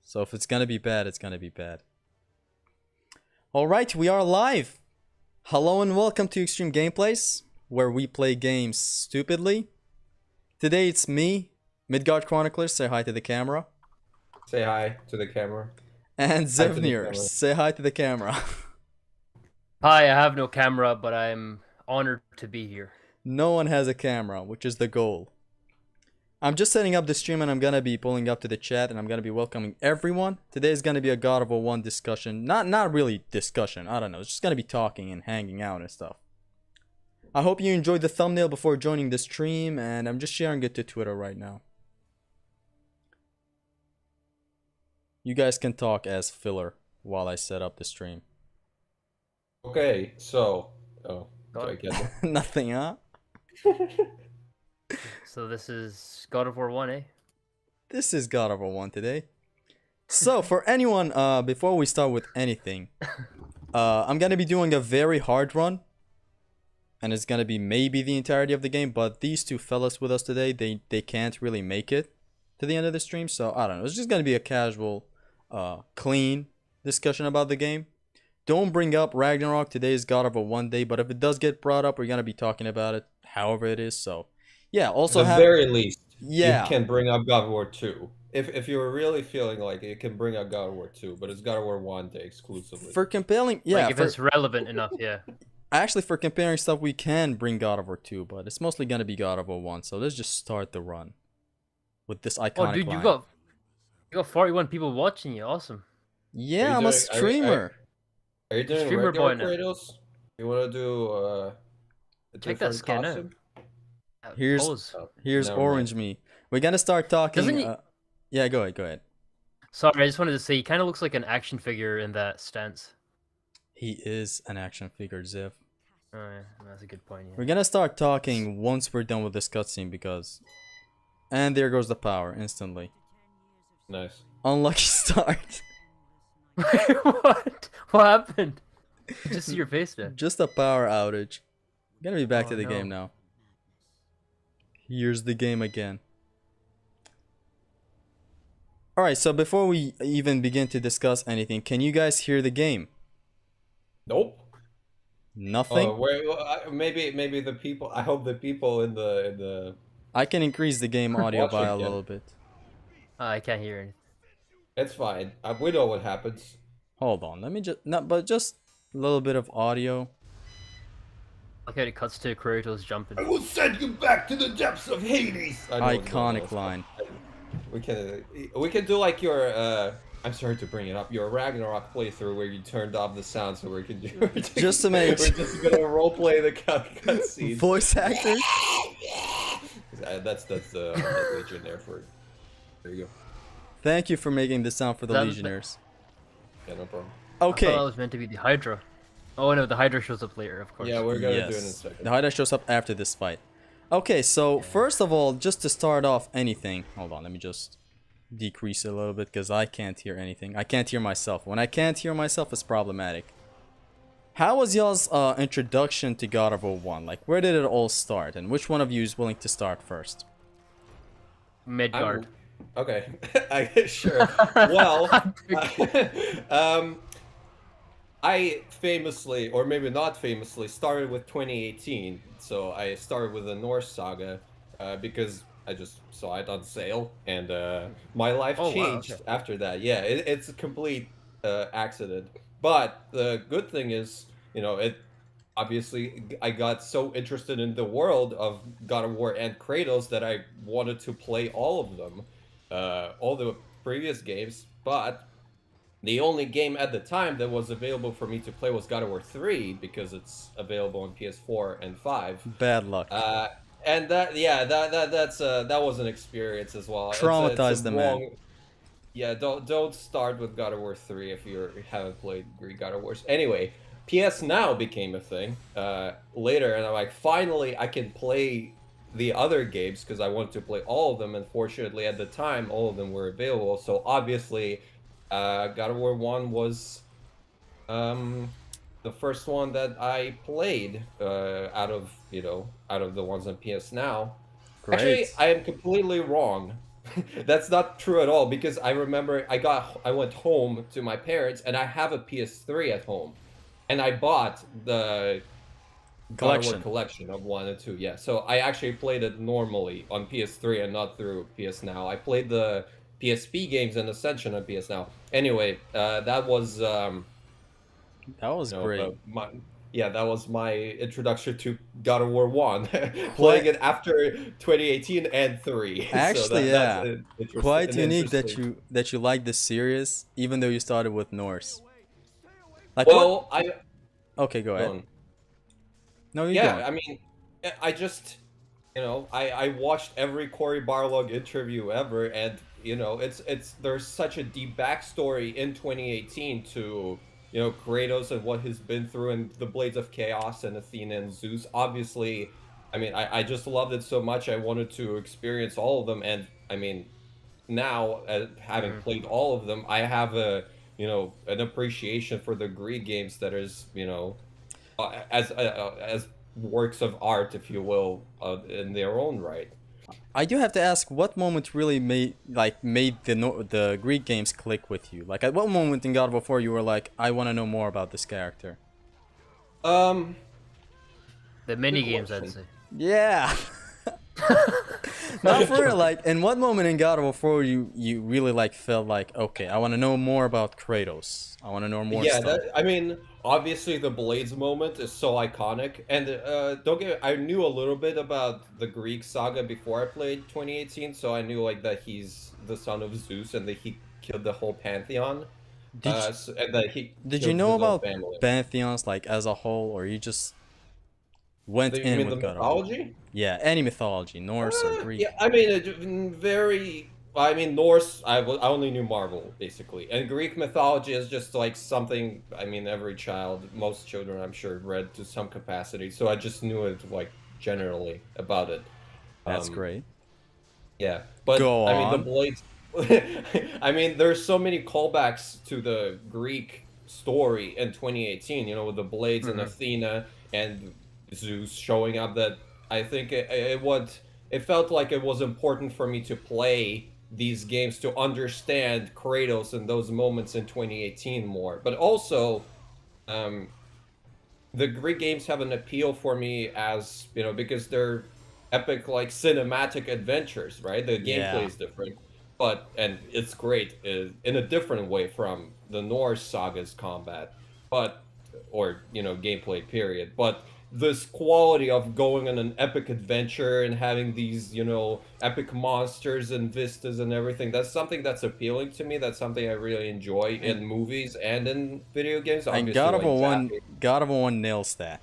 So if it's gonna be bad, it's gonna be bad. Alright, we are live! Hello and welcome to Extreme Gameplays, where we play games stupidly. Today it's me, Midgard Chronicler, say hi to the camera. Say hi to the camera. And Hi to the Zevnir, camera. say hi to the camera. Hi, I have no camera, but I'm honored to be here. No one has a camera, which is the goal. I'm just setting up the stream and I'm gonna be pulling up to the chat and I'm gonna be welcoming everyone. Today is gonna be a God of War 1 discussion. Not really discussion, I don't know. It's just gonna be talking and hanging out and stuff. I hope you enjoyed the thumbnail before joining the stream, and I'm just sharing it to Twitter right now. You guys can talk as filler while I set up the stream. Okay, so do I God. get it? Nothing, huh? So this is God of War 1, eh? This is God of War 1 today. So for anyone, before we start with anything, I'm gonna be doing a very hard run. And it's gonna be maybe the entirety of the game, but these two fellas with us today, they can't really make it to the end of the stream, so I don't know. It's just gonna be a casual, clean discussion about the game. Don't bring up Ragnarok. Today is God of War 1 day, but if it does get brought up, we're gonna be talking about it however it is. So yeah, also At the very least, yeah, you can bring up God of War 2. If you're really feeling like it, you can bring up God of War 2, but it's God of War 1 day exclusively. for compelling, yeah, Like if it's relevant enough, yeah. actually for comparing stuff, we can bring God of War 2, but it's mostly gonna be God of War 1. So let's just start the run with this iconic Oh, dude, line. you got 41 people watching you. Awesome. Yeah, I'm a streamer. Are you doing Streamer regular boy now. Kratos? You want to do a Check that different skin out. costume? Here's Pose. Here's Never Orange Me. We're gonna start talking. Doesn't he- Yeah, go ahead. Sorry, I just wanted to say he kind of looks like an action figure in that stance. He is an action figure, Ziv. Oh, yeah, that's a good point. We're Yeah. gonna start talking once we're done with this cutscene because. And there goes the power instantly. Nice. Unlucky start. What? What happened? I just see your face there. Just a power outage. Gonna be back Oh, to the no. game now. Here's the game again. Alright, so before we even begin to discuss anything, can you guys hear the game? Nope. Nothing? Maybe the people. I hope the people in the. I can increase the game audio by a Watching, yeah. little bit. I can't hear anything. It's fine. We know what happens. Hold on, let me just just a little bit of audio. Look how it cuts to Kratos jumping. I will send you back to the depths of Hades. Iconic line. We can do like your I'm sorry to bring it up, your Ragnarok playthrough where you turned off the sound so we can do Just to make we're just gonna roleplay the cutscene. voice actors. That's the Legion there for. There you go. Thank you for making this sound for the That- Legionnaires. Yeah, no problem. I thought Okay. that was meant to be the Hydra. Oh no, the Hydra shows up later, of course. Yeah, we're gonna do it in a Yes. second. The hideout shows up after this fight. Okay, so first of all, just to start off anything. Hold on, let me just decrease it a little bit because I can't hear anything. I can't hear myself. When I can't hear myself, it's problematic. How was y'all's introduction to God of War 1? Like, where did it all start? And which one of you is willing to start first? Midgard. Okay, sure. Well, I famously, or maybe not famously, started with 2018. So I started with the Norse saga because I just saw it on sale, and my life Oh, wow, changed okay. after that. Yeah, it's a complete accident. But the good thing is, it obviously I got so interested in the world of God of War and Kratos that I wanted to play all of them, all the previous games. But the only game at the time that was available for me to play was God of War 3 because it's available on PS4 and 5. Bad luck. And that was an experience as well. Traumatized the man. wrong- Yeah, don't start with God of War 3 if you haven't played Greek God of Wars. Anyway, PS Now became a thing later, and I'm like, finally I can play the other games because I wanted to play all of them. And fortunately, at the time, all of them were available. So obviously, God of War 1 was the first one that I played out of the ones on PS Now. Great. Actually, I am completely wrong. That's not true at all because I remember I went home to my parents and I have a PS3 at home, and I bought the God of War Collection. collection of 1 and 2. Yeah, so I actually played it normally on PS3 and not through PS Now. I played the PSP games and Ascension on PS Now. Anyway, that was That was great. that was my introduction to God of War 1, playing Quite it after 2018 and 3. So actually, that's yeah. Quite an unique interesting. that you like this series, even though you started with Norse. Like what? Well, I Okay, go go ahead. on. No, you Yeah, go. I mean, I just, I watched every Cory Barlog interview ever, and there's such a deep backstory in 2018 to Kratos and what he's been through, and the Blades of Chaos and Athena and Zeus. Obviously, I mean, I just loved it so much. I wanted to experience all of them, and I mean, now having Mhm. played all of them, I have an appreciation for the Greek games that is as works of art, if you will, in their own right. I do have to ask, what moment really made the Greek games click with you? Like, at what moment in God of War 4 you were like, I want to know more about this character? Um, The Good mini games, I'd question. say. Yeah. Not for real. Like, in what moment in God of War 4 you really like felt like, okay, I want to know more about Kratos. I want to know more Yeah, stuff. I mean, obviously the Blades moment is so iconic, and don't get. I knew a little bit about the Greek saga before I played 2018, so I knew like that he's the son of Zeus and that he killed the whole pantheon, Did and that he did you killed know his own about family. pantheons like as a whole, or you just went You in mean the with God of War? mythology? Yeah, any mythology, Norse or Yeah, Greek. I mean, very. I mean, Norse. I only knew Marvel basically, and Greek mythology is just like something. I mean, every child, most children, I'm sure, read to some capacity. So I just knew it like generally about it. That's Um, great. yeah, but Go I mean, the on. Blades. I mean, there's so many callbacks to the Greek story in 2018. With the Blades and Hmm. Athena and Zeus showing up. That I think it felt like it was important for me to play these games to understand Kratos in those moments in 2018 more. But also, um, the Greek games have an appeal for me as because they're epic like cinematic adventures, right? The gameplay Yeah. is different, and it's great in a different way from the Norse saga's combat, but or gameplay period. But this quality of going on an epic adventure and having these epic monsters and vistas and everything, that's something that's appealing to me. That's something I really enjoy And in movies and in video games. and Obviously, like Jaffe. God of War 1 nails that.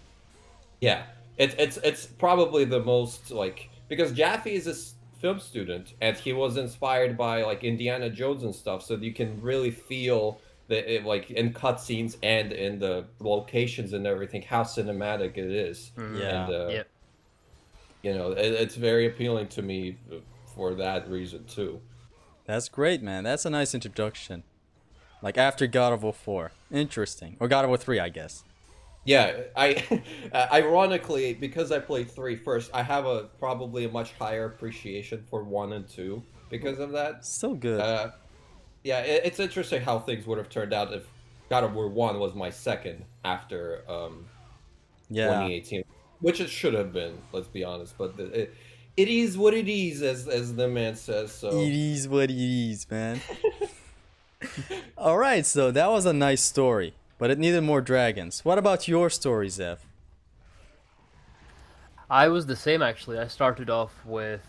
Yeah, it's probably the most like because Jaffe is a film student and he was inspired by like Indiana Jones and stuff, so you can really feel like in cutscenes and in the locations and everything how cinematic it is, Hmm. and Yeah. Yep. it's very appealing to me for that reason too. That's great, man. That's a nice introduction. Like after God of War 4. Interesting. Or God of War 3, I guess. Yeah, I ironically because I played 3 first, I have a probably a much higher appreciation for 1 and 2 because of that. Still good. Uh, yeah, it's interesting how things would have turned out if God of War 1 was my second after Yeah. 2018, which it should have been, let's be honest. But it is what it is, as the man says. It So is what it is, man. Alright, so that was a nice story. But it needed more dragons. What about your story, Zev? I was the same actually. I started off with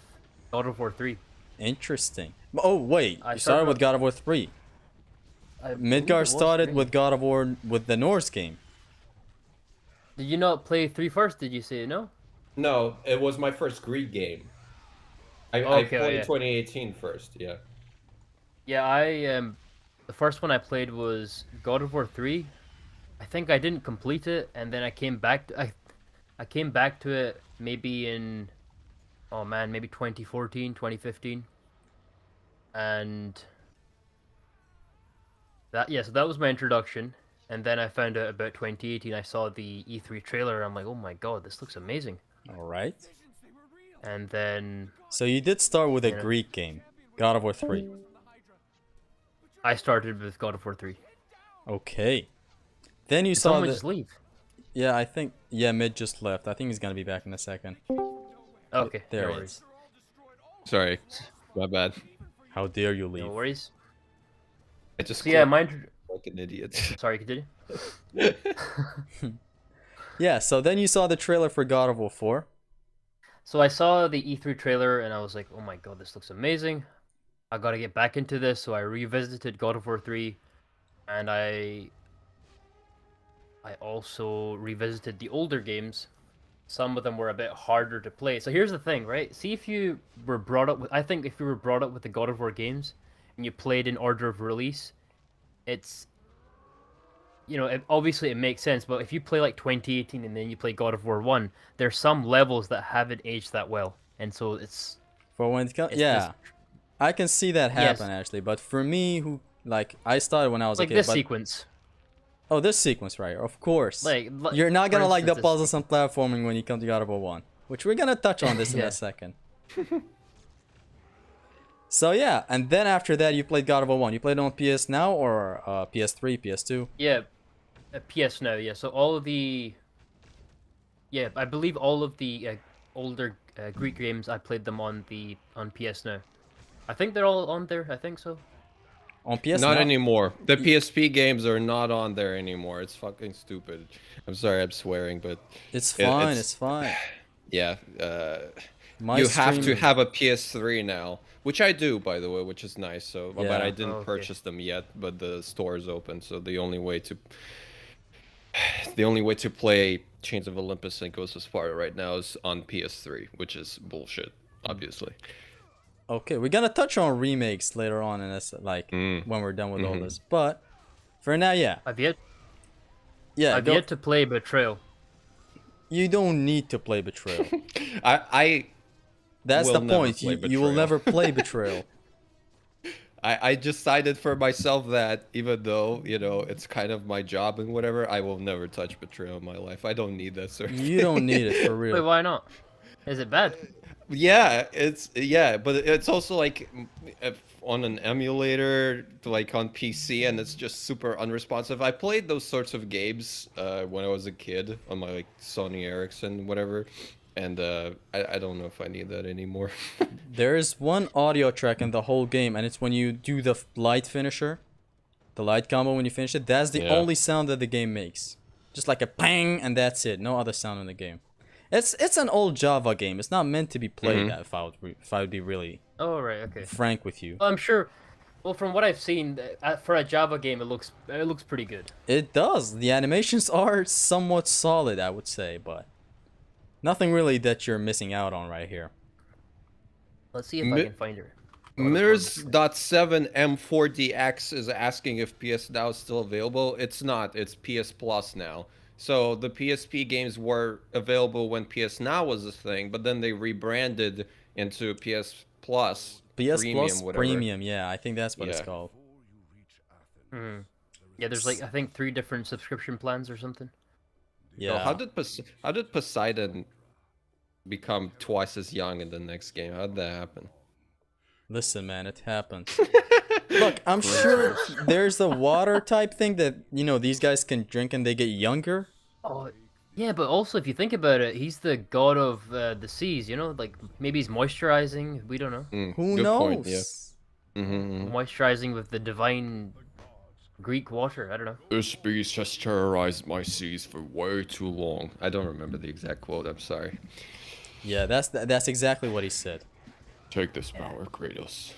God of War 3. Interesting. Oh, wait. I You started started with off. God of War 3. I believe Midgar it was started 3. with God of War with the Norse game. Did you not play 3 first? Did you say no? no, it was my first Greek game. I Okay, oh played yeah. 2018 first. Yeah. Yeah, the first one I played was God of War 3. I think I didn't complete it, and then I came back to it maybe in, oh man, maybe 2014, 2015. And so that was my introduction. And then I found out about 2018. I saw the E3 trailer. I'm like, oh my god, this looks amazing. Alright. And then, So you did start with a you know, Greek game. God of War 3. I started with God of War 3. Okay. Then you Did saw someone the. just leave? Yeah, I think. Yeah, Mid just left. I think he's gonna be back in a second. Okay, There no he worries. is. Sorry, my bad. How dare you No leave? worries. I just So yeah, clicked mine. like an idiot. Sorry, continue. Yeah, so then you saw the trailer for God of War 4. So I saw the E3 trailer and I was like, oh my god, this looks amazing. I gotta get back into this. So I revisited God of War 3, and I also revisited the older games. Some of them were a bit harder to play. So here's the thing, right? See if you were brought up with. I think if you were brought up with the God of War games, and you played in order of release, it's obviously it makes sense, but if you play like 2018 and then you play God of War 1, there's some levels that haven't aged that well. And so For when it comes. it's Yeah. this, I can see that yes, happen actually, but for me, who like I started when I was a like kid, this but sequence. oh, this sequence right, of course. Like You're not for gonna like the instance, puzzles and platforming when you come to God of War 1, which we're gonna touch on this in Yeah. a second. So yeah, and then after that, you played God of War 1. You played it on PS Now or PS3, PS2? Yeah, PS Now, yeah. So all of the, yeah, I believe all of the older Greek games I played them on PS Now. I think they're all on there. I think so. On PS Not Now? anymore. The PSP games are not on there anymore. It's fucking stupid. I'm sorry, I'm swearing, but It's fine. it's- It's fine. yeah. My You have to stream- have a PS3 now, which I do, by the way, which is nice. So, but Yeah. I didn't Oh, okay. purchase them yet. But the store is open, so the only way to play Chains of Olympus and Ghost of Sparta right now is on PS3, which is bullshit, obviously. Okay, we're gonna touch on remakes later on in this, like when we're done with all this. But for now, yeah, I've yet yeah. yet to play Betrayal. You don't need to play Betrayal. I That's will the never point. play You will Betrayal. never play Betrayal. I decided for myself that even though, it's kind of my job and whatever, I will never touch Betrayal in my life. I don't need that sort of You don't need it for Wait, real. why not? Is it bad? Yeah, but it's also like on an emulator, like on PC, and it's just super unresponsive. I played those sorts of games when I was a kid on my like Sony Ericsson, whatever, and I don't know if I need that anymore. There is one audio track in the whole game, and it's when you do the light finisher, the light combo when you finish it. That's the Yeah. only sound that the game makes. Just like a pang, and that's it. No other sound in the game. It's an old Java game. It's not meant to be played. If I would be really Oh right, okay. frank with you, Well, I'm sure. Well, from what I've seen, for a Java game, it looks pretty good. it does. The animations are somewhat solid, I would say, but nothing really that you're missing out on right here. Let's see if I Mi- can find her. Mirrors.7M4DX is asking if PS Now is still available. It's not. It's PS Plus now. So the PSP games were available when PS Now was a thing, but then they rebranded into PS Plus PS Premium, Plus whatever. Premium, yeah, I think that's what it's Yeah. called. Yeah, there's like I think 3 different subscription plans or something. Yeah. So how did Poseidon become twice as young in the next game? How did that happen? Listen, man, it happens. Look, I'm sure there's a water type thing that, these guys can drink and they get younger. Oh, yeah, but also if you think about it, he's the god of the seas. Like maybe he's moisturizing. We don't know. Who Good knows? point, yeah. Moisturizing with the divine Greek water. I don't know. This beast has terrorized my seas for way too long. I don't remember the exact quote. I'm sorry. Yeah, that's exactly what he said. Take this power, Kratos.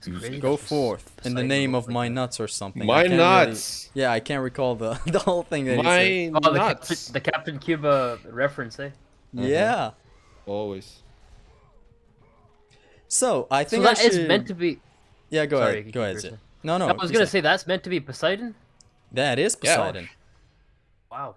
Crazy. Go forth in the Poseidon name looks of like my that. nuts or something. My I can't nuts! Really, yeah, I can't recall the the whole thing that he said. My Oh, nuts! the Captain Cuba reference, eh? Yeah. Always. So I So think that I is should. meant to be. Yeah, go Sorry, ahead. you Go keep ahead, your Zip. say. No, no. I was you gonna say. say that's meant to be Poseidon. That is Yeah. Poseidon. Wow.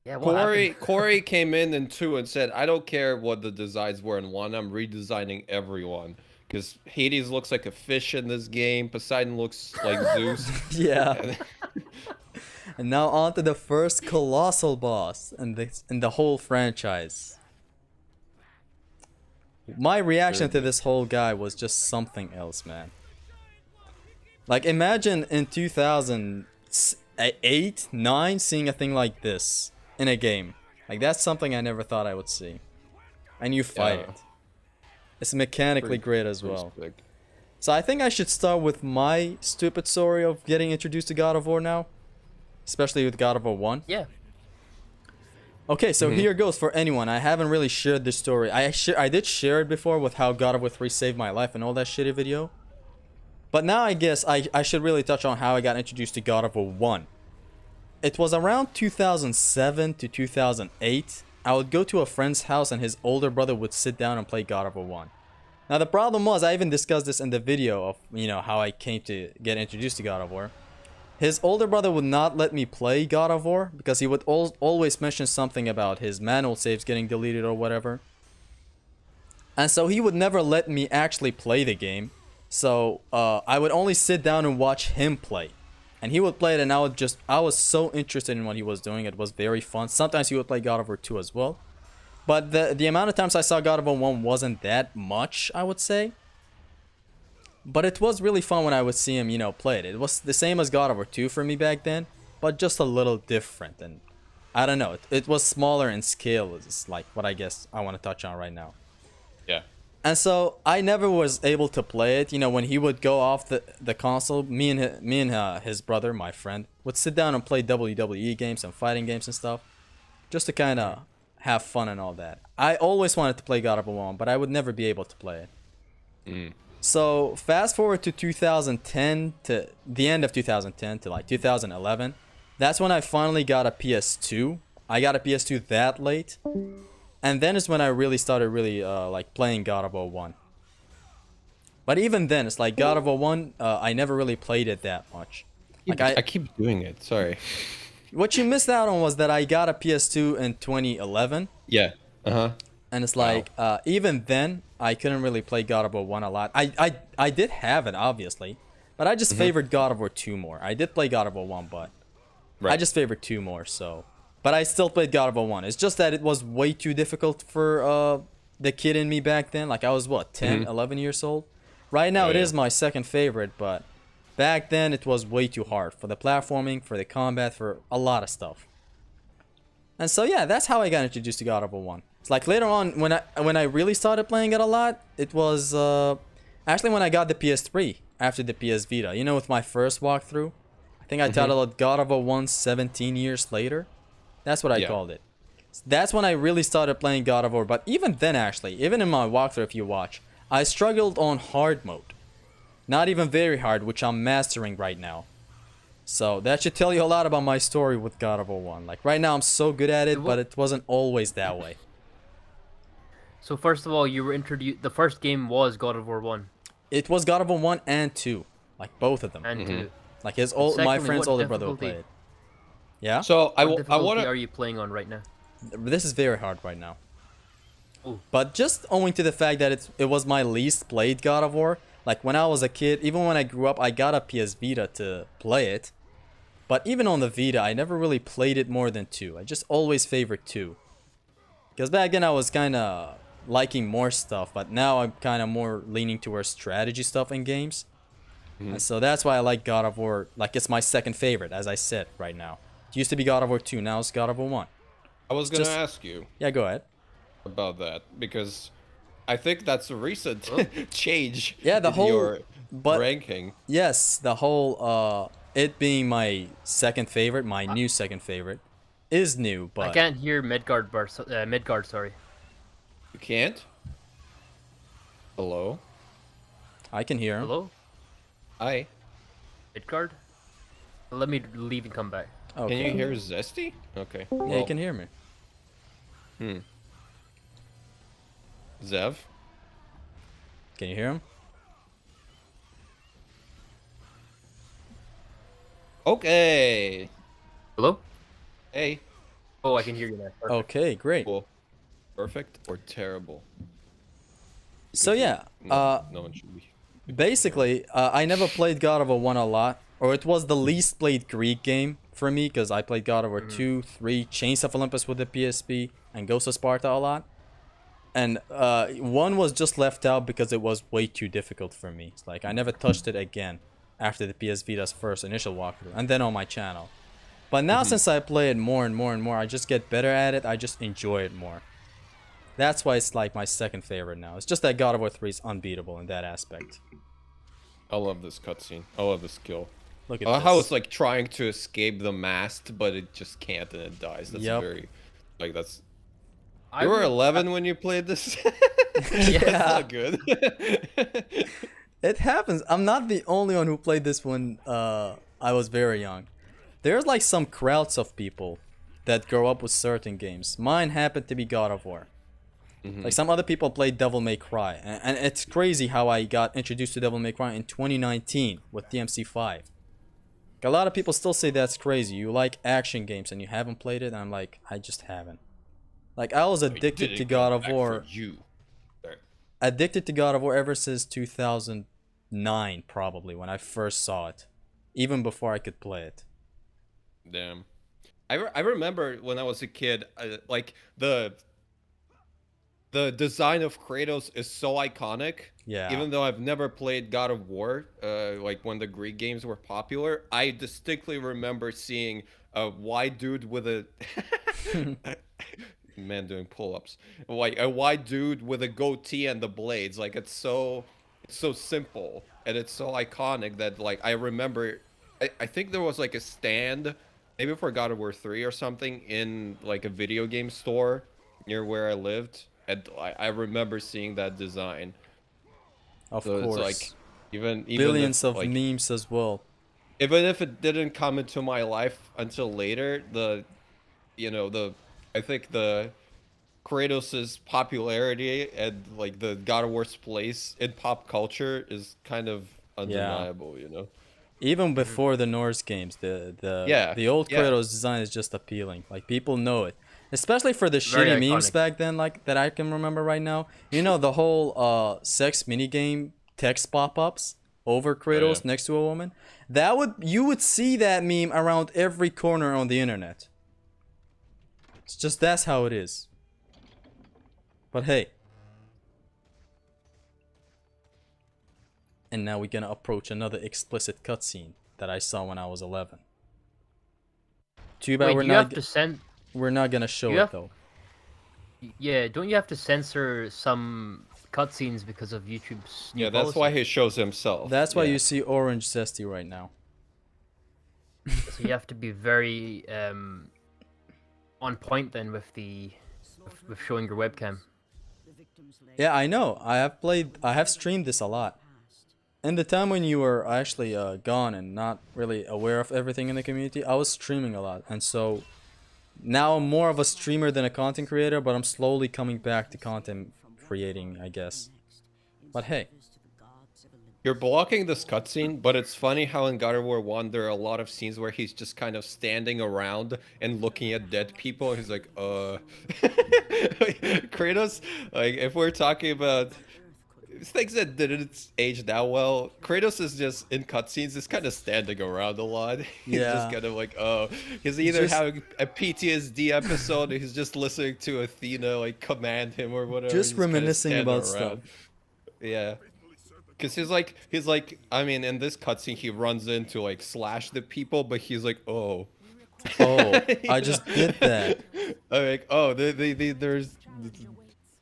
Yeah. What happened? Corey came in 2 and said, I don't care what the designs were in 1, I'm redesigning everyone. Because Hades looks like a fish in this game, Poseidon looks like Zeus. Yeah. And now on to the first colossal boss in the whole franchise. My reaction Very to this whole guy was just something else, man. Like, imagine in 2008, 9, seeing a thing like this in a game. Like, that's something I never thought I would see. And you fight Yeah. it. It's mechanically great as Pretty well. sick. So I think I should start with my stupid story of getting introduced to God of War now. Especially with God of War 1. Yeah. Okay, so here goes for anyone. I haven't really shared this story. I did share it before with how God of War 3 saved my life and all that shitty video. But now I guess I should really touch on how I got introduced to God of War 1. It was around 2007 to 2008. I would go to a friend's house and his older brother would sit down and play God of War 1. Now the problem was, I even discussed this in the video of, you know, how I came to get introduced to God of War. His older brother would not let me play God of War because he would always mention something about his manual saves getting deleted or whatever. And so he would never let me actually play the game. So I would only sit down and watch him play. And he would play it and I was so interested in what he was doing. It was very fun. Sometimes he would play God of War 2 as well. But the amount of times I saw God of War 1 wasn't that much, I would say. But it was really fun when I would see him, you know, play it. It was the same as God of War 2 for me back then, but just a little different. And I don't know, it was smaller in scale, is like what I guess I want to touch on right now. Yeah. And so I never was able to play it. You know, when he would go off the console, me and his brother, my friend, would sit down and play WWE games and fighting games and stuff, just to kind of have fun and all that. I always wanted to play God of War 1, but I would never be able to play it. So fast forward to 2010, to the end of 2010 to like 2011. That's when I finally got a PS2. I got a PS2 that late. And then is when I really started like playing God of War 1. But even then, it's like God of War 1, I never really played it that much. Like I keep doing it. Sorry. what you missed out on was that I got a PS2 in 2011. Yeah. And it's like, even then, I couldn't really play God of War 1 a lot. I did have it, obviously. But I just favored God of War 2 more. I did play God of War 1, but I just favored 2 more, so. But I still played God of War 1. It's just that it was way too difficult for the kid in me back then. Like, I was, what, 10, 11 years old? Right now, it is my second favorite, but back then, it was way too hard. For the platforming, for the combat, for a lot of stuff. And so, yeah, that's how I got introduced to God of War 1. It's like later on, when I really started playing it a lot, it was actually when I got the PS3 after the PS Vita. You know, with my first walkthrough, I think I titled it God of War 1 17 years later. That's what I called it. That's when I really started playing God of War. But even then, actually, even in my walkthrough, if you watch, I struggled on hard mode. Not even very hard, which I'm mastering right now. So that should tell you a lot about my story with God of War 1. Like right now I'm so good at it, but it wasn't always that way. So first of all, you were introduced. The first game was God of War 1 It was God of War 1 and 2. Like both of them. and 2. Like my Secondly, friend's what older brother would play difficulty? it. Yeah? So I What difficulty want are to. you playing on right now? This is very hard right now. Ooh. But just owing to the fact that it was my least played God of War. Like when I was a kid, even when I grew up, I got a PS Vita to play it. But even on the Vita, I never really played it more than 2. I just always favored 2. Because back then I was kind of liking more stuff, but now I'm kind of more leaning towards strategy stuff in games. And so that's why I like God of War. Like it's my second favorite, as I said right now. It used to be God of War 2, now it's God of War 1. I was gonna just- ask you Yeah, go ahead. about that because I think that's a recent change. Yeah, the in whole- your but- ranking. Yes, the whole it being my second favorite, my new second favorite, is new, but I can't hear Midgard, sorry. You can't. Hello. I can hear him. Hello? Hi. Midgard? Let me leave and come back. Okay. Can you hear Zesty? Okay. Yeah, you can hear me. Zev. Can you hear him? Okay. Hello? Hey. Oh, I can hear you now. Perfect. Okay, great. Cool. Perfect or terrible? So yeah, No one should be. basically, I never played God of War 1 a lot, or it was the least played Greek game for me, because I played God of War 2, 3, Chains of Olympus with the PSP, and Ghost of Sparta a lot. And one was just left out because it was way too difficult for me. It's like I never touched it again after the PS Vita's first initial walkthrough, and then on my channel. But now since I play it more and more and more, I just get better at it. I just enjoy it more. That's why it's like my second favorite now. It's just that God of War 3 is unbeatable in that aspect. I love this cutscene. I love this kill. Look at I love this. how it's like trying to escape the mast, but it just can't and it dies. That's Yep. very, like that's. I You were would- 11 when you played this. Yeah. That's not good. It happens. I'm not the only one who played this when I was very young. There's like some crowds of people that grow up with certain games. Mine happened to be God of War. Like some other people played Devil May Cry. And it's crazy how I got introduced to Devil May Cry in 2019 with DMC5. A lot of people still say that's crazy. You like action games and you haven't played it. And I'm like, I just haven't. Like I was addicted to God of War. You. Sorry. Addicted to God of War ever since 2009 probably when I first saw it. Even before I could play it. Damn. I remember when I was a kid, like the design of Kratos is so iconic. Yeah. Even though I've never played God of War, like when the Greek games were popular, I distinctly remember seeing a white dude with a man doing pull-ups, like a white dude with a goatee and the blades. Like it's so simple and it's so iconic that like I remember. I think there was like a stand, maybe for God of War 3 or something, in like a video game store near where I lived, and I remember seeing that design. Of So course. it's like even Billions if, of like, memes as well. even if it didn't come into my life until later, I think the Kratos's popularity and like the God of War's place in pop culture is kind of undeniable, you know. Even before the Norse games, Yeah, the old yeah. Kratos design is just appealing. Like people know it, especially for the Very shitty memes iconic. back then, like that I can remember right now. You know the whole sex minigame text pop-ups over Kratos yeah. next to a woman. You would see that meme around every corner on the internet. It's just that's how it is. But hey. And now we're gonna approach another explicit cutscene that I saw when I was 11. Too bad Wait, we're do you have not to send? we're not gonna show you it have- though. Yeah, don't you have to censor some cutscenes because of YouTube's new Yeah, that's policy? why he shows himself. That's why Yeah. you see Orange Zesty right now. So you have to be very on point then with with showing your webcam. Yeah, I know. I have streamed this a lot. In the time when you were actually gone and not really aware of everything in the community, I was streaming a lot. And so now I'm more of a streamer than a content creator, but I'm slowly coming back to content creating, I guess. But hey. You're blocking this cutscene, but it's funny how in God of War 1 there are a lot of scenes where he's just kind of standing around and looking at dead people. He's like, Kratos, like, if we're talking about things that didn't age that well, Kratos is just, in cutscenes, is kind of standing around a lot. He's Yeah. just kind of like, he's either Just- having a PTSD episode or he's just listening to Athena, like, command him or whatever. Just He's kinda reminiscing standing about around. stuff. Yeah. Because he's like, I mean, in this cutscene, he runs in to, like, slash the people, but he's like, oh. Oh, I just did that. I'm like, oh, there's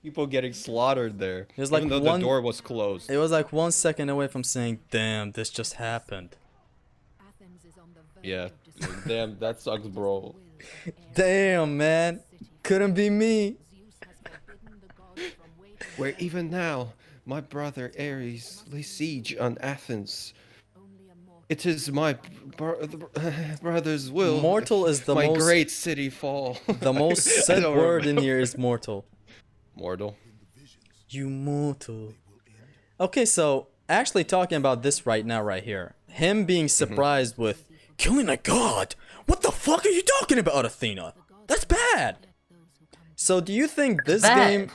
people getting slaughtered there. There's, like, even though one- the door was closed. It was like 1 second away from saying, damn, this just happened. Yeah. Damn, that sucks, bro. Damn, man. Couldn't be me. Where even now, my brother Ares lays siege on Athens. It is my brother's will. Mortal is the my most- great city fall. The most I said don't word in remember. here is mortal. Mortal. You mortal. Okay, so actually talking about this right now, right here. Him being surprised with killing a god. What the fuck are you talking about, Athena? That's bad. So do you think this Bad.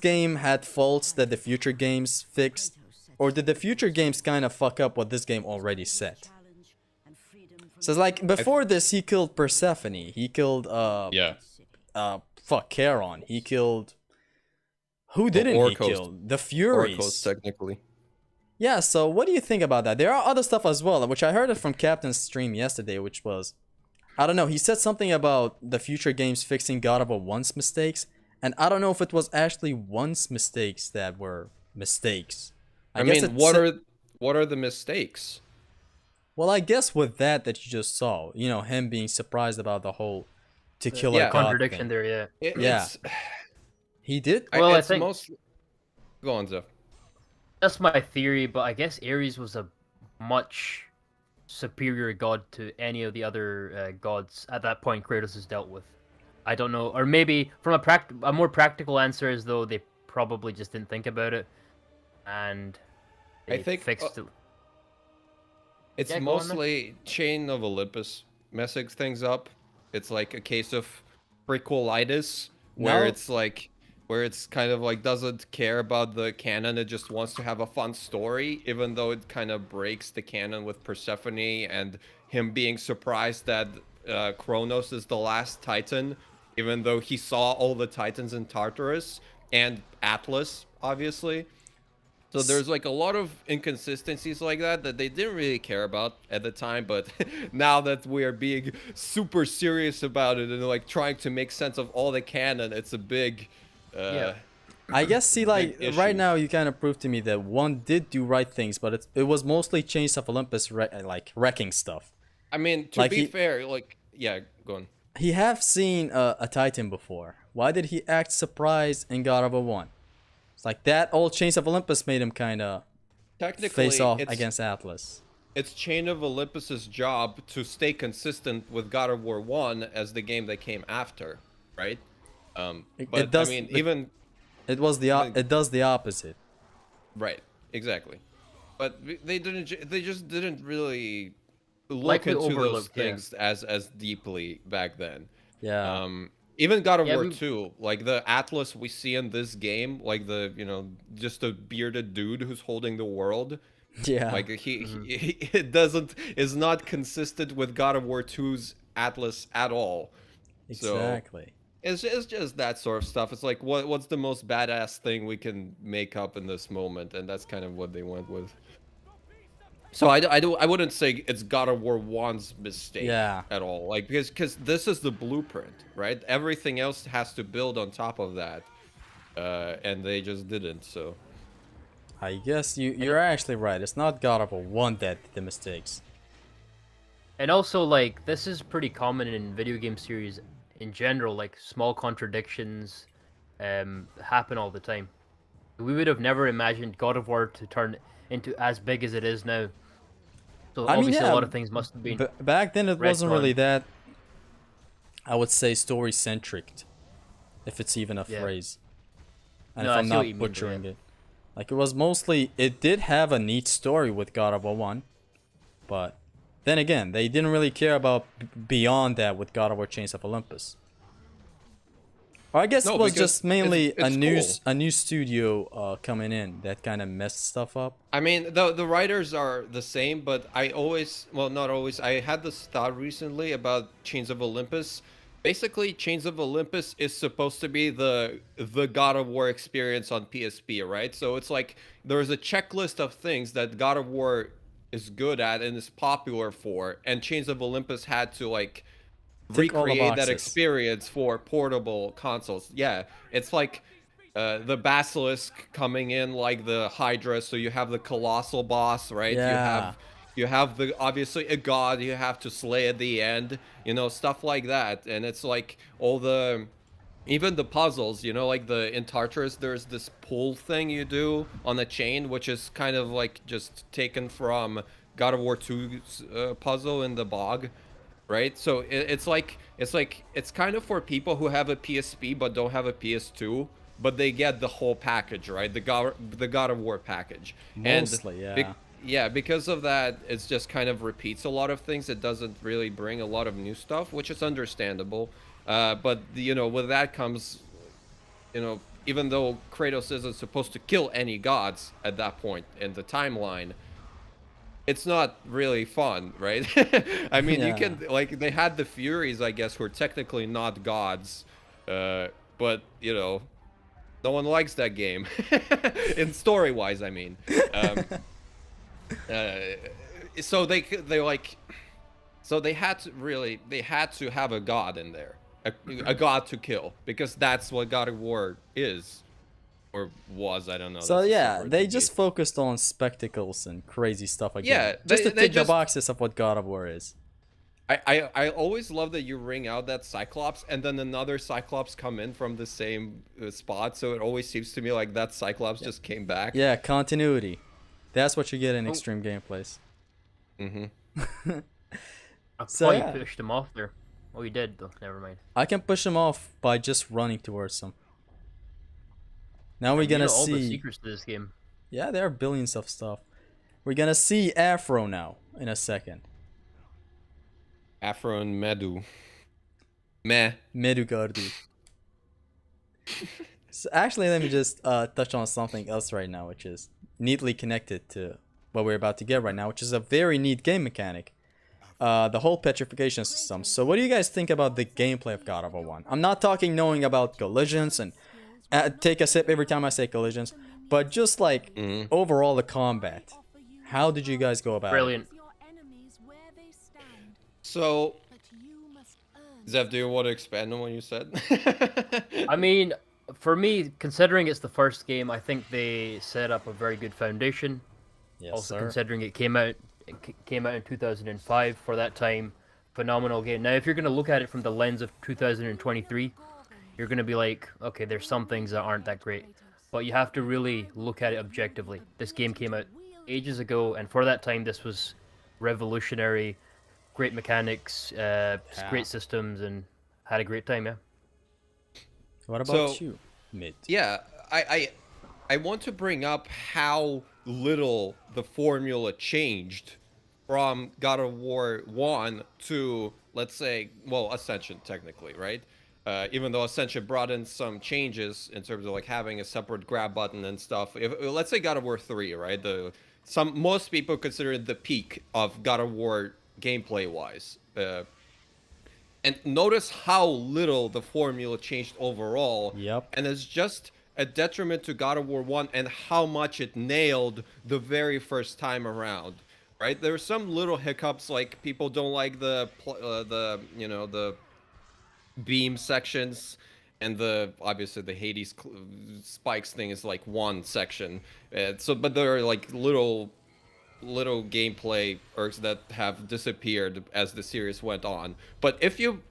game had faults that the future games fixed? Or did the future games kind of fuck up what this game already said? So it's like before this he killed Persephone. He killed Yeah. fuck Charon. He killed Who Well, didn't he Orcos, kill? The Orcos Furies. technically. Yeah, so what do you think about that? There are other stuff as well, which I heard it from Captain's stream yesterday, which was, I don't know, he said something about the future games fixing God of War 1's mistakes, and I don't know if it was actually 1's mistakes that were mistakes. I guess mean, it what sa- are the mistakes? Well, I guess with that you just saw, him being surprised about the whole to kill a Yeah. god Contradiction thing. there, yeah. Yeah. It's He did? Well, I it's think- most. Go on, Zeph. That's my theory, but I guess Ares was a much superior god to any of the other gods at that point Kratos has dealt with. I don't know, or maybe from a more practical answer is though they probably just didn't think about it, and I they think, fixed it. It's Yeah, go on, then. mostly Chain of Olympus messing things up. It's like a case of prequelitis, where No. it's like, where it's kind of like doesn't care about the canon. It just wants to have a fun story, even though it kind of breaks the canon with Persephone and him being surprised that Kronos is the last Titan, even though he saw all the Titans in Tartarus and Atlas, obviously. So there's like a lot of inconsistencies like that they didn't really care about at the time, but now that we are being super serious about it and like trying to make sense of all the canon, it's a big Yeah. I guess, see, like, Big right issue. now you kind of proved to me that 1 did do right things, but it was mostly Chains of Olympus, wrecking stuff. I mean, to Like be he- fair, like, yeah, go on. He have seen a Titan before. Why did he act surprised in God of War 1? It's like that old Chains of Olympus made him kind of Technically, face off it's, against Atlas. it's Chain of Olympus's job to stay consistent with God of War 1 as the game that came after, right? It But does- I mean, it- even It does the opposite. right, exactly. But they just didn't really look Likely into those overlooked, yeah. things as deeply back then. Yeah. Even God of Yeah, War we- 2, like the Atlas we see in this game, like the, just a bearded dude who's holding the world, Yeah. like is not consistent with God of War 2's Atlas at all. So Exactly. it's just that sort of stuff. It's like what's the most badass thing we can make up in this moment, and that's kind of what they went with. So I wouldn't say it's God of War 1's mistake Yeah. at all. Like because this is the blueprint, right? Everything else has to build on top of that. And they just didn't, so I guess you're actually right. It's not God of War 1 that did the mistakes. And also, like, this is pretty common in video game series in general. Like, small contradictions happen all the time. We would have never imagined God of War to turn into as big as it is now. So I mean, obviously, yeah, a lot of things must have been. Back then it wasn't really retconned. that, I would say, story centric, if it's even a Yeah. phrase. And No, if I I'm see not what you mean, butchering yeah. it. Like, it was mostly, it did have a neat story with God of War 1, but then again, they didn't really care about beyond that with God of War Chains of Olympus. Or I guess No, it was because just mainly it's cool. a new studio coming in that kind of messed stuff up. I mean, the writers are the same, but I always, well, not always. I had this thought recently about Chains of Olympus. Basically, Chains of Olympus is supposed to be the God of War experience on PSP, right? So it's like there's a checklist of things that God of War is good at and is popular for, and Chains of Olympus had to like Tick all the recreate that boxes. experience for portable consoles. Yeah, it's like the basilisk coming in like the Hydra, so you have the colossal boss, right? Yeah. You have the obviously a god you have to slay at the end, stuff like that. And it's like all the even the puzzles, like the in Tartarus there's this pull thing you do on the chain, which is kind of like just taken from God of War 2's puzzle in the bog. Right, so it's kind of for people who have a PSP but don't have a PS2, but they get the whole package, right? The God of War package. Mostly, and yeah. yeah, because of that, it's just kind of repeats a lot of things. It doesn't really bring a lot of new stuff, which is understandable. But with that comes, even though Kratos isn't supposed to kill any gods at that point in the timeline, it's not really fun, right? I mean, you Yeah. can, like, they had the Furies, I guess, who are technically not gods, but No one likes that game. In story-wise, I mean. Um, uh, so they like, so they had to have a god in there, a god to kill, because that's what God of War is, or was. I don't know. So That's a yeah, subword they debate. just focused on spectacles and crazy stuff again, Yeah, just to they tick the just. boxes of what God of War is. I always love that you ring out that Cyclops and then another Cyclops come in from the same spot. So it always seems to me like that Cyclops just came back. Yeah, continuity. That's what you get in Oh, extreme gameplays. Mm-hmm. I So thought you yeah, pushed him off there. Oh, you did though. Never mind. I can push him off by just running towards him. Now we're And you gonna know all the see. secrets to this game. Yeah, there are billions of stuff. We're gonna see Afro now in a second. Afro and Medu. Meh. Medugardu. So actually, let me just touch on something else right now, which is neatly connected to what we're about to get right now, which is a very neat game mechanic. The whole petrification system. So what do you guys think about the gameplay of God of War 1? I'm not talking knowing about collisions and take a sip every time I say collisions, but just like Mm-hmm. overall the combat. How did you guys go about Brilliant. So, Zev, do you want to expand on what you said? I mean, for me, considering it's the first game, I think they set up a very good foundation. it? Yes, Also, sir. considering it came out in 2005, for that time, phenomenal game. Now, if you're gonna look at it from the lens of 2023, you're gonna be like, okay, there's some things that aren't that great, but you have to really look at it objectively. This game came out ages ago, and for that time, this was revolutionary, great mechanics, great systems, and had a great time. Yeah. What about So, you, Mid? yeah, I want to bring up how little the formula changed from God of War 1 to, let's say, well, Ascension, technically, right? Even though Ascension brought in some changes in terms of like having a separate grab button and stuff. Let's say God of War 3, right? Most people consider it the peak of God of War gameplay wise. And notice how little the formula changed overall. Yep. And it's just a detriment to God of War 1 and how much it nailed the very first time around. Right? There were some little hiccups, like people don't like the beam sections, and obviously the Hades spikes thing is like one section. But there are like little gameplay ergs that have disappeared as the series went on. But if you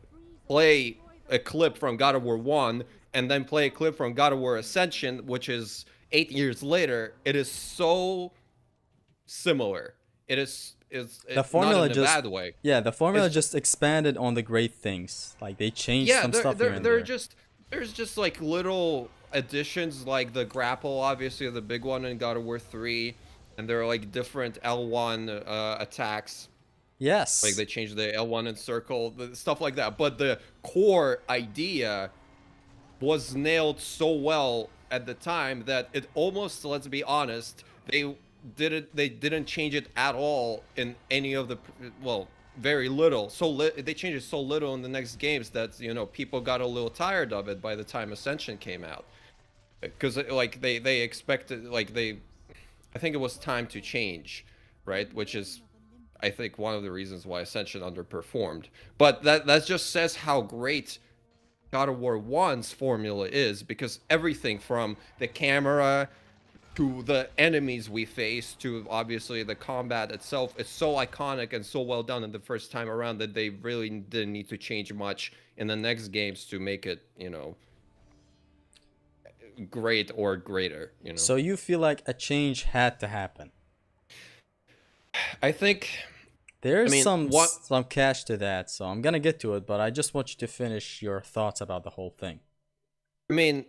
play a clip from God of War 1 and then play a clip from God of War Ascension, which is 8 years later, it is so similar. It's The not formula in a just bad way. the formula It's just expanded on the great things. Like they changed yeah, some stuff here and there are there. just there's just like little additions, like the grapple, obviously the big one in God of War 3, and there are like different L1 attacks. Like Yes. they changed the L1 and circle, stuff like that. But the core idea was nailed so well at the time that it almost, let's be honest, they didn't change it at all in any of the, well, very little. They changed it so little in the next games that people got a little tired of it by the time Ascension came out, because like they expected, like I think it was time to change, right? Which is, I think, one of the reasons why Ascension underperformed. But that just says how great God of War 1's formula is, because everything from the camera to the enemies we face to obviously the combat itself is so iconic and so well done in the first time around that they really didn't need to change much in the next games to make it, great or greater. So you feel like a change had to happen. I think, I There's mean, what some catch to that, so I'm gonna get to it, but I just want you to finish your thoughts about the whole thing. I mean,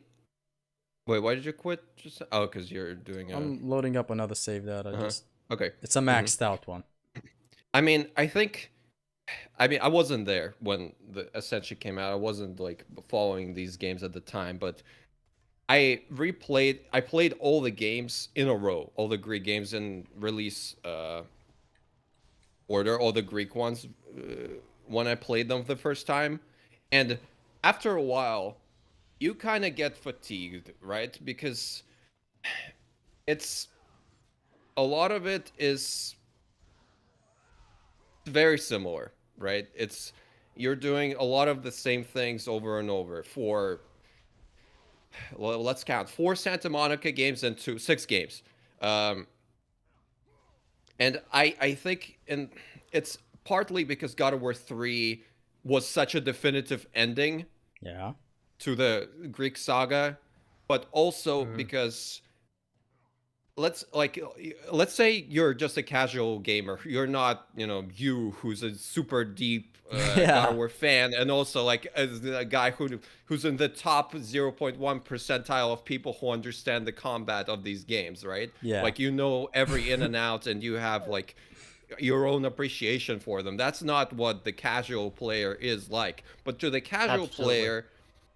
wait, why did you quit? Just oh, because you're doing a. I'm loading up another save data. Uh-huh. Just Okay. it's a maxed out one. I mean, I wasn't there when the Ascension came out. I wasn't like following these games at the time, but I played all the games in a row, all the Greek games in release order, all the Greek ones when I played them the first time. And after a while, you kind of get fatigued, right? Because it's a lot of it is very similar, right? It's you're doing a lot of the same things over and over for, well, let's count 4 Santa Monica games and 6 games. Um, and I think, and it's partly because God of War 3 was such a definitive ending Yeah. to the Greek saga, but also Mhm. because let's say you're just a casual gamer. You're not, you who's a super deep God of Yeah. War fan, and also like as a guy who's in the top 0.1 percentile of people who understand the combat of these games, right? Yeah. Like every in and out, and you have like your own appreciation for them. That's not what the casual player is like. But to the casual Absolutely. player,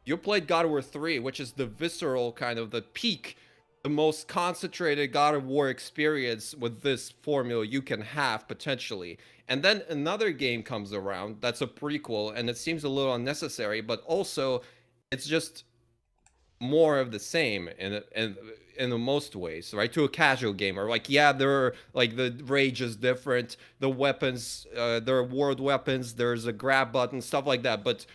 you played God of War 3, which is the visceral kind of the peak, the most concentrated God of War experience with this formula you can have potentially. And then another game comes around that's a prequel, and it seems a little unnecessary, but also it's just more of the same in the most ways, right? To a casual gamer, like, yeah, there are like the rage is different, the weapons, there are world weapons, there's a grab button, stuff like that, but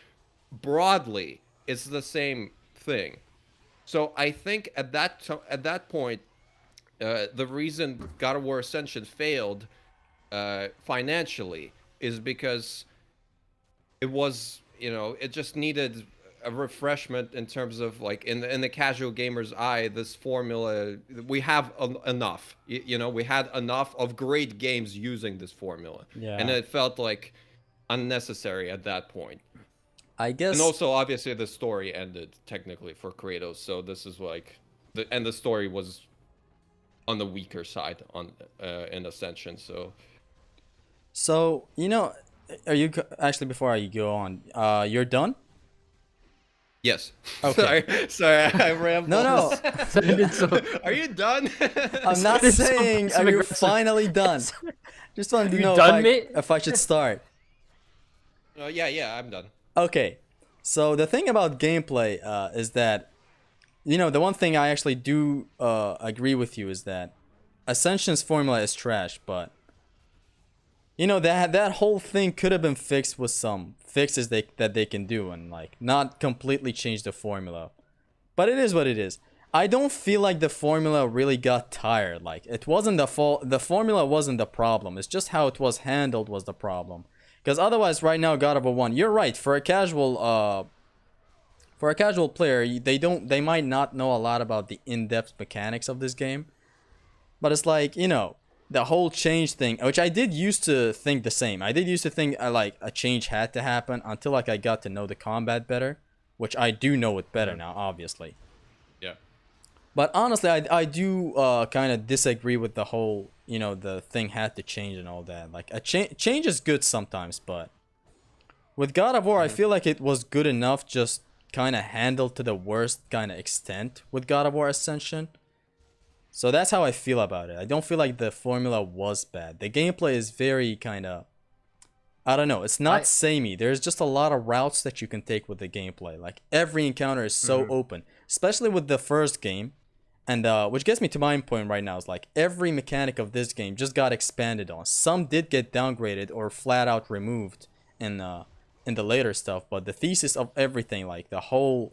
broadly, it's the same thing. So I think at that point, the reason God of War Ascension failed financially is because it was, it just needed a refreshment in terms of like in the casual gamer's eye, this formula we have enough. We had enough of great games using this formula, and Yeah. it felt like unnecessary at that point. I And guess also, obviously, the story ended technically for Kratos, so this is like the story was on the weaker side on in Ascension. So so. Are you actually before I go on? You're done. yes, Okay. sorry, I No, rambled. no. Sounded so. Are you done? I'm not Sounded so saying are passive you aggressive. finally done. Just wanted to You know done, mate? if I should start. Yeah, I'm done. Okay. So the thing about gameplay is that the one thing I actually do agree with you is that Ascension's formula is trash, but that whole thing could have been fixed with some fixes that they can do and like not completely change the formula. But it is what it is. I don't feel like the formula really got tired. Like it wasn't the fault. The formula wasn't the problem. It's just how it was handled was the problem. Because otherwise, right now, God of War 1, you're right. For a casual player, they might not know a lot about the in-depth mechanics of this game. But it's like, the whole change thing, which I did used to think the same. I did used to think like a change had to happen until like I got to know the combat better, which I do know it better now, obviously. Yeah. But honestly, I do kind of disagree with the whole, the thing had to change and all that. Like a change is good sometimes, but with God of War, I feel like it was good enough, just kind of handled to the worst kind of extent with God of War Ascension. So that's how I feel about it. I don't feel like the formula was bad. The gameplay is very kind of, I don't know, it's not I. samey. There's just a lot of routes that you can take with the gameplay. Like every encounter is so Mhm. open, especially with the first game. And which gets me to my point right now is like every mechanic of this game just got expanded on. Some did get downgraded or flat out removed in the later stuff, but the thesis of everything, like the whole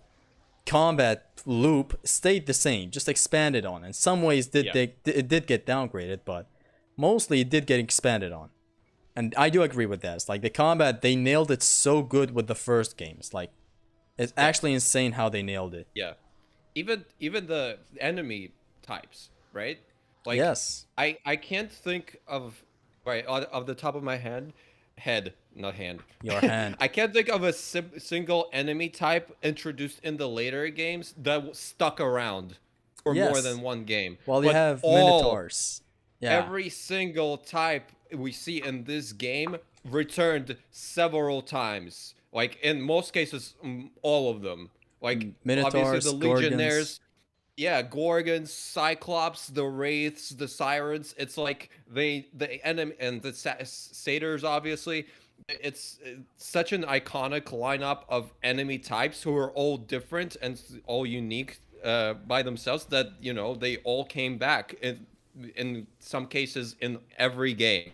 combat loop, stayed the same, just expanded on. In some ways, Yeah. it did get downgraded, but mostly it did get expanded on. And I do agree with that. It's like the combat, they nailed it so good with the first games. Like it's Yeah. actually insane how they nailed it. Yeah. Even the enemy types, right? Like Yes. I can't think of right of the top of my head, not hand. Your hand. I can't think of a single enemy type introduced in the later games that stuck around for more Yes. than one game. Well, you But have Minotaurs. Yeah. every single type we see in this game returned several times. Like in most cases, all of them. Like obviously the Minotaurs, Legionnaires, Gorgons. Yeah, Gorgons, Cyclops, the Wraiths, the Sirens. It's like the enemy and the Satyrs, obviously. It's such an iconic lineup of enemy types who are all different and all unique by themselves. That they all came back in some cases in every game.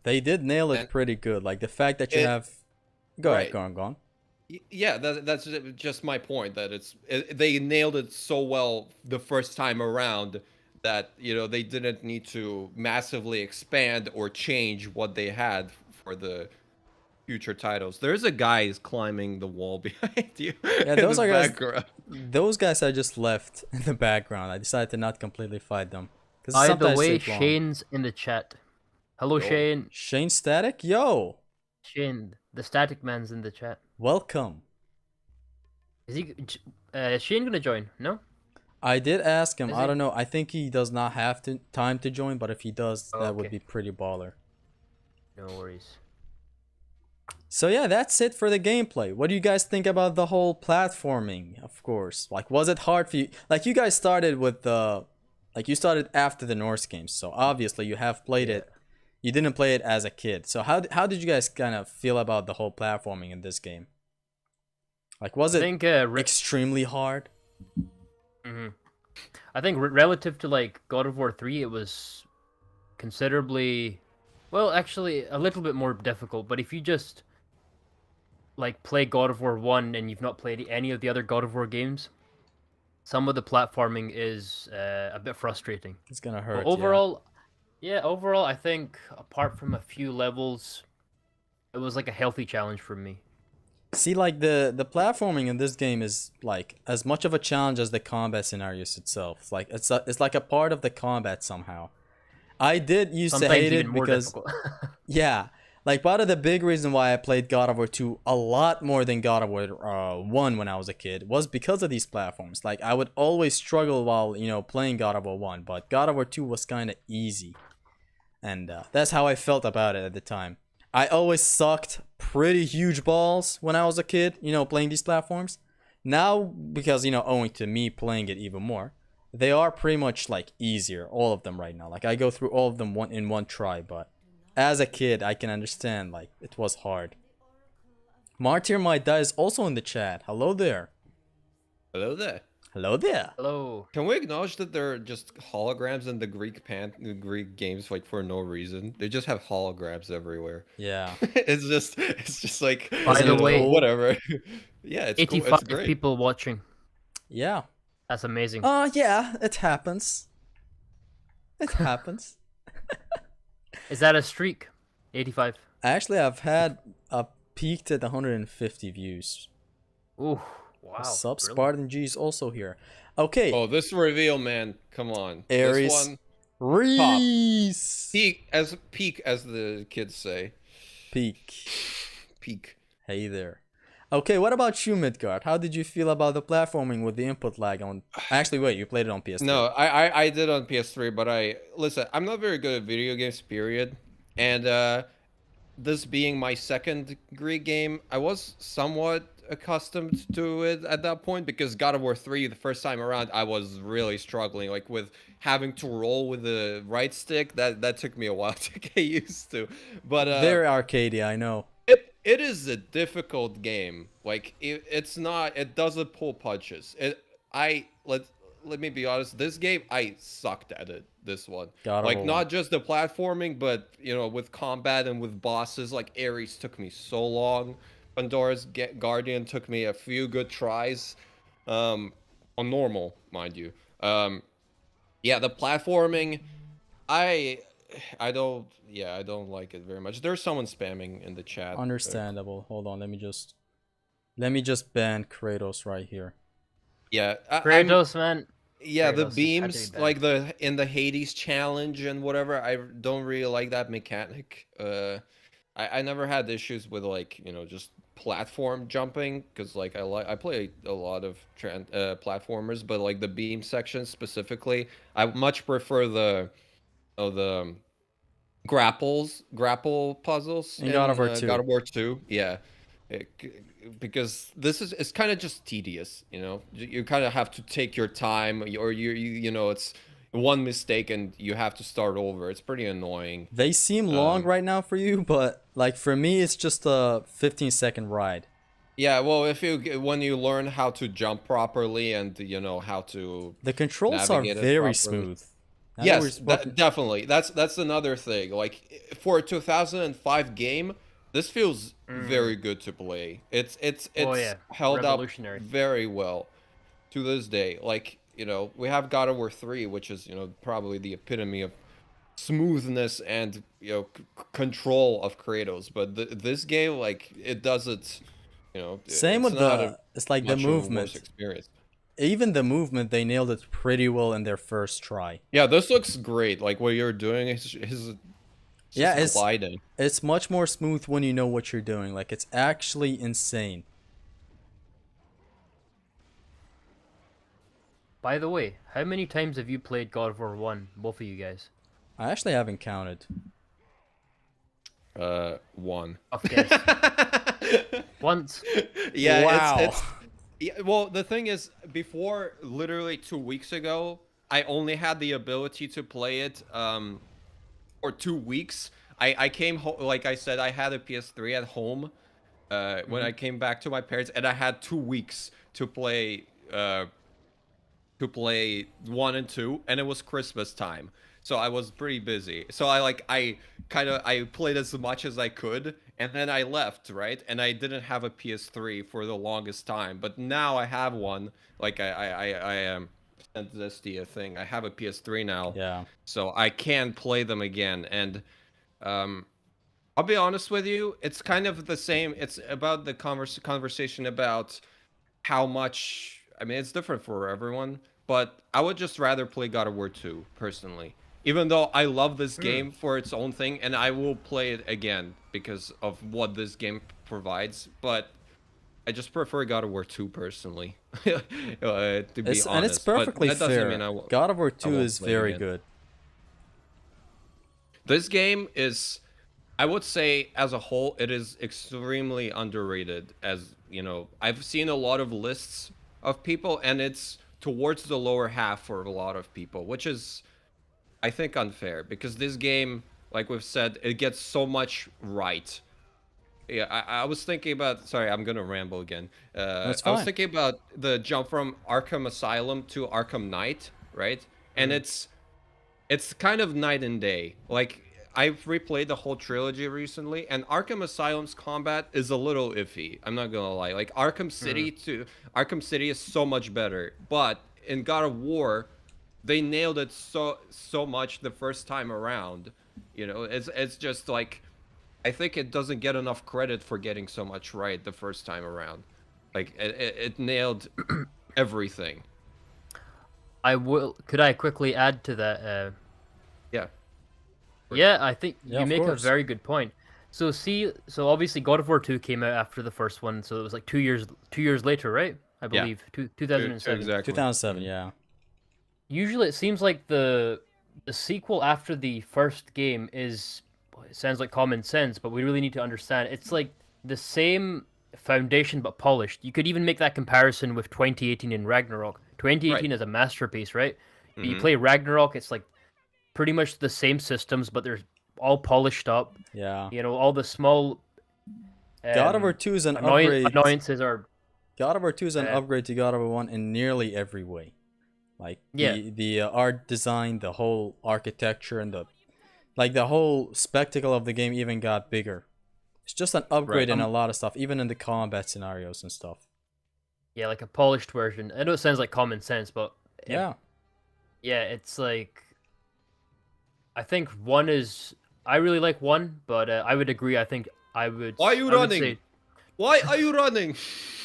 They did nail it And pretty good. Like the fact that you it have. Go ahead, right. go on. Yeah, that's just my point. That they nailed it so well the first time around that they didn't need to massively expand or change what they had for the future titles. There's a guy who's climbing the wall behind you Yeah, in the those are guys. background. Those guys I just left in the background. I decided to not completely fight them because By the sometimes way, take long. Shane's in the chat. Hello, Yo. Shane. Shane Static, yo, Shane, the static man's in the chat. welcome. Is he? Shane gonna join? No. I did ask him. Is I he? don't know. I think he does not have time to join, but if he does, Oh, that would okay. be pretty baller. No worries. So yeah, that's it for the gameplay. What do you guys think about the whole platforming? Of course, like was it hard for you? Like you guys started with the, like you started after the Norse games, so obviously you have played it. You didn't play it as a kid. So how did you guys kind of feel about the whole platforming in this game? Like was I it think extremely hard? mhm. I think relative to like God of War 3, it was considerably, well, actually a little bit more difficult. But if you just like play God of War 1 and you've not played any of the other God of War games, some of the platforming is a bit frustrating. It's gonna But hurt. overall, yeah, overall, I think apart from a few levels, it was like a healthy challenge for me. See, like the platforming in this game is like as much of a challenge as the combat scenarios itself. It's like it's like a part of the combat somehow. I did used to Sometimes hate even it more because difficult. yeah, like part of the big reason why I played God of War 2 a lot more than God of War 1 when I was a kid was because of these platforms. Like I would always struggle while playing God of War 1, but God of War 2 was kind of easy, and that's how I felt about it at the time. I always sucked pretty huge balls when I was a kid, playing these platforms. Now, because, owing to me playing it even more, they are pretty much like easier, all of them right now. Like I go through all of them in one try, but as a kid, I can understand like it was hard. Martyr Might Die is also in the chat. Hello there. Hello there. Hello there. Hello. Can we acknowledge that there are just holograms in the Greek games like for no reason? They just have holograms everywhere. Yeah. It's just like By the way, whatever. Yeah, it's cool. It's 85 great. people watching. Yeah. That's amazing. Yeah, it happens. It happens. Is that a streak? 85. Actually, I've peaked at 150 views. Ooh, wow. Sub really? Spartan G is also here. Okay. Oh, this reveal, man! Come on, Ares. This one, Reese. peak as the kids say. Peak. Peak. Hey there. Okay, what about you, Midgard? How did you feel about the platforming with the input lag on? Actually, wait, you played it on PS3. No, I did on PS3, but listen. I'm not very good at video games, period. And this being my second Greek game, I was somewhat accustomed to it at that point because God of War 3, the first time around, I was really struggling, like with having to roll with the right stick. That took me a while to get used to. But very arcadey, I know. it is a difficult game. Like it's not. It doesn't pull punches. Let me be honest. This game, I sucked at it. This one, like not just the platforming, but with combat and with bosses. Like Ares took me so long. Pandora's Guardian took me a few good tries, on normal, mind you. Yeah, the platforming, I I don't I don't like it very much. There's someone spamming in the chat. Understandable. Hold on, let me just ban Kratos right here. Yeah, Kratos, man. Yeah, Kratos the is beams, bad. like in the Hades challenge and whatever, I don't really like that mechanic. I never had issues with like just platform jumping because like I play a lot of platformers, but like the beam section specifically, I much prefer the grapple puzzles in God of War 2. God of War 2. Yeah. Because this is it's kind of just tedious, you know. You kind of have to take your time, or you know, it's one mistake and you have to start over. It's pretty annoying. They seem long right now for you, but like for me, it's just a 15-second ride. Yeah, well, if you when you learn how to jump properly and you know how to The controls are navigate it very properly. smooth. Now that we're Yes, spoken- definitely. That's another thing. Like for a 2005 game, this feels very good to play. It's Oh yeah, held up revolutionary. very well to this day. Like, you know, we have God of War 3, which is, you know, probably the epitome of smoothness and, you know, control of Kratos. But this game, like, it does it, you know, Same it's with not a it's like the much of a worse movement. experience. Even the movement, they nailed it pretty well in their first try. Yeah, this looks great. Like what you're doing is Yeah, just gliding. it's much more smooth when you know what you're doing. Like it's actually insane. By the way, how many times have you played God of War 1, both of you guys? I actually haven't counted. One. Tough guess. Once. Yeah, Wow. it's yeah, well, the thing is, before literally 2 weeks ago, I only had the ability to play it for 2 weeks. I came home, like I said, I had a PS3 at home when I came back to my parents, and I had 2 weeks to play 1 and 2, and it was Christmas time, so I was pretty busy. So I played as much as I could, and then I left, right? And I didn't have a PS3 for the longest time, but now I have one. Like I sent this to you thing. I have a PS3 now, Yeah. so I can play them again. And I'll be honest with you, it's kind of the same. It's about the conversation about how much. I mean, it's different for everyone, but I would just rather play God of War 2 personally. Even though I love this game for its own thing, and I will play it again because of what this game provides, but I just prefer God of War 2 personally, to be honest. And it's But perfectly that doesn't fair. mean God of War I 2 won't is play it very again. good. This game is, I would say, as a whole, it is extremely underrated. As you know, I've seen a lot of lists of people, and it's towards the lower half for a lot of people, which is, I think, unfair because this game, like we've said, it gets so much right. Yeah, I was thinking about. Sorry, I'm gonna ramble again. That's I was fine. thinking about the jump from Arkham Asylum to Arkham Knight, right? And it's kind of night and day. Like I've replayed the whole trilogy recently, and Arkham Asylum's combat is a little iffy. I'm not gonna lie. Like Arkham City is so much better. But in God of War, they nailed it so much the first time around. You know, it's just like I think it doesn't get enough credit for getting so much right the first time around. Like it nailed everything. I will. Could I quickly add to that? Yeah. Yeah, I think Yeah, you of make a course. very good point. So so obviously God of War 2 came out after the first one, so it was like 2 years later, right? I Yeah. believe 2007. Exactly. 2007, yeah. Usually, it seems like the sequel after the first game is, it sounds like common sense, but we really need to understand it's like the same foundation but polished. You could even make that comparison with 2018 in Ragnarok. 2018 Right. is a masterpiece, right? But you Mhm. play Ragnarok, it's like pretty much the same systems, but they're all polished up. Yeah. You know, all the small God of War 2 is an upgrade. annoyances are God of War 2 is an uh, upgrade to God of War 1 in nearly every way. Like Yeah. the art design, the whole architecture, and the whole spectacle of the game even got bigger. It's just an upgrade in a lot of stuff, even in the combat scenarios and stuff. yeah, like a polished version. I know it sounds like common sense, but Yeah. yeah, it's like I think one is I really like one, but I would agree. I think I would. Why are you I would running? say Why are you running?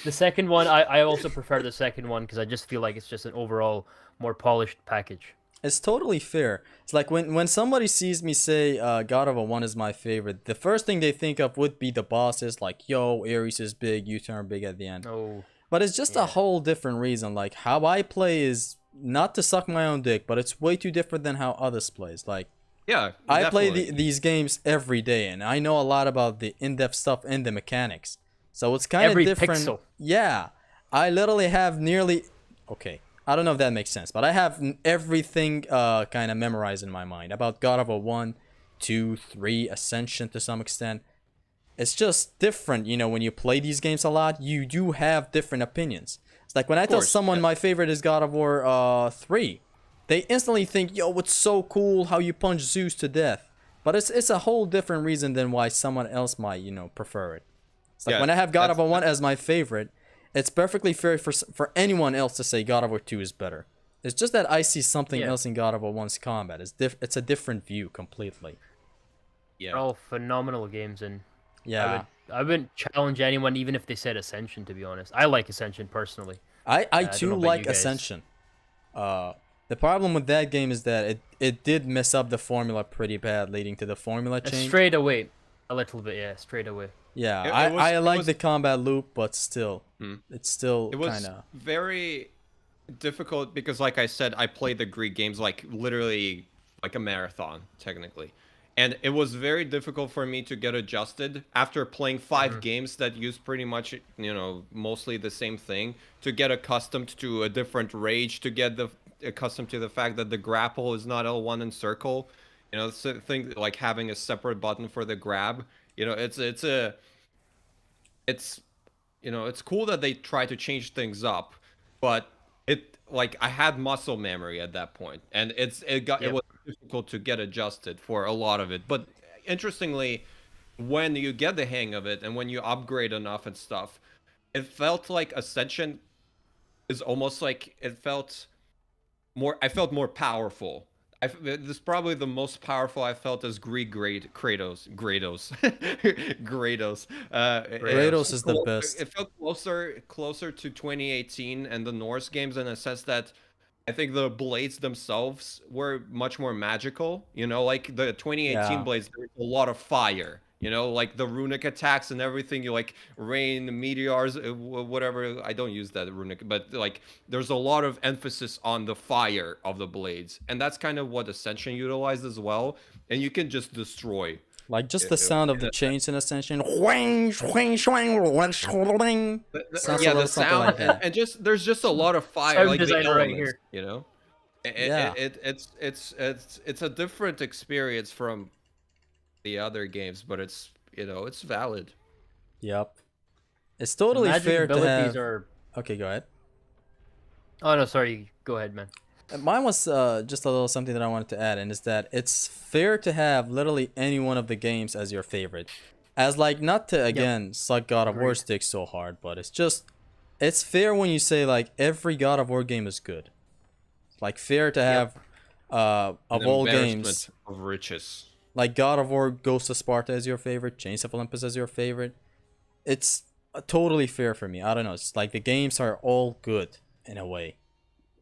the second one, I also prefer the second one because I just feel like it's just an overall more polished package. It's totally fair. It's like when somebody sees me say God of War 1 is my favorite, the first thing they think of would be the bosses, like, yo, Ares is big, you turn big at the end. Oh, But it's just a whole different reason. Like, how I play is not to suck my own dick, but it's way too different than how others plays. Like, Yeah, I play definitely. these games every day, and I know a lot about the in-depth stuff and the mechanics. So it's kind of Every different. pixel. Yeah, I literally have nearly. Okay, I don't know if that makes sense, but I have everything kind of memorized in my mind about God of War 1, 2, 3, Ascension to some extent. It's just different, you know, when you play these games a lot, you do have different opinions. It's like when I tell course, someone yeah. my favorite is God of War 3, they instantly think, yo, it's so cool how you punch Zeus to death. But it's a whole different reason than why someone else might, you know, prefer it. It's like Yeah, when I have God of that's War 1 as my favorite, it's perfectly fair for anyone else to say God of War 2 is better. It's just that I see something Yeah. else in God of War 1's combat. It's a different view completely. They're yeah. all phenomenal games, and Yeah. I wouldn't challenge anyone even if they said Ascension. To be honest, I like Ascension personally. I I don't too know about you like guys. Ascension. The problem with that game is that it did mess up the formula pretty bad, leading to the formula change. Straight away, a little bit, yeah, straight away. Yeah, It I like was the combat loop, but still, Hmm. it's still It was kind of very difficult because, like I said, I played the Greek games like literally like a marathon, technically. And it was very difficult for me to get adjusted after playing 5 games that use pretty much, you know, mostly the same thing, to get accustomed to a different rage, to get accustomed to the fact that the grapple is not L1 in circle. You know, it's a thing like having a separate button for the grab. You know, it's you know, it's cool that they try to change things up, but it like I had muscle memory at that point, and it Yep. was difficult to get adjusted for a lot of it. But interestingly, when you get the hang of it and when you upgrade enough and stuff, it felt like Ascension is almost like it felt more. I felt more powerful. This is probably the most powerful I felt as Greek Kratos. Kratos. Kratos is the best. It felt closer to 2018 and the Norse games in a sense that I think the blades themselves were much more magical. You know, like the 2018 Yeah, blades, there was a lot of fire. You know, like the runic attacks and everything. You like rain, meteors, whatever. I don't use that runic, but like there's a lot of emphasis on the fire of the blades, and that's kind of what Ascension utilized as well. And you can just destroy. like just it- the sound of in the a sense. chains in Ascension. Whang, swing, swing, swing. Sounds Yeah, a the little something sound like that. and just there's just a lot of fire, Sound like the designer right elements, here. you know. Yeah. It's a different experience from the other games, but it's you know it's valid. Yep. It's The totally magic fair to abilities have. are. Okay, go ahead. Oh no, sorry. Go ahead, man. Mine was just a little something that I wanted to add, and is that it's fair to have literally any one of the games as your favorite. As like not to again suck God of War Agreed. sticks so hard, but it's fair when you say like every God of War game is good. Like fair to have of An all embarrassment games, of riches. like God of War Ghost of Sparta as your favorite, Chains of Olympus as your favorite. It's totally fair for me. I don't know. It's like the games are all good in a way.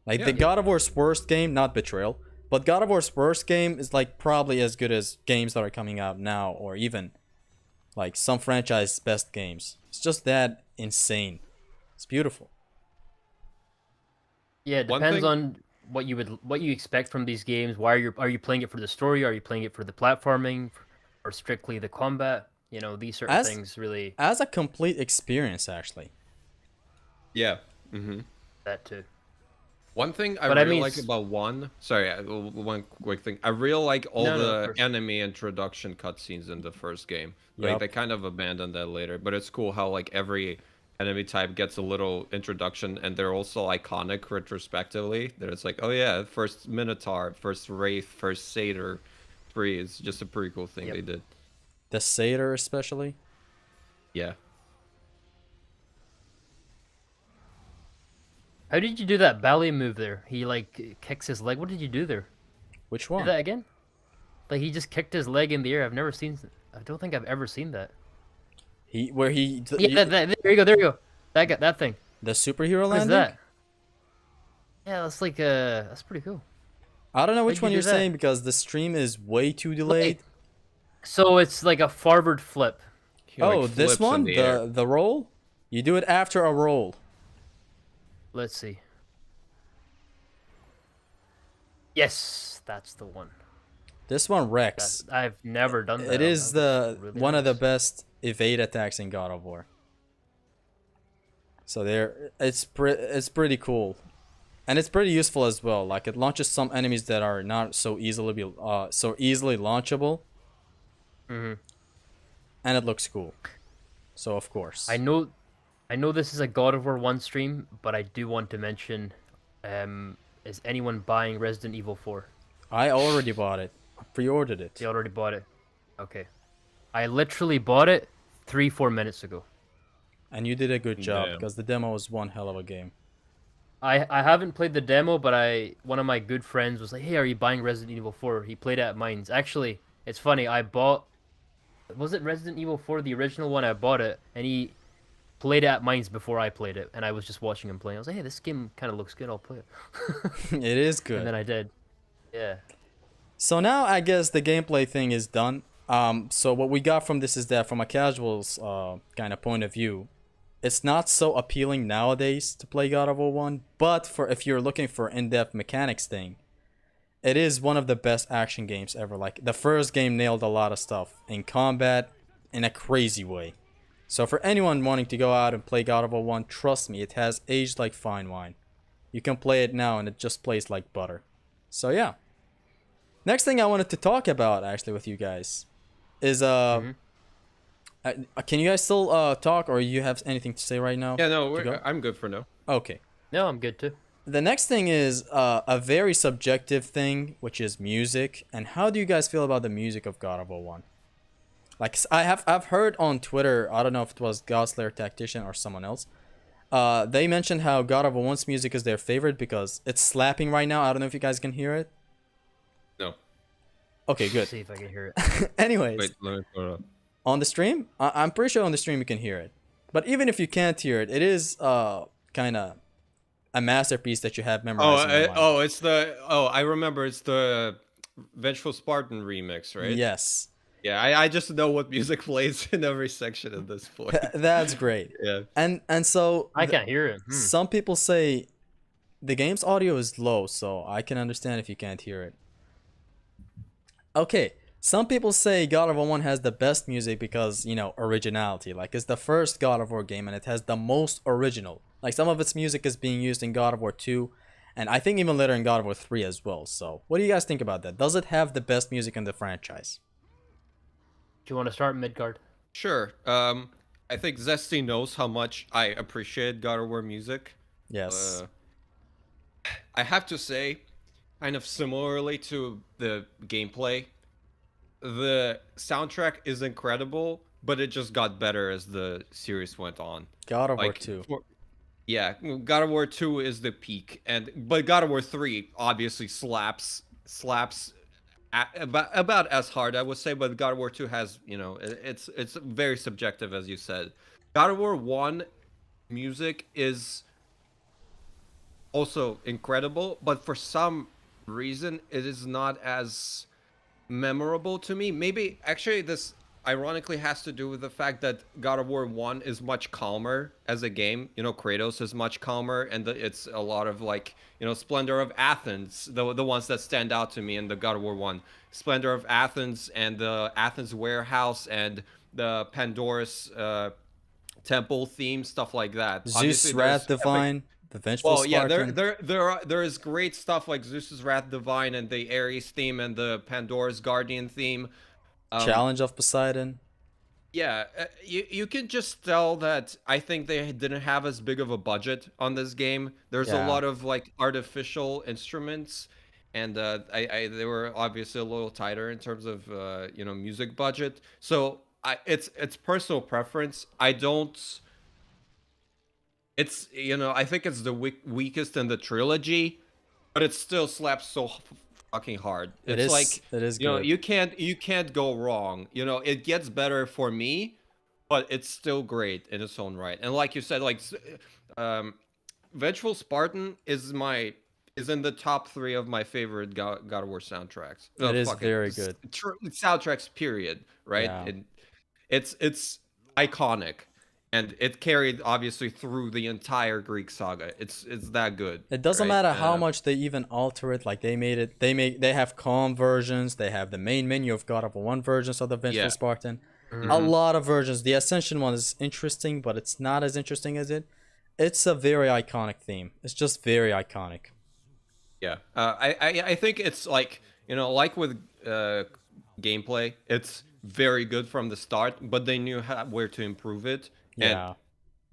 Like the Yeah. God of War's worst game, not Betrayal, but God of War's worst game is like probably as good as games that are coming out now, or even like some franchise best games. It's just that insane. It's beautiful. Yeah, it One depends thing- on what you expect from these games. Why are you playing it for the story? Are you playing it for the platforming, or strictly the combat? You know, these certain As- things really As a complete experience, actually. Yeah. that too. One thing I But I really mean, like about one, sorry, one quick thing. I really like all No, no, of the course. enemy introduction cutscenes in the first game. Like Yup. they kind of abandoned that later, but it's cool how like every enemy type gets a little introduction, and they're also iconic retrospectively. That it's like, oh yeah, first Minotaur, first Wraith, first Satyr, 3. It's just a pretty cool thing Yep. they did. The Satyr, especially. Yeah. How did you do that ballet move there? He like kicks his leg. What did you do there? Which Do one? that again? Like he just kicked his leg in the air. I don't think I've ever seen that. Where he. Yeah, there you go. There you go. That thing. The superhero What is landing? that? Yeah, that's like that's pretty cool. I don't know which How'd you one do you're that? saying because the stream is way too delayed. So it's like a forward flip. He, like, Oh, this flips in one? the air. The roll? You do it after a roll. Let's see. Yes, that's the one. This one wrecks. I've never done that. It is That was the really one of the nice. best evade attacks in God of War. So it's pretty cool, and it's pretty useful as well. Like it launches some enemies that are not so easily launchable, Hmm. and it looks cool. So of I course, know, I know this is a God of War 1 stream, but I do want to mention, is anyone buying Resident Evil 4? I already bought it. I pre-ordered They it, already bought it. Okay. I literally bought it 3-4 minutes ago. and you did a good job Damn. because the demo was one hell of a game. I haven't played the demo, but one of my good friends was like, "Hey, are you buying Resident Evil 4?" He played it at Mines. Actually, it's funny. I bought was it Resident Evil 4, the original one? I bought it, and he played it at Mines before I played it, and I was just watching him play. I was like, "Hey, this game kind of looks good. I'll play it." It is And good. then I did. Yeah. So now I guess the gameplay thing is done. So what we got from this is that from a casual's kind of point of view, it's not so appealing nowadays to play God of War 1, but for if you're looking for in-depth mechanics thing, it is one of the best action games ever. Like the first game nailed a lot of stuff in combat in a crazy way. So for anyone wanting to go out and play God of War 1, trust me, it has aged like fine wine. You can play it now and it just plays like butter. So yeah. Next thing I wanted to talk about actually with you guys is Mhm. can you guys still talk or you have anything to say right now? Yeah, no, To go? I'm good for now. Okay. No, I'm good too. The next thing is a very subjective thing, which is music. And how do you guys feel about the music of God of War 1? Like I've heard on Twitter, I don't know if it was Godslayer Tactician or someone else. They mentioned how God of War 1's music is their favorite because it's slapping right now. I don't know if you guys can hear it. No. Okay, good. See if I can hear it. Anyways, Wait, let me put it up. on the stream, I'm pretty sure on the stream you can hear it. But even if you can't hear it, it is kind of a masterpiece that you have memorized in your mind. I remember it's the Vengeful Spartan remix, right? Yes. Yeah, I just know what music plays in every section at this point. That's great. Yeah. And so I can't hear it. some people say the game's audio is low, so I can understand if you can't hear it. Okay, some people say God of War 1 has the best music because, you know, originality. Like, it's the first God of War game and it has the most original. Like, some of its music is being used in God of War 2, and I think even later in God of War 3 as well. So, what do you guys think about that? Does it have the best music in the franchise? Do you want to start Midgard? Sure. I think Zesty knows how much I appreciate God of War music. Yes. I have to say, kind of similarly to the gameplay, the soundtrack is incredible, but it just got better as the series went on. God of War Like, 2. yeah, God of War 2 is the peak, but God of War 3 obviously slaps about as hard, I would say, but God of War 2 has, it's very subjective, as you said. God of War 1 music is also incredible, but for some reason it is not as memorable to me. Maybe actually this ironically has to do with the fact that God of War 1 is much calmer as a game. Kratos is much calmer, and it's a lot of like, Splendor of Athens, the ones that stand out to me in the God of War 1. Splendor of Athens and the Athens warehouse and the Pandora's temple theme, stuff like that. Zeus Obviously, Wrath there's epic. Divine, the Vengeful Well, yeah, Spartan. there is great stuff like Zeus's Wrath Divine and the Ares theme and the Pandora's Guardian theme. Challenge of Poseidon. Yeah, you can just tell that I think they didn't have as big of a budget on this game. There's a Yeah. lot of like artificial instruments, and they were obviously a little tighter in terms of music budget. So it's personal preference. I don't. It's I think it's the weakest in the trilogy, but it still slaps so fucking hard. It It's is. like It is good. you can't go wrong. It gets better for me, but it's still great in its own right. And like you said, like Vengeful Spartan is in the top 3 of my favorite God of War soundtracks. It is very good. Soundtracks, period. Right? Yeah. It's iconic, and it carried obviously through the entire Greek saga. It's that good. It doesn't right? matter how much they even alter it. Like they have calm versions. They have the main menu of God of War 1 versions of the Vengeful Yeah. Spartan. A lot of versions. The Ascension one is interesting, but it's not as interesting as it. it's a very iconic theme. It's just very iconic. Yeah, I think it's like, like with gameplay, it's very good from the start, but they knew where to improve it, and Yeah.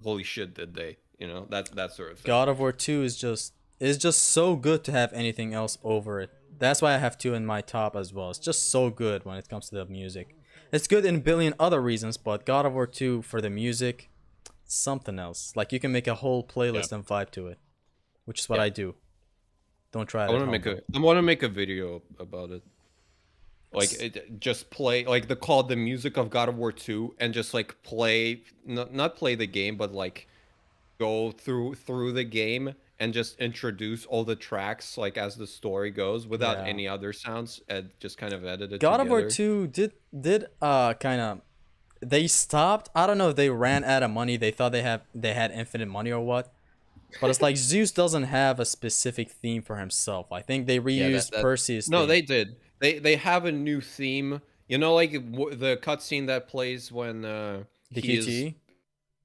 holy shit, did they? That sort of thing. God of War 2 is just so good to have anything else over it. That's why I have 2 in my top as well. It's just so good when it comes to the music. It's good in a billion other reasons, but God of War 2 for the music, something else. Like you can make a whole playlist and vibe to it, which is what Yeah. I do. Don't try it I at want to home. make though. I want to make a video about it. Like just play like the music of God of War 2 and just like play not play the game, but like go through the game and just introduce all the tracks like as the story goes without Yeah. any other sounds and just kind of edit it God of War together. 2 did kind of they stopped. I don't know if they ran out of money. They thought they had infinite money or what. But it's like Zeus doesn't have a specific theme for himself. I think they Yeah, reused that Perseus' no, theme. they did. They have a new theme. Like the cutscene that plays when The he is, QTE.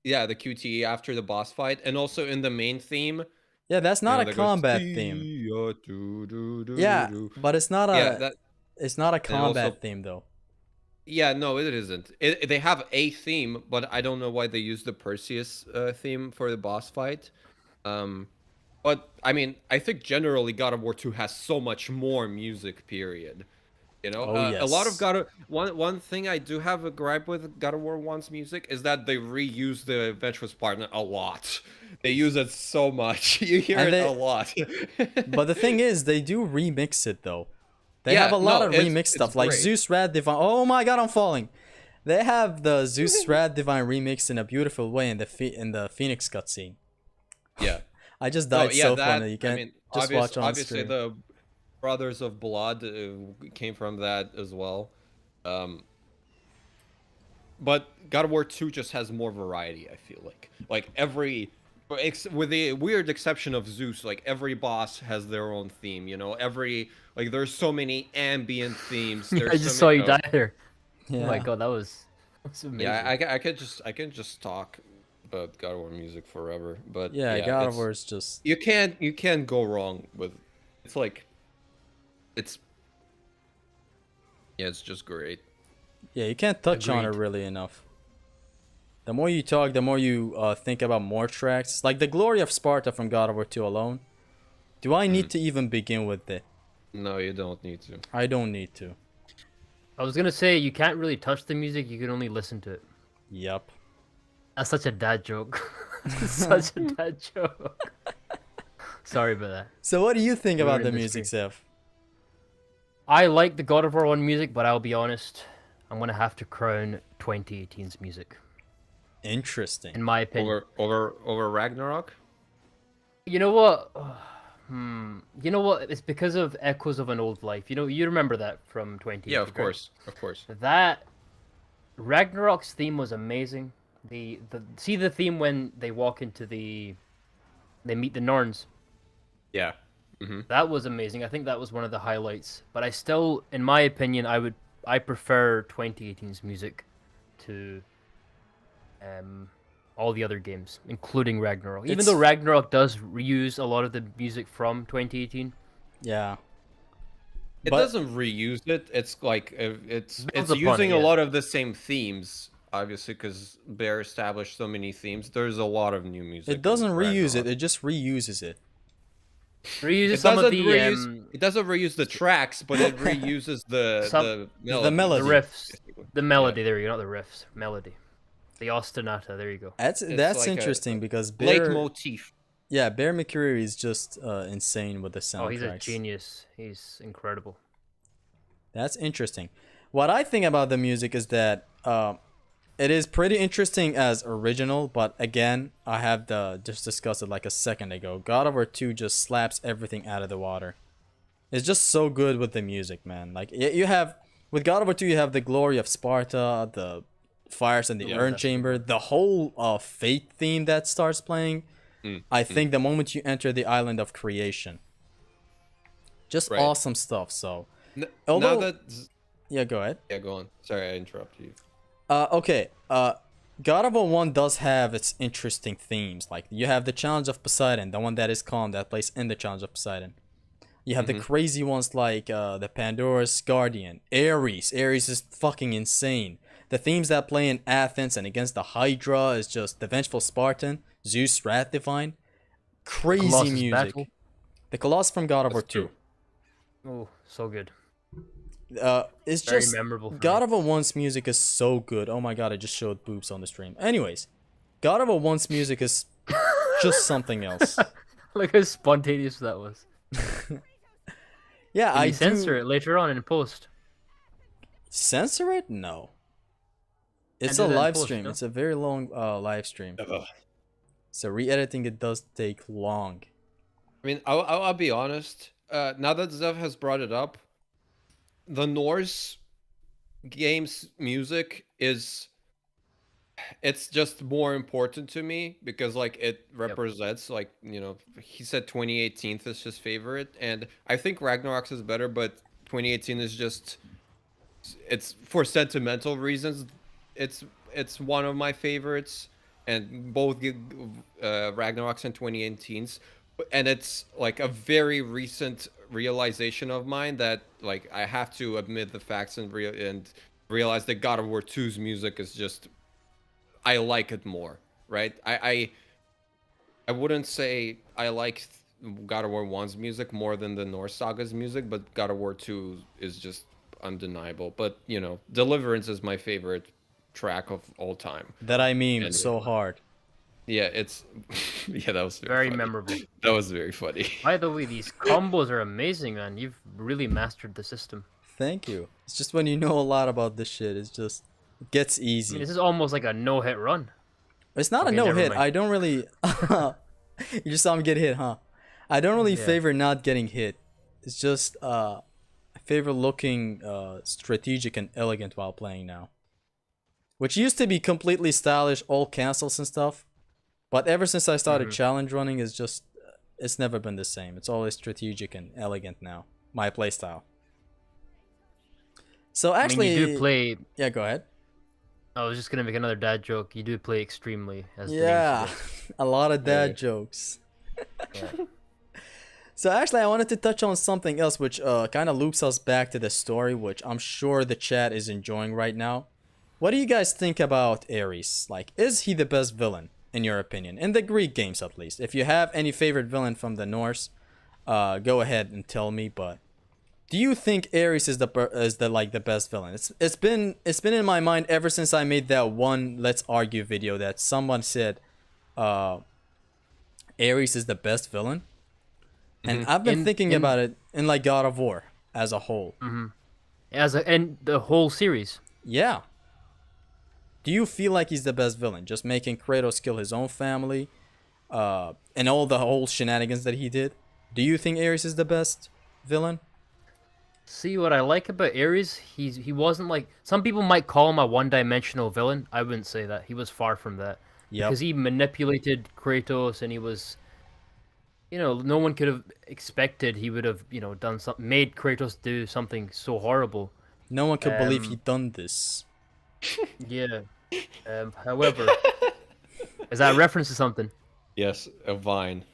yeah, the QTE after the boss fight, and also in the main theme, Yeah, that's not a that goes combat theme. "See ya, do, do, do, do, Yeah, do." but it's not Yeah, a that, it's not a and also, combat theme though. yeah, no, it isn't. They have a theme, but I don't know why they use the Perseus theme for the boss fight. Um, but I mean, I think generally God of War 2 has so much more music. Period. Oh A lot of yes. one thing I do have a gripe with God of War 1's music is that they reuse the Adventurous Partner a lot. They use it so much. You hear And it a they lot. but the thing is they do remix it though. They have Yeah, a lot no, of it's remix it's stuff like great. Zeus Rad Divine. Oh my god, I'm falling. They have the Zeus Rad Divine remix in a beautiful way in the Phoenix cutscene. Yeah. I just No, died yeah, so that funny. You I can't mean, just watch on obviously stream. the Brothers of Blood came from that as well. Um, but God of War 2 just has more variety, I feel like. Like with the weird exception of Zeus, like every boss has their own theme, Like there's so many ambient themes. Yeah, There's I so just saw many you die there. Oh my Yeah. god, that's Yeah, amazing. I can just talk about God of War music forever. But Yeah, yeah, God of War is just you can't go wrong with it's like it's yeah, it's just great. yeah, you can't touch on it Agreed. really enough. The more you talk, the more you think about more tracks. Like the Glory of Sparta from God of War 2 alone. Do I need to even begin with it? No, you don't need to. I don't need to. I was gonna say you can't really touch the music; you can only listen to it. Yup. That's such a dad joke. Such a dad joke. Sorry about that. So what do you think about Ruined the the music, stream. Seth? I like the God of War 1 music, but I'll be honest, I'm gonna have to crown 2018's music, Interesting. in my opinion. Over Ragnarok? You know what? You know what? It's because of Echoes of an Old Life. You remember that from 2018. Yeah, of right? course. Of course. That Ragnarok's theme was amazing. See the theme when they walk into they meet the Norns. Yeah. Mm-hmm. That was amazing. I think that was one of the highlights. But I still, in my opinion, I prefer 2018's music to all the other games, including Ragnarok. Even though Ragnarok does reuse a lot of the music from 2018. Yeah. It But doesn't reuse it. It's like it's Builds upon using it, a yeah. lot of the same themes, obviously, because Bear established so many themes. There's a lot of new music. it doesn't in reuse it. Ragnarok. It just reuses it. Reuses It some of doesn't the reuse. It doesn't reuse the tracks, but it reuses the The melody. the riffs, the melody. There you go, not the riffs. Melody, the ostinata. There you go. That's It's that's like interesting because Bear, Leitmotif. yeah, Bear McCreary is just insane with the Oh, he's a soundtracks. genius. He's incredible. That's interesting. What I think about the music is that it is pretty interesting as original, but again, I have just discussed it like a second ago. God of War 2 just slaps everything out of the water. It's just so good with the music, man. Like you have with God of War 2, you have the Glory of Sparta, the fires in the Yeah, urn that's chamber, the whole fate theme that starts playing. I think the moment you enter the island of creation, just Right. awesome stuff. So Now although that yeah, go ahead. yeah, go on. Sorry, I interrupted you. Okay. God of War 1 does have its interesting themes. Like, you have the Challenge of Poseidon, the one that is calm, that plays in the Challenge of Poseidon. You have the crazy ones like the Pandora's Guardian, Ares. Ares is fucking insane. The themes that play in Athens and against the Hydra is just the Vengeful Spartan, Zeus, Wrath Divine. Crazy Colossus music. Battle. The Colossus from God of War That's 2. Oh, so good. It's Very just memorable for God me. of War 1's music is so good. Oh my god, I just showed boobs on the stream. Anyways, God of War 1's music is just something else. Look how spontaneous that was. Yeah, Did I you censor do it later on in post? censor it? No. It's do a that in live post, stream. no? It's a very long live stream. Ugh. So re-editing it does take long. I mean, I'll be honest. Now that Zev has brought it up, the Norse games music is it's just more important to me because like it represents like he said 2018 is his favorite, and I think Ragnarok's is better, but 2018 is just it's for sentimental reasons. It's one of my favorites, and both Ragnarok's and 2018's, and it's like a very recent realization of mine that like I have to admit the facts and realize that God of War 2's music is just I like it more, right? I wouldn't say I like God of War 1's music more than the Norse Saga's music, but God of War 2 is just undeniable. But, Deliverance is my favorite track of all time. That I memed And- so hard. Yeah, it's yeah, that was Very funny. memorable. That was very funny. By the way, these combos are amazing, man. You've really mastered the system. Thank you. It's just when you know a lot about this shit, it gets I easy. mean, this is almost like a no-hit run. It's not Okay, a no never hit. mind. I don't really. You just saw me get hit, huh? I don't really Yeah. favor not getting hit. It's just I favor looking strategic and elegant while playing now. Which used to be completely stylish, all cancels and stuff. But ever since I started challenge running, it's never been the same. It's always strategic and elegant now. My playstyle. So I actually, mean, you do play. yeah, go ahead. I was just gonna make another dad joke. You do play extremely, as the name Yeah, suggests. a lot of dad Yeah. jokes. Yeah. So actually, I wanted to touch on something else, which kind of loops us back to the story, which I'm sure the chat is enjoying right now. What do you guys think about Ares? Like, is he the best villain in your opinion, in the Greek games at least? If you have any favorite villain from the Norse, go ahead and tell me. But do you think Ares is the best villain? It's been in my mind ever since I made that one Let's Argue video that someone said, Ares is the best villain. And I've been thinking about it in like God of War as a whole. And the whole series. Yeah. Do you feel like he's the best villain? Just making Kratos kill his own family, and all the whole shenanigans that he did. Do you think Ares is the best villain? See, what I like about Ares, he wasn't like some people might call him a one-dimensional villain. I wouldn't say that. He was far from that. Yep. Because he manipulated Kratos, and he was, no one could have expected he would have, done something, made Kratos do something so horrible. No one could believe he done this. Yeah. However, is that a reference to something? Yes, a Vine.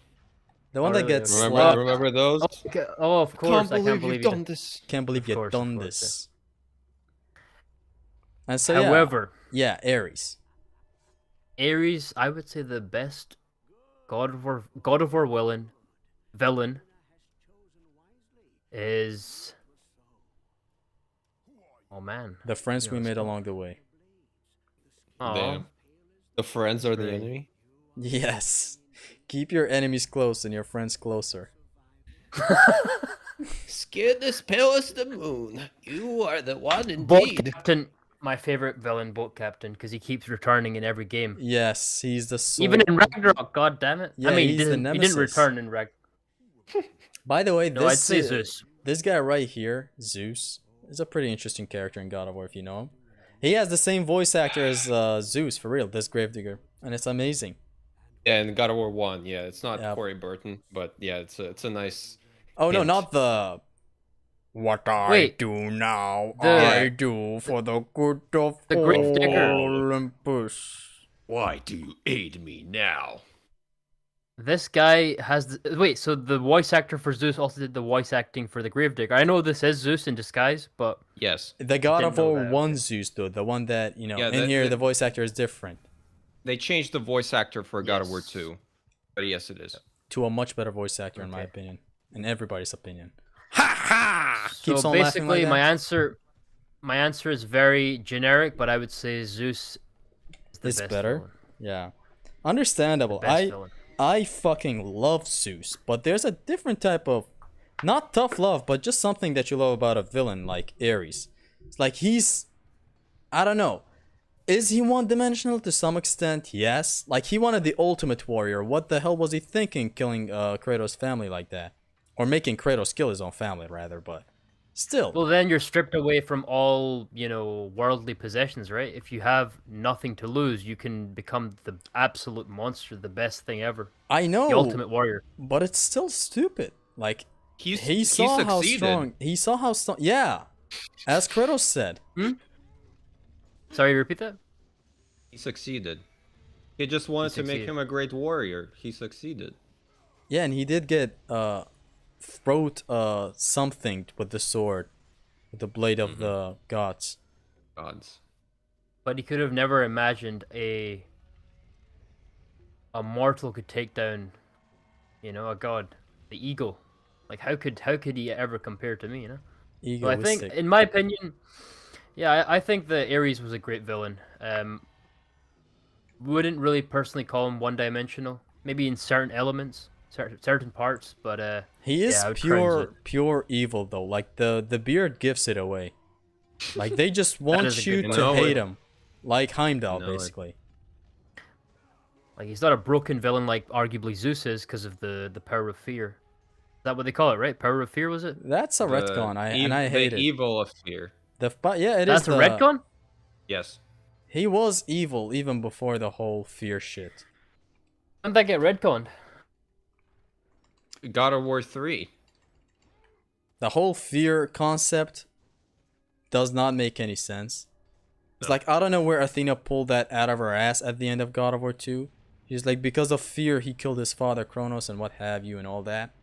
The one Oh, that really? gets Remember, slapped. remember those? Okay. Oh, of course. I can't believe you've you done this. Can't believe Of you course, done of course, this. And so However, yeah, Ares. Ares, I would say the best God of War villain is. Oh man. The friends we made along the way. Aw. Damn. The friends are the Great. enemy. Yes. Keep your enemies close and your friends closer. Skid this palace the moon. You are the one Boat Captain, my favorite villain, Boat Captain, because he keeps returning in every game. Yes, he's the soul. Even in Ragnarok, god damn it. Yeah, I mean, he's the he didn't nemesis. return in Rag. By the way, No, I'd this say Zeus. this guy right here, Zeus, is a pretty interesting character in God of War if you know him. He has the same voice actor as Zeus, for real, this Gravedigger, and it's amazing. Yeah, and God of War 1. Yeah, it's not Yeah. Corey Burton, but yeah, it's a nice. Oh no, Hint. not the what I Wait, do now, the- I do for the good of the Gravedigger. Olympus. Why do you aid me now? This guy has wait. So the voice actor for Zeus also did the voice acting for the Gravedigger. I know this is Zeus in disguise, but Yes. The I God didn't of know War that. 1 Okay. Zeus, though, the one that, Yeah, in here, the voice actor is different they changed the voice actor for God of War Yes. 2. But yes, it is. to a much better voice actor, in my Okay. opinion. In everybody's opinion. Ha ha! Keeps So on laughing like basically, that? my answer is very generic, but I would say Zeus is the It's best better. villain. Yeah. The Understandable. best villain. I fucking love Zeus, but there's a different type of not tough love, but just something that you love about a villain like Ares. It's like he's I don't know. Is he one-dimensional to some extent? Yes. Like he wanted the ultimate warrior. What the hell was he thinking killing Kratos' family like that? Or making Kratos kill his own family rather, but still. Well, then you're stripped away from all, worldly possessions, right? If you have nothing to lose, you can become the absolute monster, the best thing ever, I the know, ultimate warrior. but it's still stupid. Like He he saw how succeeded. strong. He saw how strong. Yeah, as Kratos said. Sorry, repeat that? He succeeded. He just wanted to make succeeded. him a great warrior. He succeeded. Yeah, and he did get throat something with the sword, with the blade of the gods. Gods. But he could have never imagined a mortal could take down, a god, the eagle. Like how could he ever compare to me, So I think, Egoistic. in my opinion, yeah, I think that Ares was a great villain. Wouldn't really personally call him one-dimensional. Maybe in certain elements, certain parts, but He is yeah, I would crown Zeus. pure evil though. Like the beard gives it away. Like they just is want a you good to point. hate him, like Heimdall know it. basically. Like he's not a broken villain like arguably Zeus is because of the power of fear. Is that what they call it, right? Power of fear was it? That's a retcon. I hate the it. evil of fear. But yeah, it is That's a the retcon? Yes. he was evil even before the whole fear shit. When did that get retconned? God of War 3. The whole fear concept does not make any sense. It's No. like I don't know where Athena pulled that out of her ass at the end of God of War 2. She's like because of fear he killed his father Kronos and what have you and all that.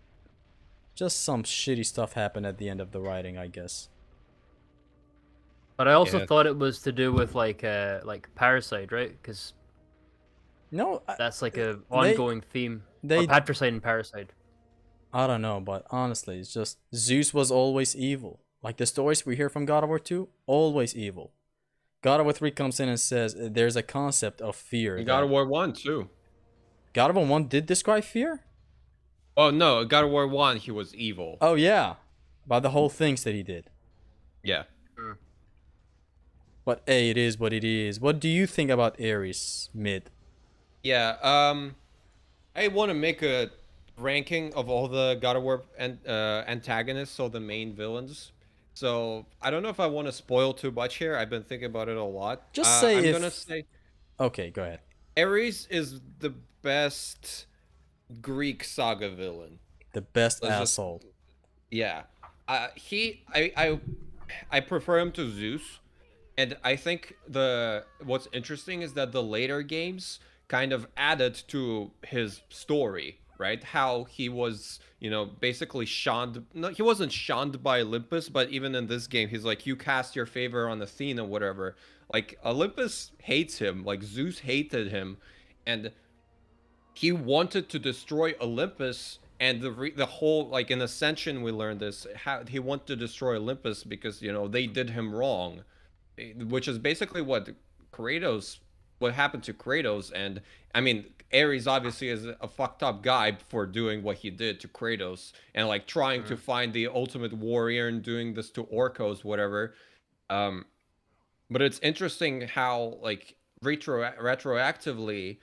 Just some shitty stuff happened at the end of the writing, I guess. But I also Yeah. thought it was to do with like parasite, right? Because No, that's like a ongoing theme. they- Or patricide and parasite. I don't know, but honestly, it's just Zeus was always evil. Like the stories we hear from God of War 2, always evil. God of War 3 comes in and says there's a concept of fear. And God that- of War 1 too. God of War 1 did describe fear? Oh no, God of War 1 he was evil. Oh yeah. About the whole things that he did. Yeah. But hey, it is what it is. What do you think about Ares mid? Yeah, I want to make a ranking of all the God of War antagonists, so the main villains. So I don't know if I want to spoil too much here. I've been thinking about it a lot. Just say I'm if- gonna say Okay, go ahead. Ares is the best Greek saga villain. The best Let's just- asshole. Yeah, I prefer him to Zeus, and I think what's interesting is that the later games kind of added to his story, right? How he was, basically shunned. No, he wasn't shunned by Olympus, but even in this game, he's like, you cast your favor on Athena, whatever. Like Olympus hates him, like Zeus hated him, and he wanted to destroy Olympus. And the whole, like in Ascension we learned this, how he wanted to destroy Olympus because they did him wrong, which is basically what happened to Kratos. And I mean, Ares obviously is a fucked up guy for doing what he did to Kratos and like trying to find the ultimate warrior and doing this to Orcos, whatever. But it's interesting how like retroactively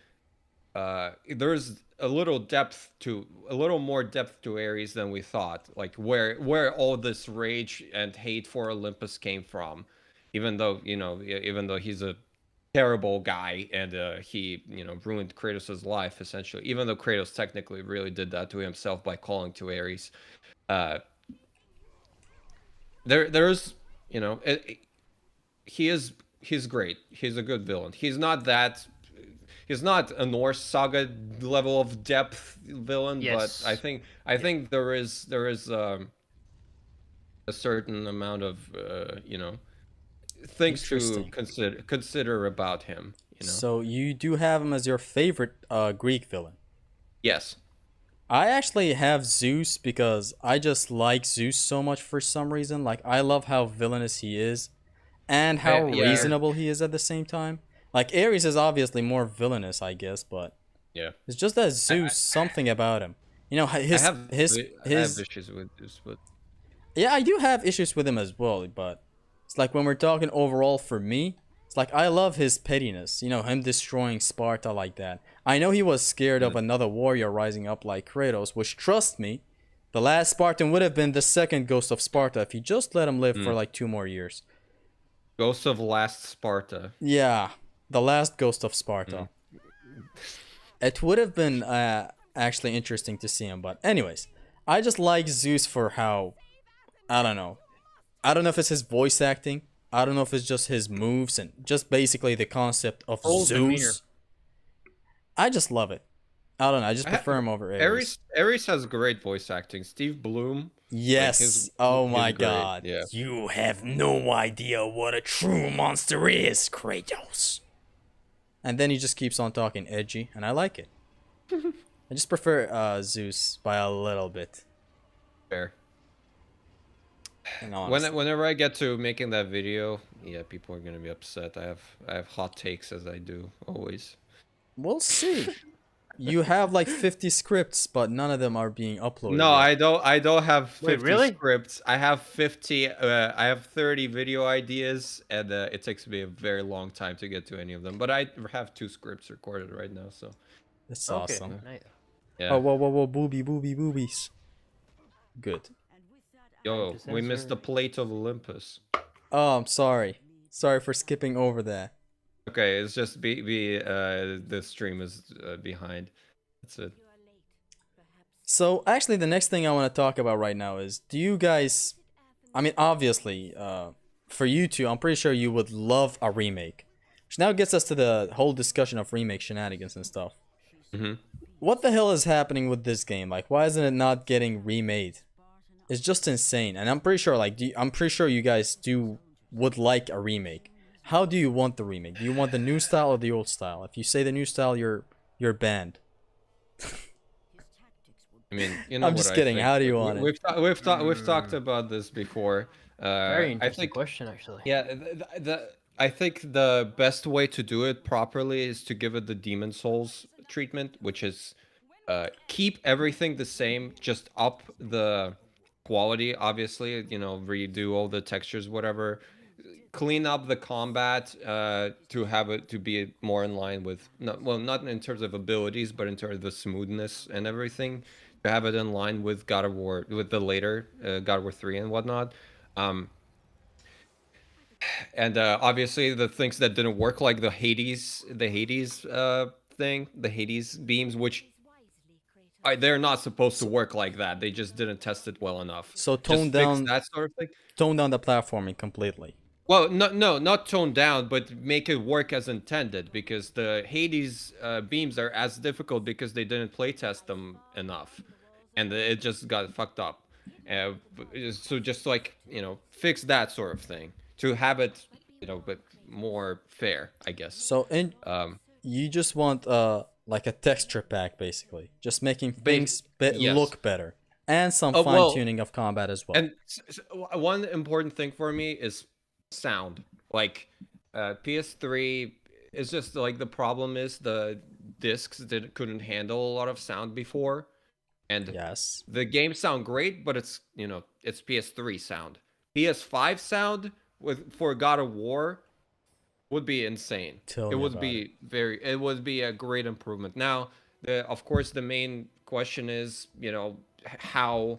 there's a little more depth to Ares than we thought, like where all this rage and hate for Olympus came from, even though he's a terrible guy and he ruined Kratos' life essentially, even though Kratos technically really did that to himself by calling to Ares. There's he's great, he's a good villain. He's not that he's not a Norse saga level of depth villain, but Yes. I think there is a certain amount of things to Interesting. consider about him. You know. So you do have him as your favorite Greek villain. Yes. I actually have Zeus because I just like Zeus so much for some reason. Like I love how villainous he is and how Yeah. reasonable he is at the same time. Like Ares is obviously more villainous, I guess, but Yeah. it's just that I, Zeus something about him. You know, I his have his I have his issues with this, but yeah, I do have issues with him as well, but it's like when we're talking overall for me, it's like I love his pettiness, you know, him destroying Sparta like that. I know he was scared of mm, another warrior rising up like Kratos, which trust me, the last Spartan would have been the second ghost of Sparta if he just let him live for mm. like 2 more years. Ghost of Last Sparta. Yeah, the last ghost of Sparta. Mm. It would have been actually interesting to see him, but anyways, I just like Zeus for how I don't know. I don't know if it's his voice acting. I don't know if it's just his moves and just basically the concept of Whole demeanor. Zeus. I just love it. I don't know. I just I prefer him over Ares. Ares has great voice acting. Steve Bloom, like Yes. Oh he's my great. god. Yeah. You have no idea what a true monster is, Kratos. And then he just keeps on talking edgy, and I like it. I just prefer Zeus by a little bit. Fair. In honesty. Whenever I get to making that video, yeah, people are gonna be upset. I have hot takes as I do always. We'll see. You have like 50 scripts, but none of them are being uploaded No, yet. I don't have Wait, 50 really? scripts. I have 50. I have 30 video ideas, and it takes me a very long time to get to any of them. But I have 2 scripts recorded right now, so That's Okay. awesome. Nice. yeah. Oh, whoa, whoa, whoa, boobies. Good. Yo, Just we missed the answer. plate of Olympus. Oh, I'm sorry. Sorry for skipping over that. Okay, it's just the stream is behind. That's it. So, actually, the next thing I want to talk about right now is do you guys. I mean, obviously, for you two, I'm pretty sure you would love a remake. Which now gets us to the whole discussion of remake shenanigans and stuff. Hmm. What the hell is happening with this game? Like, why isn't it not getting remade? It's just insane. And I'm pretty sure, like, I'm pretty sure you guys would like a remake. How do you want the remake? Do you want the new style or the old style? If you say the new style, you're banned. I mean, you know I'm what just I kidding. think. How do you want it? We've talked about this before. Very I interesting think question, actually. yeah, I think the best way to do it properly is to give it the Demon Souls treatment, which is keep everything the same, just up the quality, obviously, redo all the textures, whatever. Clean up the combat to have it to be more in line with not in terms of abilities, but in terms of the smoothness and everything. To have it in line with God of War, with the later God of War 3 and whatnot. Um, and obviously the things that didn't work, like the Hades thing, the Hades beams, which they're not supposed to work like that. They just didn't test it well enough. So Just fix that sort of thing. tone down the platforming completely. Well, no, not toned down, but make it work as intended, because the Hades beams are as difficult because they didn't playtest them enough, and it just got fucked up. So just like fix that sort of thing to have it but more fair, I guess. So in Um, you just want like a texture pack basically, just making base things yes. look better and some Oh fine well, tuning of combat as well. and one important thing for me is sound. Like PS3 is just like the problem is the discs couldn't handle a lot of sound before, and Yes. the games sound great, but it's PS3 sound. PS5 sound for God of War would be insane. Tell It me would about it. be it would be a great improvement. Now, of course, the main question is, how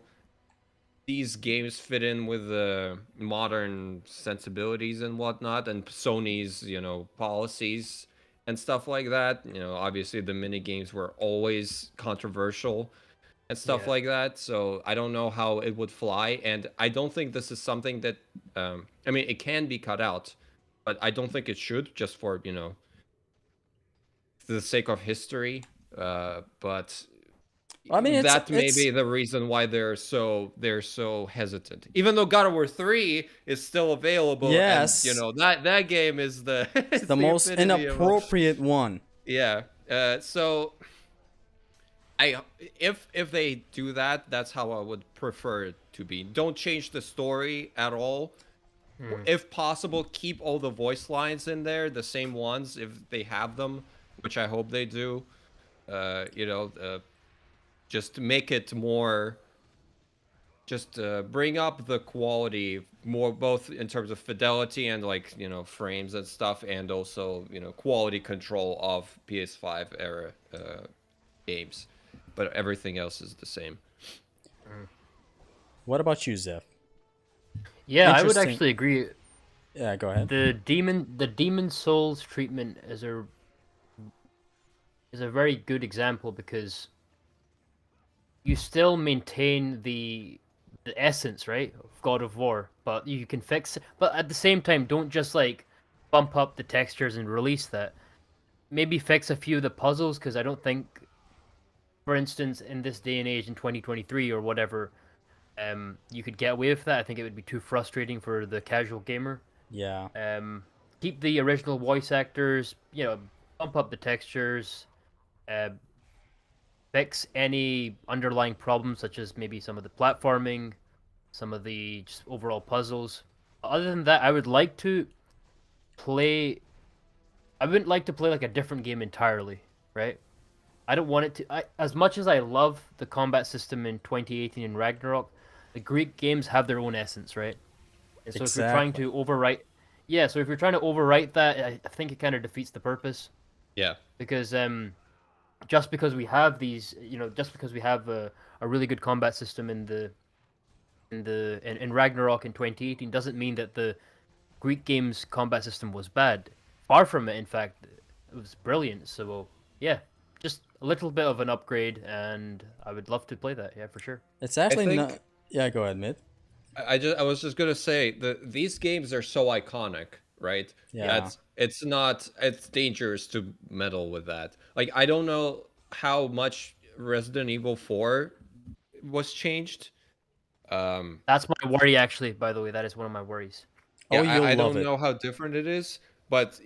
these games fit in with the modern sensibilities and whatnot, and Sony's, policies and stuff like that. Obviously the mini games were always controversial and stuff Yeah. like that. So I don't know how it would fly, and I don't think this is something that I mean, it can be cut out, but I don't think it should, just for the sake of history, but I mean, that may it's be the reason why they're so hesitant. Even though God of War 3 is still available, and yes, that game is the it's it's the the most epitome of inappropriate one. yeah. So I if they do that, that's how I would prefer it to be. Don't change the story at all. If possible, keep all the voice lines in there, the same ones if they have them, which I hope they do. Just make it more. Just bring up the quality more, both in terms of fidelity and like frames and stuff, and also quality control of PS5 era games. But everything else is the same. What about you, Zeph? Yeah, I would Interesting. actually agree. Yeah, go ahead. The Demon Souls treatment is a very good example because you still maintain the essence, right, of God of War, but you can fix it. But at the same time, don't just like bump up the textures and release that. Maybe fix a few of the puzzles because I don't think, for instance, in this day and age in 2023 or whatever, you could get away with that. I think it would be too frustrating for the casual gamer. Yeah. Keep the original voice actors, bump up the textures, uh, fix any underlying problems such as maybe some of the platforming, some of the just overall puzzles. Other than that, play. I wouldn't like to play like a different game entirely, right? I don't want it to. As much as I love the combat system in 2018 in Ragnarok, the Greek games have their own essence, right? And so if you're trying Exactly. to overwrite, yeah, so if you're trying to overwrite that, I think it kind of defeats the purpose Yeah. because just because we have these, just because we have a really good combat system in Ragnarok in 2018 doesn't mean that the Greek games combat system was bad. Far from it, in fact, it was brilliant. So yeah, just a little bit of an upgrade, and I would love to play that. Yeah, for sure. It's I actually not. think Yeah, go ahead, mid. I was just gonna say these games are so iconic, right? Yeah. That's it's dangerous to meddle with that. Like I don't know how much Resident Evil 4 was changed. That's my worry, actually. By the way, that is one of my worries. Oh, Yeah, you'll I love don't it. know how different it is, but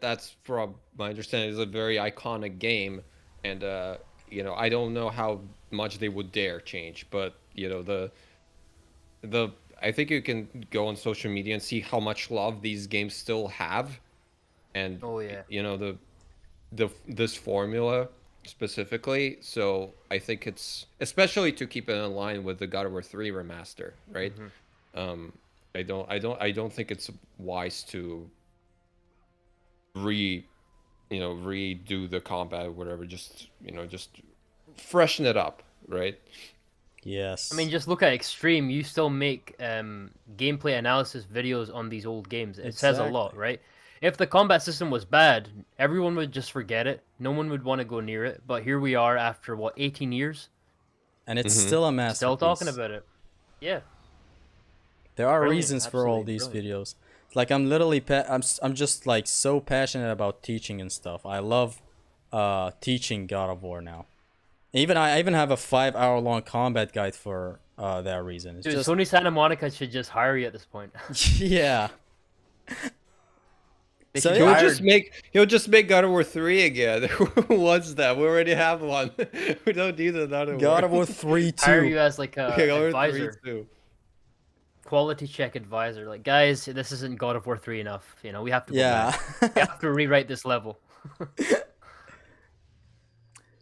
that's from my understanding is a very iconic game, and I don't know how much they would dare change, but the I think you can go on social media and see how much love these games still have, and Oh yeah. this formula specifically. So I think it's especially to keep it in line with the God of War 3 remaster, right? Hmm. Um, I don't think it's wise to redo the combat or whatever. Just freshen it up, right? I mean, Yes. just look at Extreme. You still make gameplay analysis videos on these old games. It says a lot, Exactly. right? If the combat system was bad, everyone would just forget it. No one would want to go near it. But here we are after what, 18 years, And it's Hmm. still a still talking masterpiece. about it. Yeah, There are brilliant, reasons for all absolutely these brilliant. videos. Like I'm literally I'm just like so passionate about teaching and stuff. I love teaching God of War now. I even have a 5 hour long combat guide for that reason. It's Dude, just Sony Santa Monica should just hire you at this point. yeah. They So should He'll yeah, hire just make God of War 3 again. Who wants that? We already have one. We don't need another God of one. War 3 hire 2. you as like a Okay, God of War 3 advisor, too. quality check advisor. Like, guys, this isn't God of War 3 enough. We have to go Yeah. back. We have to rewrite this level.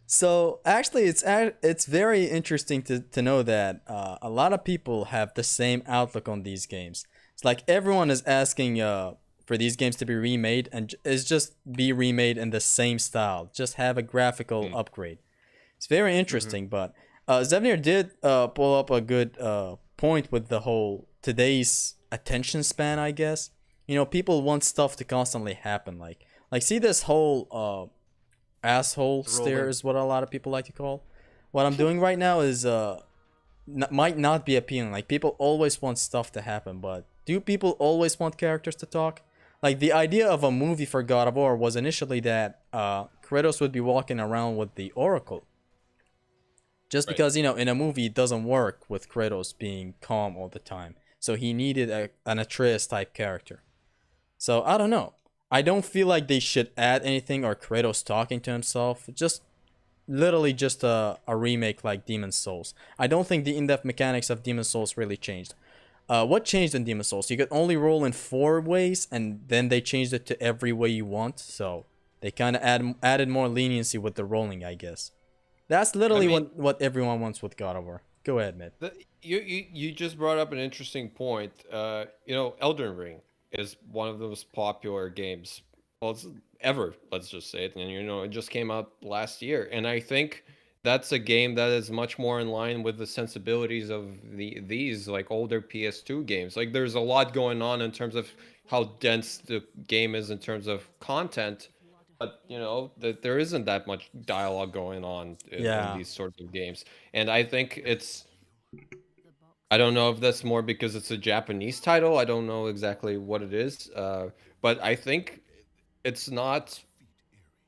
So actually, it's very interesting to know that a lot of people have the same outlook on these games. It's like everyone is asking for these games to be remade, and it's just be remade in the same style. Just have a graphical Mm. upgrade. It's very Hmm. interesting, but Zevnir did pull up a good point with the whole today's attention span. I guess people want stuff to constantly happen. Like see this whole asshole stare Rolling. is what a lot of people like to call. What I'm doing right now is might not be appealing. Like people always want stuff to happen, but do people always want characters to talk? Like the idea of a movie for God of War was initially that Kratos would be walking around with the Oracle. Just Right. because, in a movie it doesn't work with Kratos being calm all the time. So he needed an Atreus type character. So I don't know. I don't feel like they should add anything or Kratos talking to himself. Just literally just a remake like Demon Souls. I don't think the in-depth mechanics of Demon Souls really changed. What changed in Demon Souls? You could only roll in 4 ways, and then they changed it to every way you want. So they kind of added more leniency with the rolling, I guess. That's I literally mean, what everyone wants with God of War. Go ahead, Mid. you just brought up an interesting point. Elden Ring is one of the most popular games, well, it's ever. Let's just say it, and it just came out last year, and I think that's a game that is much more in line with the sensibilities of these like older PS2 games. Like, there's a lot going on in terms of how dense the game is in terms of content, but that there isn't that much dialogue going on in Yeah, these sorts of games, and I think I don't know if that's more because it's a Japanese title. I don't know exactly what it is, but I think it's not.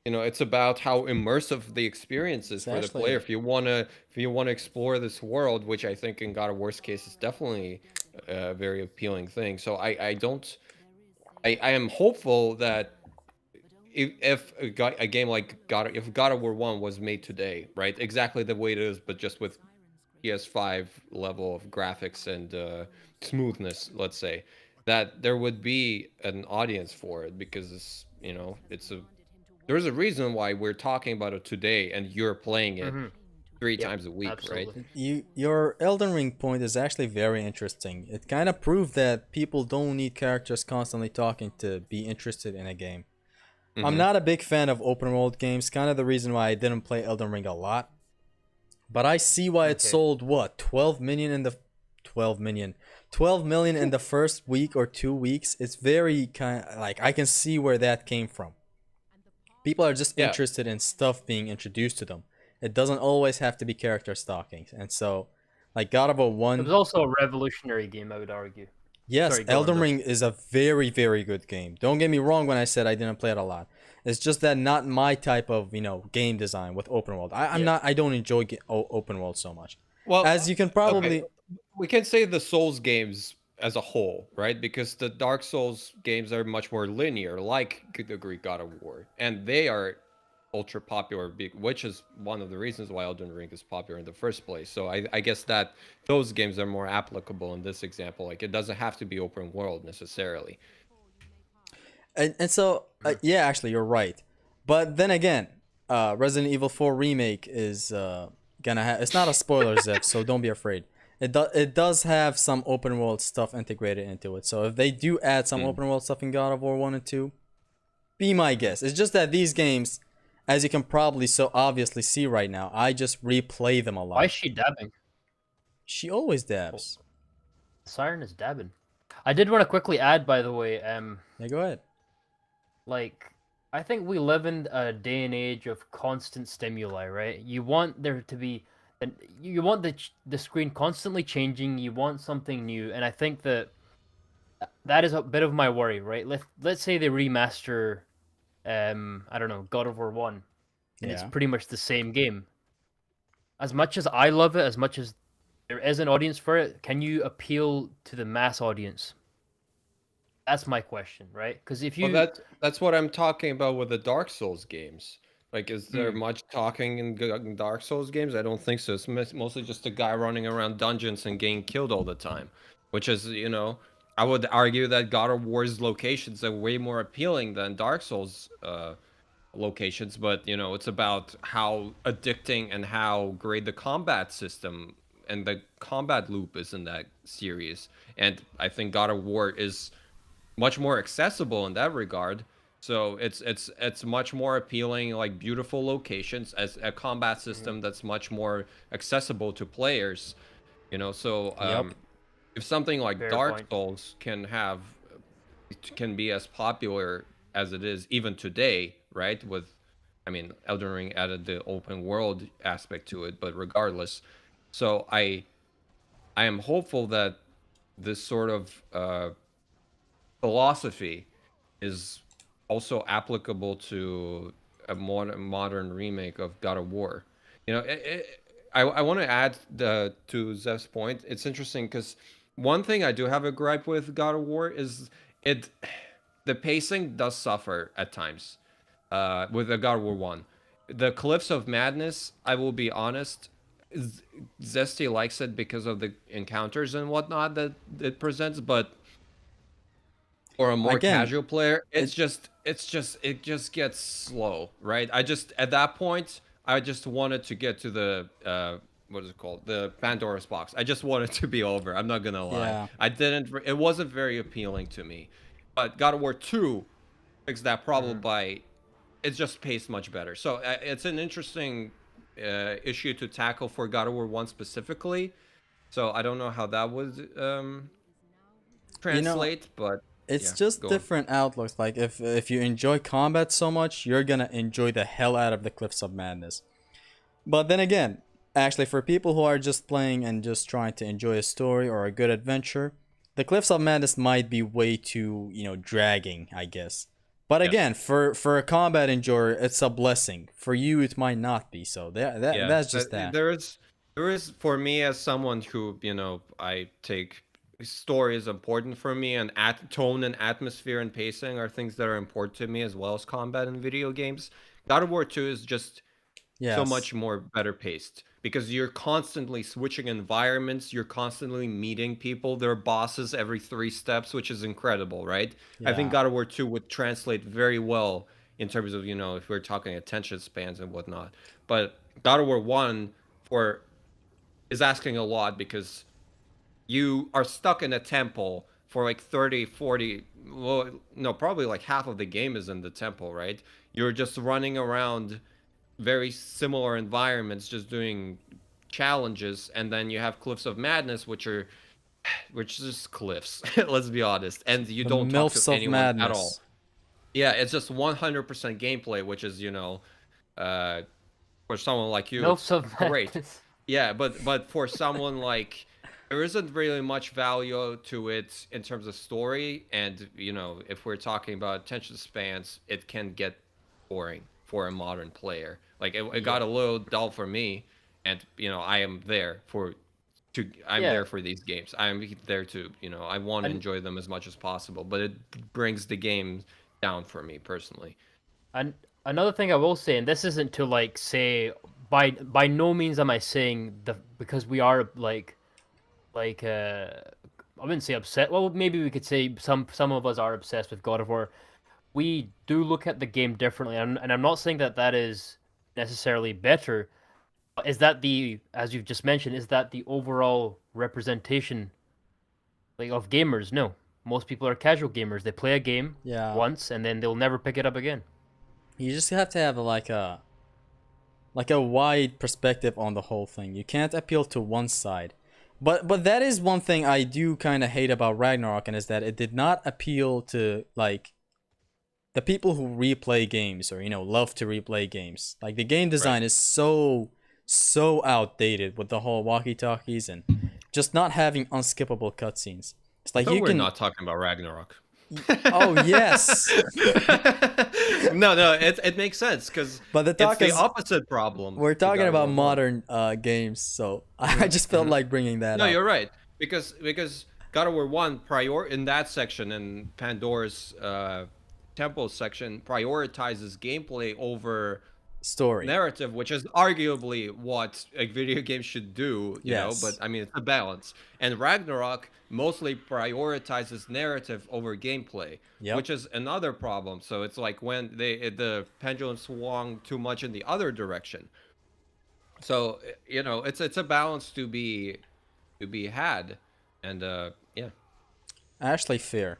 It's about how immersive the experience is it's for the player. actually If you wanna explore this world, which I think in God of War's case is definitely a very appealing thing. So I don't. I am hopeful that if a game like if God of War 1 was made today, right, exactly the way it is, but just with PS5 level of graphics and smoothness, let's say, that there would be an audience for it because there's a reason why we're talking about it today and you're playing it Mm-hmm. three Yep. times a week, right? Absolutely. your Elden Ring point is actually very interesting. It kind of proved that people don't need characters constantly talking to be interested in a game. I'm Mm-hmm. not a big fan of open world games, kind of the reason why I didn't play Elden Ring a lot. But I see why it Okay. sold what 12 million in the 12 million 12 million in the first week or 2 weeks. It's very kind of like I can see where that came from. People are just Yeah. interested in stuff being introduced to them. It doesn't always have to be character stalking. And so like God of War It was 1, also a revolutionary game, I would argue. yes, Sorry, go on Elden though. Ring is a very, very good game. Don't get me wrong when I said I didn't play it a lot. It's just that not my type of, game design with open world. I'm Yeah. not, I don't enjoy open world so much. Well, As you can okay. probably, We can say the Souls games as a whole, right? Because the Dark Souls games are much more linear, like the Greek God of War, and they are ultra popular, which is one of the reasons why Elden Ring is popular in the first place. So I guess that those games are more applicable in this example. Like, it doesn't have to be open world necessarily. and so, Mhm. yeah, actually, you're right. But then again, Resident Evil 4 Remake is gonna have, it's not a spoiler, Zip, so don't be afraid. It does have some open world stuff integrated into it. So if they do add some Mm. open world stuff in God of War 1 and 2, be my guess. It's just that these games, as you can probably so obviously see right now, I just replay them a Why is lot. she dabbing? She always Oh, dabs. Siren is dabbing. I did want to quickly add, by the way, Yeah, go ahead. like I think we live in a day and age of constant stimuli, right? You want there to be, and you want the screen constantly changing. You want something new, and I think that that is a bit of my worry, right? Let's say they remaster, I don't know, God of War 1, and it's Yeah. pretty much the same game. As much as I love it, as much as there is an audience for it, can you appeal to the mass audience? That's my question, right? Because if Well, you, that's what I'm talking about with the Dark Souls games. Like, is there hmm, much talking in Dark Souls games? I don't think so. It's mostly just a guy running around dungeons and getting killed all the time, which is, I would argue that God of War's locations are way more appealing than Dark Souls locations, but it's about how addicting and how great the combat system and the combat loop is in that series. And I think God of War is much more accessible in that regard. So it's much more appealing, like beautiful locations, as a combat mhm, system that's much more accessible to players. So Yup. if something like fair Dark point. Souls can be as popular as it is even today, right? I mean, Elden Ring added the open world aspect to it, but regardless, so I am hopeful that this sort of philosophy is also applicable to a modern remake of God of War. I want to add to Zev's point. It's interesting because one thing I do have a gripe with God of War is it the pacing does suffer at times. With the God of War 1. The Cliffs of Madness, I will be honest, Zesty likes it because of the encounters and whatnot that it presents, but for a more Again, casual player, it it just gets slow, right? I just at that point, I just wanted to get to the what is it called? The Pandora's box. I just wanted to be over. I'm not gonna lie. yeah. I didn't. It wasn't very appealing to me. But God of War 2 fixed that problem by it's just paced much better. So it's an interesting issue to tackle for God of War 1 specifically. So I don't know how that would You know, translate, but it's yeah, just go on. different outlooks. Like if you enjoy combat so much, you're gonna enjoy the hell out of the Cliffs of Madness. But then again, actually, for people who are just playing and just trying to enjoy a story or a good adventure, the Cliffs of Madness might be way too, dragging, I guess. But Yeah. again, for a combat enjoyer, it's a blessing. For you, it might not be. So Yeah, that's just that. there is for me as someone who I take story is important for me, and tone and atmosphere and pacing are things that are important to me as well as combat in video games. God of War 2 is just so Yes. much more better paced because you're constantly switching environments, you're constantly meeting people, there are bosses every 3 steps, which is incredible, right? I think Yeah. God of War 2 would translate very well in terms of if we're talking attention spans and whatnot. But God of War 1 for is asking a lot because you are stuck in a temple for like 30, 40, well, no, probably like half of the game is in the temple, right? You're just running around very similar environments, just doing challenges, and then you have Cliffs of Madness, which is just cliffs. Let's be honest, and you The don't talk to MILFs of anyone at all. Madness. Yeah, it's just 100% gameplay, which is uh, for someone like you, Milfs it's of great. Madness. Yeah, but for someone like there isn't really much value to it in terms of story, and if we're talking about attention spans, it can get boring for a modern player. Like it got Yeah. a little dull for me, and I'm Yeah. there for these games. I'm there to I want to And enjoy them as much as possible, but it brings the game down for me personally. and another thing I will say, and this isn't to like say by no means am I saying the because we are like I wouldn't say upset. Well, maybe we could say some of us are obsessed with God of War. We do look at the game differently, and I'm not saying that that is necessarily better. But is that the, as you've just mentioned, is that the overall representation like of gamers? No, most people are casual gamers. They play a game Yeah. once and then they'll never pick it up again. You just have to have like a wide perspective on the whole thing. You can't appeal to one side. But that is one thing I do kind of hate about Ragnarok, and is that it did not appeal to like the people who replay games or love to replay games. Like the game Right. design is so outdated with the whole walkie-talkies and just not having unskippable cutscenes. It's I like thought you we are can. not talking about Ragnarok. Oh yes, No, it makes sense because but the it's talk the is opposite problem we're to talking God of about War 1. modern games, so I just felt like bringing that No, up. you're right because God of War 1 in that section in Pandora's temple section prioritizes gameplay over Story. narrative, which is arguably what a video game should do, but Yes. I mean, it's a balance. And Ragnarok mostly prioritizes narrative over gameplay, Yep. which is another problem. So it's like when the pendulum swung too much in the other direction. So, it's a balance to be had. And yeah. Actually, fair.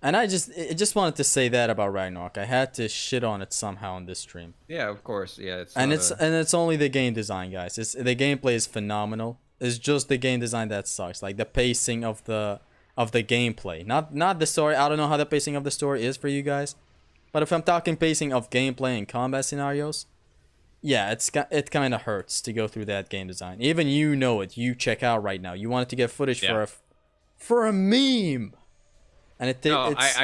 And I just wanted to say that about Ragnarok. I had to shit on it somehow in this stream. Yeah, of course. Yeah, it's And not it's a and it's only the game design, guys. The gameplay is phenomenal. It's just the game design that sucks. Like the pacing of the gameplay, not the story. I don't know how the pacing of the story is for you guys, but if I'm talking pacing of gameplay and combat scenarios, yeah, it kind of hurts to go through that game design. Even you know it. You check out right now. You wanted to get footage yeah. for a meme, and No, it's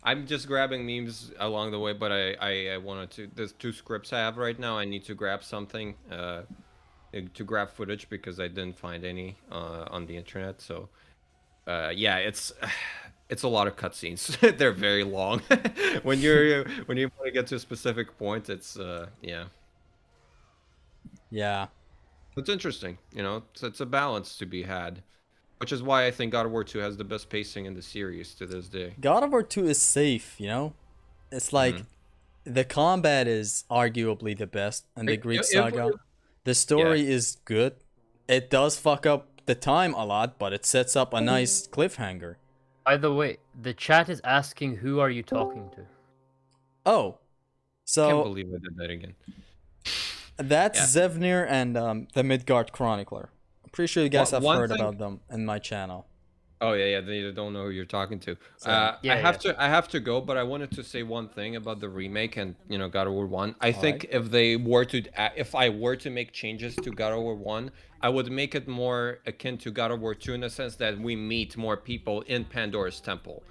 I'm just grabbing memes along the way, but I wanted to. There's 2 scripts I have right now. I need to grab something to grab footage because I didn't find any on the internet. So yeah, it's a lot of cutscenes. They're very long. when you want to get to a specific point, it's yeah. Yeah. It's interesting, it's a balance to be had, which is why I think God of War 2 has the best pacing in the series to this day. God of War 2 is safe, you know? It's like the combat is arguably the best in the Greek saga. The Yeah. story is good. It does fuck up the time a lot, but it sets up a nice cliffhanger. By the way, the chat is asking who are you talking to? Oh, Can't so believe I did that again. that's Yeah. Zevnir and the Midgard Chronicler. I'm pretty sure you guys have One heard thing. about them in my channel. Oh yeah, they don't know who you're talking to. So, I Yeah, have to go, but I wanted to say one thing about the remake and God of War 1. I think Alright. if I were to make changes to God of War 1, I would make it more akin to God of War 2 in the sense that we meet more people in Pandora's Temple.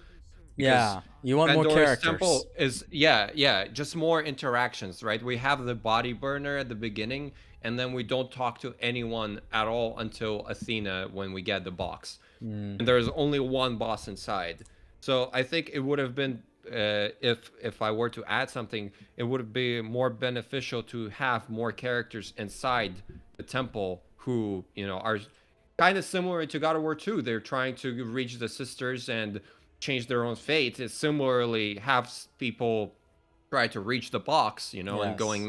Because Yeah, you want more Pandora's characters. Temple is yeah, just more interactions, right? We have the body burner at the beginning, and then we don't talk to anyone at all until Athena when we get the box. Mm, And there's only one boss inside. So I think it would have been if I were to add something, it would be more beneficial to have more characters inside the temple who are kind of similar to God of War 2. They're trying to reach the sisters and change their own fate. It similarly have people try to reach the box, and going yes.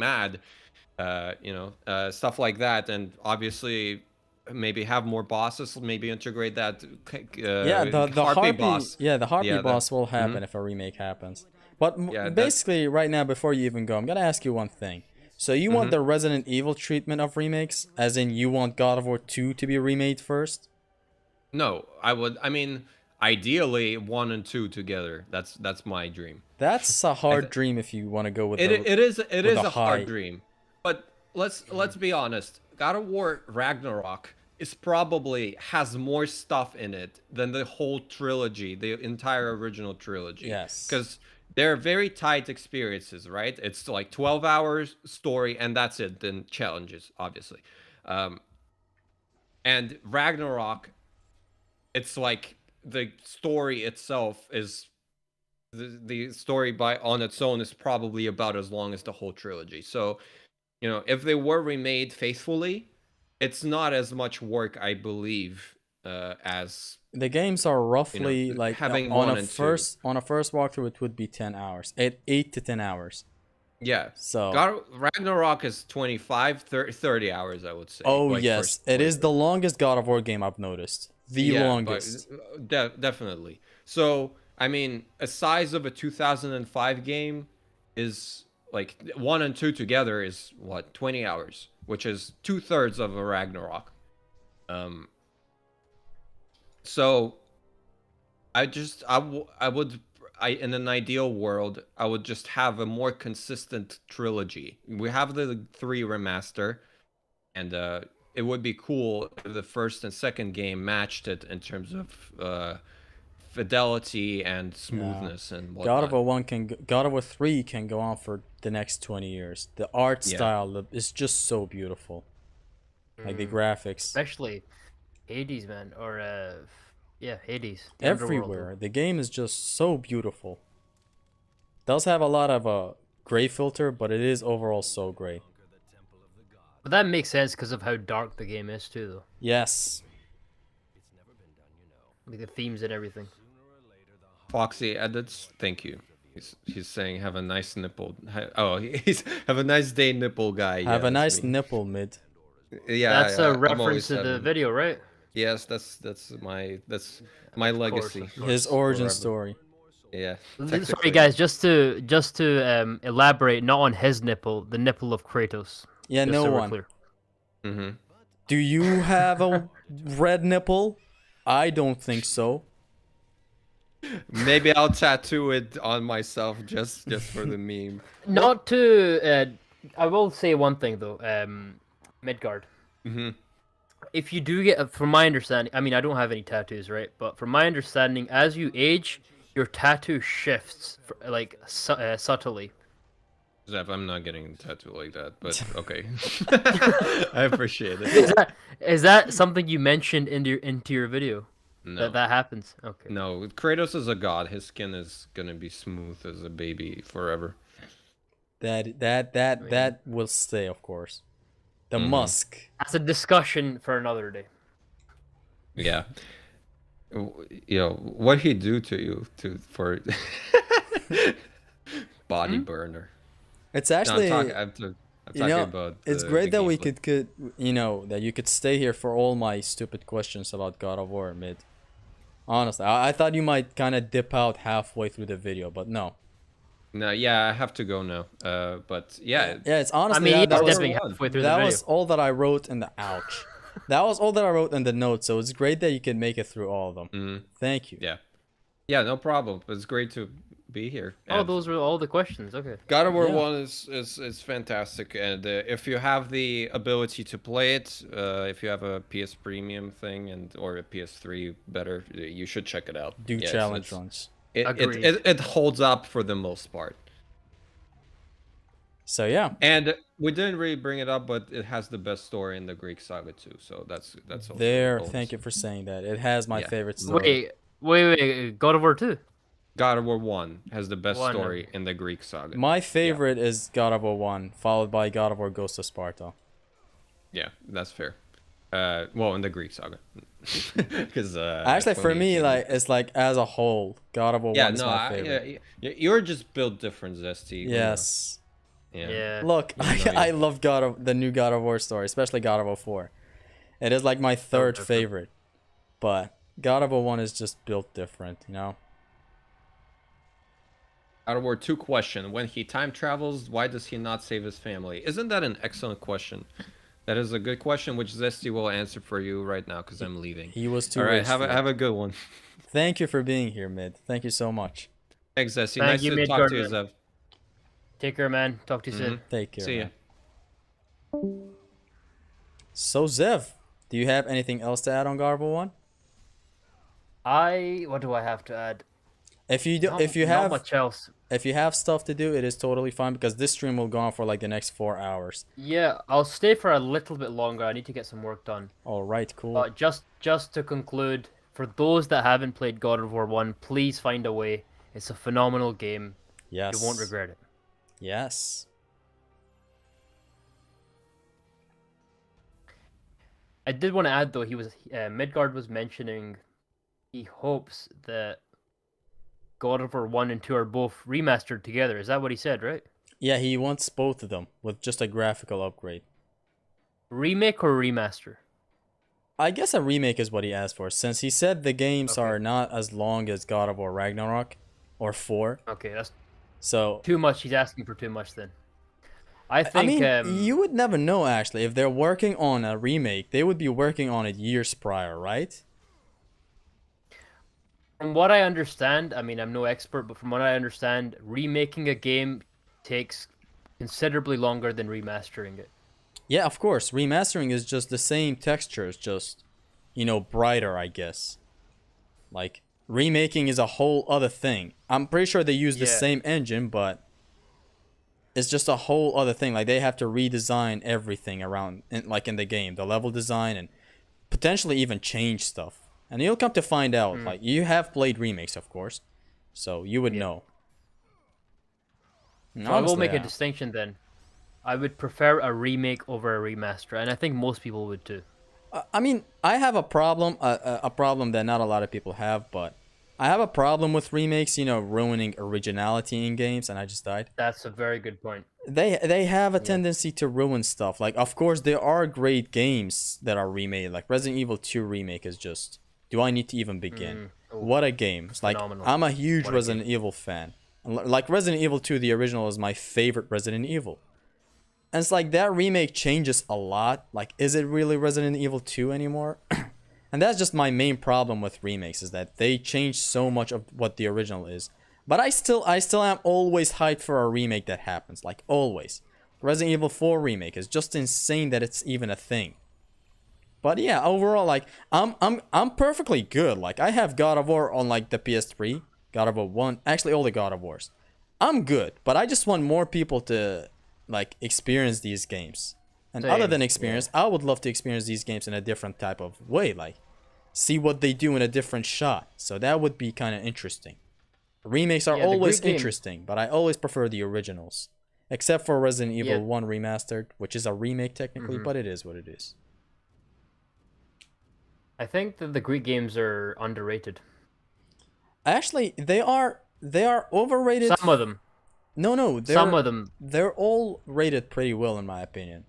mad, stuff like that. And obviously maybe have more bosses, maybe integrate that Yeah, the harpy harpy, boss. yeah, the harpy Yeah, that. boss will Hmm. happen if a remake happens. But Yeah, that. basically, right now, before you even go, I'm gonna ask you one thing. So you want Hmm. the Resident Evil treatment of remakes, as in you want God of War 2 to be remade first? No, I would. I mean, ideally 1 and 2 together. That's my dream. That's a I hard th- dream if you want to go with it the it is it with is a a hard high. dream, but let's be honest. God of War Ragnarok is probably has more stuff in it than the whole trilogy, the entire original trilogy, Yes. because they're very tight experiences, right? It's like 12 hours story and that's it. Then challenges, obviously, um, and Ragnarok, it's like the story itself is the story by on its own is probably about as long as the whole trilogy. So if they were remade faithfully, it's not as much work, I believe, as The games are roughly like having 1 and 2. on a first walkthrough it would be 10 hours. 8 to 10 hours. Yeah, So, God Ragnarok is 25, 30 hours, I would say, oh like first yes, it is the playthrough. longest God of War game I've noticed. The Yeah, but longest. definitely. So, I mean, a size of a 2005 game is like 1 and 2 together is what, 20 hours, which is 2/3 of a Ragnarok. Um, so I would in an ideal world, I would just have a more consistent trilogy. We have the 3 remaster, and it would be cool if the first and second game matched it in terms of fidelity and Yeah. smoothness and God of whatnot. War 1 God of War 3 can go on for the next 20 years. The art Yeah. style is just so beautiful. Like the graphics. Especially Hades, man, or yeah, Hades, the Underworld. Everywhere. The game is just so beautiful. Does have a lot of gray filter, but it is overall so great. But that makes sense because of how dark the game is too, though. Yes. Like the themes and everything. Foxy edits, thank you. He's saying have a nice nipple. Oh, he's have a nice day, nipple guy. Have Yeah, a that's nice me. nipple mid. Yeah, That's yeah, a I'm reference always to the having. video, right? Yes, that's my Of course, legacy. of course. His origin Forever. story. Yeah. Sorry, technically. guys. Just to elaborate, not on his nipple, the nipple of Kratos. Yeah, Just no so we're one. clear. Mm-hmm. Do you have a red nipple? I don't think so. Maybe I'll tattoo it on myself just for the meme. Not to. I will say one thing though. Midgard. Mm-hmm. If you do get, from my understanding, I mean, I don't have any tattoos, right? But from my understanding, as you age, your tattoo shifts like subtly. Zeph, I'm not getting a tattoo like that, but okay. I appreciate Is it. that something you mentioned into your video? No. That happens. Okay. No, Kratos is a god. His skin is gonna be smooth as a baby forever. That will stay, of course. The Mhm. musk. That's a discussion for another day. Yeah. You know, what he do to you for body burner? It's No, actually, I'm talking you know, about it's the great that we gameplay. could, you know, that you could stay here for all my stupid questions about God of War, mid. Honestly, I thought you might kind of dip out halfway through the video, but no. No, yeah, I have to go now. But yeah, Yeah, it's I honestly mean, that he's was dipping one. halfway through the that video. was all that I wrote in the ouch. That was all that I wrote in the notes, so it's great that you can make it through all of them. Mhm. Thank you. Yeah, yeah, no problem. It's great to be here. Oh, And those were all the questions. Okay. God of War Yeah. 1 is fantastic, and if you have the ability to play it, if you have a PS Premium thing or a PS3, better, you should check it out. Do Yeah, challenge runs. Agreed. it holds up for the most part. So yeah, And we didn't really bring it up, but it has the best story in the Greek saga too. So that's also there. a bonus. Thank you for saying that. It has my Yeah. favorite story. Wait. God of War 2. God of War 1 has the best One, story okay. in the Greek saga. My favorite is God of War 1, followed by God of War Ghost of Sparta. Yeah, that's fair. Well, in the Greek saga, because Actually, for me, 2018 like it's like as a whole, God of War yeah, 1 is no, my favorite. you're just built different, Zesty. you know. Yes. Yeah. Yeah. Look, Yeah, no, I yeah. love the new God of War story, especially God of War 4. It is like my third different. favorite, but God of War 1 is just built different, you know. God of War 2 question: when he time travels, why does he not save his family? Isn't that an excellent question? That is a good question, which Zesty will answer for you right now, because I'm leaving. He was too All right, rich for have it. a good one. Thank you for being here, Mid. Thank you so much. Thanks, Zesty. Thank Nice you, to talk to you, Midgard, Zev. Take care, man. Talk to you soon. Take care, See ya. man. So Zev, do you have anything else to add on God of War 1? What do I have to add? If you do, Not, if you not have much else. if you have stuff to do, it is totally fine because this stream will go on for like the next 4 hours. Yeah, I'll stay for a little bit longer. I need to get some work done. All right, cool. But just to conclude, for those that haven't played God of War 1, please find a way. It's a phenomenal game. Yes. You won't regret it. Yes. I did want to add though, Midgard was mentioning he hopes that God of War 1 and 2 are both remastered together. Is that what he said, right? Yeah, he wants both of them with just a graphical upgrade. Remake or remaster? I guess a remake is what he asked for, since he said the games Okay. are not as long as God of War Ragnarok or 4. Okay, that's So too much. He's asking for too much then. I think you would never know actually. If they're working on a remake, they would be working on it years prior, right? from what I understand, I mean, I'm no expert, but from what I understand, remaking a game takes considerably longer than remastering it. Yeah, of course. Remastering is just the same textures, just, you know, brighter, I guess. Like, remaking is a whole other thing. I'm pretty sure they use the Yeah. same engine, but it's just a whole other thing. Like, they have to redesign everything around, like in the game, the level design, and potentially even change stuff. And you'll come to find out, like, you have played remakes, of course, so you would know. And So I will honestly, make a distinction then. I would prefer a remake over a remaster, and I think most people would too. I mean, I have a problem that not a lot of people have, but I have a problem with remakes, you know, ruining originality in games, and I just died. That's a very good point. They have a tendency to ruin stuff. Like, of course, there are great games that are remade. Like Resident Evil 2 remake is just, do I need to even begin? What a game. It's like, phenomenal. I'm a huge What a Resident Evil fan. Like, Resident Evil 2, the original, is my favorite Resident Evil. And it's like, that remake changes a lot. Like, is it really Resident Evil 2 anymore? And that's just my main problem with remakes, is that they change so much of what the original is. But I still am always hyped for a remake that happens, like always. Resident Evil 4 remake is just insane that it's even a thing. But yeah, overall, like I'm perfectly good. Like, I have God of War on like the PS3 God of War 1, actually all the God of Wars. I'm good, but I just want more people to like experience these games. And other Same, than yeah. experience, I would love to experience these games in a different type of way, like see what they do in a different shot. So that would be kind of interesting. Remakes are Yeah, the always Greek game. interesting, but I always prefer the originals. Except for Resident Yeah. Evil 1 Remastered, which is a remake technically, Mhm. but it is what it is. I think that the Greek games are underrated. Actually, they are overrated. Some of them. No, Some of them. they're all rated pretty well in my opinion.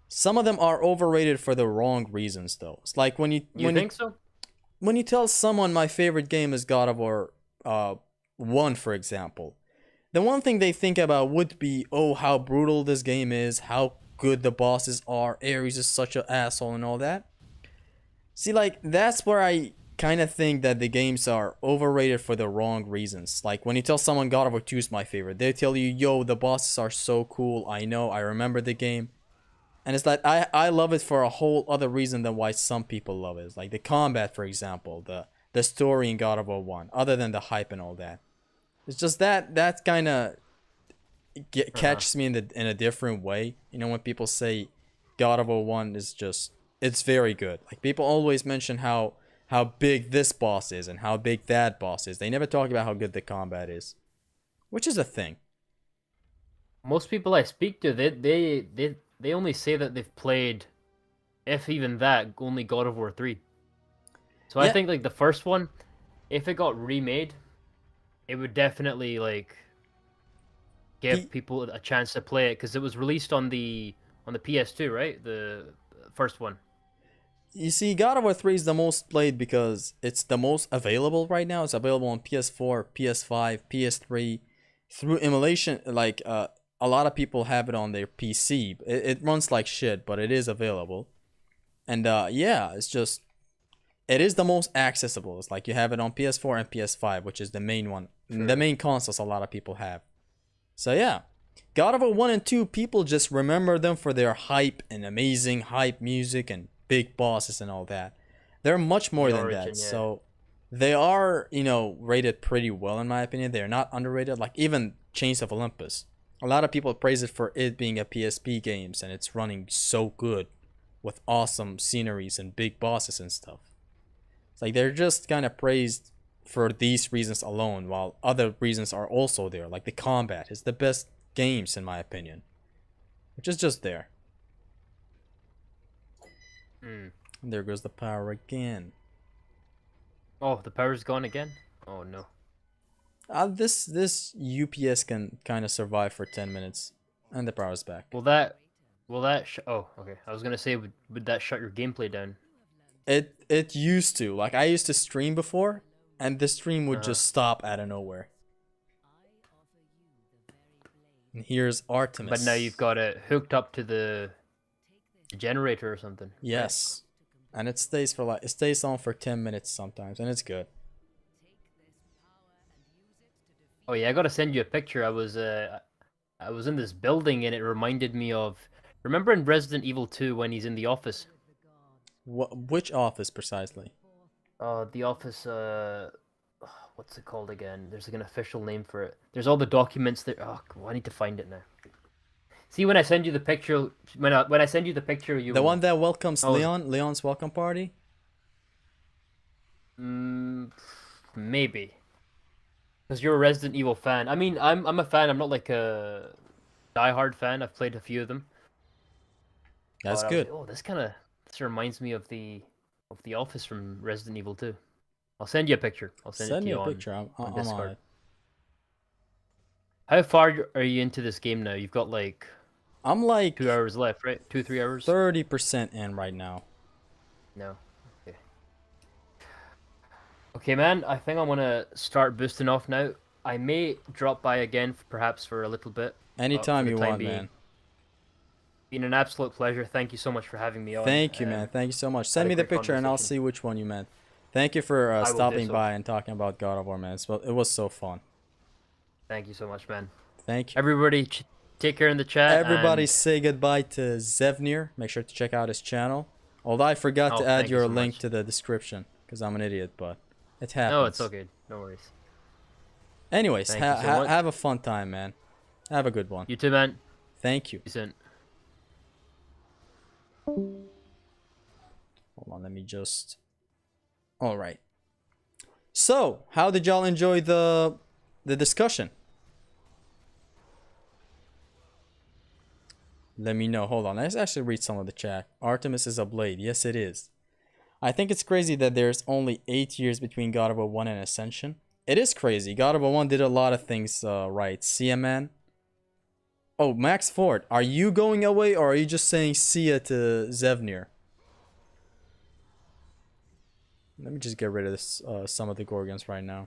Some of them are overrated for the wrong reasons though. It's like when you You think so? when you tell someone my favorite game is God of War 1 for example. The one thing they think about would be, oh, how brutal this game is, how good the bosses are, Ares is such an asshole and all that. See, like, that's where I kind of think that the games are overrated for the wrong reasons. Like, when you tell someone God of War 2 is my favorite, they tell you, yo, the bosses are so cool, I know, I remember the game. And it's like, I love it for a whole other reason than why some people love it. It's like the combat, for example, the story in God of War 1, other than the hype and all that. It's just that kind of catches me in a different way. You know, when people say God of War 1 is just it's very good. Like people always mention how big this boss is and how big that boss is. They never talk about how good the combat is, which is a thing. Most people I speak to, they only say that they've played, if even that, only God of War 3. So I Yeah. think like the first one, if it got remade, it would definitely like give He- people a chance to play it because it was released on the PS2, right? The first one. You see, God of War 3 is the most played because it's the most available right now. It's available on PS4, PS5, PS3 through emulation. Like a lot of people have it on their PC. It runs like shit, but it is available. And yeah, it's just it is the most accessible. It's like you have it on PS4 and PS5, which is the main one, the main consoles a lot of people have. So yeah, God of War 1 and 2, people just remember them for their hype and amazing hype music and big bosses and all that. They're much more The than origin, that. yeah. So they are, rated pretty well in my opinion. They're not underrated. Like even Chains of Olympus. A lot of people praise it for it being a PSP games and it's running so good with awesome sceneries and big bosses and stuff. It's like they're just kind of praised for these reasons alone, while other reasons are also there. Like the combat is the best games in my opinion, which is just there. Mm. And there goes the power again. Oh, the power's gone again. Oh no. This UPS can kind of survive for 10 minutes, and the power's back. Will that oh, okay. I was gonna say, would that shut your gameplay down? It used to, like I used to stream before, and the stream would Uh-huh. just stop out of nowhere. And here's Artemis. But now you've got it hooked up to the generator or something. right? Yes, and it stays on for 10 minutes sometimes, and it's good. Oh yeah, I gotta send you a picture. I was in this building and it reminded me of, remember in Resident Evil 2 when he's in the office? Which office precisely? The office. What's it called again? There's like an official name for it. There's all the documents there. Oh, I need to find it now. See, when I send you the picture, when I send you the picture, you The one that welcomes Oh, Leon's welcome party. Maybe. Because you're a Resident Evil fan. I mean, I'm a fan. I'm not like a diehard fan. I've played a few of them. That's But I was good. like, oh, this reminds me of the office from Resident Evil 2. I'll send you a picture. I'll send it Send to me you a on picture. I'm on Discord. it. How far are you into this game now? You've got like I'm like 2 hours left, right? 3 hours? 30% in right now. No. Okay. Okay, man. I think I'm gonna start boosting off now. I may drop by again, perhaps for a little bit. Anytime the you time want, being. man. Been an absolute pleasure. Thank you so much for having me on. Thank you, man. Thank you so much. Send a me the great picture and I'll conversation. see which one you meant. Thank you for will do stopping so. by and talking about God of War, man. It was so fun. Thank you so much, man. Thank you. Everybody, take care in the chat. Everybody and- say goodbye to Zevnir. Make sure to check out his channel. Although I forgot Oh, to add thank you your so link much. to the description because I'm an idiot, but it happens. No, it's okay. No worries. Anyways, Thank you so much. have a fun time, man. Have a good one. You too, man. Thank you. Decent. Hold on, let me just... Alright. So, how did y'all enjoy the discussion? Let me know. Hold on, let's actually read some of the chat. Artemis is a blade. Yes, it is. I think it's crazy that there's only 8 years between God of War 1 and Ascension. It is crazy. God of War 1 did a lot of things right. CMN. Oh, Max Ford, are you going away or are you just saying see ya to Zevnir? Let me just get rid of this, some of the Gorgons right now.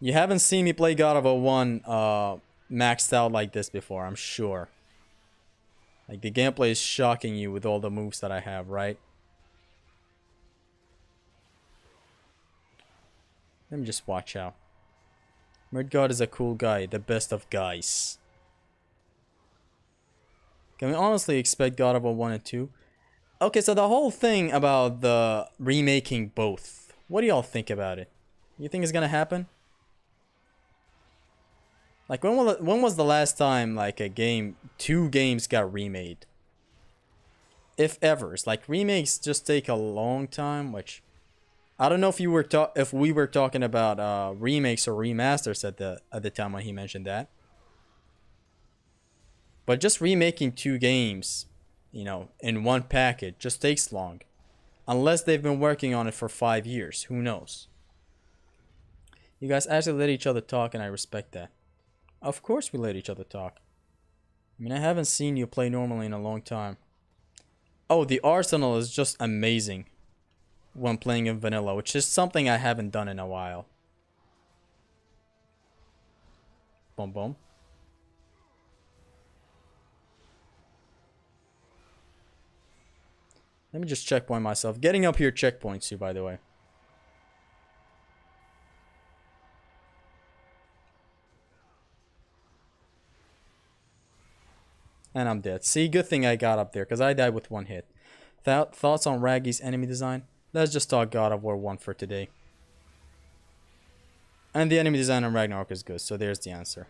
You haven't seen me play God of War 1 maxed out like this before, I'm sure. Like, the gameplay is shocking you with all the moves that I have, right? Let me just watch out. Murdgod is a cool guy, the best of guys. Can we honestly expect God of War 1 and 2? Okay, so the whole thing about the remaking both. What do y'all think about it? You think it's gonna happen? Like, when was the last time, like, a game, 2 games got remade? If ever. It's like, remakes just take a long time, which... I don't know if we were talking about remakes or remasters at the time when he mentioned that. But just remaking 2 games, you know, in one package just takes long. Unless they've been working on it for 5 years. Who knows? You guys actually let each other talk and I respect that. Of course we let each other talk. I mean, I haven't seen you play normally in a long time. Oh, the arsenal is just amazing when playing in vanilla, which is something I haven't done in a while. Boom, boom. Let me just checkpoint myself. Getting up here checkpoints you, by the way. And I'm dead. See, good thing I got up there, because I died with 1 hit. Thoughts on Raggy's enemy design? Let's just talk God of War 1 for today. And the enemy design on Ragnarok is good, so there's the answer.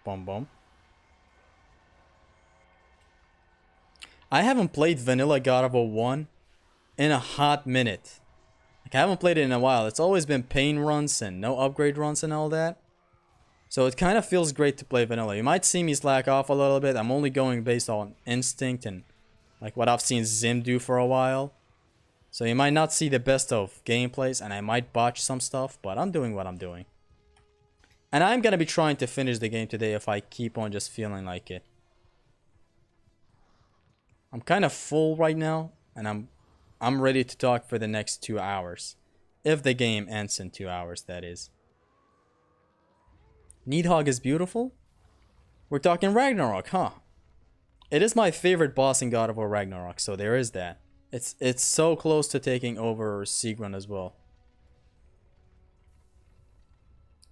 Boom, boom. I haven't played vanilla God of War 1 in a hot minute. Like, I haven't played it in a while. It's always been pain runs and no upgrade runs and all that. So it kind of feels great to play vanilla. You might see me slack off a little bit. I'm only going based on instinct and like what I've seen Zim do for a while. So you might not see the best of gameplays and I might botch some stuff, but I'm doing what I'm doing. And I'm going to be trying to finish the game today if I keep on just feeling like it. I'm kind of full right now and I'm ready to talk for the next 2 hours. If the game ends in 2 hours, that is. Needhog is beautiful? We're talking Ragnarok, huh? It is my favorite boss in God of War Ragnarok, so there is that. It's so close to taking over Sigrun as well.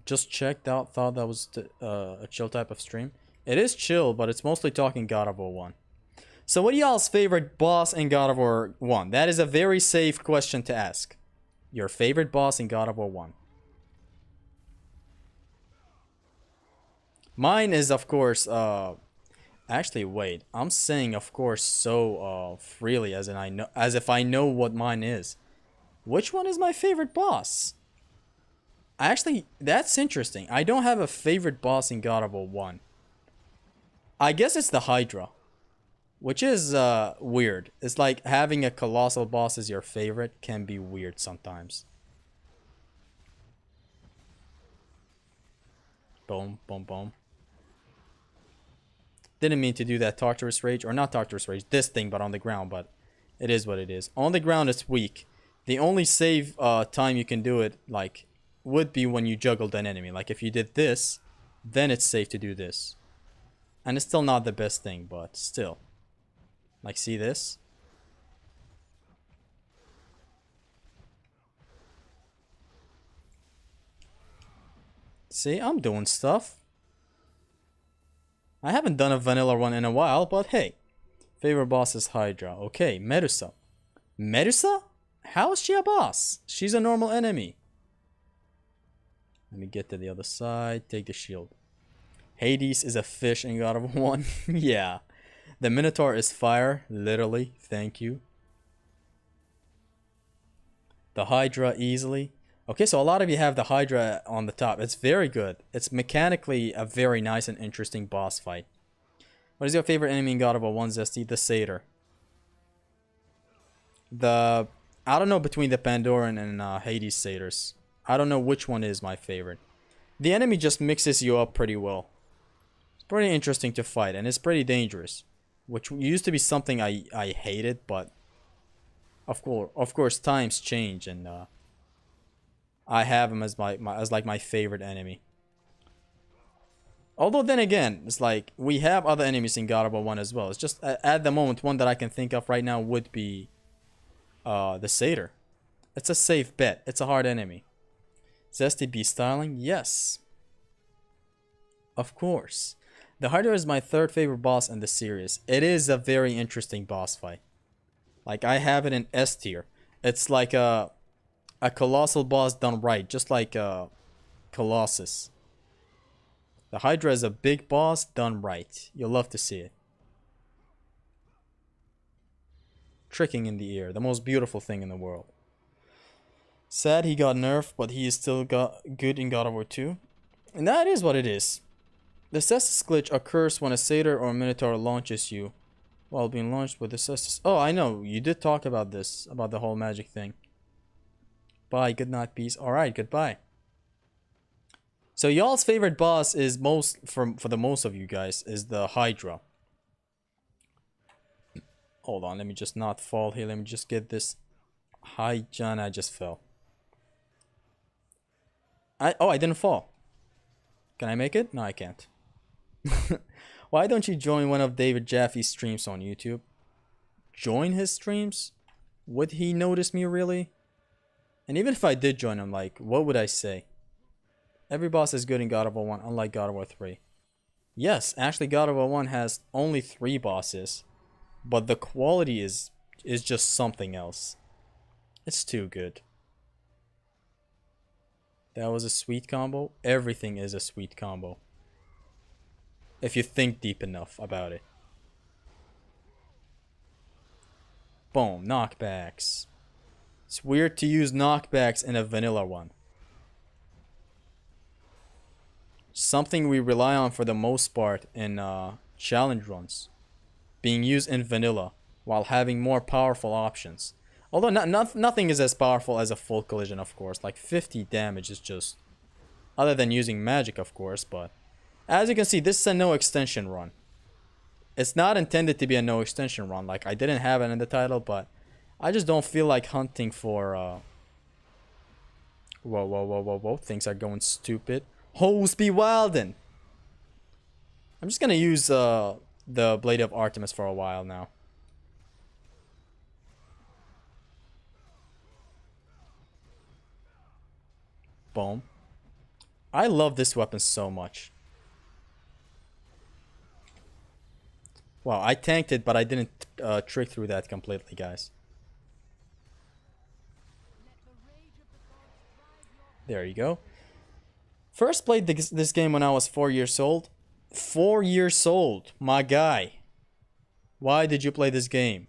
Just checked out, thought that was a chill type of stream. It is chill, but it's mostly talking God of War 1. So what are y'all's favorite boss in God of War 1? That is a very safe question to ask. Your favorite boss in God of War 1. Mine is, of course, actually, wait. I'm saying, of course, so freely as if I know what mine is. Which one is my favorite boss? Actually, that's interesting. I don't have a favorite boss in God of War 1. I guess it's the Hydra. Which is weird. It's like having a colossal boss as your favorite can be weird sometimes. Boom, boom, boom. Didn't mean to do that Tartarus Rage. Or not Tartarus Rage. This thing, but on the ground. But it is what it is. On the ground, it's weak. The only save time you can do it, like, would be when you juggled an enemy. Like, if you did this, then it's safe to do this. And it's still not the best thing, but still. Like, see this? See, I'm doing stuff. I haven't done a vanilla one in a while, but hey. Favorite boss is Hydra. Okay, Medusa. Medusa? How is she a boss? She's a normal enemy. Let me get to the other side. Take the shield. Hades is a fish in God of War 1. Yeah. The Minotaur is fire. Literally. Thank you. The Hydra easily. Okay, so a lot of you have the Hydra on the top. It's very good. It's mechanically a very nice and interesting boss fight. What is your favorite enemy in God of War 1, Zesty? The Satyr. I don't know between the Pandoran and Hades Satyrs. I don't know which one is my favorite. The enemy just mixes you up pretty well. It's pretty interesting to fight, and it's pretty dangerous. Which used to be something I hated, but of course times change, and I have him as my favorite enemy. Although then again, it's like we have other enemies in God of War 1 as well. It's just at the moment one that I can think of right now would be the Satyr. It's a safe bet. It's a hard enemy. Zesty B styling? Yes. Of course. The Hydra is my third favorite boss in the series. It is a very interesting boss fight. Like, I have it in S tier. It's like a colossal boss done right, just like Colossus. The Hydra is a big boss done right. You'll love to see it. Tricking in the ear, the most beautiful thing in the world. Sad he got nerfed, but he is still good in God of War 2. And that is what it is. The Cestus glitch occurs when a Satyr or Minotaur launches you while being launched with the Cestus. Oh, I know. You did talk about this, about the whole magic thing. Bye, good night, peace. Alright, goodbye. So y'all's favorite boss is for the most of you guys is the Hydra. Hold on, let me just not fall here. Let me just get this. Hi, John, I just fell. I didn't fall. Can I make it? No, I can't. Why don't you join one of David Jaffe's streams on YouTube? Join his streams? Would he notice me really? And even if I did join him, like, what would I say? Every boss is good in God of War 1, unlike God of War 3. Yes, actually God of War 1 has only 3 bosses, but the quality is just something else. It's too good. That was a sweet combo. Everything is a sweet combo. If you think deep enough about it. Boom, knockbacks. It's weird to use knockbacks in a vanilla one. Something we rely on for the most part in challenge runs. Being used in vanilla while having more powerful options. Although nothing is as powerful as a full collision, of course. Like 50 damage is just... Other than using magic, of course, but... As you can see, this is a no extension run. It's not intended to be a no extension run. Like, I didn't have it in the title, but... I just don't feel like hunting for... Whoa. Things are going stupid. Hoes be wildin'! I'm just gonna use the Blade of Artemis for a while now. Boom. I love this weapon so much. Wow, I tanked it, but I didn't trick through that completely, guys. There you go. First played this game when I was 4 years old. 4 years old, my guy. Why did you play this game?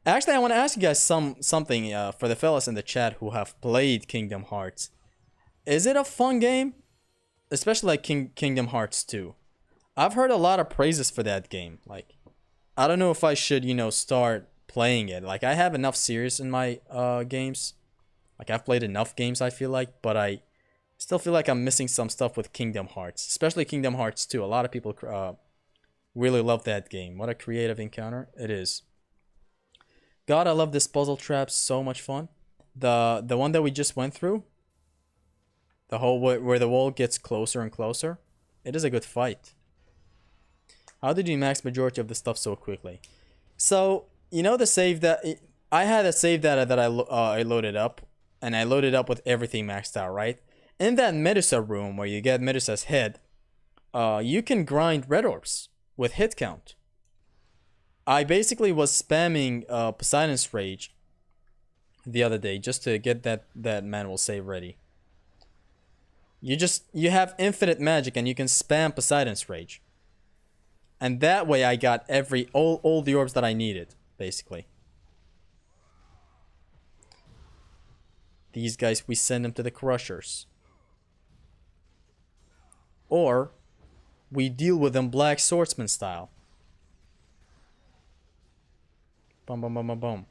Actually, I want to ask you guys something for the fellas in the chat who have played Kingdom Hearts. Is it a fun game? Especially like Kingdom Hearts 2. I've heard a lot of praises for that game. Like, I don't know if I should, start playing it. Like, I have enough series in my games. Like, I've played enough games, I feel like. But I still feel like I'm missing some stuff with Kingdom Hearts. Especially Kingdom Hearts 2. A lot of people really love that game. What a creative encounter it is. God, I love this puzzle trap. So much fun. The one that we just went through. The whole where the wall gets closer and closer. It is a good fight. How did you max majority of the stuff so quickly? So, the save that... I had a save data that I loaded up. And I loaded up with everything maxed out, right? in that Medusa room where you get Medusa's head, you can grind red orbs with hit count. I basically was spamming Poseidon's Rage the other day just to get that manual save ready. You have infinite magic and you can spam Poseidon's Rage. And that way I got all the orbs that I needed, basically. These guys, we send them to the crushers. Or we deal with them black swordsman style. Boom, boom, boom, boom, boom.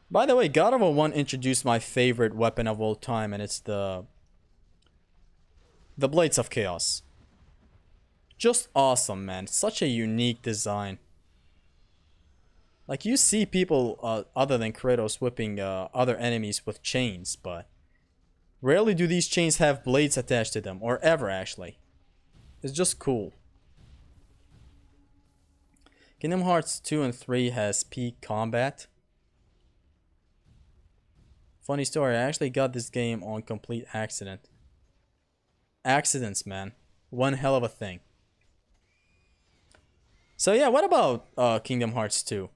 By the way, God of War 1 introduced my favorite weapon of all time, and it's the Blades of Chaos. Just awesome, man. Such a unique design. Like, you see people other than Kratos whipping other enemies with chains, but rarely do these chains have blades attached to them, or ever actually. It's just cool. Kingdom Hearts 2 and 3 has peak combat. Funny story, I actually got this game on complete accident. Accidents, man. One hell of a thing. So yeah, what about Kingdom Hearts 2?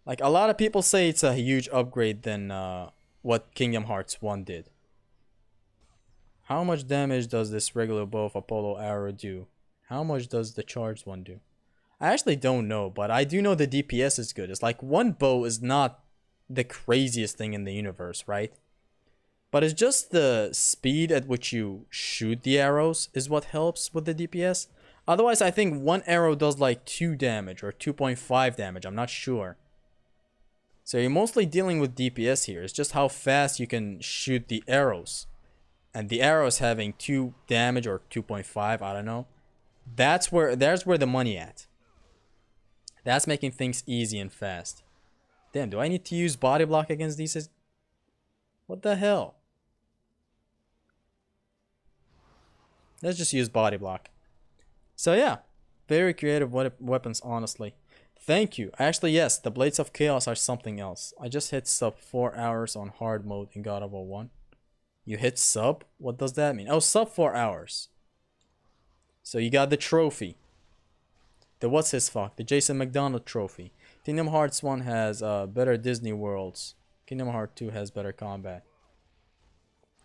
Like, a lot of people say it's a huge upgrade than what Kingdom Hearts 1 did. How much damage does this regular bow of Apollo arrow do? How much does the charged one do? I actually don't know, but I do know the DPS is good. It's like, one bow is not the craziest thing in the universe, right? But it's just the speed at which you shoot the arrows is what helps with the DPS. Otherwise, I think one arrow does like 2 damage or 2.5 damage. I'm not sure. So you're mostly dealing with DPS here. It's just how fast you can shoot the arrows. And the arrows having 2 damage or 2.5, I don't know. There's where the money at. That's making things easy and fast. Damn, do I need to use body block against these? What the hell? Let's just use body block. So yeah, very creative weapons, honestly. Thank you. Actually, yes, the Blades of Chaos are something else. I just hit sub 4 hours on hard mode in God of War 1. You hit sub? What does that mean? Oh, sub 4 hours. So you got the trophy. The what's his fuck? The Jason McDonald trophy. Kingdom Hearts 1 has better Disney worlds. Kingdom Hearts 2 has better combat.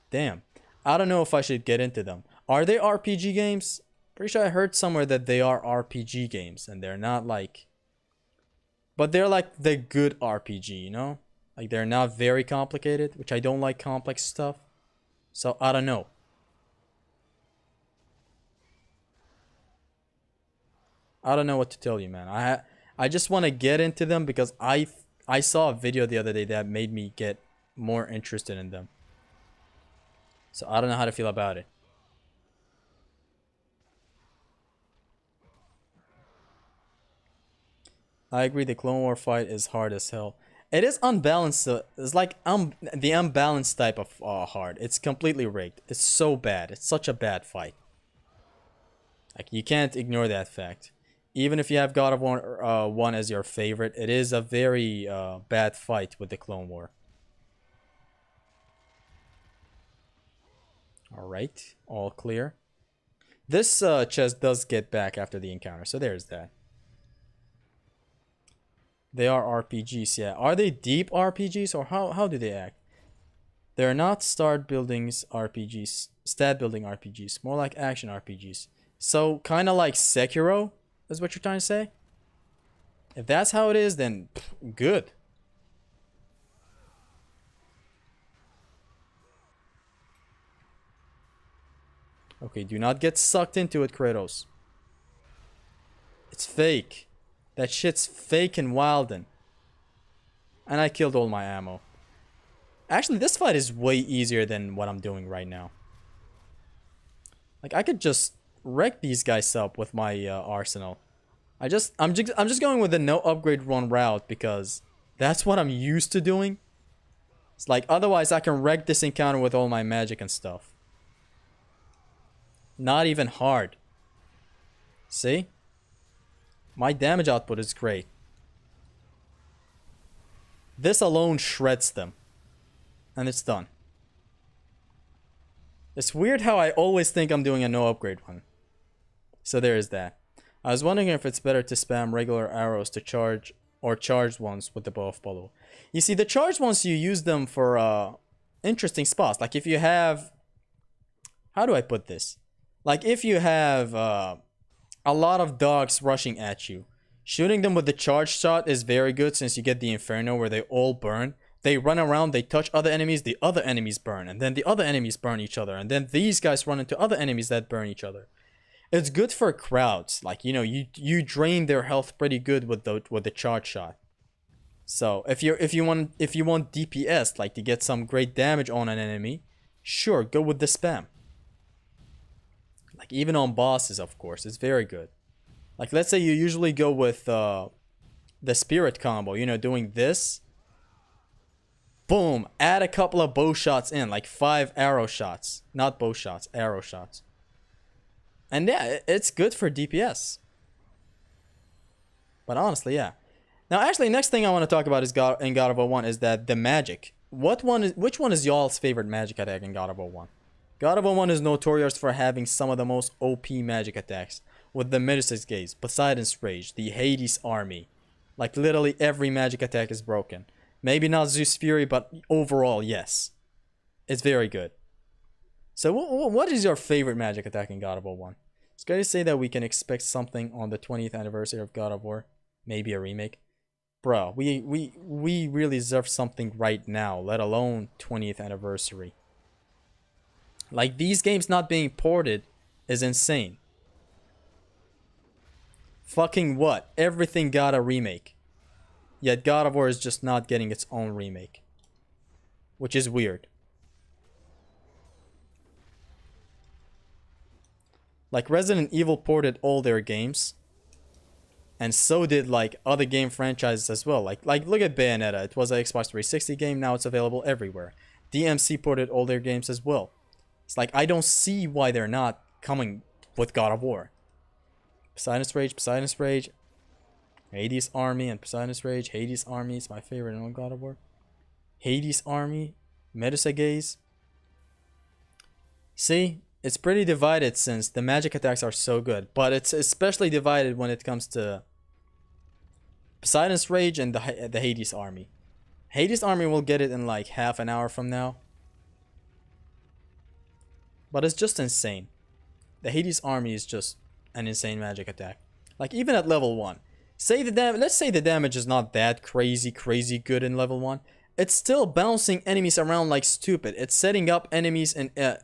Damn. I don't know if I should get into them. Are they RPG games? Pretty sure I heard somewhere that they are RPG games. And they're not like... But they're like the good RPG, you know? Like, they're not very complicated, which I don't like complex stuff. So, I don't know. I don't know what to tell you, man. I just want to get into them because I saw a video the other day that made me get more interested in them. So I don't know how to feel about it. I agree, the Clone War fight is hard as hell. It is unbalanced. It's like the unbalanced type of hard. It's completely rigged. It's so bad. It's such a bad fight. Like, you can't ignore that fact. Even if you have God of War 1 as your favorite, it is a very bad fight with the Clone War. Alright, all clear. This chest does get back after the encounter, so there's that. They are RPGs, yeah. Are they deep RPGs, or how do they act? They're not stat building RPGs, more like action RPGs. So, kind of like Sekiro? Is what you're trying to say? If that's how it is, then good. Okay, do not get sucked into it, Kratos. It's fake. That shit's fake and wildin'. And I killed all my ammo. Actually, this fight is way easier than what I'm doing right now. Like, I could just wreck these guys up with my arsenal. I'm just going with the no upgrade run route because that's what I'm used to doing. It's like, otherwise I can wreck this encounter with all my magic and stuff. Not even hard. See? My damage output is great. This alone shreds them. And it's done. It's weird how I always think I'm doing a no upgrade one. So there is that. I was wondering if it's better to spam regular arrows to charge or charged ones with the bow of Bolo. You see, the charged ones, you use them for interesting spots. Like if you have... How do I put this? Like if you have a lot of dogs rushing at you, shooting them with the charge shot is very good since you get the Inferno where they all burn. They run around, they touch other enemies, the other enemies burn, and then the other enemies burn each other, and then these guys run into other enemies that burn each other. It's good for crowds. Like, you know, you drain their health pretty good with the charge shot. So if you want DPS, like to get some great damage on an enemy, sure, go with the spam. Like even on bosses, of course, it's very good. Like let's say you usually go with the spirit combo, you know, doing this. Boom, add a couple of bow shots in, like 5 arrow shots. Not bow shots, arrow shots. And yeah, it's good for DPS. But honestly, yeah. Now, actually, next thing I want to talk about is in God of War 1 is that the magic. Which one is y'all's favorite magic attack in God of War 1? God of War 1 is notorious for having some of the most OP magic attacks. With the Medusa's Gaze, Poseidon's Rage, the Hades Army. Like, literally every magic attack is broken. Maybe not Zeus Fury, but overall, yes. It's very good. So what is your favorite magic attack in God of War 1? It's going to say that we can expect something on the 20th anniversary of God of War. Maybe a remake. Bro, we really deserve something right now, let alone 20th anniversary. Like, these games not being ported is insane. Fucking what? Everything got a remake. Yet God of War is just not getting its own remake. Which is weird. Like Resident Evil ported all their games. And so did like other game franchises as well. Like look at Bayonetta. It was an Xbox 360 game. Now it's available everywhere. DMC ported all their games as well. It's like I don't see why they're not coming with God of War. Poseidon's Rage. Hades Army and Poseidon's Rage. Hades Army is my favorite in God of War. Hades Army. Medusa Gaze. See? It's pretty divided since the magic attacks are so good. But it's especially divided when it comes to Poseidon's Rage and the Hades Army. Hades Army will get it in like half an hour from now. But it's just insane. The Hades Army is just an insane magic attack. Like even at level 1. Let's say the damage is not that crazy good in level 1. It's still bouncing enemies around like stupid. It's setting up enemies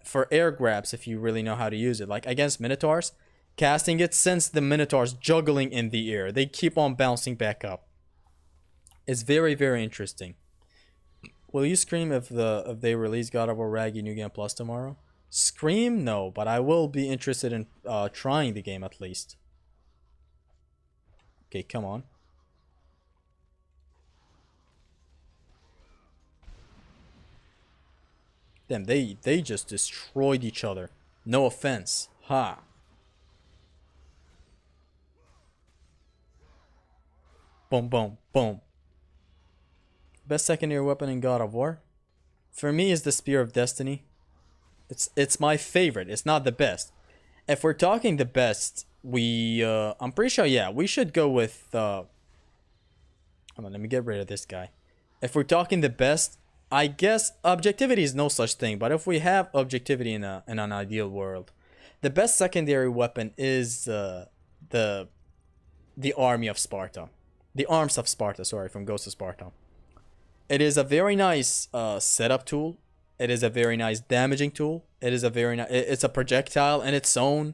for air grabs if you really know how to use it. Like against Minotaurs, casting it sends the Minotaurs juggling in the air. They keep on bouncing back up. It's very, very interesting. Will you scream if they release God of War Raggy New Game Plus tomorrow? Scream? No, but I will be interested in trying the game at least. Okay, come on. Damn, they just destroyed each other. No offense. Ha. Boom, boom, boom. Best secondary weapon in God of War? For me is the Spear of Destiny. It's my favorite. It's not the best. If we're talking the best, I'm pretty sure, yeah, we should go with hold on, let me get rid of this guy. If we're talking the best, I guess objectivity is no such thing, but if we have objectivity in an ideal world, the best secondary weapon is the Army of Sparta. The Arms of Sparta, sorry, from Ghost of Sparta. It is a very nice setup tool. It is a very nice damaging tool. It is a very nice, it's a projectile in its own.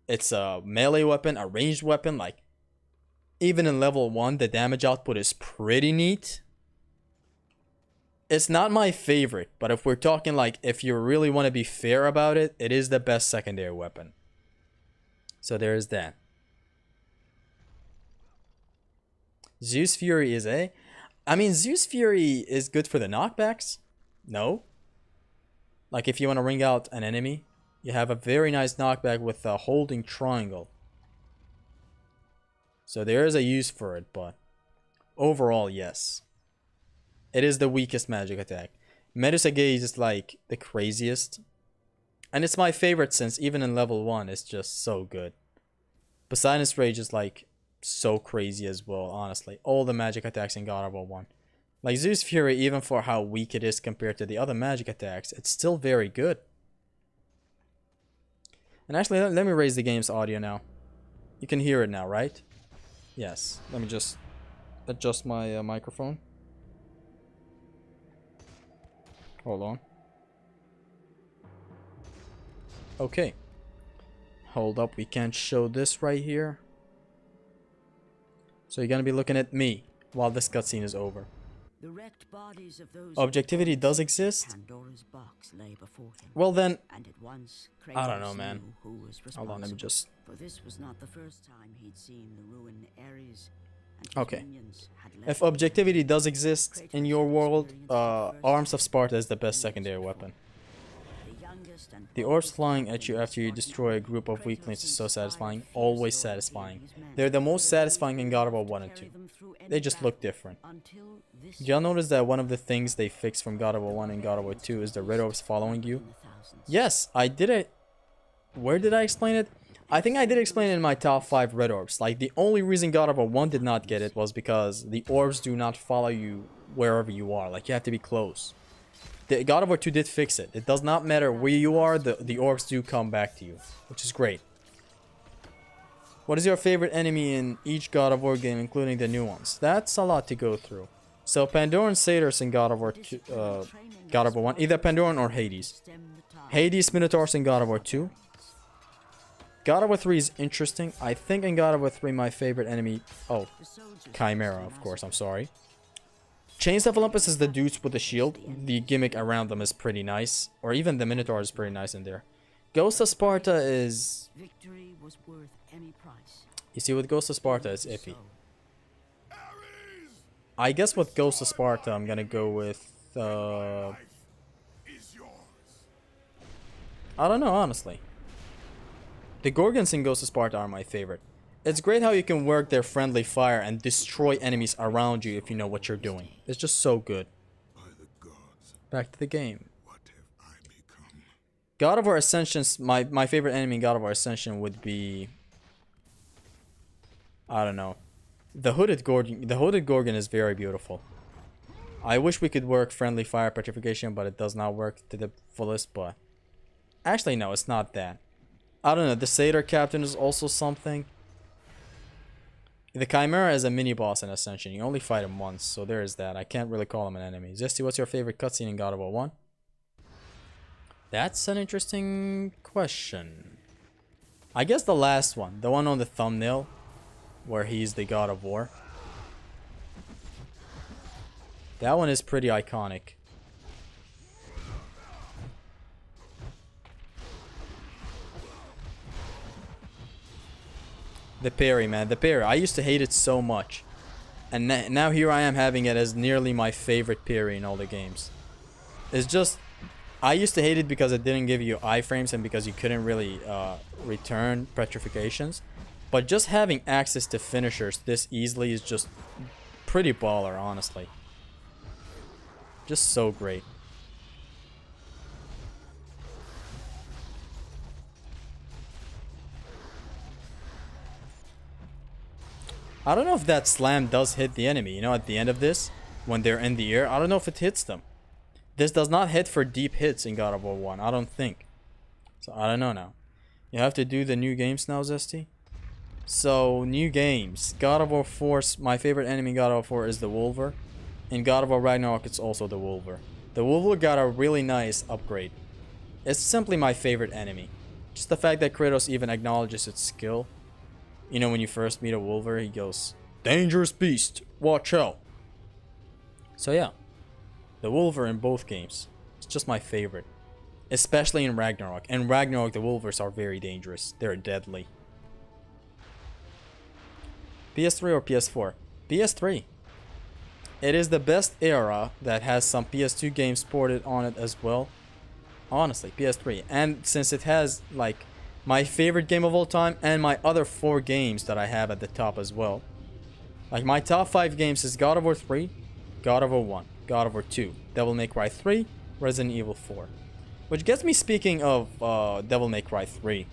It's a melee weapon, a ranged weapon. Like, even in level 1, the damage output is pretty neat. It's not my favorite, but if we're talking like, if you really want to be fair about it, it is the best secondary weapon. So there is that. Zeus Fury is a... I mean, Zeus Fury is good for the knockbacks. No. Like if you want to ring out an enemy, you have a very nice knockback with a holding triangle. So there is a use for it, but overall, yes. It is the weakest magic attack. Medusa Gaze is like the craziest. And it's my favorite since even in level 1, it's just so good. Poseidon's Rage is like so crazy as well, honestly. All the magic attacks in God of War 1. Like Zeus Fury, even for how weak it is compared to the other magic attacks, it's still very good. And actually, let me raise the game's audio now. You can hear it now, right? Yes. Let me just adjust my microphone. Hold on. Okay. Hold up, we can't show this right here. So you're gonna be looking at me while this cutscene is over. The wrecked bodies of those Objectivity does exist? Pandora's box lay before him. Well then, And at once, I don't know, Kratos man. knew who was Hold on, let me responsible. just... For this was not the first time he'd seen the ruined Ares. And his Okay. minions had If left objectivity does exist in your world, Arms of Sparta is the best secondary weapon. the youngest and The orbs flying at you after you destroy a group of weaklings is so satisfying, always satisfying. They're the most satisfying in God of War 1 and 2. They just look different. until this Did y'all notice that one of the things they fixed from God of War 1 and God of War 2 is the red orbs following you? in the thousands. Yes, I did it. Where did I explain it? I think I did explain it in my top 5 red orbs. Like, the only reason God of War 1 did not get it was because the orbs do not follow you wherever you are. Like, you have to be close. The God of War 2 did fix it. It does not matter where you are, the orbs do come back to you, which is great. What is your favorite enemy in each God of War game, including the new ones? That's a lot to go through. So, Pandoran Satyrs in God of War 2, God of War 1, either Pandoran or Hades. Hades Minotaurs in God of War 2. God of War 3 is interesting. I think in God of War 3 my favorite enemy... Oh, Chimera, of course, I'm sorry. Chains of Olympus is the dudes with the shield. The gimmick around them is pretty nice. Or even the Minotaur is pretty nice in there. Ghost of Sparta is... Victory was worth any price. You see, with Ghost of Sparta, it's iffy. I guess with Ghost of Sparta, I'm gonna go with... I don't know, honestly. The Gorgons in Ghost of Sparta are my favorite. It's great how you can work their friendly fire and destroy enemies around you if you know what you're doing. It's just so good. Back to the game. God of War Ascension's my favorite enemy in God of War Ascension would be... I don't know. The Hooded Gorgon. The Hooded Gorgon is very beautiful. I wish we could work friendly fire petrification, but it does not work to the fullest, but... Actually, no, it's not that. I don't know, the Satyr Captain is also something. The Chimera is a mini-boss in Ascension. You only fight him once, so there is that. I can't really call him an enemy. Zesty, what's your favorite cutscene in God of War 1? That's an interesting question. I guess the last one. The one on the thumbnail. Where he's the God of War. That one is pretty iconic. The parry, man. The parry. I used to hate it so much. And now here I am having it as nearly my favorite parry in all the games. It's just... I used to hate it because it didn't give you iframes and because you couldn't really return petrifications. But just having access to finishers this easily is just pretty baller, honestly. Just so great. I don't know if that slam does hit the enemy, you know, at the end of this, when they're in the air. I don't know if it hits them. This does not hit for deep hits in God of War 1, I don't think. So, I don't know now. You have to do the new games now, Zesty? So, new games. God of War 4, my favorite enemy in God of War 4 is the Wolver. In God of War Ragnarok, it's also the Wolver. The Wolver got a really nice upgrade. It's simply my favorite enemy. Just the fact that Kratos even acknowledges its skill. You know, when you first meet a Wolver, he goes, "Dangerous beast, watch out." So yeah, the Wolver in both games. It's just my favorite. Especially in Ragnarok. In Ragnarok, the Wolvers are very dangerous. They're deadly. PS3 or PS4? PS3. It is the best era that has some PS2 games ported on it as well. Honestly, PS3. And since it has, like, my favorite game of all time and my other 4 games that I have at the top as well. Like, my top 5 games is God of War 3, God of War 1, God of War 2, Devil May Cry 3, Resident Evil 4. Which gets me speaking of Devil May Cry 3.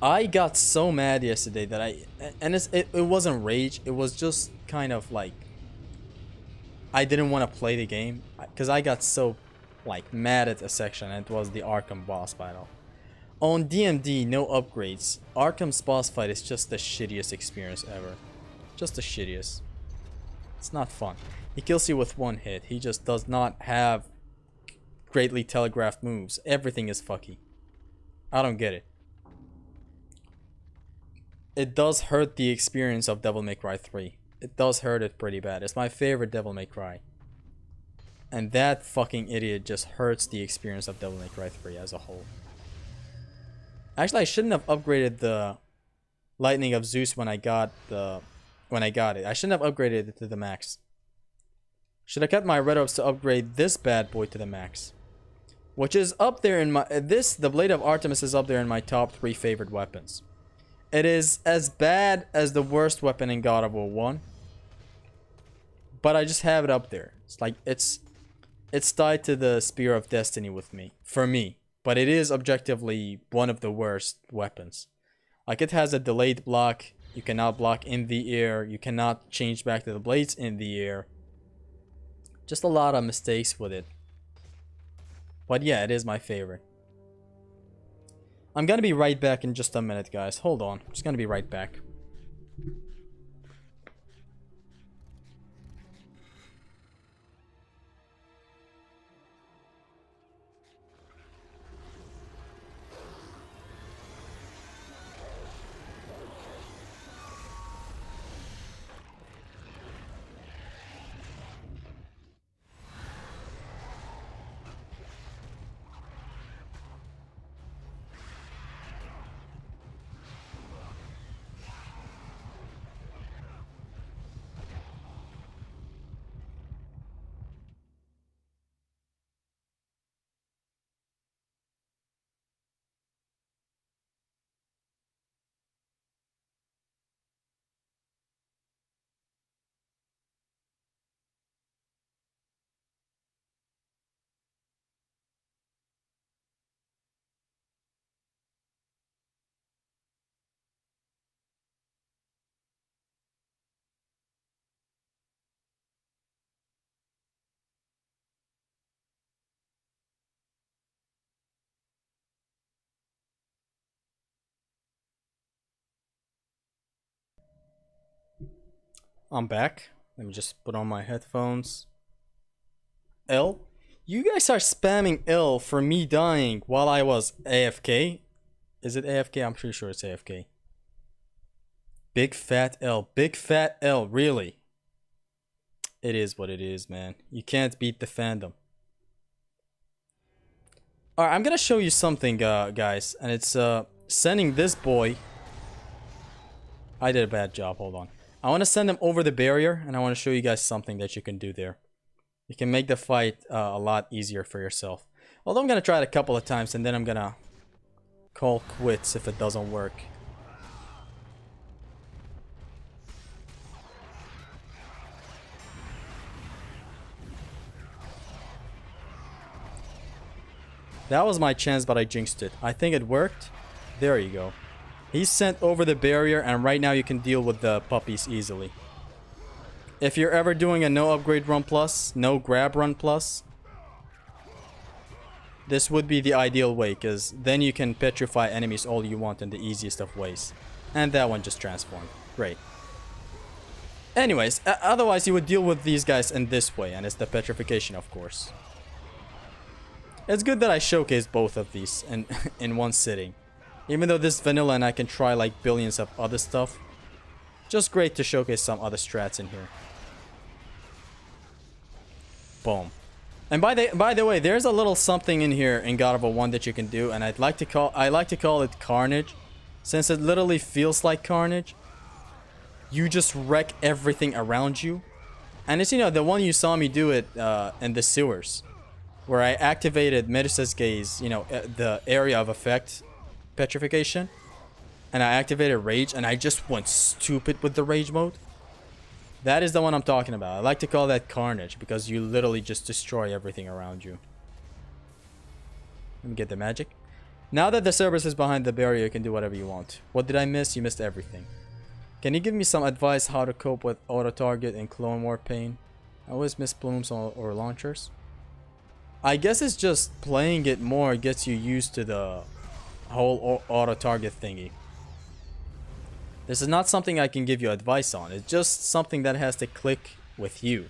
I got so mad yesterday that it wasn't rage, it was just kind of like I didn't want to play the game because I got so like mad at a section, and it was the Arkham boss battle. On DMD, no upgrades. Arkham's boss fight is just the shittiest experience ever. Just the shittiest. It's not fun. He kills you with one hit. He just does not have greatly telegraphed moves. Everything is fucky. I don't get it. It does hurt the experience of Devil May Cry 3. It does hurt it pretty bad. It's my favorite Devil May Cry. And that fucking idiot just hurts the experience of Devil May Cry 3 as a whole. Actually, I shouldn't have upgraded the Lightning of Zeus when I got it. I shouldn't have upgraded it to the max. Should have kept my red orbs to upgrade this bad boy to the max. Which is up there in my... the Blade of Artemis is up there in my top 3 favorite weapons. It is as bad as the worst weapon in God of War 1. But I just have it up there. It's like, it's tied to the Spear of Destiny with me. For me. But it is objectively one of the worst weapons. Like, it has a delayed block. You cannot block in the air. You cannot change back to the blades in the air. Just a lot of mistakes with it. But yeah, it is my favorite. I'm gonna be right back in just a minute, guys. Hold on. I'm just gonna be right back. I'm back. Let me just put on my headphones. L? You guys are spamming L for me dying while I was AFK. Is it AFK? I'm pretty sure it's AFK. Big fat L. Big fat L. Really? It is what it is, man. You can't beat the fandom. Alright, I'm gonna show you something, guys. And it's sending this boy. I did a bad job. Hold on. I want to send him over the barrier, and I want to show you guys something that you can do there. You can make the fight a lot easier for yourself. Although I'm going to try it a couple of times, and then I'm going to call quits if it doesn't work. That was my chance, but I jinxed it. I think it worked. There you go. He's sent over the barrier, and right now you can deal with the puppies easily. If you're ever doing a no upgrade run plus, no grab run plus, this would be the ideal way, because then you can petrify enemies all you want in the easiest of ways. And that one just transformed. Great. Anyways, otherwise you would deal with these guys in this way, and it's the petrification, of course. It's good that I showcase both of these in one sitting. Even though this is vanilla and I can try like billions of other stuff. Just great to showcase some other strats in here. Boom. And by the way, there's a little something in here in God of War 1 that you can do, and I like to call it Carnage, since it literally feels like Carnage. You just wreck everything around you. And it's, you know, the one you saw me do it in the sewers, where I activated Medusa's Gaze, you know, the area of effect petrification, and I activated Rage, and I just went stupid with the Rage mode. That is the one I'm talking about. I like to call that Carnage, because you literally just destroy everything around you. Let me get the magic. Now that the Cerberus is behind the barrier, you can do whatever you want. What did I miss? You missed everything. Can you give me some advice how to cope with auto-target and Clone War pain? I always miss blooms or launchers. I guess it's just playing it more gets you used to the whole auto-target thingy. This is not something I can give you advice on. It's just something that has to click with you.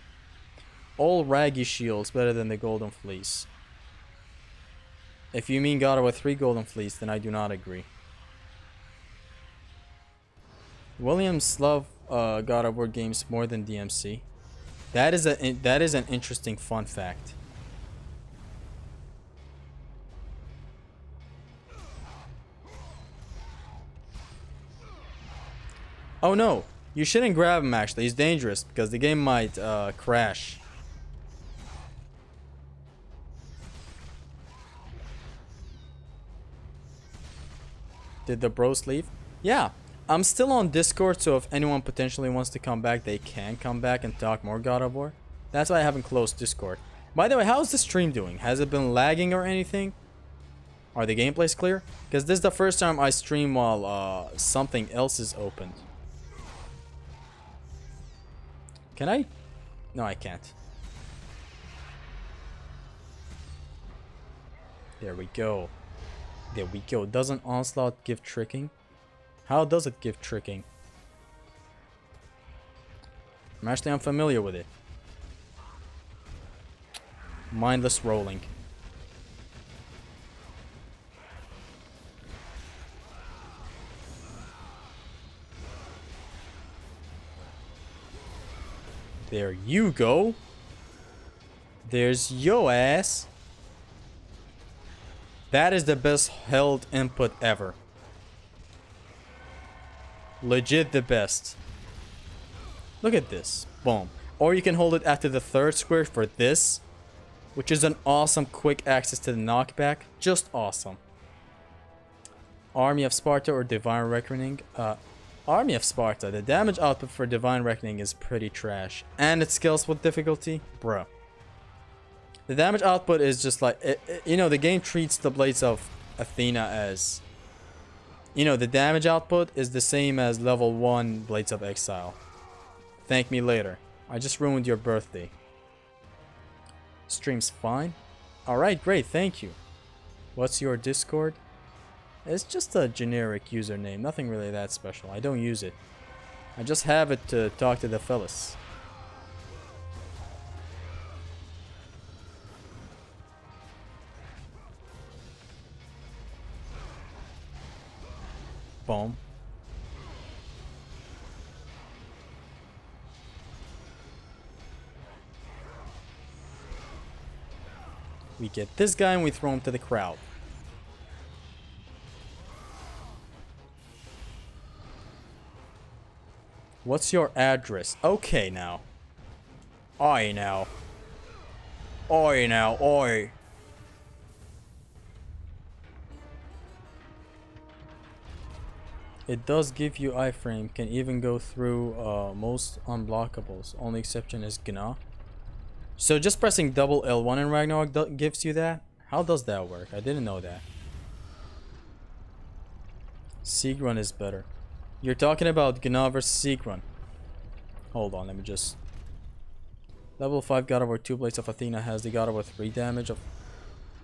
All raggy shields better than the golden fleece. If you mean God of War 3 golden fleece, then I do not agree. Williams love God of War games more than DMC. That is an interesting fun fact. Oh no, you shouldn't grab him actually. He's dangerous because the game might crash. Did the bros leave? Yeah, I'm still on Discord, so if anyone potentially wants to come back, they can come back and talk more God of War. That's why I haven't closed Discord. By the way, how's the stream doing? Has it been lagging or anything? Are the gameplays clear? Because this is the first time I stream while something else is opened. Can I? No, I can't. There we go. There we go. Doesn't Onslaught give tricking? How does it give tricking? I'm actually unfamiliar with it. Mindless rolling. There you go. There's yo ass. That is the best held input ever. Legit the best. Look at this. Boom. Or you can hold it after the third square for this, which is an awesome quick access to the knockback. Just awesome. Army of Sparta or Divine Reckoning? Army of Sparta. The damage output for Divine Reckoning is pretty trash. And it scales with difficulty? Bruh. The damage output is just like, you know, the game treats the Blades of Athena as, you know, the damage output is the same as level 1 Blades of Exile. Thank me later. I just ruined your birthday. Stream's fine? Alright, great, thank you. What's your Discord? It's just a generic username, nothing really that special. I don't use it. I just have it to talk to the fellas. Boom. We get this guy and we throw him to the crowd. What's your address? Okay now. Oi now. Oi now, oi. It does give you iframe, can even go through most unblockables. Only exception is Gna. So just pressing double L1 in Ragnarok gives you that? How does that work? I didn't know that. Sigrun is better. You're talking about Gna versus Sigrun. Hold on, let me just... Level 5 God of War 2 Blades of Athena has the God of War 3 damage of...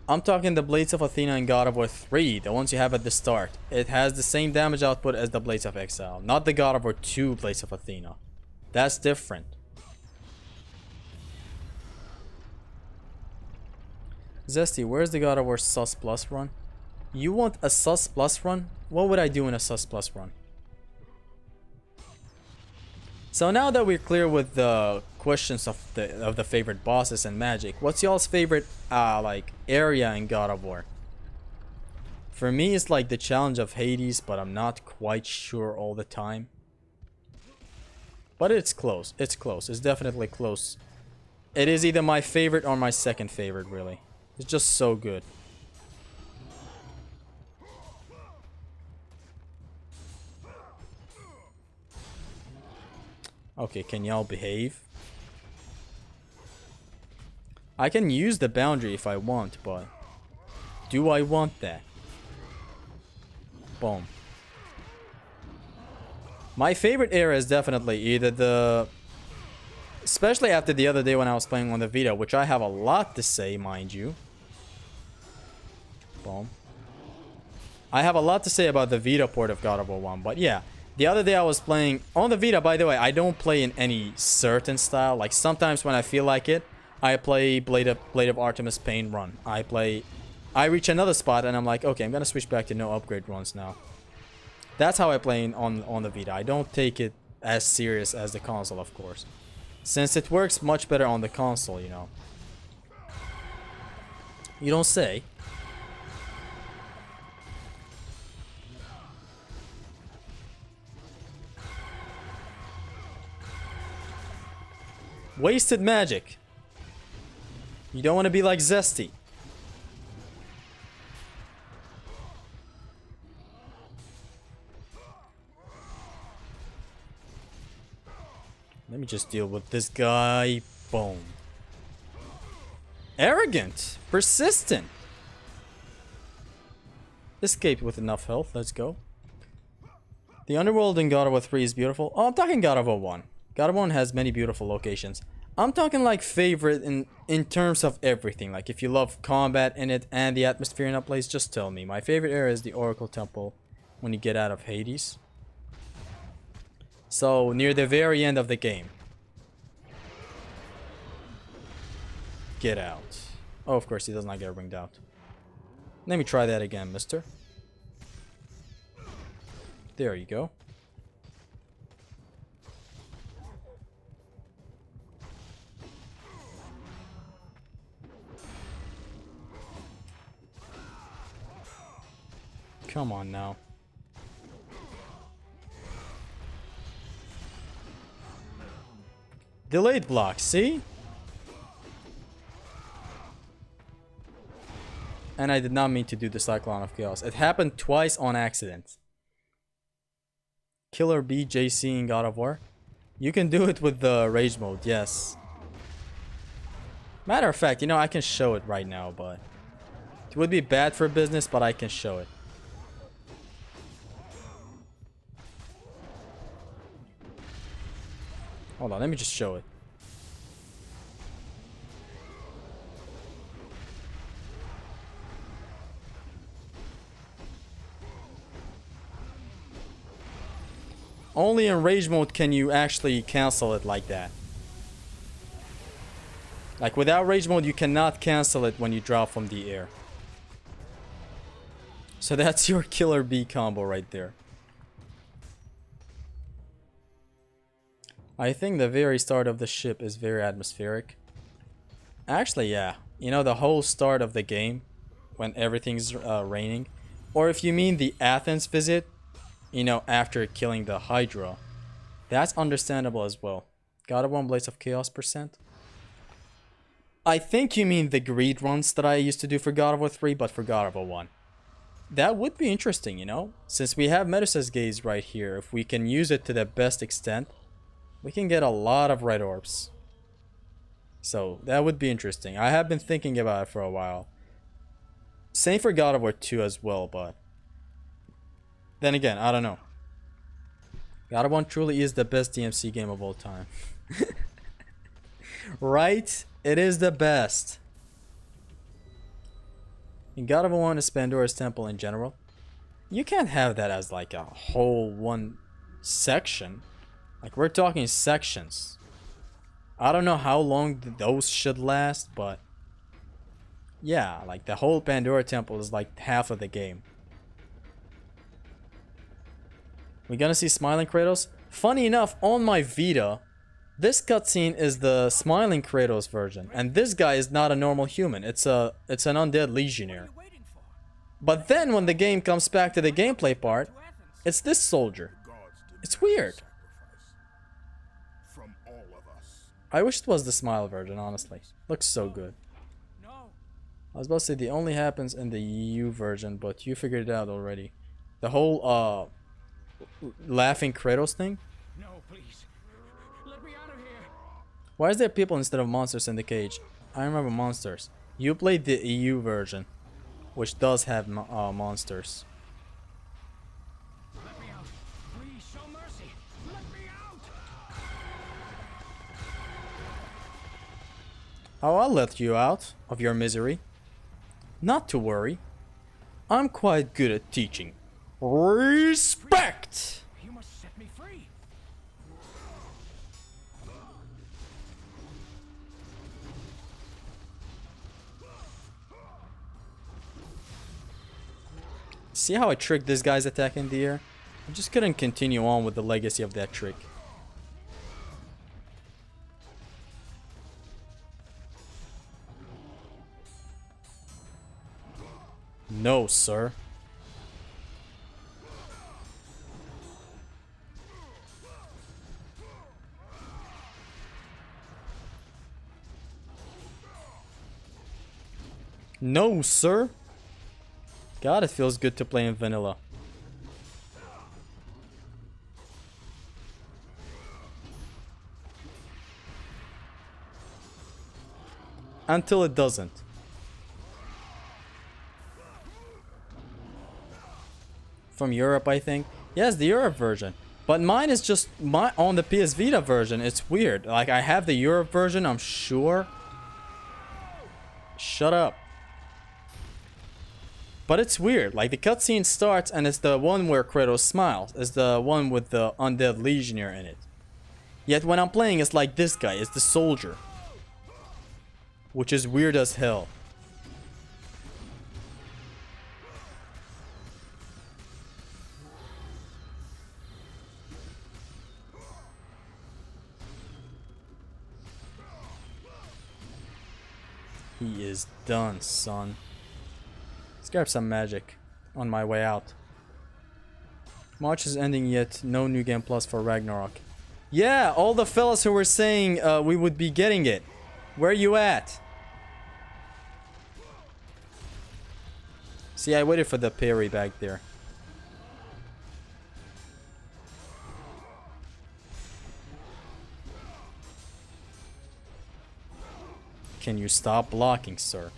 I'm talking the Blades of Athena and God of War 3, the ones you have at the start. It has the same damage output as the Blades of Exile, not the God of War 2 Blades of Athena. That's different. Zesty, where's the God of War Sus Plus run? You want a Sus Plus run? What would I do in a Sus Plus run? So now that we're clear with the questions of the favorite bosses and magic, what's y'all's favorite like area in God of War? For me, it's like the challenge of Hades, but I'm not quite sure all the time. But it's close. It's close. It's definitely close. It is either my favorite or my second favorite, really. It's just so good. Okay, can y'all behave? I can use the boundary if I want, but Do I want that? Boom. My favorite era is definitely either the... Especially after the other day when I was playing on the Vita, which I have a lot to say, mind you. Boom. I have a lot to say about the Vita port of God of War 1, but yeah. The other day I was playing... On the Vita, by the way, I don't play in any certain style. Like, sometimes when I feel like it, I play Blade of Artemis Pain run. I reach another spot and I'm like, okay, I'm gonna switch back to no upgrade runs now. That's how I play on the Vita. I don't take it as serious as the console, of course. Since it works much better on the console, you know. You don't say. Wasted magic. You don't want to be like Zesty. Let me just deal with this guy. Boom. Arrogant. Persistent. Escaped with enough health. Let's go. The underworld in God of War 3 is beautiful. Oh, I'm talking God of War 1. God of War 1 has many beautiful locations. I'm talking like favorite in terms of everything. Like if you love combat in it and the atmosphere in that place, just tell me. My favorite area is the Oracle Temple when you get out of Hades. So, near the very end of the game. Get out. Oh, of course, he does not get ringed out. Let me try that again, mister. There you go. Come on now. Delayed block, see? And I did not mean to do the Cyclone of Chaos. It happened twice on accident. Killer B JC in God of War. You can do it with the Rage mode, yes. Matter of fact, you know, I can show it right now, but... It would be bad for business, but I can show it. Hold on, let me just show it. Only in Rage mode can you actually cancel it like that. Like without Rage mode, you cannot cancel it when you drop from the air. So that's your Killer B combo right there. I think the very start of the ship is very atmospheric. Actually, yeah. You know, the whole start of the game, when everything's raining. Or if you mean the Athens visit, you know, after killing the Hydra. That's understandable as well. God of War Blades of Chaos %. I think you mean the greed runs that I used to do for God of War 3, but for God of War 1. That would be interesting, you know? Since we have Medusa's Gaze right here, if we can use it to the best extent, we can get a lot of red orbs. So, that would be interesting. I have been thinking about it for a while. Same for God of War 2 as well, but... Then again, I don't know. God of War truly is the best DMC game of all time. Right? It is the best. In God of War 1 is Pandora's Temple in general. You can't have that as like a whole one section. Like we're talking sections. I don't know how long those should last, but... Yeah, like the whole Pandora Temple is like half of the game. We're gonna see Smiling Kratos. Funny enough, on my Vita, this cutscene is the Smiling Kratos version, and this guy is not a normal human. It's an undead legionnaire. But then when the game comes back to the gameplay part, it's this soldier. It's weird. I wish it was the Smile version, honestly. Looks so good. I was about to say the only happens in the EU version, but you figured it out already. The whole laughing Kratos thing. No, please. Let me out of here. Why is there people instead of monsters in the cage? I remember monsters. You played the EU version. which does have monsters. Let me out. Please show mercy. Let me out. Oh, I'll let you out of your misery. Not to worry. I'm quite good at teaching. Respect! You must set me free. See how I tricked this guy's attack in the air? I just couldn't continue on with the legacy of that trick. No, sir. No, sir. God, it feels good to play in vanilla. Until it doesn't. From Europe, I think. Yes, the Europe version. But mine is just on the PS Vita version. It's weird. Like, I have the Europe version, I'm sure. Shut up. But it's weird. Like, the cutscene starts and it's the one where Kratos smiles. It's the one with the undead legionnaire in it. Yet when I'm playing, it's like this guy. It's the soldier. Which is weird as hell. He is done, son. Let's grab some magic on my way out. March is ending yet no new game plus for Ragnarok. Yeah, all the fellas who were saying we would be getting it. Where you at? See, I waited for the parry back there. Can you stop blocking, sir?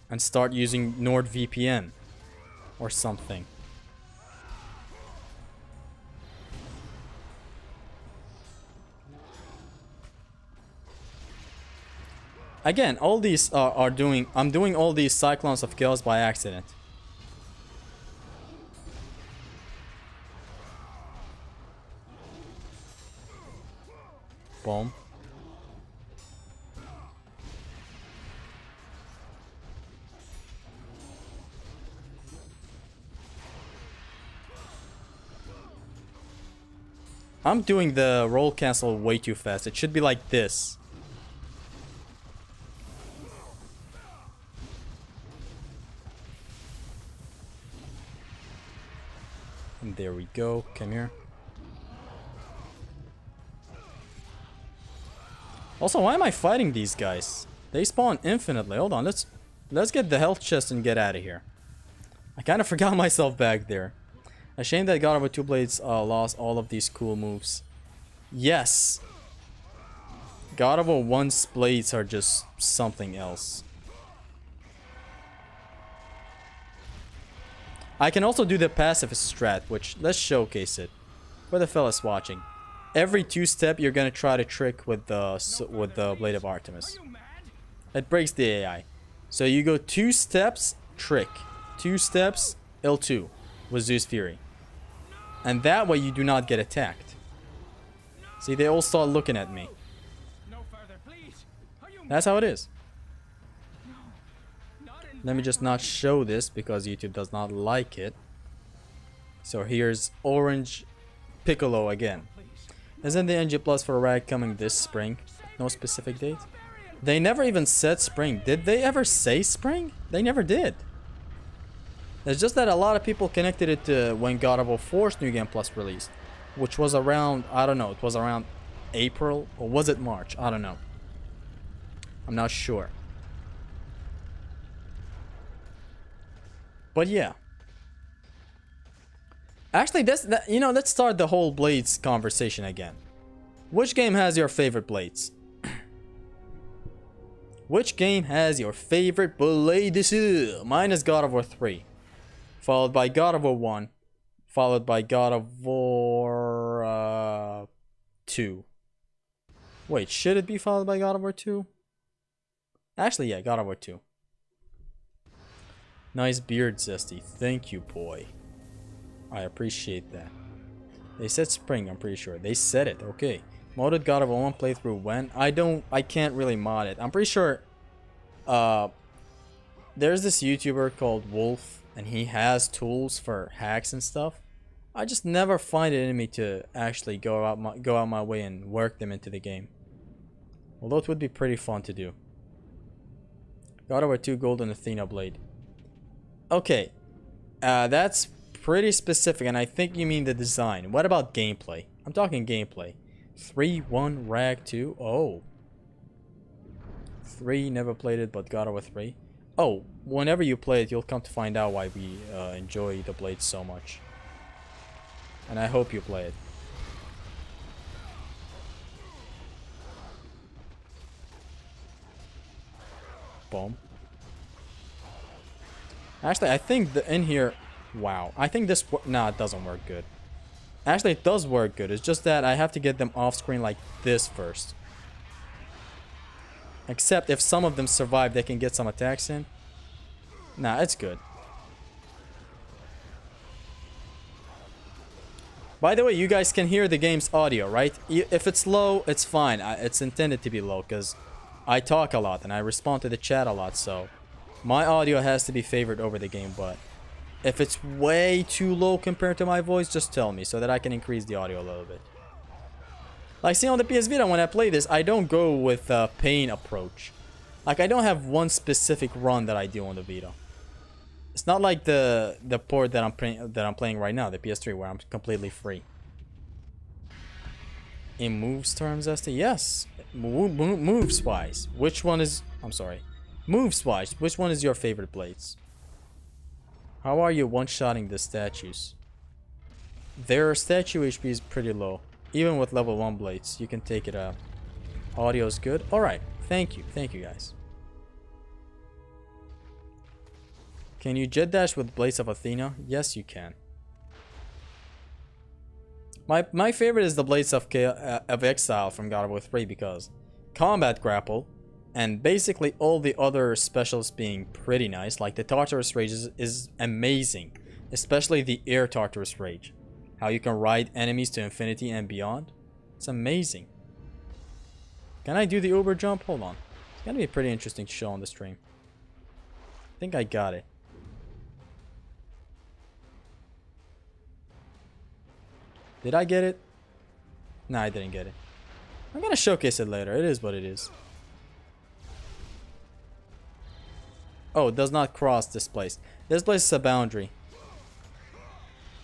And start using NordVPN or something. Again, all these are doing... I'm doing all these Cyclones of Chaos by accident. Boom. I'm doing the roll cancel way too fast. It should be like this. And there we go. Come here. Also, why am I fighting these guys? They spawn infinitely. Hold on, let's get the health chest and get out of here. I kind of forgot myself back there. A shame that God of War 2 Blades lost all of these cool moves. Yes. God of War 1's blades are just something else. I can also do the passive strat, which, let's showcase it for the fellas watching. Every two-step you're gonna try to trick with the Blade of Artemis. It breaks the AI. So you go 2 steps, trick. 2 steps, L2 with Zeus Fury. And that way you do not get attacked. See, they all start looking at me. No further, please. Are you That's how it is. not in Let me just not show this because YouTube does not like it. So here's Orange Piccolo again. Isn't the NG Plus for Rag coming this spring? No specific date? They never even said spring. Did they ever say spring? They never did. It's just that a lot of people connected it to when God of War 4's New Game Plus released. Which was around, I don't know, it was around April? Or was it March? I don't know. I'm not sure. But yeah. Actually, let's start the whole Blades conversation again. Which game has your favorite Blades? Which game has your favorite blade? This is mine is God of War 3, followed by God of War 1, followed by God of War 2. Wait, should it be followed by God of War 2? Actually, yeah, God of War 2. Nice beard, Zesty. Thank you, boy. I appreciate that. They said spring, I'm pretty sure. They said it, okay. Modded God of War 1 playthrough when? I can't really mod it. I'm pretty sure there's this YouTuber called Wolf, and he has tools for hacks and stuff. I just never find it in me to actually go out my way and work them into the game. Although it would be pretty fun to do. God of War 2 Golden Athena Blade. Okay, that's pretty specific, and I think you mean the design. What about gameplay? I'm talking gameplay. 3-1 Rag 2. Oh. 3 never played it, but God of War 3. Oh, whenever you play it, you'll come to find out why we enjoy the Blade so much. And I hope you play it. Boom. Actually, I think in here... Wow. I think this... Nah, it doesn't work good. Actually, it does work good. It's just that I have to get them off screen like this first. Except if some of them survive, they can get some attacks in. Nah, it's good. By the way, you guys can hear the game's audio, right? If it's low, it's fine. It's intended to be low because I talk a lot and I respond to the chat a lot, so my audio has to be favored over the game, but if it's way too low compared to my voice, just tell me so that I can increase the audio a little bit. Like, see, on the PS Vita, when I play this, I don't go with a pain approach. Like, I don't have one specific run that I do on the Vita. It's not like the port that I'm playing right now, the PS3, where I'm completely free. In moves terms, Esty? Yes. Moves wise. Which one is... I'm sorry. Moves wise, which one is your favorite blades? How are you one-shotting the statues? Their statue HP is pretty low. Even with level 1 blades, you can take it out. Audio is good. Alright, thank you. Thank you, guys. Can you jet dash with Blades of Athena? Yes, you can. My favorite is the Blades of Exile from God of War 3 because combat grapple and basically all the other specials being pretty nice, like the Tartarus Rage is amazing, especially the Air Tartarus Rage. How you can ride enemies to infinity and beyond. It's amazing. Can I do the Uber jump? Hold on. It's gonna be pretty interesting to show on the stream. I think I got it. Did I get it? No, I didn't get it. I'm gonna showcase it later. It is what it is. Oh, it does not cross this place. This place is a boundary.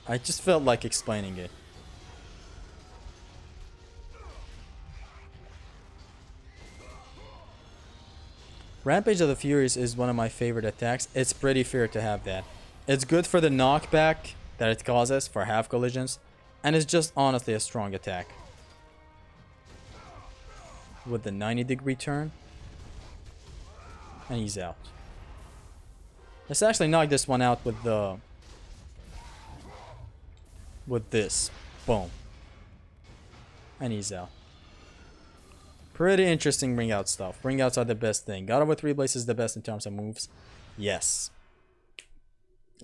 I just felt like explaining it. Rampage of the Furies is one of my favorite attacks. It's pretty fair to have that. It's good for the knockback that it causes for half collisions. And it's just honestly a strong attack. With the 90-degree turn. And he's out. Let's actually knock this one out with the... with this. Boom. And he's out. Pretty interesting ring out stuff. Ring outs are the best thing. God of War 3 Blaze is the best in terms of moves. Yes.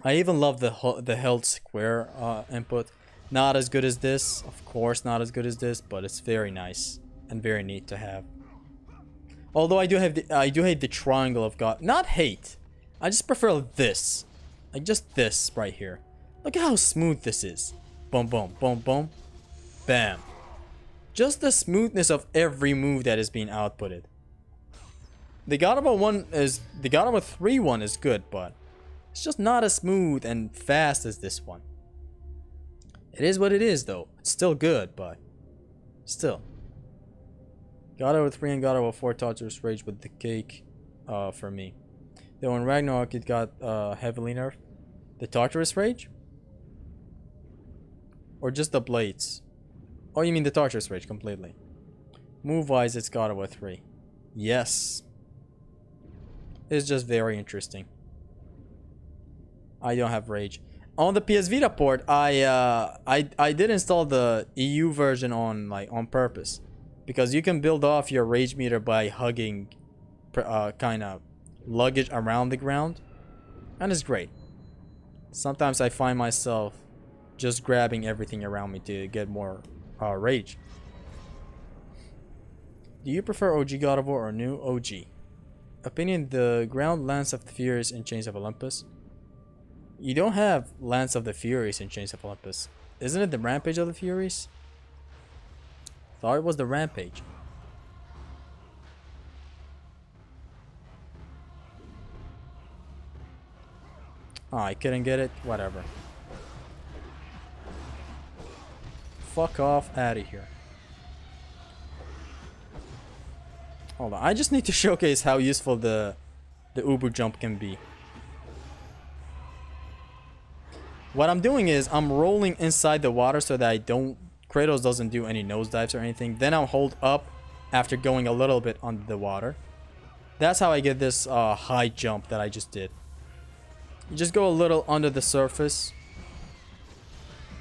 I even love the held square input. Not as good as this. Of course not as good as this, but it's very nice and very neat to have. Although I do hate the triangle of God. Not hate. I just prefer this. Like just this right here. Look at how smooth this is. Boom, boom, boom, boom. Bam. Just the smoothness of every move that is being outputted. The God of War 3 one is good, but it's just not as smooth and fast as this one. It is what it is, though. It's still good, but still. God of War 3 and God of War 4 Tartarus Rage with the cake for me. Though in Ragnarok it got heavily nerfed. The Tartarus Rage? Or just the blades? Oh, you mean the Tartarus Rage completely. Move-wise, it's God of War 3. Yes. is just very interesting. I don't have rage. On the PS Vita port, I did install the EU version on purpose, because you can build off your rage meter by hugging kind of luggage around the ground, and it's great. Sometimes I find myself just grabbing everything around me to get more rage. Do you prefer OG God of War or new OG? Opinion: the ground Lance of the Furies in Chains of Olympus. You don't have Lance of the Furies in Chains of Olympus. Isn't it the Rampage of the Furies? Thought it was the Rampage. Oh, I couldn't get it? Whatever. Fuck off out of here. Hold on, I just need to showcase how useful the Uber jump can be. What I'm doing is I'm rolling inside the water so that Kratos doesn't do any nosedives or anything. Then I'll hold up after going a little bit under the water. That's how I get this high jump that I just did. You just go a little under the surface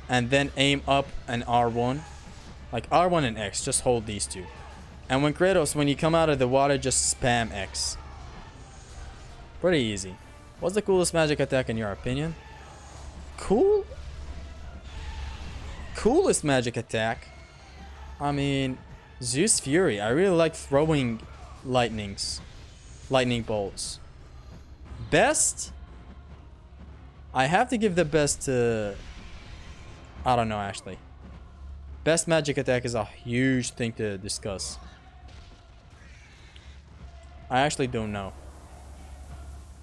and then aim up and R1. Like R1 and X, just hold these two. And when you come out of the water, just spam X. Pretty easy. What's the coolest magic attack in your opinion? Coolest magic attack? I mean, Zeus Fury. I really like throwing lightning bolts. Best? I have to give the best to... I don't know, actually. Best magic attack is a huge thing to discuss. I actually don't know.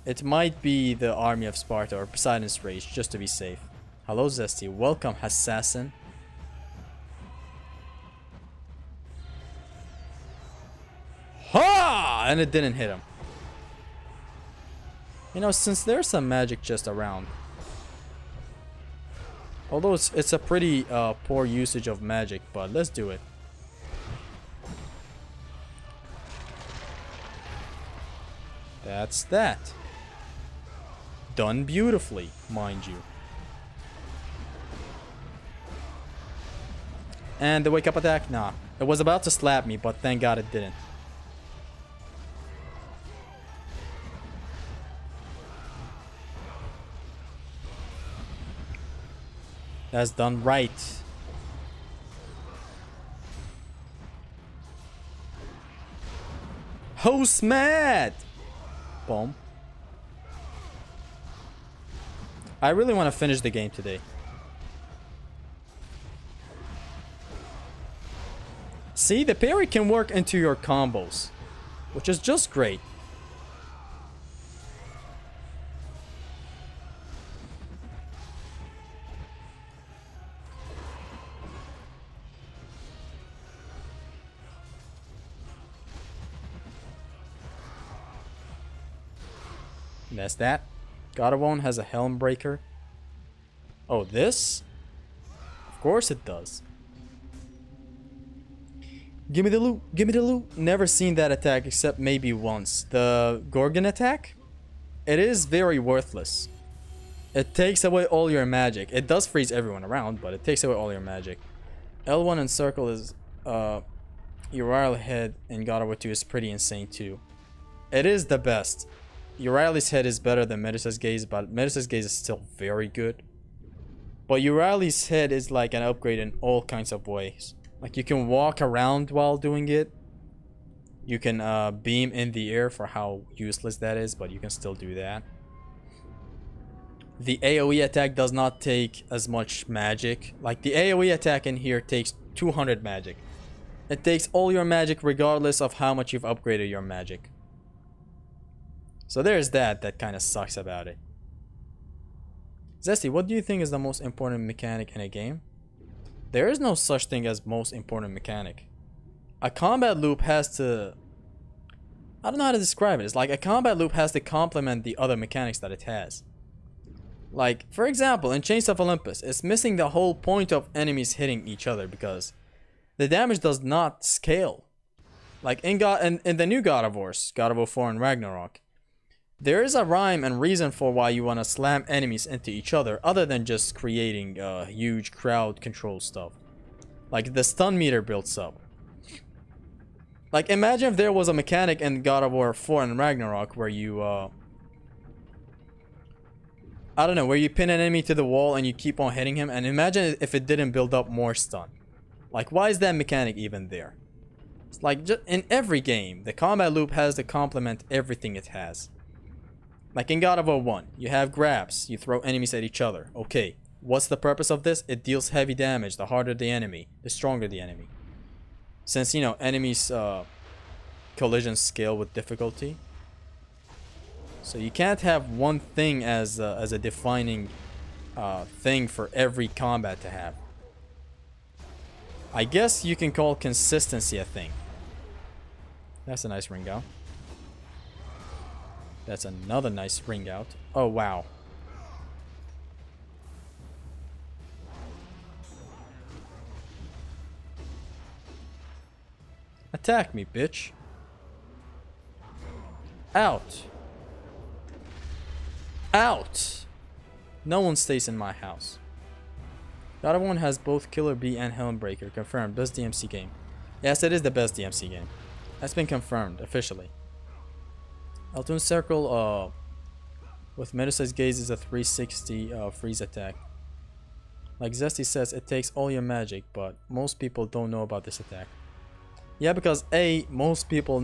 It might be the Army of Sparta or Poseidon's Rage, just to be safe. Hello, Zesty. Welcome, Assassin. Ha! And it didn't hit him. You know, since there's some magic just around. Although it's a pretty poor usage of magic, but let's do it. That's that. Done beautifully, mind you. And the wake up attack? Nah. It was about to slap me, but thank God it didn't. That's done right. Host mad! Boom. I really want to finish the game today. See, the parry can work into your combos, which is just great. And that's that. God of War has a Helm Breaker. Oh, this? Of course it does. Give me the loot. Give me the loot. Never seen that attack except maybe once. The Gorgon attack? It is very worthless. It takes away all your magic. It does freeze everyone around, but it takes away all your magic. L1 and circle is Uriel head in God of War 2 is pretty insane too. It is the best. Uriel's head is better than Medusa's gaze, but Medusa's gaze is still very good. But Uriel's head is like an upgrade in all kinds of ways. Like you can walk around while doing it. You can beam in the air for how useless that is, but you can still do that. The AoE attack does not take as much magic. Like the AoE attack in here takes 200 magic. It takes all your magic regardless of how much you've upgraded your magic. So there's that kind of sucks about it. Zesty, what do you think is the most important mechanic in a game? There is no such thing as most important mechanic. A combat loop has to... I don't know how to describe it. It's like a combat loop has to complement the other mechanics that it has. Like, for example, in Chains of Olympus, it's missing the whole point of enemies hitting each other because the damage does not scale. Like in the new God of Wars, God of War 4 and Ragnarok, there is a rhyme and reason for why you want to slam enemies into each other than just creating huge crowd control stuff. Like the stun meter builds up. Like imagine if there was a mechanic in God of War 4 and Ragnarok where you I don't know, where you pin an enemy to the wall and you keep on hitting him, and imagine if it didn't build up more stun. Like why is that mechanic even there? It's like just in every game, the combat loop has to complement everything it has. Like in God of War 1, you have grabs, you throw enemies at each other. Okay, what's the purpose of this? It deals heavy damage. The harder the enemy, the stronger the enemy. Since, you know, enemies' collisions scale with difficulty. So you can't have one thing as a defining thing for every combat to have. I guess you can call consistency a thing. That's a nice ring out. That's another nice ring out. Oh, wow. Attack me, bitch. Out. Out. No one stays in my house. God of War has both Killer Bee and Helmbreaker. Confirmed. Best DMC game. Yes, it is the best DMC game. That's been confirmed officially. Altoon Circle with Medusa's Gaze is a 360 freeze attack. Like Zesty says, it takes all your magic, but most people don't know about this attack. Yeah, because most people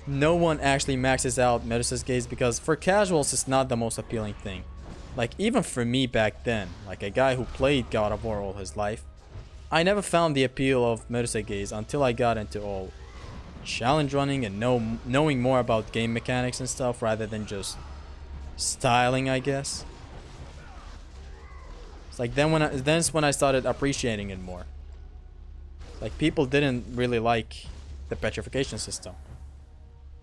no one actually maxes out Medusa's Gaze, because for casuals it's not the most appealing thing. Like even for me back then, like a guy who played God of War all his life, I never found the appeal of Medusa's Gaze until I got into all challenge running and knowing more about game mechanics and stuff rather than just styling, I guess. It's like that's when I started appreciating it more. Like people didn't really like the petrification system,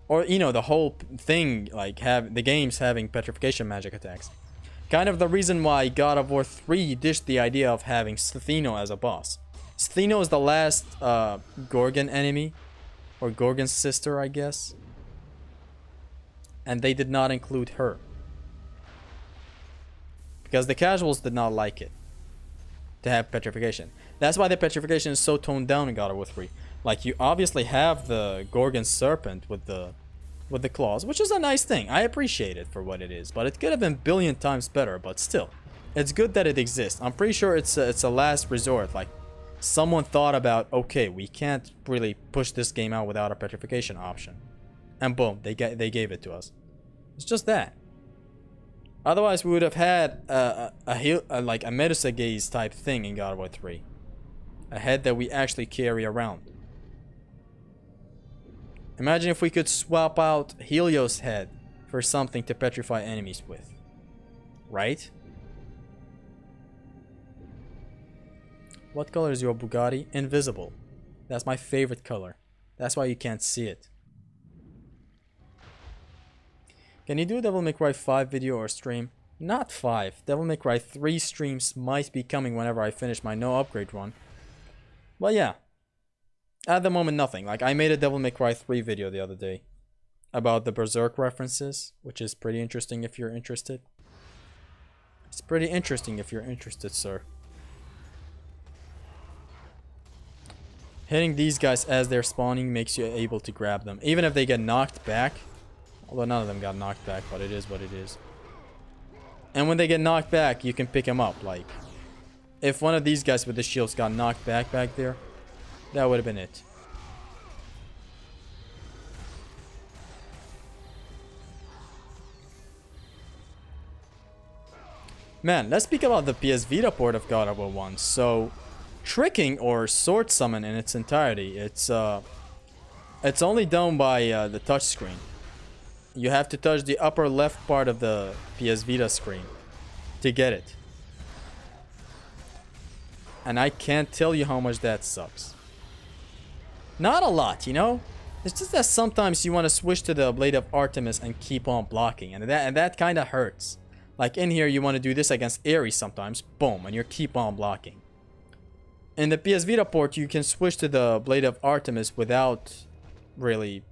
or you know, the whole thing, like the games having petrification magic attacks. Kind of the reason why God of War 3 dished the idea of having Stheno as a boss. Stheno is the last Gorgon enemy, or Gorgon's sister, I guess. And they did not include her, because the casuals did not like it to have petrification. That's why the petrification is so toned down in God of War 3. Like you obviously have the Gorgon serpent with the claws, which is a nice thing. I appreciate it for what it is, but it could have been a billion times better. But still, it's good that it exists. I'm pretty sure it's a last resort. Like someone thought about, okay, we can't really push this game out without a petrification option, and boom, they gave it to us. It's just that. Otherwise, we would have had like a Medusa Gaze type thing in God of War 3, a head that we actually carry around. Imagine if we could swap out Helios' head for something to petrify enemies with, right? What color is your Bugatti? Invisible. That's my favorite color. That's why you can't see it. Can you do a Devil May Cry 5 video or stream? Not 5. Devil May Cry 3 streams might be coming whenever I finish my no upgrade run. But yeah. At the moment, nothing. Like, I made a Devil May Cry 3 video the other day about the Berserk references, which is pretty interesting if you're interested. It's pretty interesting if you're interested, sir. Hitting these guys as they're spawning makes you able to grab them, even if they get knocked back. Although none of them got knocked back, but it is what it is. And when they get knocked back, you can pick them up. Like, if one of these guys with the shields got knocked back there, that would have been it. Man, let's speak about the PS Vita port of God of War 1. So, tricking or sword summon in its entirety, it's only done by the touchscreen. You have to touch the upper left part of the PS Vita screen to get it. And I can't tell you how much that sucks. Not a lot, you know? It's just that sometimes you want to switch to the Blade of Artemis and keep on blocking. And that kind of hurts. Like in here, you want to do this against Ares sometimes. Boom, and you keep on blocking. In the PS Vita port, you can switch to the Blade of Artemis without really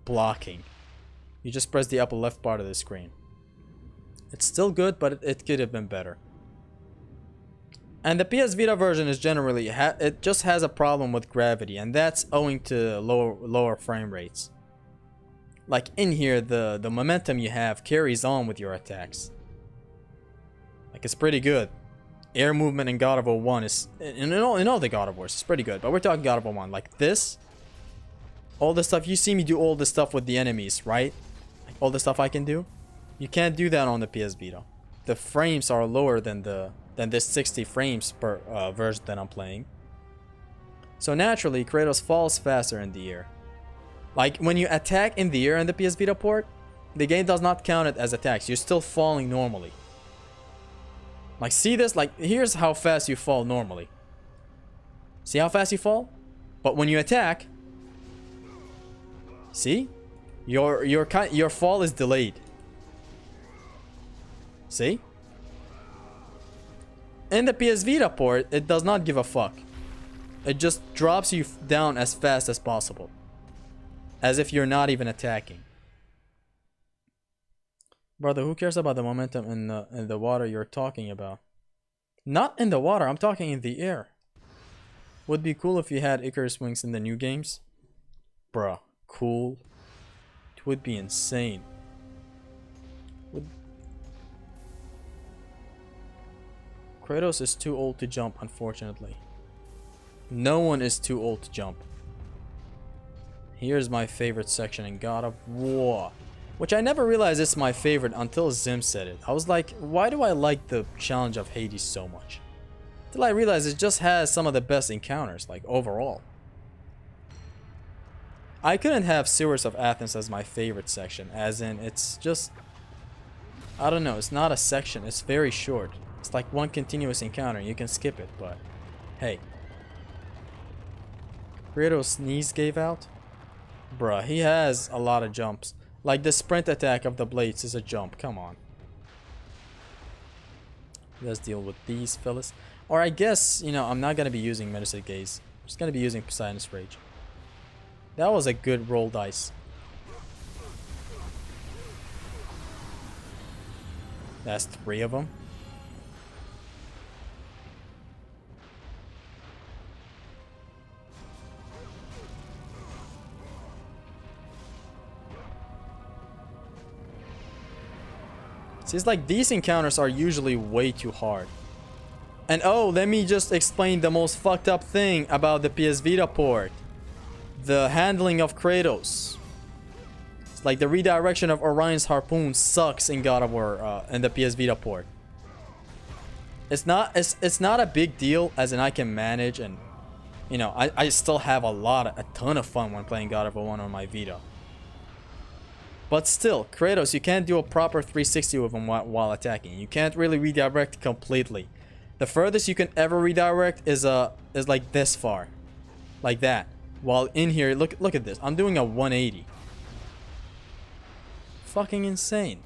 blocking. You just press the upper left part of the screen. It's still good, but it could have been better. And the PS Vita version is generally, it just has a problem with gravity, and that's owing to lower frame rates. Like in here, the momentum you have carries on with your attacks. Like it's pretty good. Air movement in God of War 1 is, in all the God of Wars, it's pretty good. But we're talking God of War 1, like this. All the stuff, you see me do all the stuff with the enemies, right? Like all the stuff I can do. You can't do that on the PS Vita. The frames are lower than this 60 frames per version that I'm playing. So naturally, Kratos falls faster in the air. Like when you attack in the air in the PS Vita port, the game does not count it as attacks. You're still falling normally. Like see this? Like here's how fast you fall normally. See how fast you fall? But when you attack, see? Your fall is delayed. See? In the PS Vita port, it does not give a fuck. It just drops you down as fast as possible. As if you're not even attacking. Brother, who cares about the momentum in the water you're talking about? Not in the water, I'm talking in the air. Would be cool if you had Icarus wings in the new games. Bruh, cool. It would be insane. Kratos is too old to jump, unfortunately. No one is too old to jump. Here's my favorite section in God of War. Which I never realized it's my favorite until Zim said it. I was like, why do I like the challenge of Hades so much? Till I realized it just has some of the best encounters, like overall. I couldn't have Sewers of Athens as my favorite section, as in it's just... I don't know, it's not a section, it's very short. It's like one continuous encounter, you can skip it, but hey. Kratos' knees gave out? Bruh, he has a lot of jumps. Like the sprint attack of the blades is a jump, come on. Let's deal with these fellas. Or I guess, you know, I'm not gonna be using Menacing Gaze. I'm just gonna be using Poseidon's Rage. That was a good roll dice. That's 3 of them. See, it's like these encounters are usually way too hard. And oh, let me just explain the most fucked up thing about the PS Vita port. The handling of Kratos. It's like the redirection of Orion's harpoon sucks in God of War in the PS Vita port. It's not a big deal, as in I can manage, and you know, I still have a ton of fun when playing God of War 1 on my Vita. But still, Kratos, you can't do a proper 360 with him while attacking. You can't really redirect completely. The furthest you can ever redirect is like this far. Like that. While in here, look at this. I'm doing a 180. Fucking insane.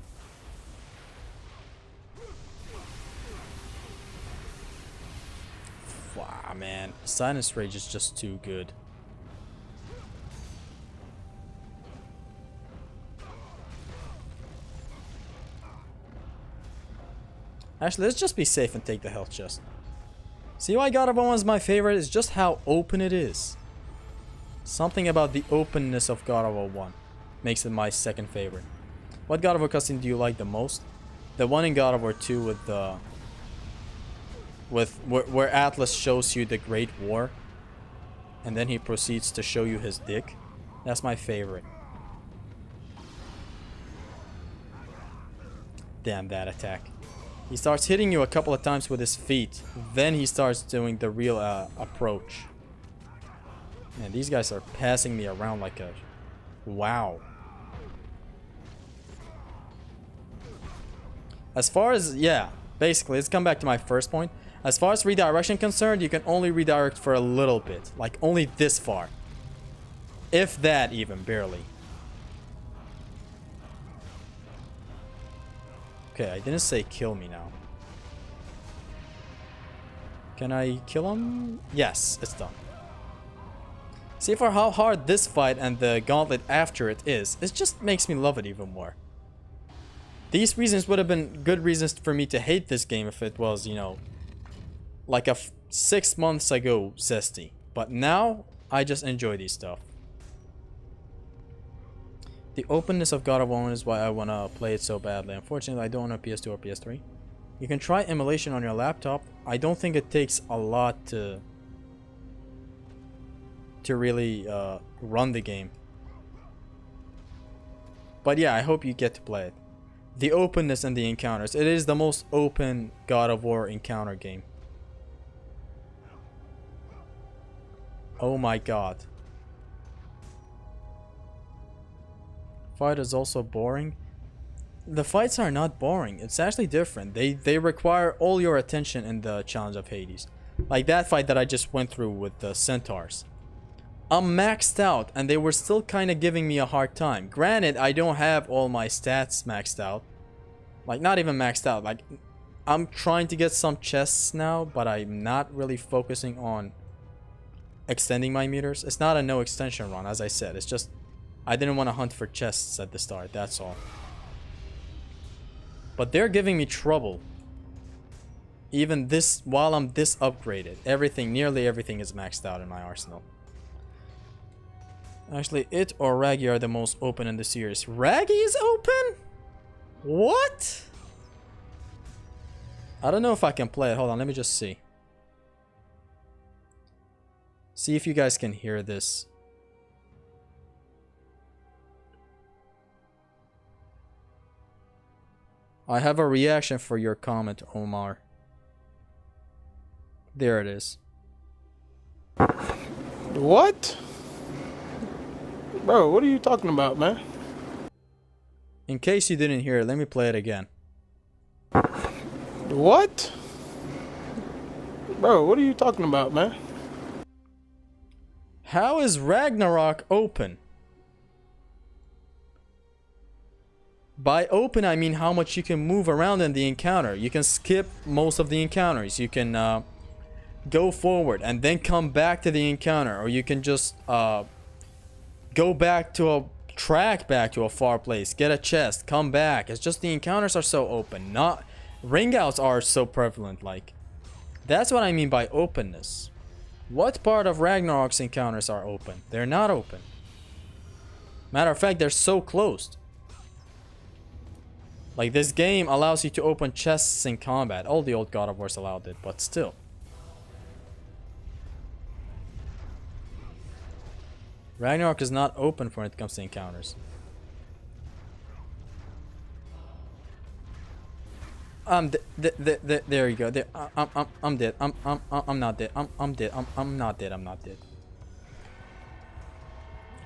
Wow, man. Poseidon's Rage is just too good. Actually, let's just be safe and take the health chest. See why God of War 1 is my favorite? Is just how open it is. Something about the openness of God of War 1 makes it my second favorite. What God of War cutscene do you like the most? The one in God of War 2 with the... where Atlas shows you the Great War. And then he proceeds to show you his dick. That's my favorite. Damn that attack. He starts hitting you a couple of times with his feet. Then he starts doing the real approach. Man, these guys are passing me around like a... Wow. As far as... Yeah, basically, let's come back to my first point. As far as redirection concerned, you can only redirect for a little bit. Like, only this far. If that even, barely. Okay, I didn't say kill me now. Can I kill him? Yes, it's done. See, for how hard this fight and the gauntlet after it is, it just makes me love it even more. These reasons would have been good reasons for me to hate this game if it was, you know, like 6 months ago zesty. But now, I just enjoy these stuff. The openness of God of War is why I want to play it so badly. Unfortunately, I don't own a PS2 or PS3. You can try emulation on your laptop. I don't think it takes a lot to really run the game. But yeah, I hope you get to play it. The openness and the encounters. It is the most open God of War encounter game. Oh my god. Fight is also boring. The fights are not boring. It's actually different. They require all your attention in the Challenge of Hades. Like that fight that I just went through with the centaurs. I'm maxed out and they were still kind of giving me a hard time. Granted, I don't have all my stats maxed out. Like, not even maxed out. Like, I'm trying to get some chests now, but I'm not really focusing on extending my meters. It's not a no extension run, as I said. It's just I didn't want to hunt for chests at the start, that's all. But they're giving me trouble. Even this, while I'm this upgraded. Everything, nearly everything is maxed out in my arsenal. Actually, it or Raggy are the most open in the series. Raggy is open? What? I don't know if I can play it. Hold on, let me just see. See if you guys can hear this. I have a reaction for your comment, Omar. There it is. What? Bro, what are you talking about, man? In case you didn't hear it, let me play it again. What? Bro, what are you talking about, man? How is Ragnarok open? By open, I mean how much you can move around in the encounter. You can skip most of the encounters. You can go forward and then come back to the encounter. Or you can just go back to a track, back to a far place, get a chest, come back. It's just the encounters are so open. Not ring outs are so prevalent. Like, that's what I mean by openness. What part of Ragnarok's encounters are open? They're not open. Matter of fact, they're so closed. Like, this game allows you to open chests in combat. All the old God of Wars allowed it, but still. Ragnarok is not open when it comes to encounters. There you go. There, I'm dead. I'm not dead. I'm dead. I'm not dead. I'm not dead.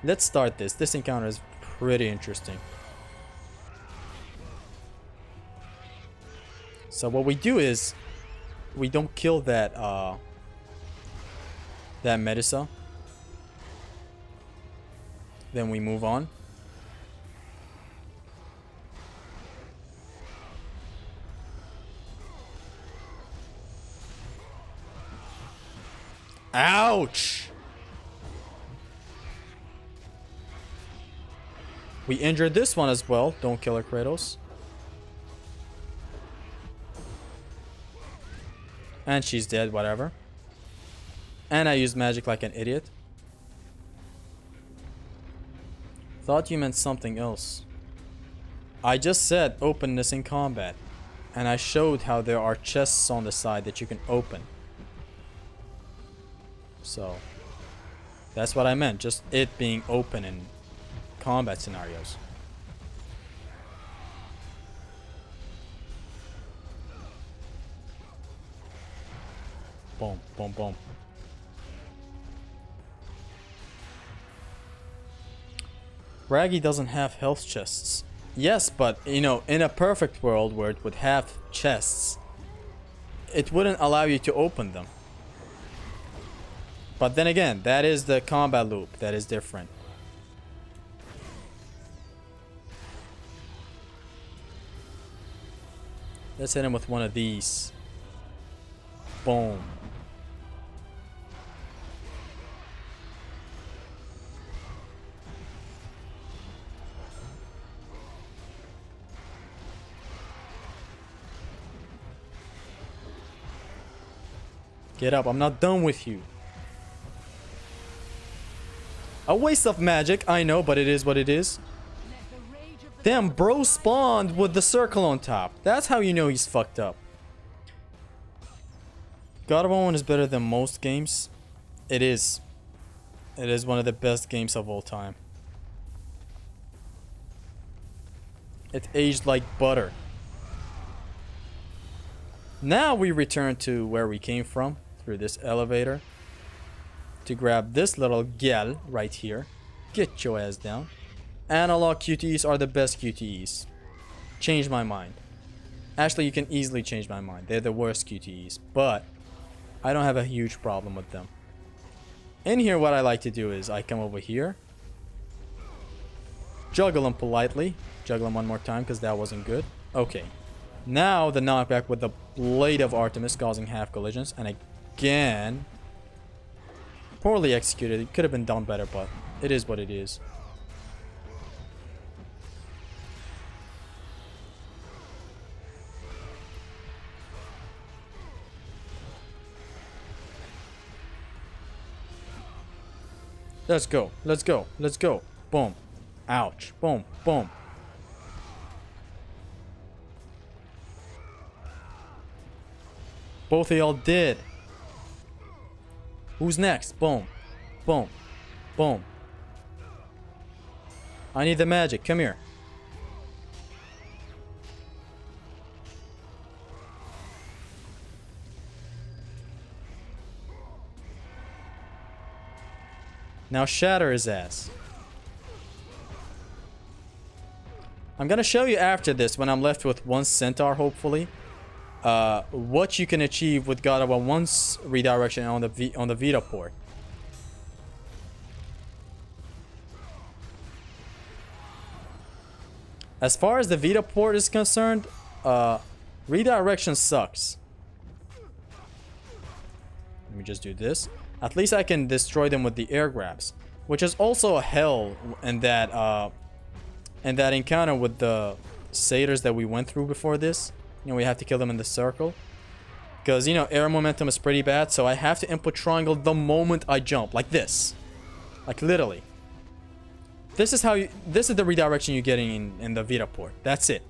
Let's start this. This encounter is pretty interesting. So what we do is we don't kill that Medusa. Then we move on. Ouch! We injured this one as well. Don't kill her, Kratos. And she's dead, whatever. And I used magic like an idiot. Thought you meant something else. I just said openness in combat. And I showed how there are chests on the side that you can open. So, that's what I meant. Just it being open in combat scenarios. Boom, boom, boom. Raggy doesn't have health chests. Yes, but, you know, in a perfect world where it would have chests, it wouldn't allow you to open them. But then again, that is the combat loop. That is different. Let's hit him with one of these. Boom. Get up. I'm not done with you. A waste of magic, I know, but it is what it is. Damn, bro spawned with the circle on top. That's how you know he's fucked up. God of War 1 is better than most games. It is. It is one of the best games of all time. It aged like butter. Now we return to where we came from, through this elevator, to grab this little gal right here. Get your ass down. Analog QTEs are the best QTEs. Change my mind. Actually, you can easily change my mind. They're the worst QTEs, but I don't have a huge problem with them. In here, what I like to do is I come over here, juggle them politely, juggle them one more time because that wasn't good. Okay, now the knockback with the Blade of Artemis causing half collisions, and again, poorly executed. It could have been done better, but it is what it is. Let's go. Let's go. Let's go. Boom. Ouch. Boom. Boom. Both of y'all did. Who's next? Boom. Boom. Boom. I need the magic. Come here. Now shatter his ass. I'm gonna show you after this, when I'm left with one centaur, hopefully, what you can achieve with God of War 1's redirection on the Vita port. As far as the Vita port is concerned, redirection sucks. Let me just do this. At least I can destroy them with the air grabs, which is also a hell in that encounter with the satyrs that we went through before this. You know, we have to kill them in the circle, because you know air momentum is pretty bad. So I have to input triangle the moment I jump, like this, like literally. This is this is the redirection you're getting in the Vita port. That's it.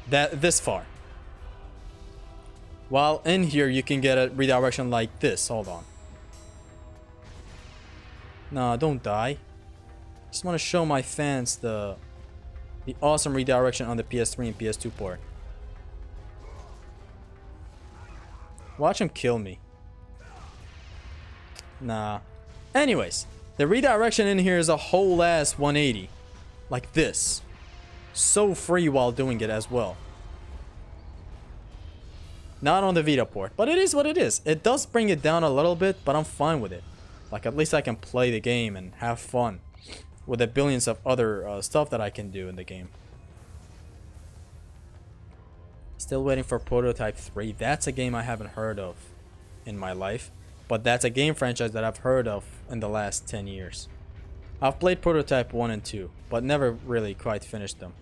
This far. While in here, you can get a redirection like this. Hold on. Nah, don't die. Just want to show my fans the awesome redirection on the PS3 and PS2 port. Watch him kill me. Nah. Anyways, the redirection in here is a whole ass 180. Like this. So free while doing it as well. Not on the Vita port, but it is what it is. It does bring it down a little bit, but I'm fine with it. Like, at least I can play the game and have fun with the billions of other stuff that I can do in the game. Still waiting for Prototype 3. That's a game I haven't heard of in my life, but that's a game franchise that I've heard of in the last 10 years. I've played Prototype 1 and 2, but never really quite finished them.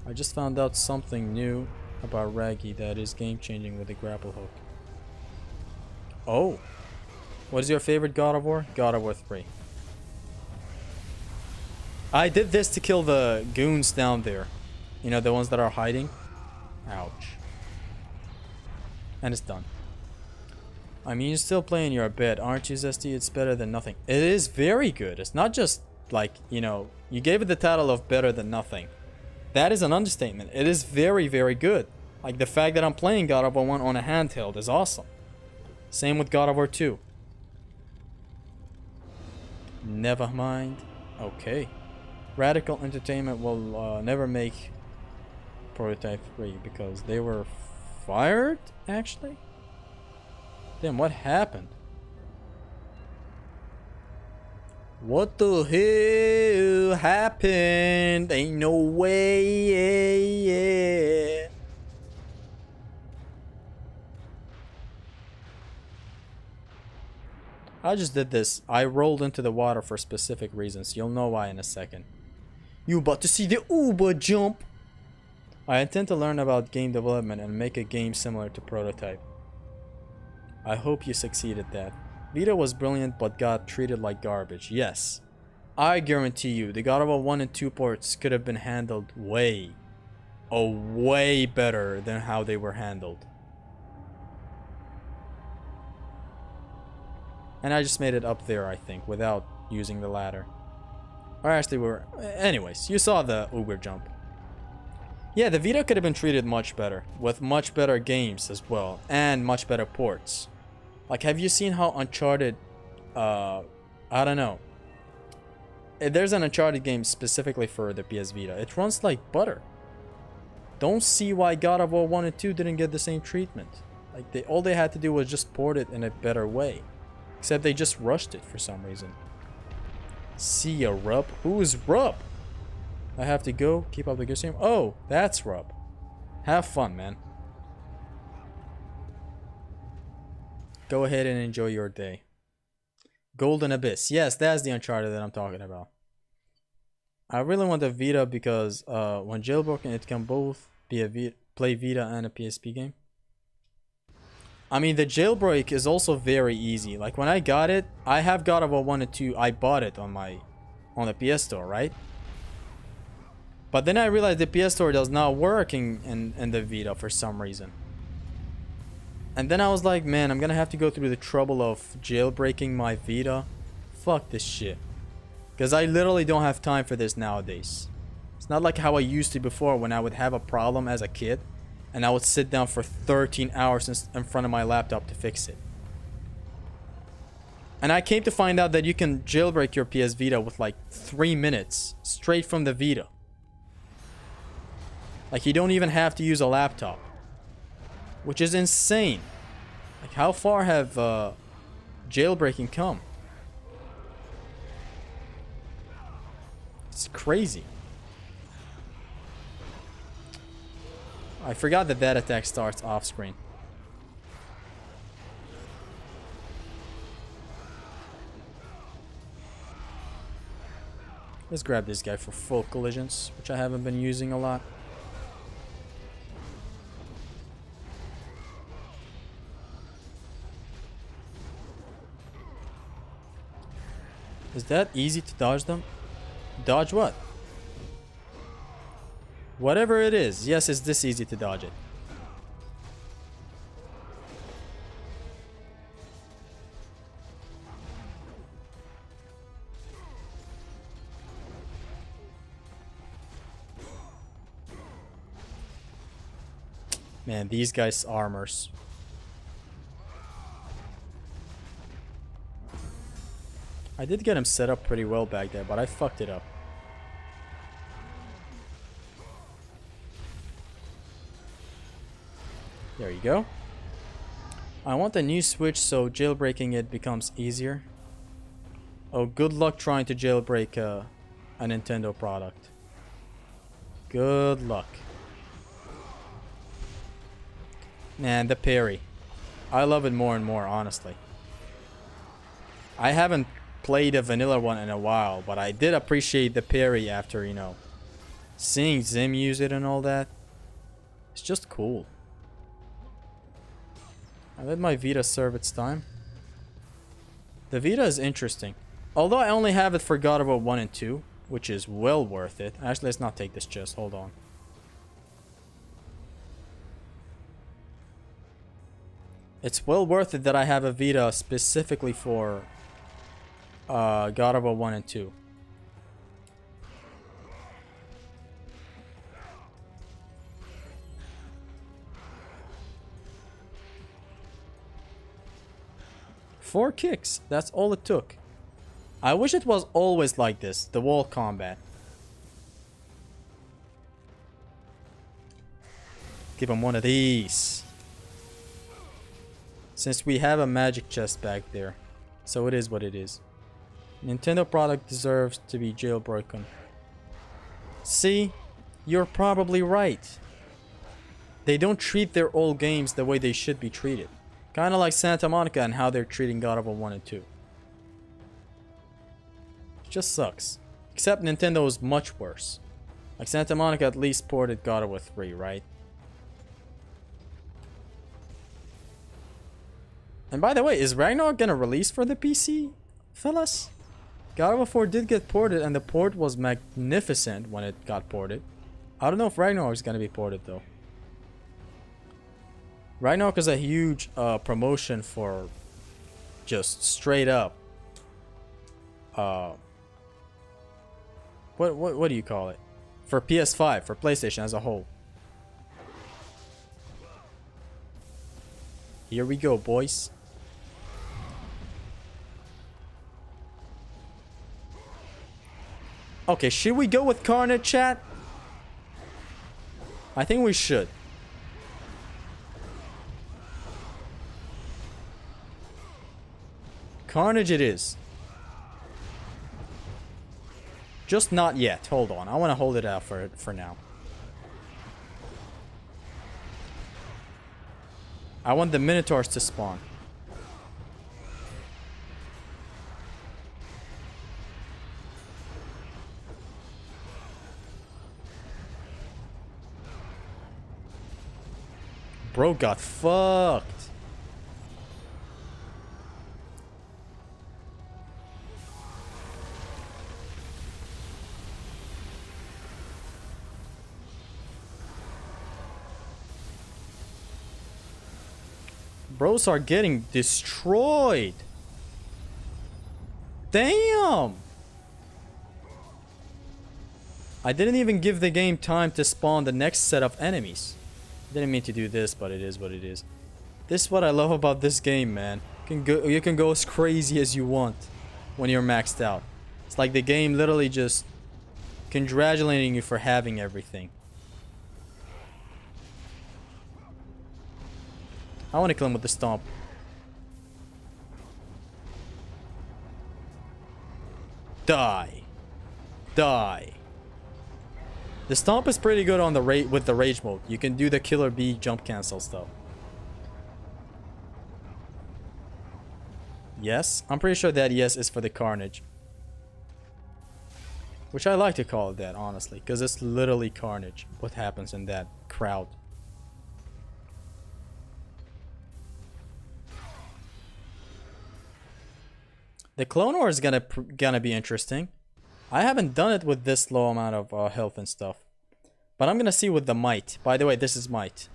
I just found out something new about Raggy that is game-changing with the grapple hook. Oh! What is your favorite God of War? God of War 3. I did this to kill the goons down there. You know, the ones that are hiding. Ouch. And it's done. I mean, you're still playing your bed, aren't you, Zesty? It's better than nothing. It is very good. It's not just, like, you know, you gave it the title of better than nothing. That is an understatement. It is very, very good. Like, the fact that I'm playing God of War 1 on a handheld is awesome. Same with God of War 2. Never mind. Okay. Radical Entertainment will never make Prototype 3 because they were fired, actually? Damn, what happened? What the hell happened? Ain't no way. I just did this. I rolled into the water for specific reasons. You'll know why in a second. You about to see the Uber jump. I intend to learn about game development and make a game similar to Prototype. I hope you succeed at that. Vita was brilliant but got treated like garbage. Yes. I guarantee you, the God of War 1 and 2 ports could have been handled way better than how they were handled. And I just made it up there, I think, without using the ladder. Or actually, anyways, you saw the Uber jump. Yeah, the Vita could have been treated much better, with much better games as well, and much better ports. Like, have you seen how Uncharted, I don't know. There's an Uncharted game specifically for the PS Vita. It runs like butter. Don't see why God of War 1 and 2 didn't get the same treatment. Like, all they had to do was just port it in a better way. Except they just rushed it for some reason. See ya, Rub. Who is Rub? I have to go. Keep up the good stream. Oh, that's Rub. Have fun, man. Go ahead and enjoy your day. Golden Abyss. Yes, that's the Uncharted that I'm talking about. I really want the Vita because when jailbroken, it can both be a play Vita and a PSP game. I mean, the jailbreak is also very easy. Like, when I got it, I have God of War 1 and 2. I bought it on the PS Store, right? But then I realized the PS Store does not work in the Vita for some reason. And then I was like, man, I'm gonna have to go through the trouble of jailbreaking my Vita. Fuck this shit. Because I literally don't have time for this nowadays. It's not like how I used to before when I would have a problem as a kid. And I would sit down for 13 hours in front of my laptop to fix it. And I came to find out that you can jailbreak your PS Vita with like 3 minutes. Straight from the Vita. Like, you don't even have to use a laptop. Which is insane. Like, how far have jailbreaking come? It's crazy. I forgot that that attack starts off screen. Let's grab this guy for full collisions, which I haven't been using a lot. Is that easy to dodge them? Dodge what? Whatever it is. Yes, it's this easy to dodge it. Man, these guys' armors. I did get him set up pretty well back there, but I fucked it up. There you go. I want a new Switch so jailbreaking it becomes easier. Oh, good luck trying to jailbreak a Nintendo product. Good luck. Man, the parry. I love it more and more, honestly. I haven't played a vanilla one in a while, but I did appreciate the parry after, you know, seeing Zim use it and all that. It's just cool. I let my Vita serve its time. The Vita is interesting. Although I only have it for God of War 1 and 2, which is well worth it. Actually, let's not take this chest. Hold on. It's well worth it that I have a Vita specifically for God of War 1 and 2. Four kicks. That's all it took. I wish it was always like this, the wall combat. Give him one of these. Since we have a magic chest back there. So it is what it is. Nintendo product deserves to be jailbroken. See? You're probably right. They don't treat their old games the way they should be treated. Kind of like Santa Monica and how they're treating God of War 1 and 2. It just sucks. Except Nintendo is much worse. Like Santa Monica at least ported God of War 3, right? And by the way, is Ragnarok gonna release for the PC, fellas? God of War 4 did get ported, and the port was magnificent when it got ported. I don't know if Ragnarok is gonna be ported though. Ragnarok is a huge promotion for just straight up. What do you call it? For PS5, for PlayStation as a whole. Here we go, boys. Okay, should we go with Carnage, chat? I think we should. Carnage it is. Just not yet. Hold on. I want to hold it out for now. I want the Minotaurs to spawn. Bro got fucked. Bros are getting destroyed. Damn. I didn't even give the game time to spawn the next set of enemies. Didn't mean to do this, but it is what it is. This is what I love about this game, man. You can go as crazy as you want when you're maxed out. It's like the game literally just congratulating you for having everything. I want to kill him with the stomp. Die. Die. The stomp is pretty good on the with the rage mode. You can do the killer bee jump cancel stuff. Yes, I'm pretty sure that yes is for the carnage. Which I like to call it that, honestly, because it's literally carnage. What happens in that crowd. The Clone War is gonna be interesting. I haven't done it with this low amount of health and stuff. But I'm gonna see with the might. By the way, this is might.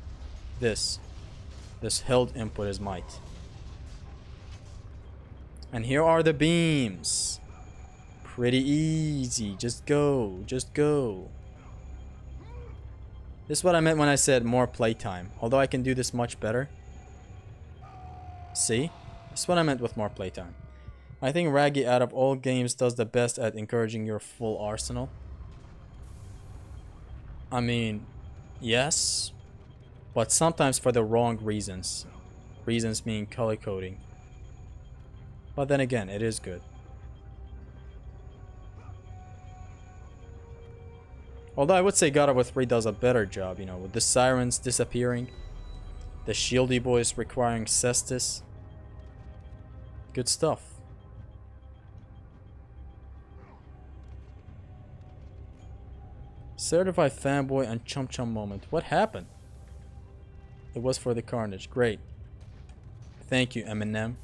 This held input is might. And here are the beams. Pretty easy. Just go. Just go. This is what I meant when I said more playtime. Although I can do this much better. See? This is what I meant with more playtime. I think Raggy out of all games does the best at encouraging your full arsenal. I mean, yes, but sometimes for the wrong reasons. Reasons being color coding. But then again, it is good. Although I would say God of War 3 does a better job, you know, with the sirens disappearing, the shieldy boys requiring cestus. Good stuff. Certified fanboy and chum chum moment. What happened? It was for the carnage. Great. Thank you, Eminem.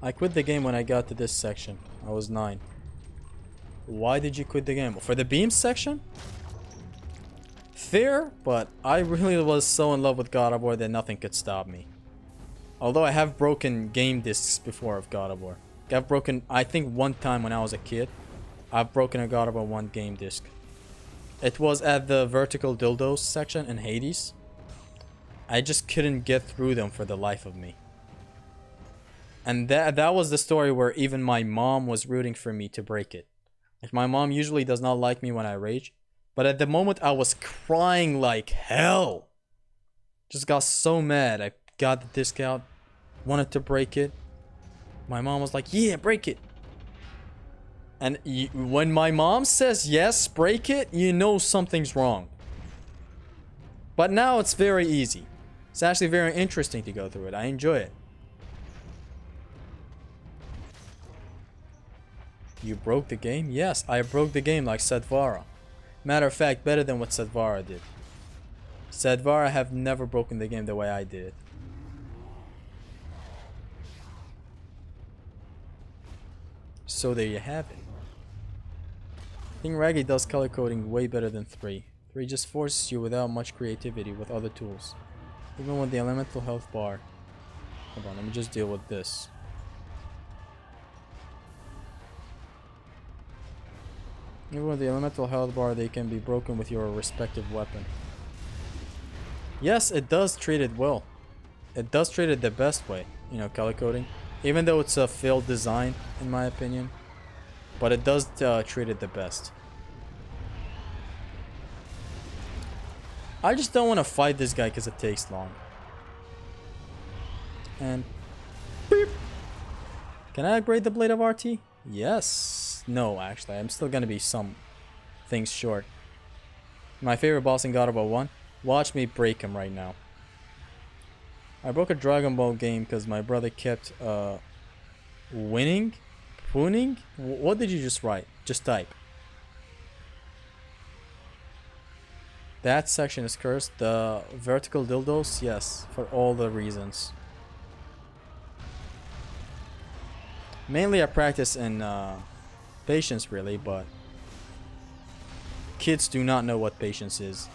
I quit the game when I got to this section. I was 9. Why did you quit the game? For the beams section? Fair, but I really was so in love with God of War that nothing could stop me. Although I have broken game discs before of God of War. I've broken, I think one time when I was a kid, I've broken a God of War 1 game disc. It was at the vertical dildos section in Hades. I just couldn't get through them for the life of me. And that was the story where even my mom was rooting for me to break it. Like, my mom usually does not like me when I rage. But at the moment I was crying like hell. Just got so mad. I got the disc out. Wanted to break it. My mom was like, yeah, break it. And when my mom says yes, break it, you know something's wrong. But now it's very easy. It's actually very interesting to go through it. I enjoy it. You broke the game? Yes, I broke the game like Sedvara. Matter of fact, better than what Sedvara did. Sedvara have never broken the game the way I did. So there you have it. I think Raggy does color coding way better than 3. 3 just forces you without much creativity with other tools. Even with the elemental health bar. Hold on, let me just deal with this. Even with the elemental health bar, they can be broken with your respective weapon. Yes, it does treat it well. It does treat it the best way, you know, color coding. Even though it's a failed design, in my opinion. But it does treat it the best. I just don't want to fight this guy because it takes long. And... beep. Can I upgrade the Blade of RT? Yes. No, actually. I'm still going to be some things short. My favorite boss in God of War 1. Watch me break him right now. I broke a Dragon Ball game because my brother kept winning? Pooning? What did you just write? Just type. That section is cursed. The vertical dildos? Yes, for all the reasons. Mainly I practice in patience really, but kids do not know what patience is.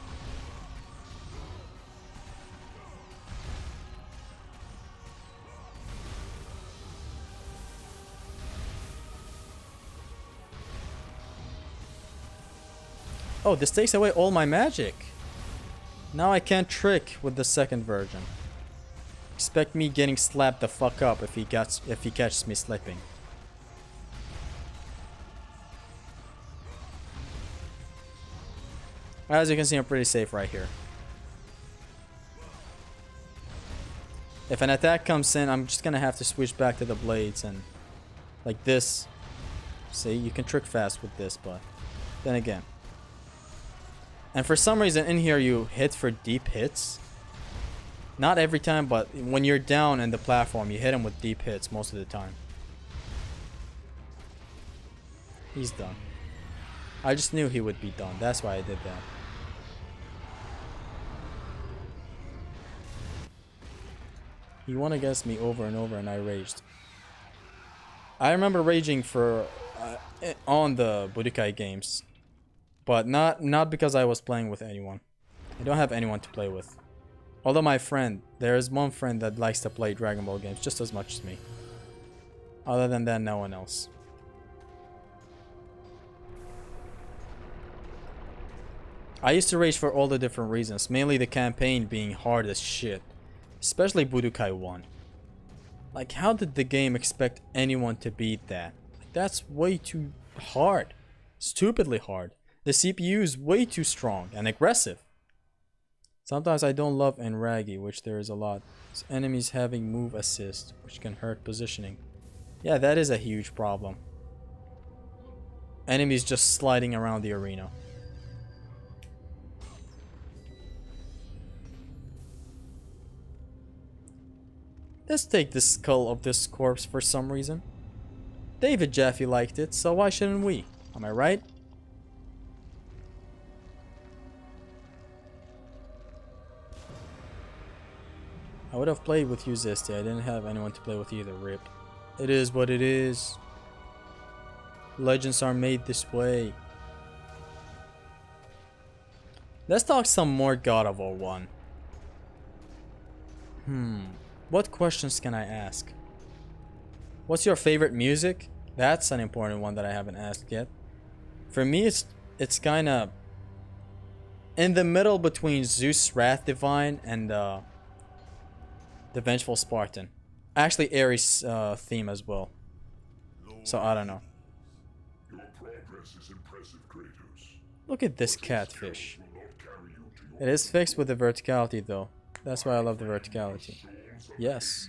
Oh, this takes away all my magic. Now I can't trick with the second version. Expect me getting slapped the fuck up if he catches me slipping. As you can see, I'm pretty safe right here. If an attack comes in, I'm just gonna have to switch back to the blades and like this. See, you can trick fast with this, but then again. And for some reason in here you hit for deep hits. Not every time, but when you're down in the platform, you hit him with deep hits most of the time. He's done. I just knew he would be done. That's why I did that. He won against me over and over and I raged. I remember raging for on the Budokai games. But not because I was playing with anyone. I don't have anyone to play with. Although my friend, there is one friend that likes to play Dragon Ball games just as much as me. Other than that, no one else. I used to rage for all the different reasons, mainly the campaign being hard as shit. Especially Budokai 1. Like, how did the game expect anyone to beat that? Like, that's way too hard. Stupidly hard. The CPU is way too strong and aggressive. Sometimes I don't love in Raggy, which there is a lot. It's enemies having move assist, which can hurt positioning. Yeah, that is a huge problem. Enemies just sliding around the arena. Let's take the skull of this corpse for some reason. David Jaffe liked it, so why shouldn't we? Am I right? I would have played with you, Zesty. I didn't have anyone to play with either. RIP. It is what it is. Legends are made this way. Let's talk some more God of War 1. What questions can I ask? What's your favorite music? That's an important one that I haven't asked yet. For me, it's kind of in the middle between Zeus Wrath Divine and the Vengeful Spartan. Actually, Ares' theme as well. So I don't know. Your progress is impressive, Kratos. Look at this catfish. It is fixed with the verticality though. That's why I love the verticality. Yes.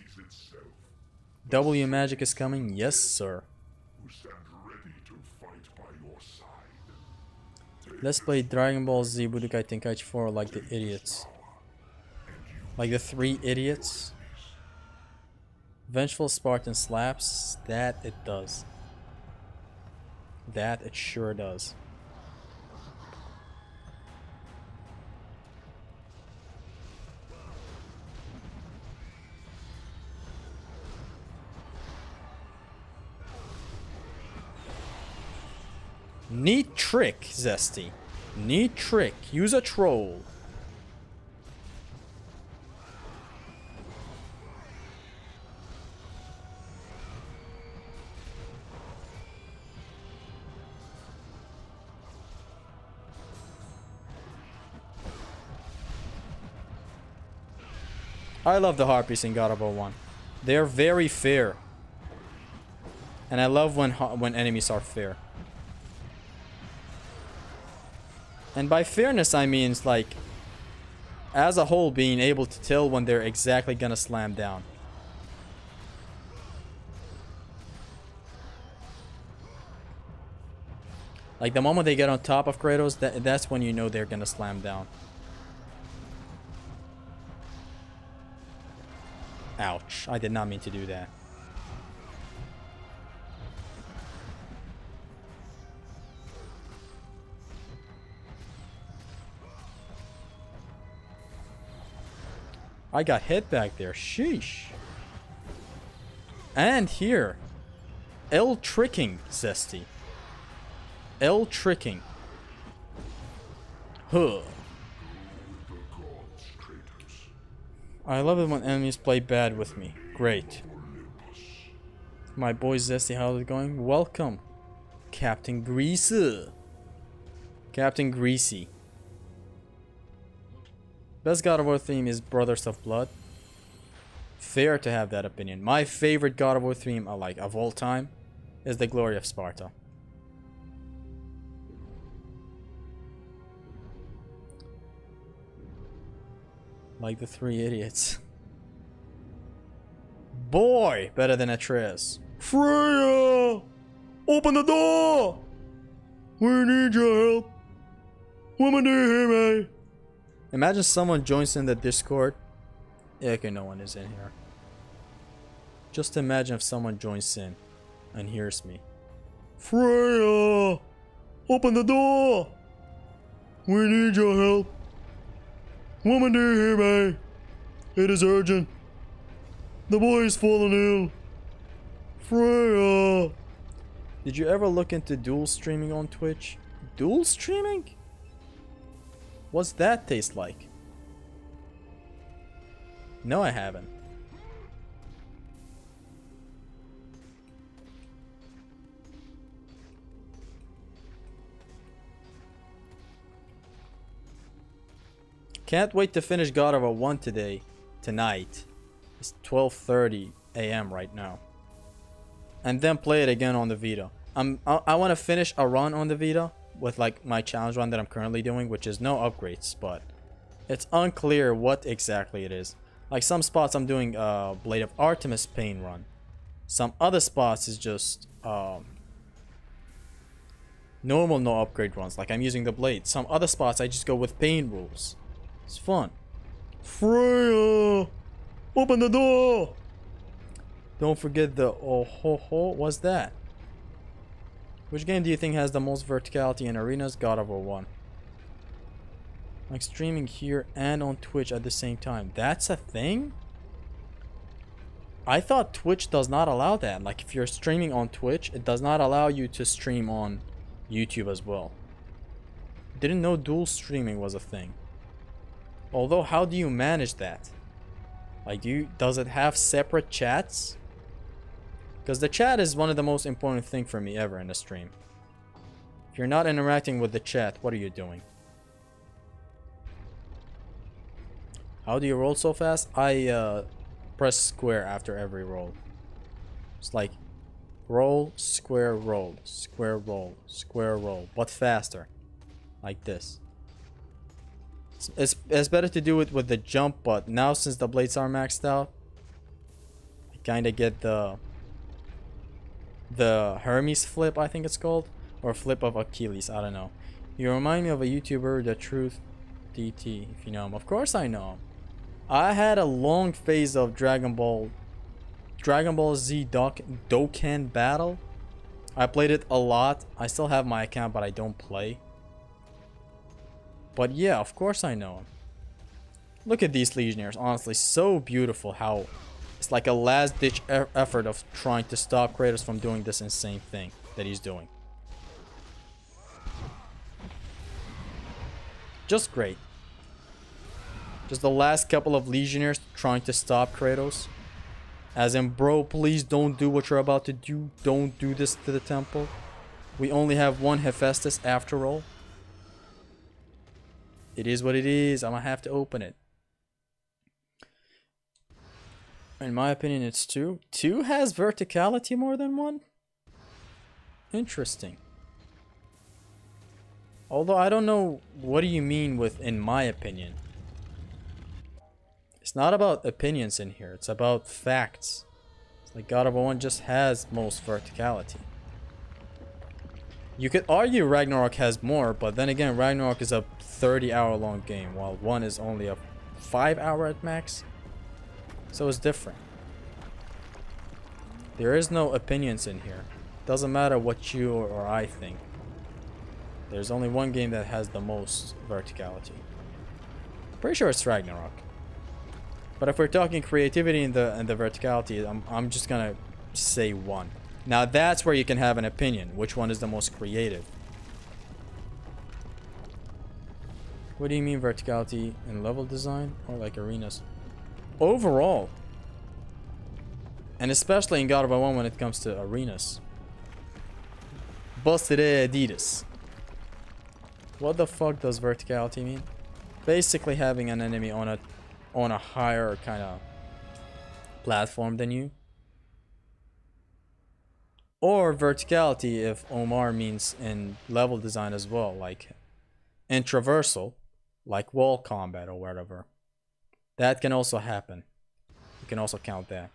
W magic is coming? Yes, sir. Let's play Dragon Ball Z Budokai Tenkaichi 4 like the idiots. Like the 3 idiots. Vengeful Spartan slaps. That it does. That it sure does. Neat trick, Zesty. Neat trick. Use a troll. I love the Harpies in God of War 1. They're very fair. And I love when enemies are fair. And by fairness, I mean, like, as a whole, being able to tell when they're exactly gonna slam down. Like, the moment they get on top of Kratos, that's when you know they're gonna slam down. Ouch. I did not mean to do that. I got hit back there. Sheesh. And here. L tricking, Zesty. L tricking. Huh. I love it when enemies play bad with me. Great. My boy Zesty, how's it going? Welcome. Captain Greasy. Captain Greasy. Best God of War theme is Brothers of Blood. Fair to have that opinion. My favorite God of War theme, like of all time, is The Glory of Sparta. Like the Three Idiots. Boy, better than Atreus. Freya! Open the door! We need your help. Woman, do you hear me? Imagine someone joins in the Discord. Yeah, okay, no one is in here. Just imagine if someone joins in and hears me. Freya! Open the door! We need your help. Woman, do you hear me? It is urgent. The boy is fallen ill. Freya! Did you ever look into dual streaming on Twitch? Dual streaming? What's that taste like? No, I haven't. Can't wait to finish God of War 1 tonight. It's 12:30 a.m. right now. And then play it again on the Vita. I want to finish a run on the Vita with like my challenge run that I'm currently doing, which is no upgrades, but it's unclear what exactly it is. Like some spots I'm doing Blade of Artemis pain run. Some other spots is just normal no upgrade runs, like I'm using the blade. Some other spots I just go with pain rules. It's fun. Freya! Open the door! Don't forget the oh ho ho. What's that? Which game do you think has the most verticality in arenas? God of War 1. Like streaming here and on Twitch at the same time. That's a thing? I thought Twitch does not allow that. Like if you're streaming on Twitch, it does not allow you to stream on YouTube as well. Didn't know dual streaming was a thing. Although, how do you manage that? Like, does it have separate chats? Because the chat is one of the most important things for me ever in a stream. If you're not interacting with the chat, what are you doing? How do you roll so fast? I press square after every roll. It's like roll, square, roll, square, roll, square, roll, but faster. Like this. It's better to do it with the jump, but now since the blades are maxed out, I kind of get the Hermes flip, I think it's called, or flip of Achilles, I don't know. You remind me of a YouTuber, The Truth DT, if you know him. Of course I know him. I had a long phase of Dragon Ball Z Dokkan Battle. I played it a lot. I still have my account, but I don't play. But yeah, of course I know him. Look at these Legionnaires. Honestly, so beautiful how it's like a last-ditch effort of trying to stop Kratos from doing this insane thing that he's doing. Just great. Just the last couple of Legionnaires trying to stop Kratos. As in, bro, please don't do what you're about to do. Don't do this to the temple. We only have one Hephaestus after all. It is what it is. I'm gonna have to open it. In my opinion, it's 2. 2 has verticality more than 1? Interesting. Although I don't know what do you mean with in my opinion. It's not about opinions in here. It's about facts. It's like God of War 1 just has most verticality. You could argue Ragnarok has more, but then again, Ragnarok is a 30-hour long game, while 1 is only a 5-hour at max. So it's different. There is no opinions in here. Doesn't matter what you or I think. There's only one game that has the most verticality. Pretty sure it's Ragnarok. But if we're talking creativity and the verticality, I'm just gonna say 1. Now that's where you can have an opinion. Which one is the most creative? What do you mean verticality in level design or like arenas? Overall. And especially in God of War 1 when it comes to arenas. Busted Adidas. What the fuck does verticality mean? Basically having an enemy on a higher kind of platform than you. Or verticality if Omar means in level design as well, like in traversal, like wall combat or whatever. That can also happen. You can also count that.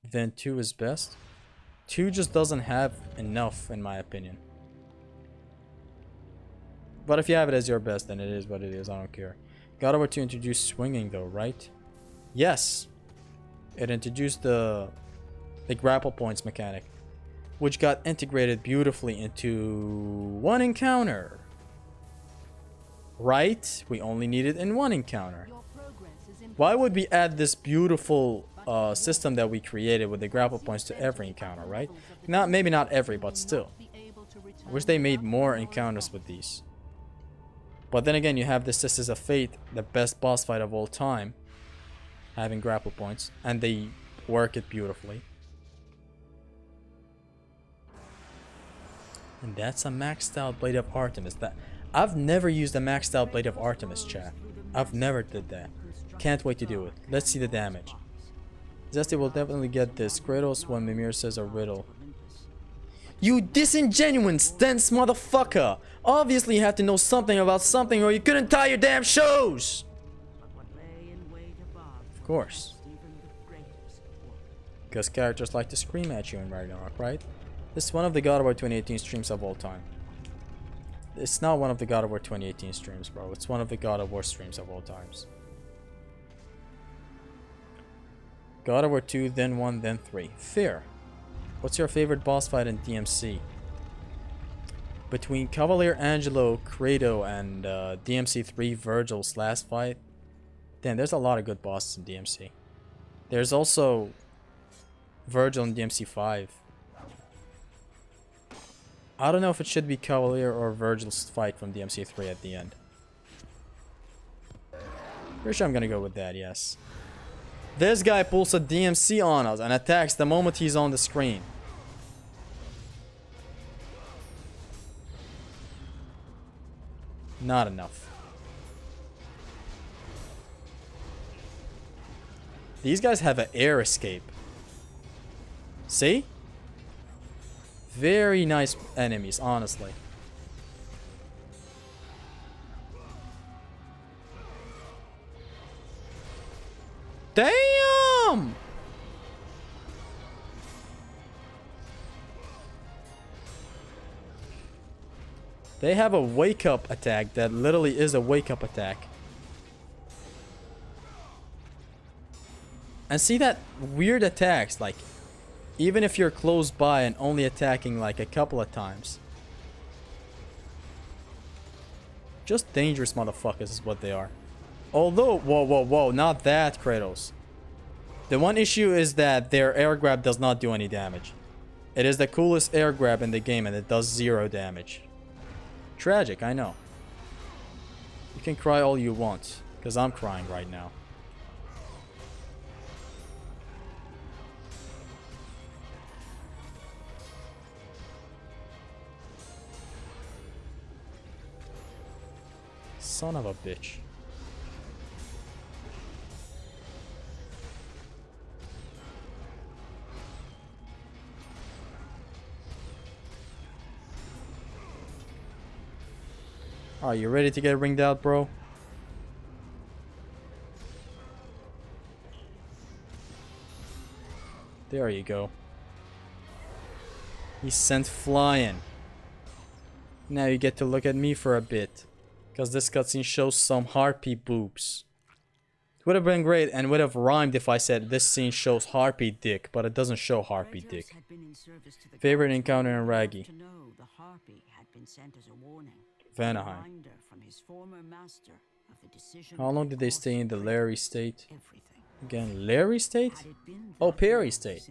Then 2 is best. 2 just doesn't have enough in my opinion. But if you have it as your best, then it is what it is. I don't care. God of War 2 introduced swinging though, right? Yes. It introduced the grapple points mechanic, which got integrated beautifully into one encounter. Right? We only need it in one encounter. Why would we add this beautiful system that we created with the grapple points to every encounter, right? Maybe not every, but still. I wish they made more encounters with these. But then again, you have the Sisters of Fate, the best boss fight of all time, having grapple points, and they work it beautifully. And that's a maxed out Blade of Artemis. I've never used a maxed out Blade of Artemis, chat. I've never did that. Can't wait to do it. Let's see the damage. Zesty will definitely get this. Kratos when Mimir says a riddle. You disingenuous, dense motherfucker! Obviously you have to know something about something or you couldn't tie your damn shoes! Of course. Because characters like to scream at you in Ragnarok, right? This is one of the God of War 2018 streams of all time. It's not one of the God of War 2018 streams, bro. It's one of the God of War streams of all times. God of War 2, then 1, then 3. Fair. What's your favorite boss fight in DMC? Between Cavalier Angelo, Credo, and DMC 3 Virgil's last fight. Damn, there's a lot of good bosses in DMC. There's also Virgil in DMC 5. I don't know if it should be Cavalier or Virgil's fight from DMC 3 at the end. Pretty sure I'm gonna go with that, yes. This guy pulls a DMC on us and attacks the moment he's on the screen. Not enough. These guys have an air escape. See? Very nice enemies, honestly. Damn! They have a wake-up attack that literally is a wake-up attack. And see that weird attacks, like Even if you're close by and only attacking like a couple of times. Just dangerous motherfuckers is what they are. Although, whoa, not that, Kratos. The one issue is that their air grab does not do any damage. It is the coolest air grab in the game and it does 0 damage. Tragic, I know. You can cry all you want, because I'm crying right now. Son of a bitch. Are you ready to get ringed out, bro? There you go. He's sent flying. Now you get to look at me for a bit. Because this cutscene shows some harpy boobs. It would have been great and would have rhymed if I said this scene shows harpy dick, but it doesn't show harpy dick. Favorite encounter in Raggy. Vanaheim. How long did they stay in the Larry state? Again, Larry state? Oh, Perry state.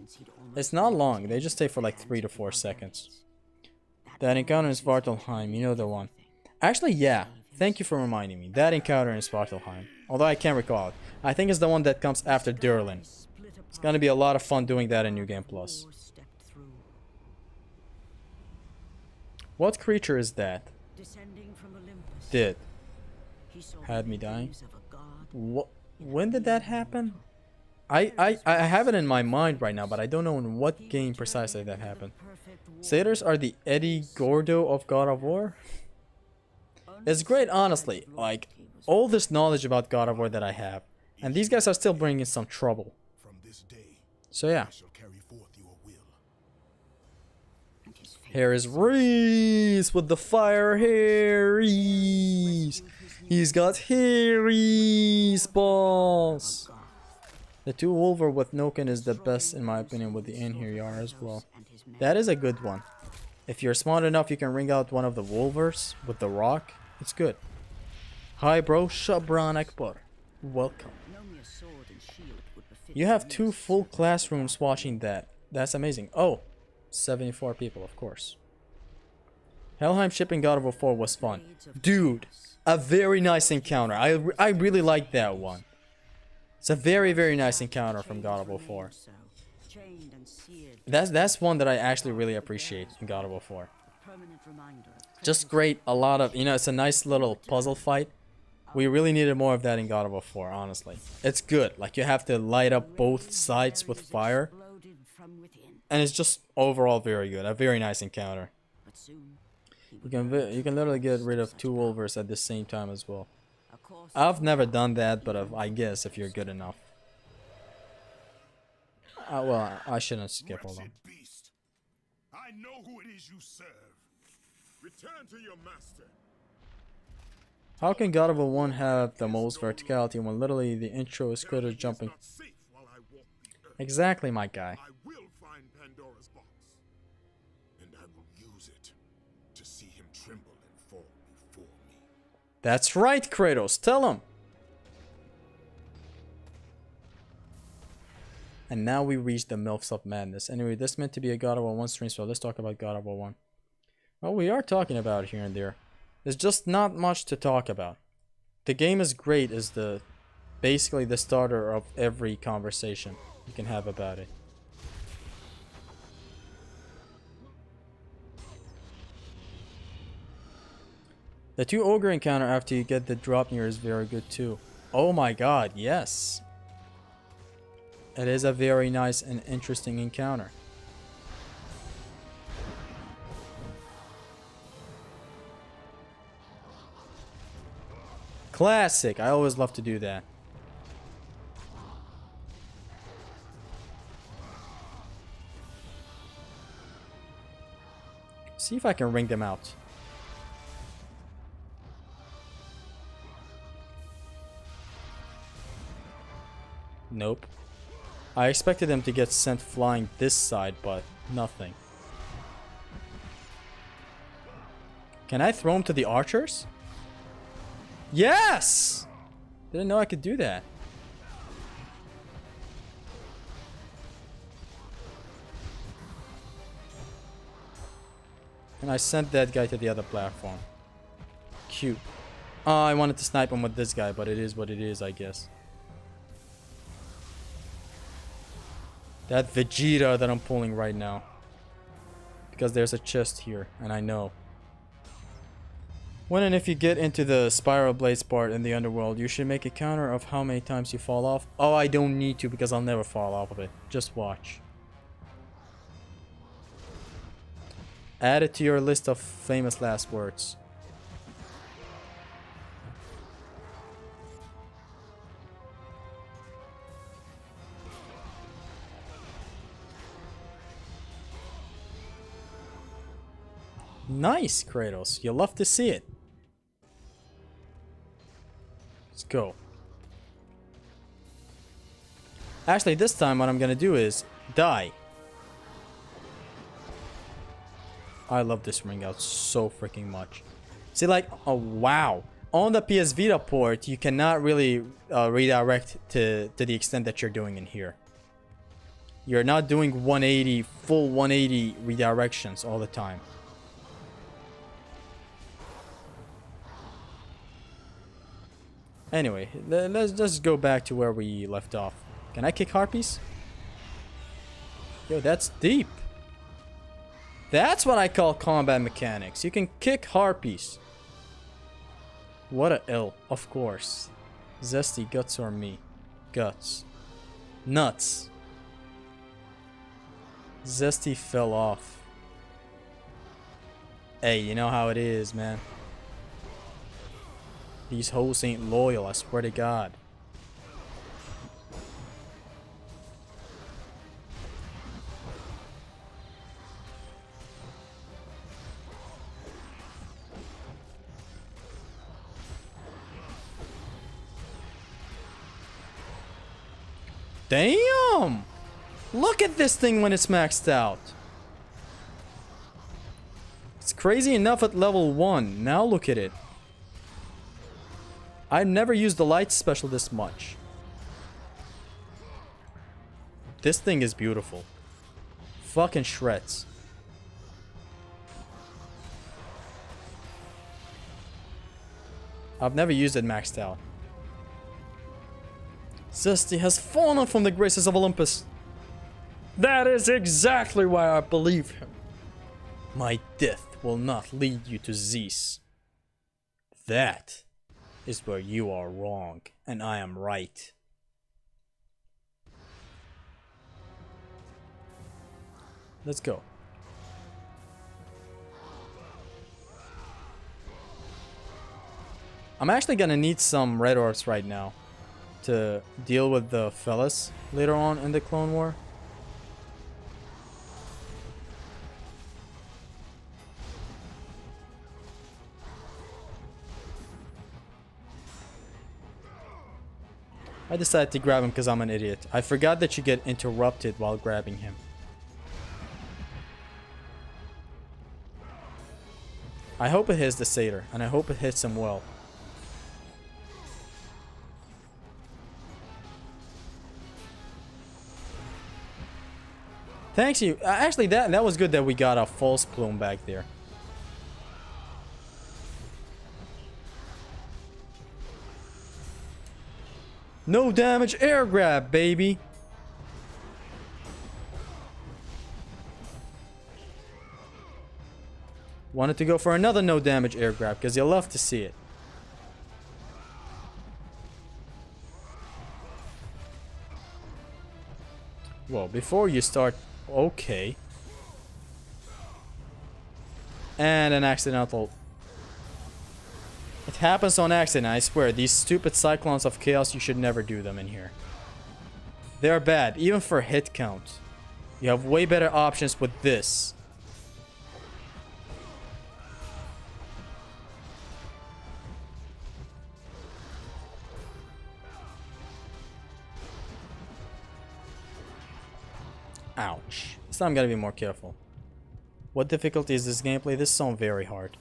It's not long, they just stay for like 3 to 4 seconds. That encounter in Svartalheim, you know the one. Actually, yeah. Thank you for reminding me. That encounter in Svartalheim. Although I can't recall it. I think it's the one that comes after Durlin. It's gonna be a lot of fun doing that in New Game Plus. What creature is that? Did. Had me dying? What? When did that happen? I have it in my mind right now, but I don't know in what game precisely that happened. Satyrs are the Eddie Gordo of God of War? It's great, honestly. Like, all this knowledge about God of War that I have. And these guys are still bringing some trouble. So yeah. Here is Reese with the fire Harry's. He's got Harry's balls. The 2 Wolver with Noken is the best in my opinion with the Einherjar as well. That is a good one. If you're smart enough, you can ring out one of the Wolvers with the rock. It's good. Hi bro, Shabran Akbar. Welcome. You have 2 full classrooms watching that. That's amazing. Oh, 74 people, of course. Helheim shipping God of War 4 was fun. Dude, a very nice encounter. I really like that one. It's a very, very nice encounter from God of War 4. That's one that I actually really appreciate in God of War 4. Just great, a lot of, you know, it's a nice little puzzle fight. We really needed more of that in God of War 4, honestly. It's good, like you have to light up both sides with fire. And it's just overall very good, a very nice encounter. You can literally get rid of 2 Wolvers at the same time as well. I've never done that, but I guess if you're good enough. Well, I shouldn't skip all them. Beast. I know who it is you serve. Return to your master. How can God of War 1 have the most verticality when literally the intro is Kratos jumping? Exactly, my guy. I will find Pandora's box, and I will use it to see him tremble and fall before me. That's right, Kratos. Tell him. And now we reach the MILFs of Madness. Anyway, this meant to be a God of War 1 stream, so let's talk about God of War 1. Well, we are talking about it here and there. There's just not much to talk about. The game is great, is basically the starter of every conversation you can have about it. The 2 Ogre encounter after you get the Dropnir is very good too. Oh my god, yes! It is a very nice and interesting encounter. Classic! I always love to do that. See if I can ring them out. Nope. I expected them to get sent flying this side, but nothing. Can I throw them to the archers? Yes! Didn't know I could do that. And I sent that guy to the other platform. Cute. Oh, I wanted to snipe him with this guy, but it is what it is, I guess. That Vegeta that I'm pulling right now. Because there's a chest here, and I know. When and if you get into the Spiral Blades part in the underworld, you should make a counter of how many times you fall off. Oh, I don't need to because I'll never fall off of it. Just watch. Add it to your list of famous last words. Nice, Kratos. You'll love to see it. Let's go. Actually, this time what I'm gonna do is die. I love this ring out so freaking much. See, like, oh wow. On the PS Vita port, you cannot really redirect to the extent that you're doing in here. You're not doing 180, full 180 redirections all the time. Anyway, let's just go back to where we left off. Can I kick harpies? Yo, that's deep. That's what I call combat mechanics. You can kick harpies. What a L, of course. Zesty, guts or me? Guts. Nuts. Zesty fell off. Hey, you know how it is, man. These hoes ain't loyal, I swear to God. Damn! Look at this thing when it's maxed out. It's crazy enough at level 1. Now look at it. I've never used the light special this much. This thing is beautiful. Fucking shreds. I've never used it maxed out. Zesty has fallen from the graces of Olympus. That is exactly why I believe him. My death will not lead you to Zeus. That is where you are wrong, and I am right. Let's go. I'm actually gonna need some red orbs right now to deal with the fellas later on in the Clone War. I decided to grab him because I'm an idiot. I forgot that you get interrupted while grabbing him. I hope it hits the satyr, and I hope it hits him well. Thanks you. Actually, that was good that we got a false plume back there. No damage air grab, baby. Wanted to go for another no damage air grab because you'll love to see it. Well, before you start, okay. And an accidental. It happens on accident, I swear. These stupid Cyclones of Chaos, you should never do them in here. They're bad, even for hit count. You have way better options with this. Ouch. This time I'm gonna be more careful. What difficulty is this gameplay? This is so very hard.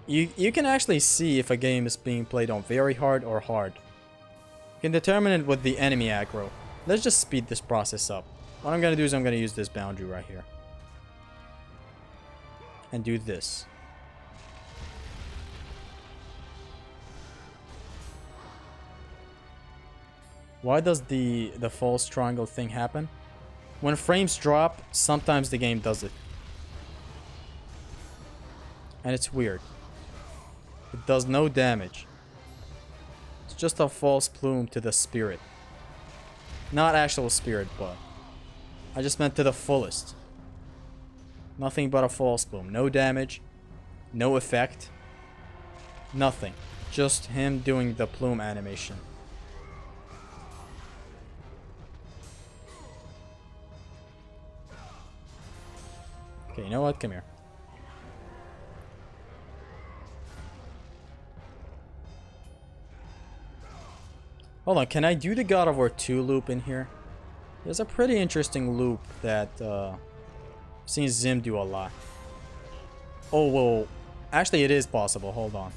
You can actually see if a game is being played on very hard or hard. You can determine it with the enemy aggro. Let's just speed this process up. What I'm gonna do is I'm gonna use this boundary right here. And do this. Why does the false triangle thing happen? When frames drop, sometimes the game does it. And it's weird. It does no damage. It's just a false plume to the spirit. Not actual spirit, but I just meant to the fullest. Nothing but a false plume. No damage. No effect. Nothing. Just him doing the plume animation. Okay, you know what? Come here. Hold on, can I do the God of War 2 loop in here? There's a pretty interesting loop that I've seen Zim do a lot. Oh, well, actually it is possible. Hold on.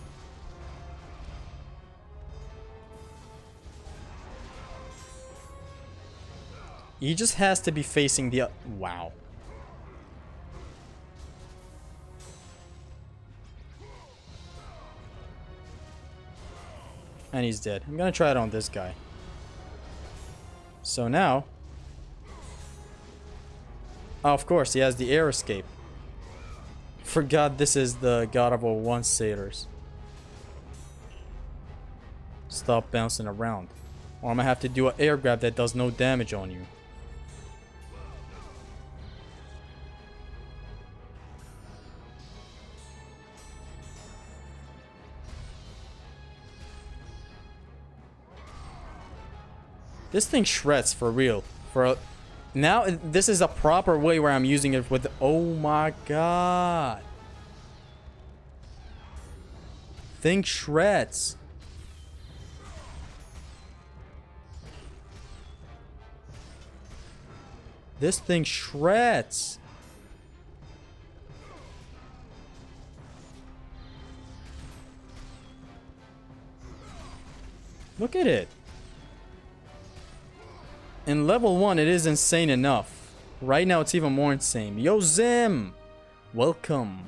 He just has to be facing the... Wow. And he's dead. I'm gonna try it on this guy. So now... Oh, of course, he has the air escape. Forgot this is the God of War 1 satyrs. Stop bouncing around. Or I'm gonna have to do an air grab that does no damage on you. This thing shreds for real. Now this is a proper way where I'm using it with... Oh my god. Thing shreds. This thing shreds. Look at it. In level 1, it is insane enough. Right now, it's even more insane. Yo, Zim! Welcome.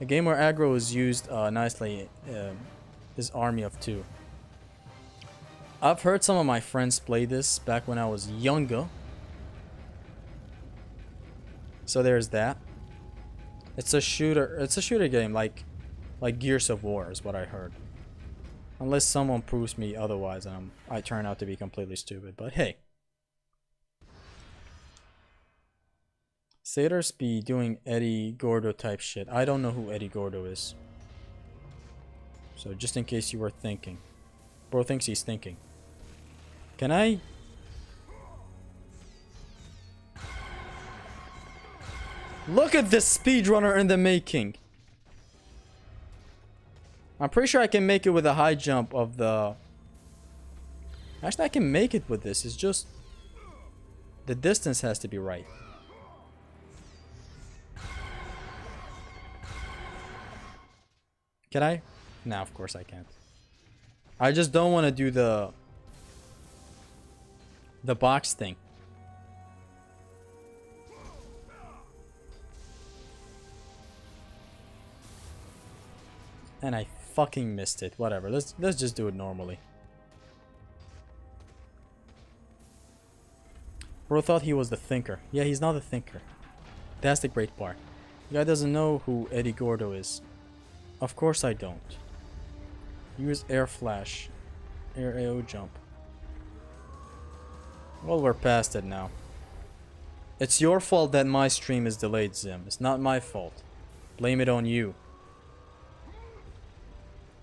A game where aggro is used nicely is Army of Two. I've heard some of my friends play this back when I was younger. So there's that. It's a shooter game like Gears of War is what I heard. Unless someone proves me otherwise and I turn out to be completely stupid. But hey. Satyrs be doing Eddie Gordo type shit. I don't know who Eddie Gordo is. So just in case you were thinking. Bro thinks he's thinking. Can I? Look at this speedrunner in the making. I'm pretty sure I can make it with a high jump of the... Actually, I can make it with this. It's just... the distance has to be right. Can I? No, of course I can't. I just don't want to do the box thing. And I fucking missed it. Whatever. Let's just do it normally. Bro thought he was the thinker. Yeah, he's not the thinker. That's the great part. The guy doesn't know who Eddie Gordo is. Of course I don't. Use air flash. Air AO jump. Well, we're past it now. It's your fault that my stream is delayed, Zim. It's not my fault. Blame it on you.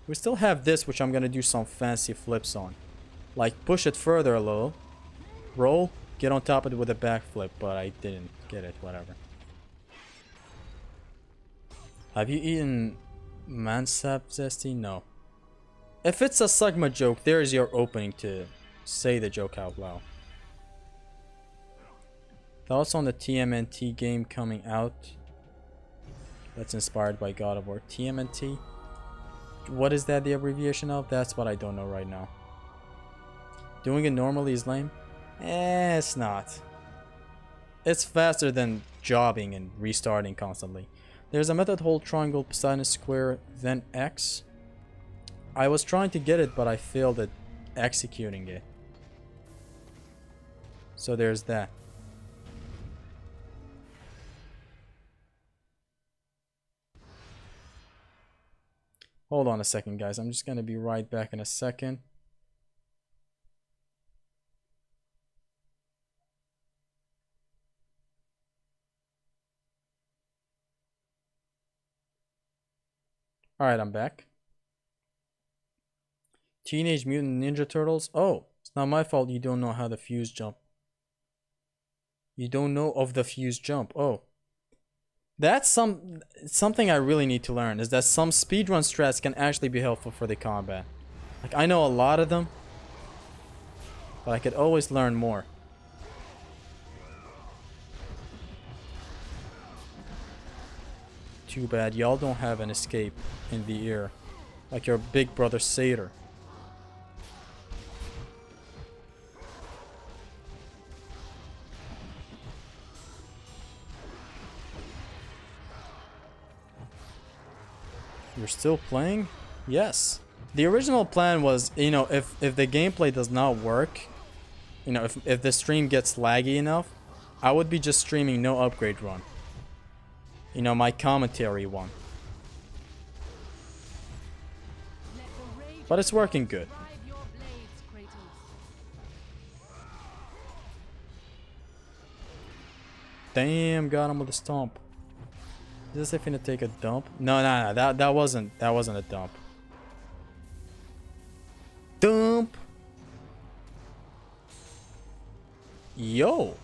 We still have this, which I'm gonna do some fancy flips on. Like, push it further a little. Roll. Get on top of it with a backflip, but I didn't get it. Whatever. Have you eaten... Mansap Zesty? No. If it's a Sigma joke, there's your opening to say the joke out loud. Thoughts on the TMNT game coming out? That's inspired by God of War. TMNT? What is that the abbreviation of? That's what I don't know right now. Doing it normally is lame? It's not. It's faster than jobbing and restarting constantly. There's a method: hold triangle, Poseidon square, then X. I was trying to get it, but I failed at executing it. So there's that. Hold on a second, guys. I'm just gonna be right back in a second. Alright, I'm back. Teenage Mutant Ninja Turtles. Oh, it's not my fault you don't know how the fuse jump. You don't know of the fuse jump. Oh. That's something I really need to learn, is that some speedrun strats can actually be helpful for the combat. Like, I know a lot of them, but I could always learn more. Too bad y'all don't have an escape in the air, like your big brother Satyr. You're still playing? Yes. The original plan was, you know, if the gameplay does not work, you know, if the stream gets laggy enough, I would be just streaming no upgrade run. You know, my commentary one. But it's working good. Damn, got him with a stomp. Is this gonna take a dump? No, that wasn't a dump. Dump. Yo.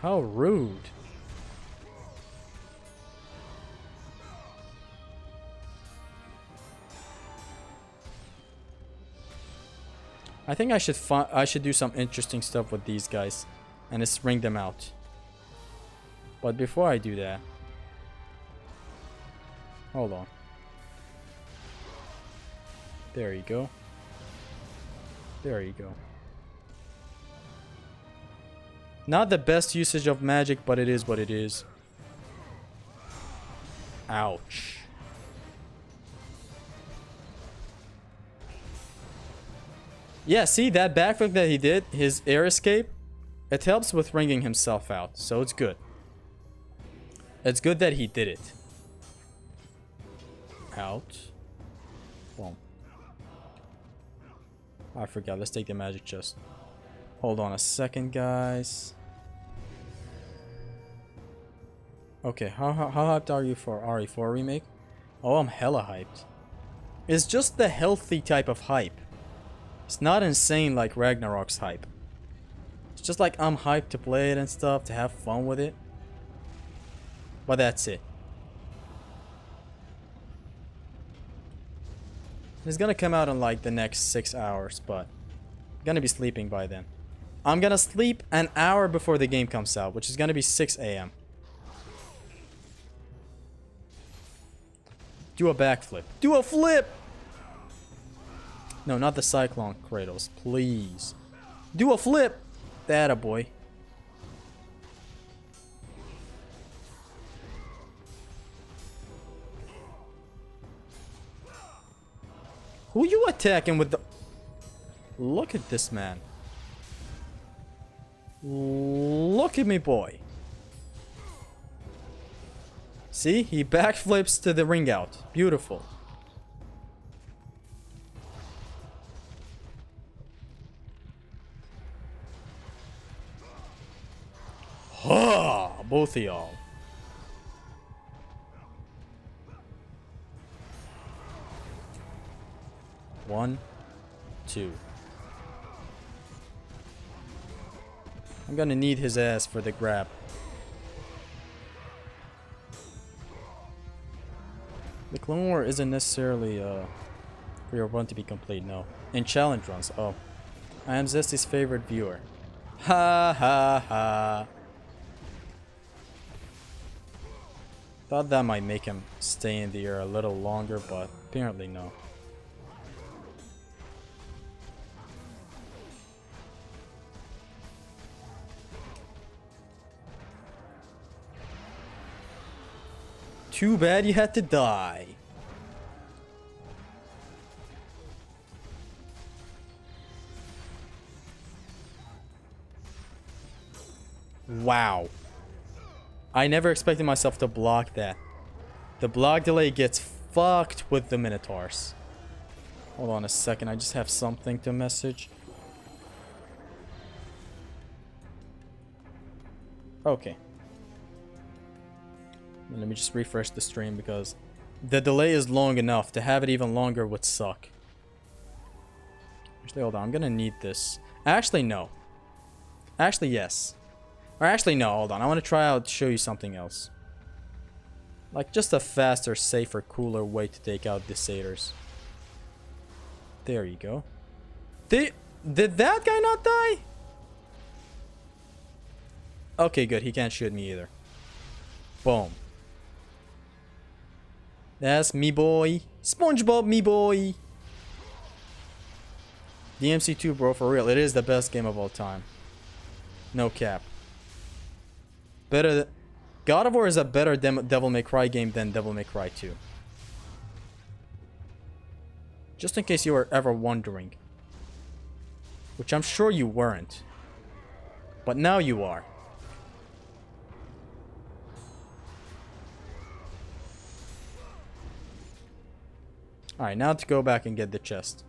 How rude. I think I should do some interesting stuff with these guys and just ring them out. But before I do that, hold on. There you go. There you go. Not the best usage of magic, but it is what it is. Ouch. Yeah, see that backflip that he did, his air escape, it helps with ringing himself out, so it's good. It's good that he did it. Out. Boom. I forgot. Let's take the magic chest. Hold on a second, guys. Okay, how hyped are you for RE4 remake? Oh, I'm hella hyped. It's just the healthy type of hype. It's not insane like Ragnarok's hype. It's just like I'm hyped to play it and stuff, to have fun with it. But that's it. It's gonna come out in like the next 6 hours, but I'm gonna be sleeping by then. I'm gonna sleep an hour before the game comes out, which is gonna be 6 a.m. Do a backflip. Do a flip! No, not the Cyclone Kratos, please. Do a flip! That a boy. Who you attacking with the... Look at this man. Look at me, boy. See? He backflips to the ring out. Beautiful. Ha! Both of y'all. One, two. I'm gonna need his ass for the grab. The Clone War isn't necessarily for your run to be complete, no. In challenge runs. Oh. I am Zesty's favorite viewer. Ha ha ha. Thought that might make him stay in the air a little longer, but apparently no. Too bad you had to die. Wow. I never expected myself to block that. The block delay gets fucked with the Minotaurs. Hold on a second, I just have something to message. Okay. Let me just refresh the stream because the delay is long enough. To have it even longer would suck. Actually, hold on, I'm gonna need this. Actually, no. Actually, yes. Or actually, no, hold on. I want to try out, show you something else. Like, just a faster, safer, cooler way to take out the satyrs. There you go. Did that guy not die? Okay, good. He can't shoot me either. Boom. That's me boy. SpongeBob me boy. DMC2, bro, for real. It is the best game of all time. No cap. Better. God of War is a better Devil May Cry game than Devil May Cry 2. Just in case you were ever wondering. Which I'm sure you weren't. But now you are. Alright, now to go back and get the chest.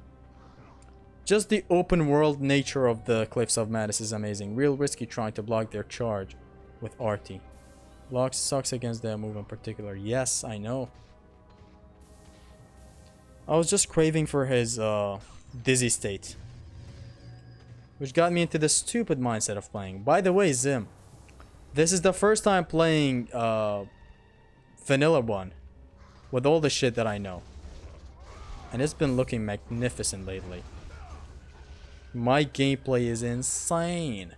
Just the open world nature of the Cliffs of Madness is amazing. Real risky trying to block their charge with RT. Blocks sucks against their move in particular. Yes, I know. I was just craving for his dizzy state. Which got me into the stupid mindset of playing. By the way, Zim. This is the first time playing Vanilla 1. With all the shit that I know. And it's been looking magnificent lately. My gameplay is insane.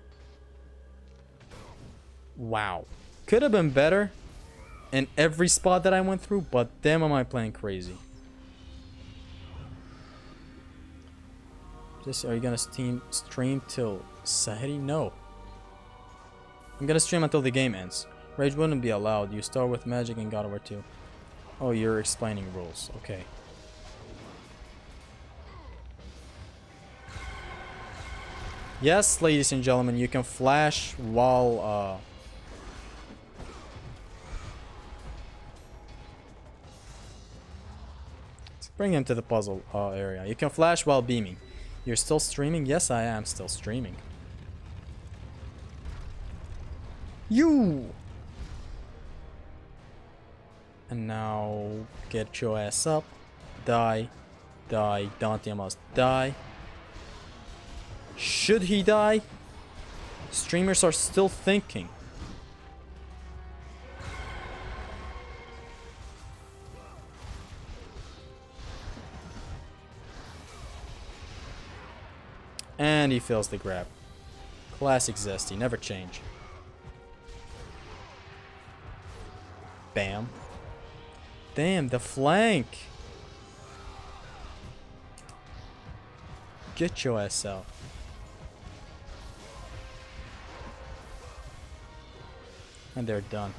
Wow. Could have been better in every spot that I went through, but damn am I playing crazy. Are you gonna stream till Sahari? No. I'm gonna stream until the game ends. Rage wouldn't be allowed. You start with magic and God of War 2. Oh, you're explaining rules. Okay. Yes, ladies and gentlemen, you can flash while let's bring him to the puzzle area. You can flash while beaming. You're still streaming? Yes, I am still streaming. You! And now get your ass up. Die. Die. Dante must die. Should he die? Streamers are still thinking. And he fails the grab. Classic Zesty, never change. Bam. Damn, the flank. Get your ass out. And they're done.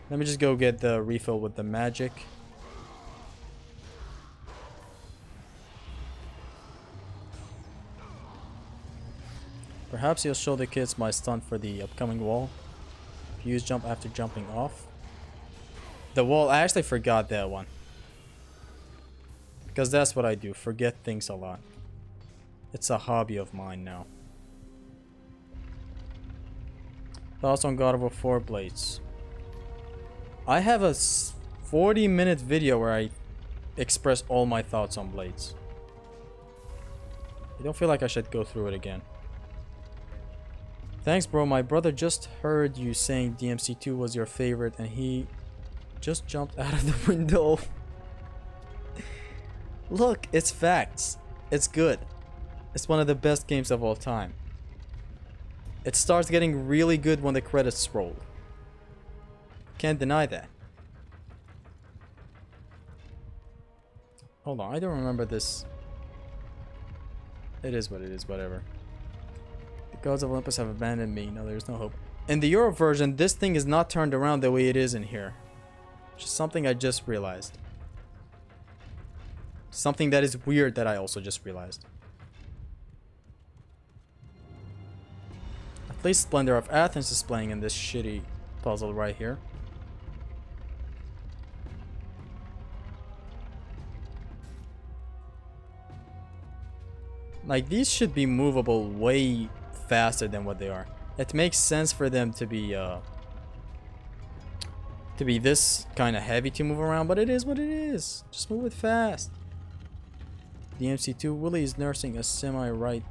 Let me just go get the refill with the magic. Perhaps you'll show the kids my stunt for the upcoming wall. Use jump after jumping off. The wall, I actually forgot that one. Because that's what I do, forget things a lot. It's a hobby of mine now. Thoughts on God of War 4 Blades. I have a 40-minute video where I express all my thoughts on Blades. I don't feel like I should go through it again. Thanks, bro. My brother just heard you saying DMC2 was your favorite and he just jumped out of the window. Look, it's facts. It's good. It's one of the best games of all time. It starts getting really good when the credits roll. Can't deny that. Hold on, I don't remember this. It is what it is, whatever. The gods of Olympus have abandoned me. No, there's no hope. In the Europe version, this thing is not turned around the way it is in here. Which is something I just realized. Something that is weird that I also just realized. At least Splendor of Athens is playing in this shitty puzzle right here. Like, these should be movable way faster than what they are. It makes sense for them to be this kind of heavy to move around, but it is what it is. Just move it fast. DMC2, Willie is nursing a semi-right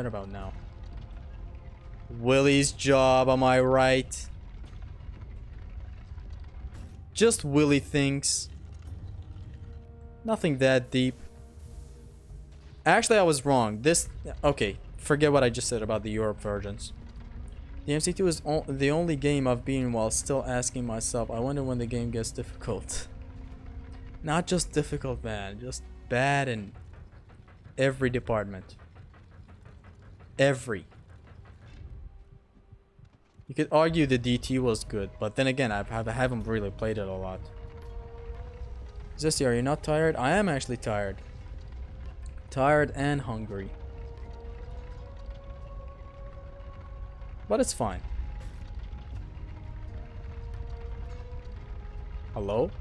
about now. Willie's job, am I right? Just Willie thinks. Nothing that deep. Actually, I was wrong. Okay, forget what I just said about the Europe versions. The MC2 is the only game I've beaten while still asking myself, I wonder when the game gets difficult. Not just difficult, man. Just bad in every department. Every. You could argue the DT was good, but then again, I haven't really played it a lot. Zesty, are you not tired? I am actually tired. Tired and hungry. But it's fine. Hello?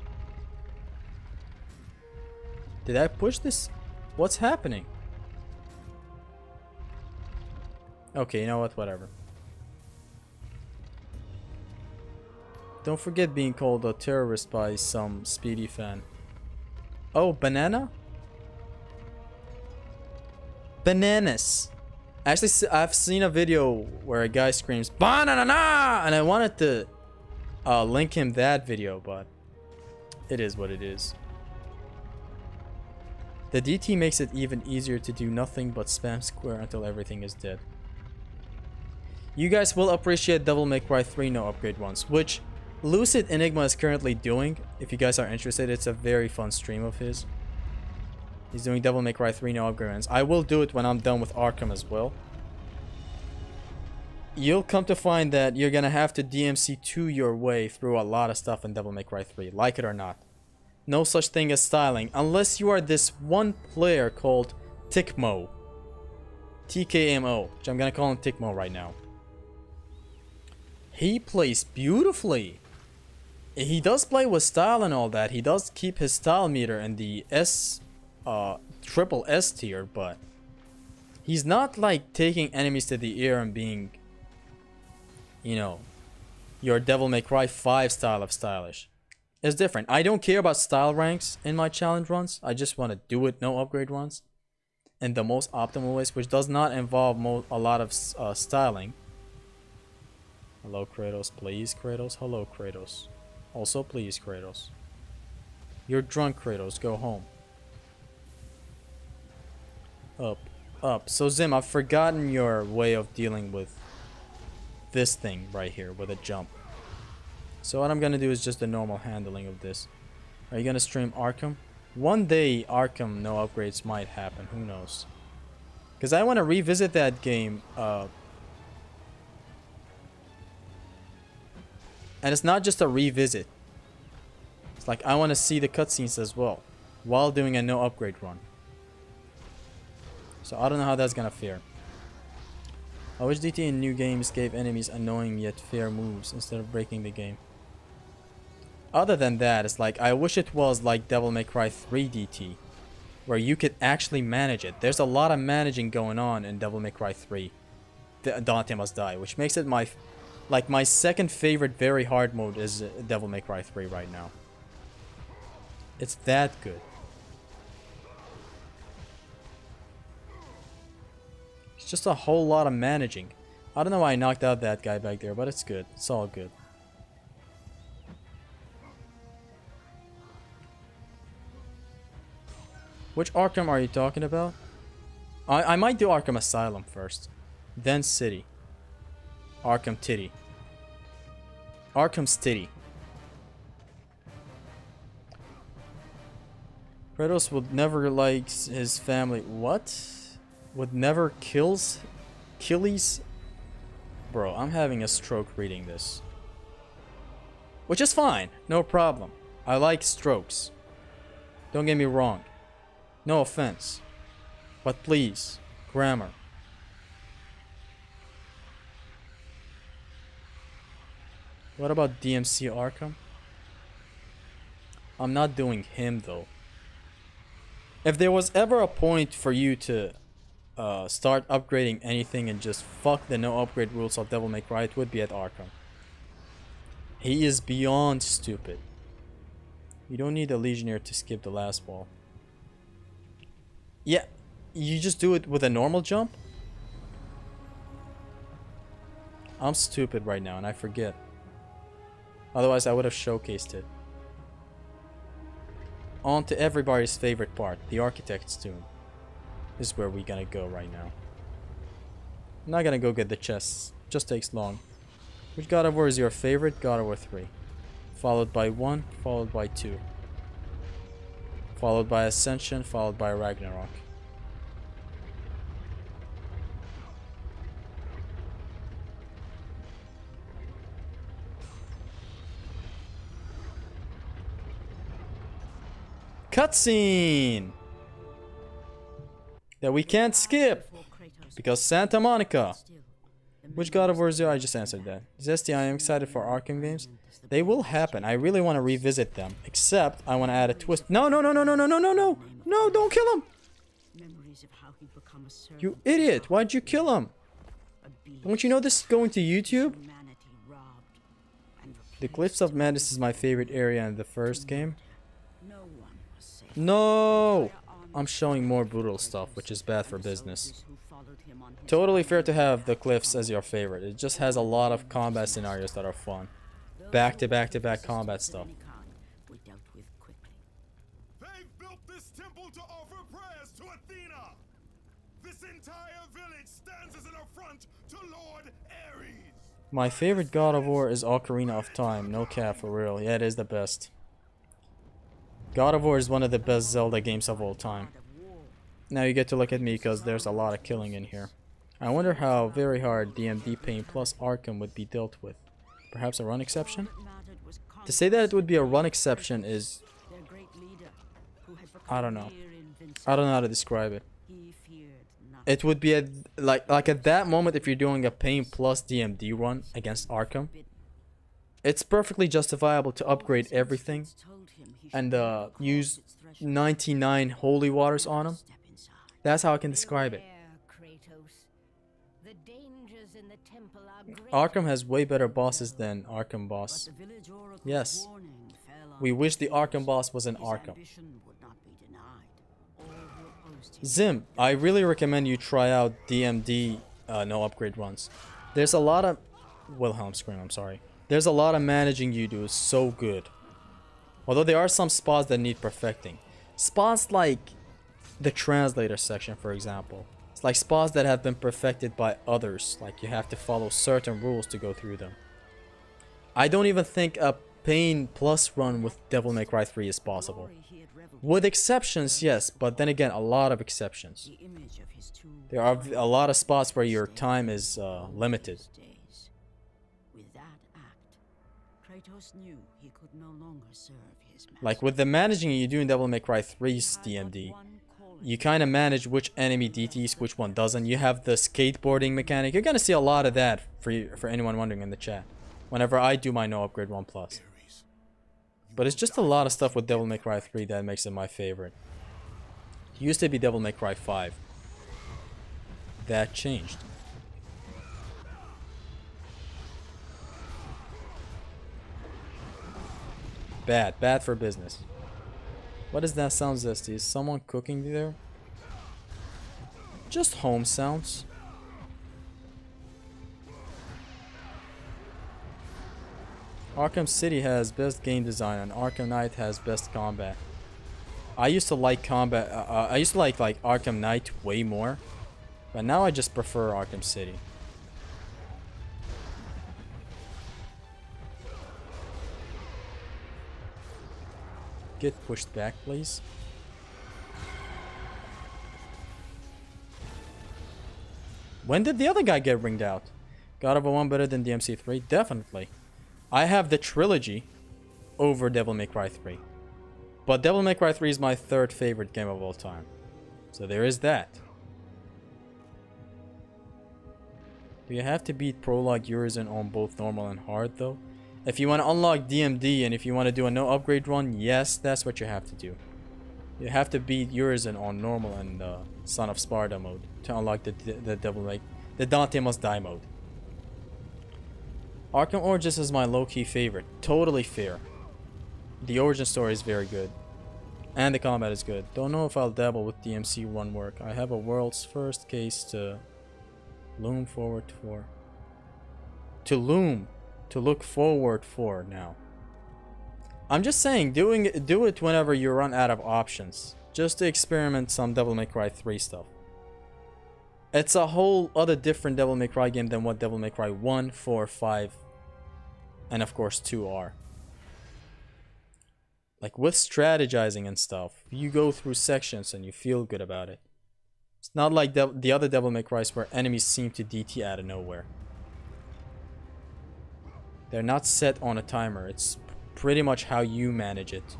Did I push this? What's happening? Okay, you know what? Whatever. Don't forget being called a terrorist by some Speedy fan. Oh, banana? Bananas. Actually, I've seen a video where a guy screams banana, and I wanted to link him that video, but it is what it is. The DT makes it even easier to do nothing but spam square until everything is dead. You guys will appreciate Devil May Cry 3 no upgrade ones, which Lucid Enigma is currently doing. If you guys are interested, it's a very fun stream of his. He's doing Devil May Cry 3 no upgrade ones. I will do it when I'm done with Arkham as well. You'll come to find that you're gonna have to DMC2 your way through a lot of stuff in Devil May Cry 3, like it or not. No such thing as styling, unless you are this one player called Tickmo. TKMO, which I'm gonna call him Tickmo right now. He plays beautifully. He does play with style and all that. He does keep his style meter in the triple S tier, but he's not like taking enemies to the ear and being, you know, your Devil May Cry 5 style of stylish. It's different. I don't care about style ranks in my challenge runs. I just want to do it no upgrade runs in the most optimal ways, which does not involve a lot of styling. Hello, Kratos. Please, Kratos. Hello, Kratos. Also, please, Kratos. You're drunk, Kratos. Go home. Up. Up. So, Zim, I've forgotten your way of dealing with this thing right here with a jump. So what I'm gonna do is just the normal handling of this. Are you gonna stream Arkham? One day Arkham no upgrades might happen. Who knows? Because I want to revisit that game. And it's not just a revisit. It's like I want to see the cutscenes as well while doing a no upgrade run. So I don't know how that's gonna fare. I wish DT in new games gave enemies annoying yet fair moves instead of breaking the game. Other than that, it's like I wish it was like Devil May Cry 3 DT, where you could actually manage it. There's a lot of managing going on in Devil May Cry 3. Dante Must Die, which makes it my second favorite very hard mode is Devil May Cry 3 right now. It's that good. It's just a whole lot of managing. I don't know why I knocked out that guy back there, but it's good. It's all good. Which Arkham are you talking about? I might do Arkham Asylum first. Then City. Arkham Titty. Arkham's Titty. Kratos would never like his family. What? Would never kills Achilles? Bro, I'm having a stroke reading this. Which is fine. No problem. I like strokes. Don't get me wrong. No offense. But please, grammar. What about DMC Arkham? I'm not doing him though. If there was ever a point for you to start upgrading anything and just fuck the no upgrade rules of Devil May Cry, it would be at Arkham. He is beyond stupid. You don't need a Legionnaire to skip the last ball. Yeah, you just do it with a normal jump? I'm stupid right now and I forget. Otherwise I would have showcased it. On to everybody's favorite part, the Architect's Tomb. This is where we're gonna go right now. I'm not gonna go get the chests, just takes long. Which God of War is your favorite? God of War 3. Followed by 1, followed by 2. Followed by Ascension, followed by Ragnarok. Cutscene! That we can't skip! Because Santa Monica! Which God of War is there? I just answered that. Zesty, I am excited for Arkham games. They will happen. I really want to revisit them. Except, I want to add a twist. No, no, no, no, no, no, no, no, no! No, don't kill him! You idiot! Why'd you kill him? Don't you know this is going to YouTube? The Cliffs of Madness is my favorite area in the first game. No! I'm showing more brutal stuff, which is bad for business. Totally fair to have the Cliffs as your favorite. It just has a lot of combat scenarios that are fun. Back to back to back combat stuff. They've built this temple to offer prayers to Athena. This entire village stands as an affront to Lord Ares. My favorite God of War is Ocarina of Time. No cap, for real. Yeah, it is the best. God of War is one of the best Zelda games of all time. Now you get to look at me because there's a lot of killing in here. I wonder how very hard DMD Pain plus Arkham would be dealt with. Perhaps a run exception? To say that it would be a run exception is... I don't know. I don't know how to describe it. It would be like at that moment if you're doing a Pain plus DMD run against Arkham. It's perfectly justifiable to upgrade everything and use 99 holy waters on him. That's how I can describe it. Arkham has way better bosses than Arkham boss. Yes. We wish the Arkham boss was in Arkham. Zim, I really recommend you try out DMD no upgrade runs. There's a lot of... Wilhelm Scream, I'm sorry. There's a lot of managing you do is so good. Although there are some spots that need perfecting. Spots like the translator section, for example. It's like spots that have been perfected by others. Like you have to follow certain rules to go through them. I don't even think a Pain plus run with Devil May Cry 3 is possible. With exceptions, yes, but then again, a lot of exceptions. There are a lot of spots where your time is limited. Like with the managing you do in Devil May Cry 3's DMD, you kind of manage which enemy DTs, which one doesn't. You have the skateboarding mechanic. You're gonna see a lot of that for anyone wondering in the chat. Whenever I do my no upgrade 1+. But it's just a lot of stuff with Devil May Cry 3 that makes it my favorite. It used to be Devil May Cry 5. That changed. Bad for business. What is that sound, Zesty? Is someone cooking there? Just home sounds. Arkham City has best game design and Arkham Knight has best combat. I used to like combat. I used to like Arkham Knight way more, but now I just prefer Arkham City. Get pushed back, please. When did the other guy get ringed out? God of War 1 better than DMC3? Definitely. I have the trilogy over Devil May Cry 3. But Devil May Cry 3 is my third favorite game of all time. So there is that. Do you have to beat Prologue Urizen on both normal and hard though? If you want to unlock DMD and if you want to do a no upgrade run, yes, that's what you have to do. You have to beat Urizen on normal and Son of Sparta mode to unlock the Dante Must Die mode. Arkham Origins is my low-key favorite. Totally fair. The origin story is very good. And the combat is good. Don't know if I'll dabble with DMC 1 work. I have a world's first case to loom forward for. To look forward for now. I'm just saying, do it whenever you run out of options. Just to experiment some Devil May Cry 3 stuff. It's a whole other different Devil May Cry game than what Devil May Cry 1, 4, 5, and of course 2 are. Like with strategizing and stuff, you go through sections and you feel good about it. It's not like the other Devil May Cry's where enemies seem to DT out of nowhere. They're not set on a timer. It's pretty much how you manage it.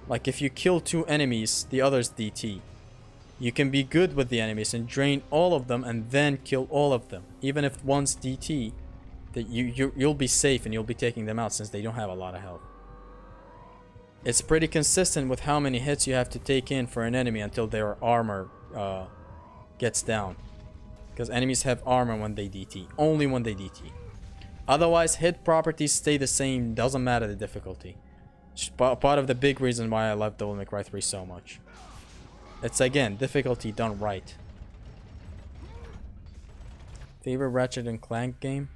Like if you kill 2 enemies, the others DT. You can be good with the enemies and drain all of them and then kill all of them. Even if one's DT, that you'll be safe and you'll be taking them out since they don't have a lot of health. It's pretty consistent with how many hits you have to take in for an enemy until their armor gets down. Because enemies have armor when they DT. Only when they DT. Otherwise, hit properties stay the same. Doesn't matter the difficulty. It's part of the big reason why I love Devil May Cry 3 so much. It's again, difficulty done right. Favorite Ratchet and Clank game?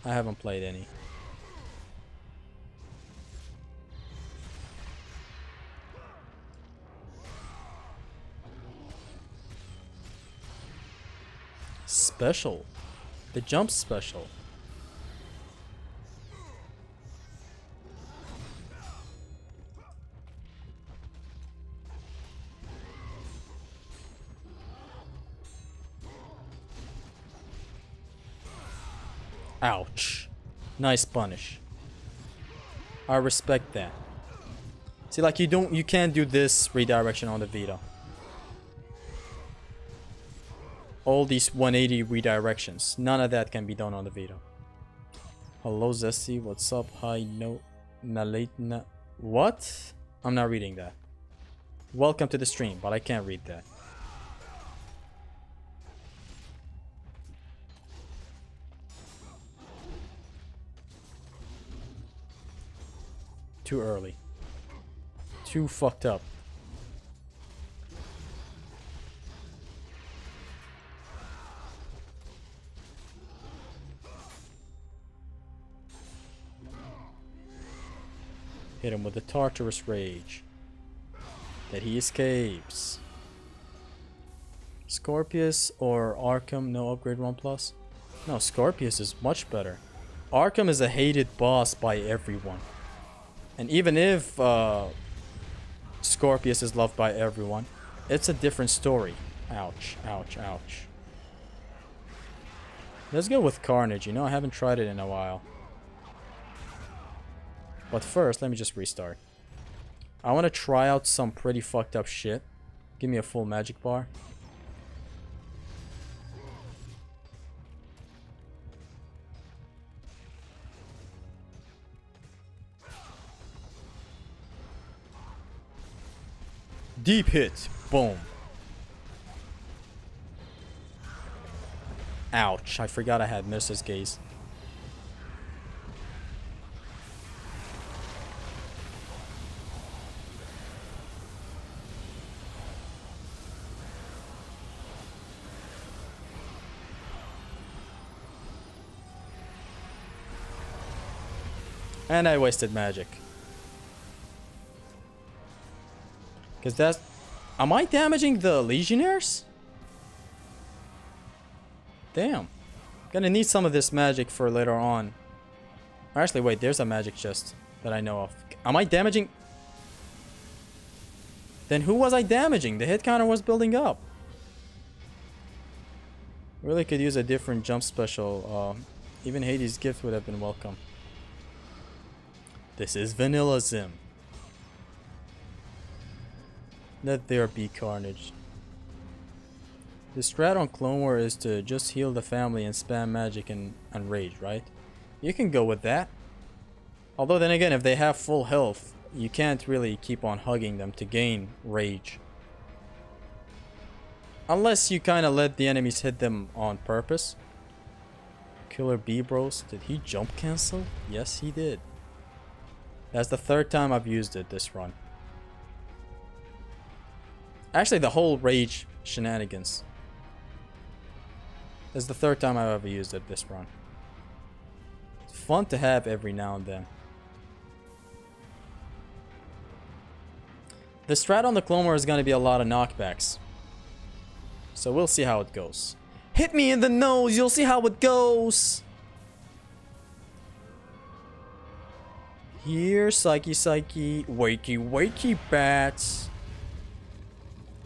I haven't played any. Special. The jump special. Ouch. Nice punish. I respect that. See, like you can't do this redirection on the Vita. All these 180 redirections. None of that can be done on the Vita. Hello Zesty, what's up? Hi, no, Nalatna. What? I'm not reading that. Welcome to the stream, but I can't read that. Too early. Too fucked up. Hit him with the Tartarus Rage. That he escapes. Scorpius or Arkham, no upgrade 1+? No, Scorpius is much better. Arkham is a hated boss by everyone. And even if Scorpius is loved by everyone, it's a different story. Ouch, ouch, ouch. Let's go with Carnage, you know, I haven't tried it in a while. But first, let me just restart. I want to try out some pretty fucked up shit. Give me a full magic bar. Deep hit. Boom. Ouch. I forgot I had Mrs. Gaze. And I wasted magic. Because that's... Am I damaging the Legionnaires? Damn. Gonna need some of this magic for later on. Actually, wait, there's a magic chest that I know of. Am I damaging... Then who was I damaging? The hit counter was building up. Really could use a different jump special. Even Hades' gift would have been welcome. This is Vanilla Zim. Let there be carnage. The strat on Clone War is to just heal the family and spam magic and rage, right? You can go with that. Although then again, if they have full health, you can't really keep on hugging them to gain rage. Unless you kind of let the enemies hit them on purpose. Killer B Bros, did he jump cancel? Yes, he did. That's the third time I've used it this run. Actually, the whole rage shenanigans. This is the third time I've ever used it this run. It's fun to have every now and then. The strat on the Clone War is going to be a lot of knockbacks. So we'll see how it goes. Hit me in the nose, you'll see how it goes! Here, Psyche, Psyche. Wakey, wakey, bats.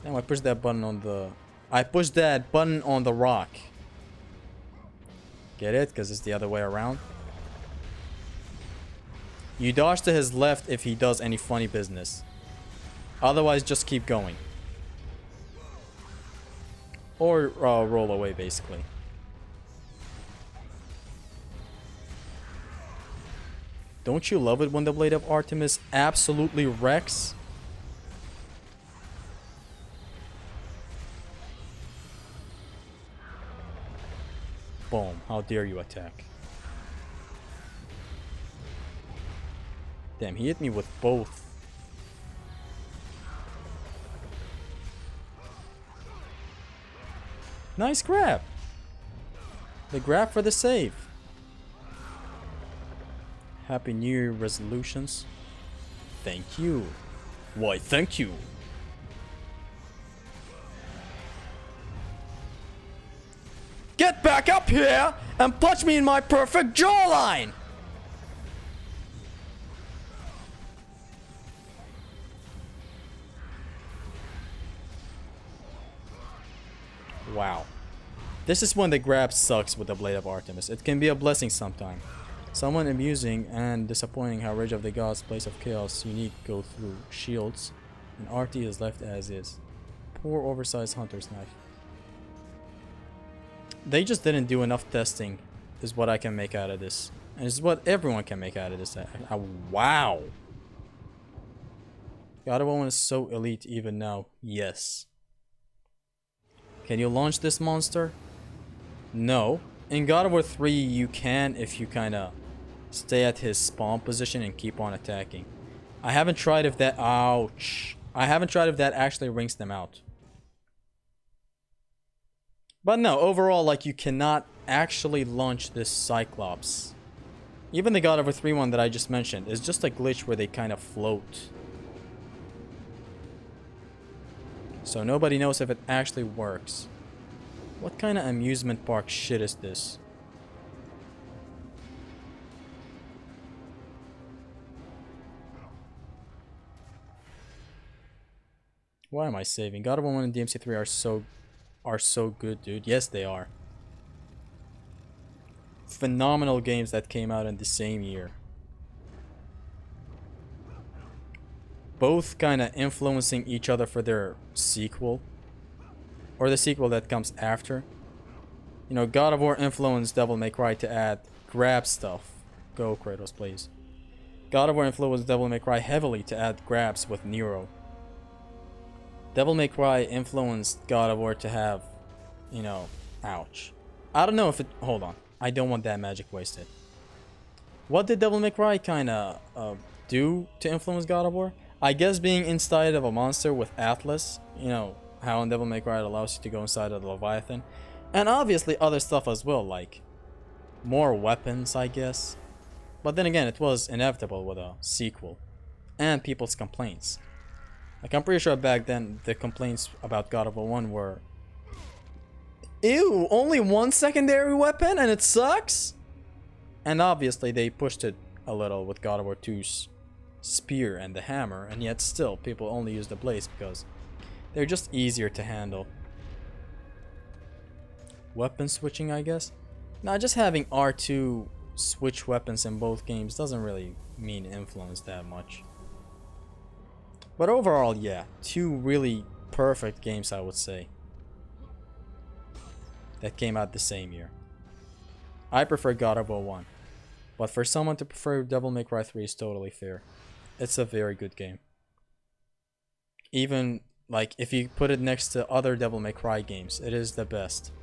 Damn, I pushed that button on the... I pushed that button on the rock. Get it? Because it's the other way around. You dodge to his left if he does any funny business. Otherwise, just keep going. Or roll away, basically. Don't you love it when the Blade of Artemis absolutely wrecks? Boom. How dare you attack. Damn, he hit me with both. Nice grab. The grab for the save. Happy New Year resolutions. Thank you. Why, thank you. Get back up here and punch me in my perfect jawline. Wow. This is when the grab sucks with the Blade of Artemis. It can be a blessing sometime. Somewhat amusing and disappointing how Rage of the Gods, Place of Chaos, unique go through shields, and RT is left as is. Poor oversized hunter's knife. They just didn't do enough testing, is what I can make out of this. And it's what everyone can make out of this. Wow. God of War is so elite even now. Yes. Can you launch this monster? No. In God of War 3 you can if you kinda stay at his spawn position and keep on attacking. I haven't tried if that... Ouch. I haven't tried if that actually rings them out. But no, overall, like, you cannot actually launch this Cyclops. Even the God of War 3 one that I just mentioned is just a glitch where they kind of float. So nobody knows if it actually works. What kind of amusement park shit is this? Why am I saving? God of War 1 and DMC3 are so good, dude. Yes, they are. Phenomenal games that came out in the same year. Both kind of influencing each other for their sequel. Or the sequel that comes after. You know, God of War influenced Devil May Cry to add grab stuff. Go, Kratos, please. God of War influenced Devil May Cry heavily to add grabs with Nero. Devil May Cry influenced God of War to have, you know, ouch. I don't know if it... Hold on. I don't want that magic wasted. What did Devil May Cry kind of do to influence God of War? I guess being inside of a monster with Atlas, you know, how in Devil May Cry it allows you to go inside of the Leviathan. And obviously other stuff as well, like more weapons, I guess. But then again, it was inevitable with a sequel. And people's complaints. Like, I'm pretty sure back then the complaints about God of War 1 were, ew, only one secondary weapon and it sucks? And obviously they pushed it a little with God of War 2's spear and the hammer, and yet still people only use the blades because they're just easier to handle. Weapon switching, I guess? Now, just having R2 switch weapons in both games doesn't really mean influence that much. But overall, yeah, two really perfect games, I would say, that came out the same year. I prefer God of War 1, but for someone to prefer Devil May Cry 3 is totally fair. It's a very good game. Even, like, if you put it next to other Devil May Cry games, it is the best.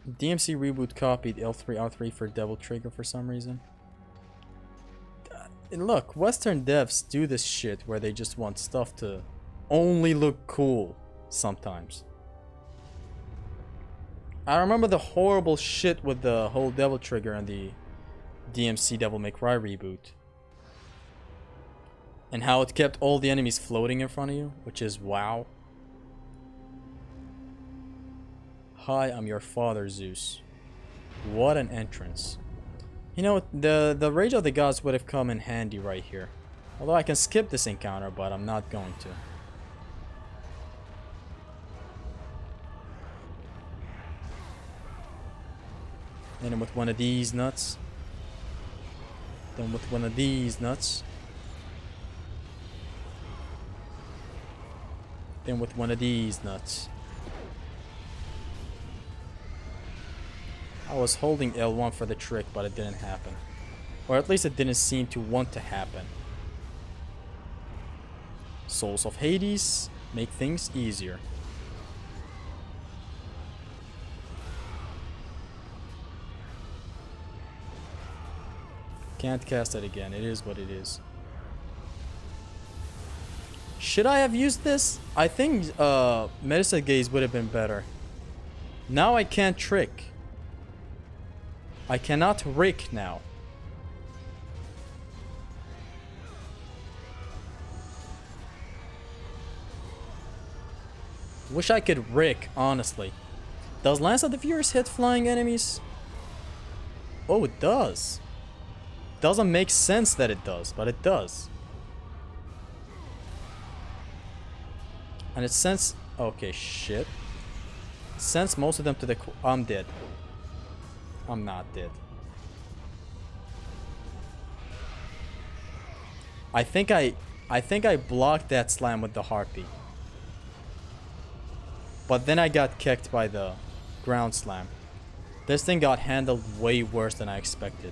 DMC Reboot copied L3R3 for Devil Trigger for some reason. And look, Western devs do this shit where they just want stuff to only look cool sometimes. I remember the horrible shit with the whole Devil Trigger and the DMC Devil May Cry reboot. And how it kept all the enemies floating in front of you, which is wow. Hi, I'm your father, Zeus. What an entrance. You know, the Rage of the Gods would have come in handy right here. Although I can skip this encounter, but I'm not going to. Then with one of these nuts. Then with one of these nuts. Then with one of these nuts. I was holding L1 for the trick, but it didn't happen. Or at least it didn't seem to want to happen. Souls of Hades make things easier. Can't cast it again. It is what it is. Should I have used this? I think Medicine Gaze would have been better. Now I can't trick. I cannot rick now. Wish I could rick, honestly. Does Lance of the Furious hit flying enemies? Oh, it does. Doesn't make sense that it does, but it does. And it sends... Okay, shit. Sends most of them to the... I'm dead. I'm not dead. I think I blocked that slam with the Harpy. But then I got kicked by the ground slam. This thing got handled way worse than I expected.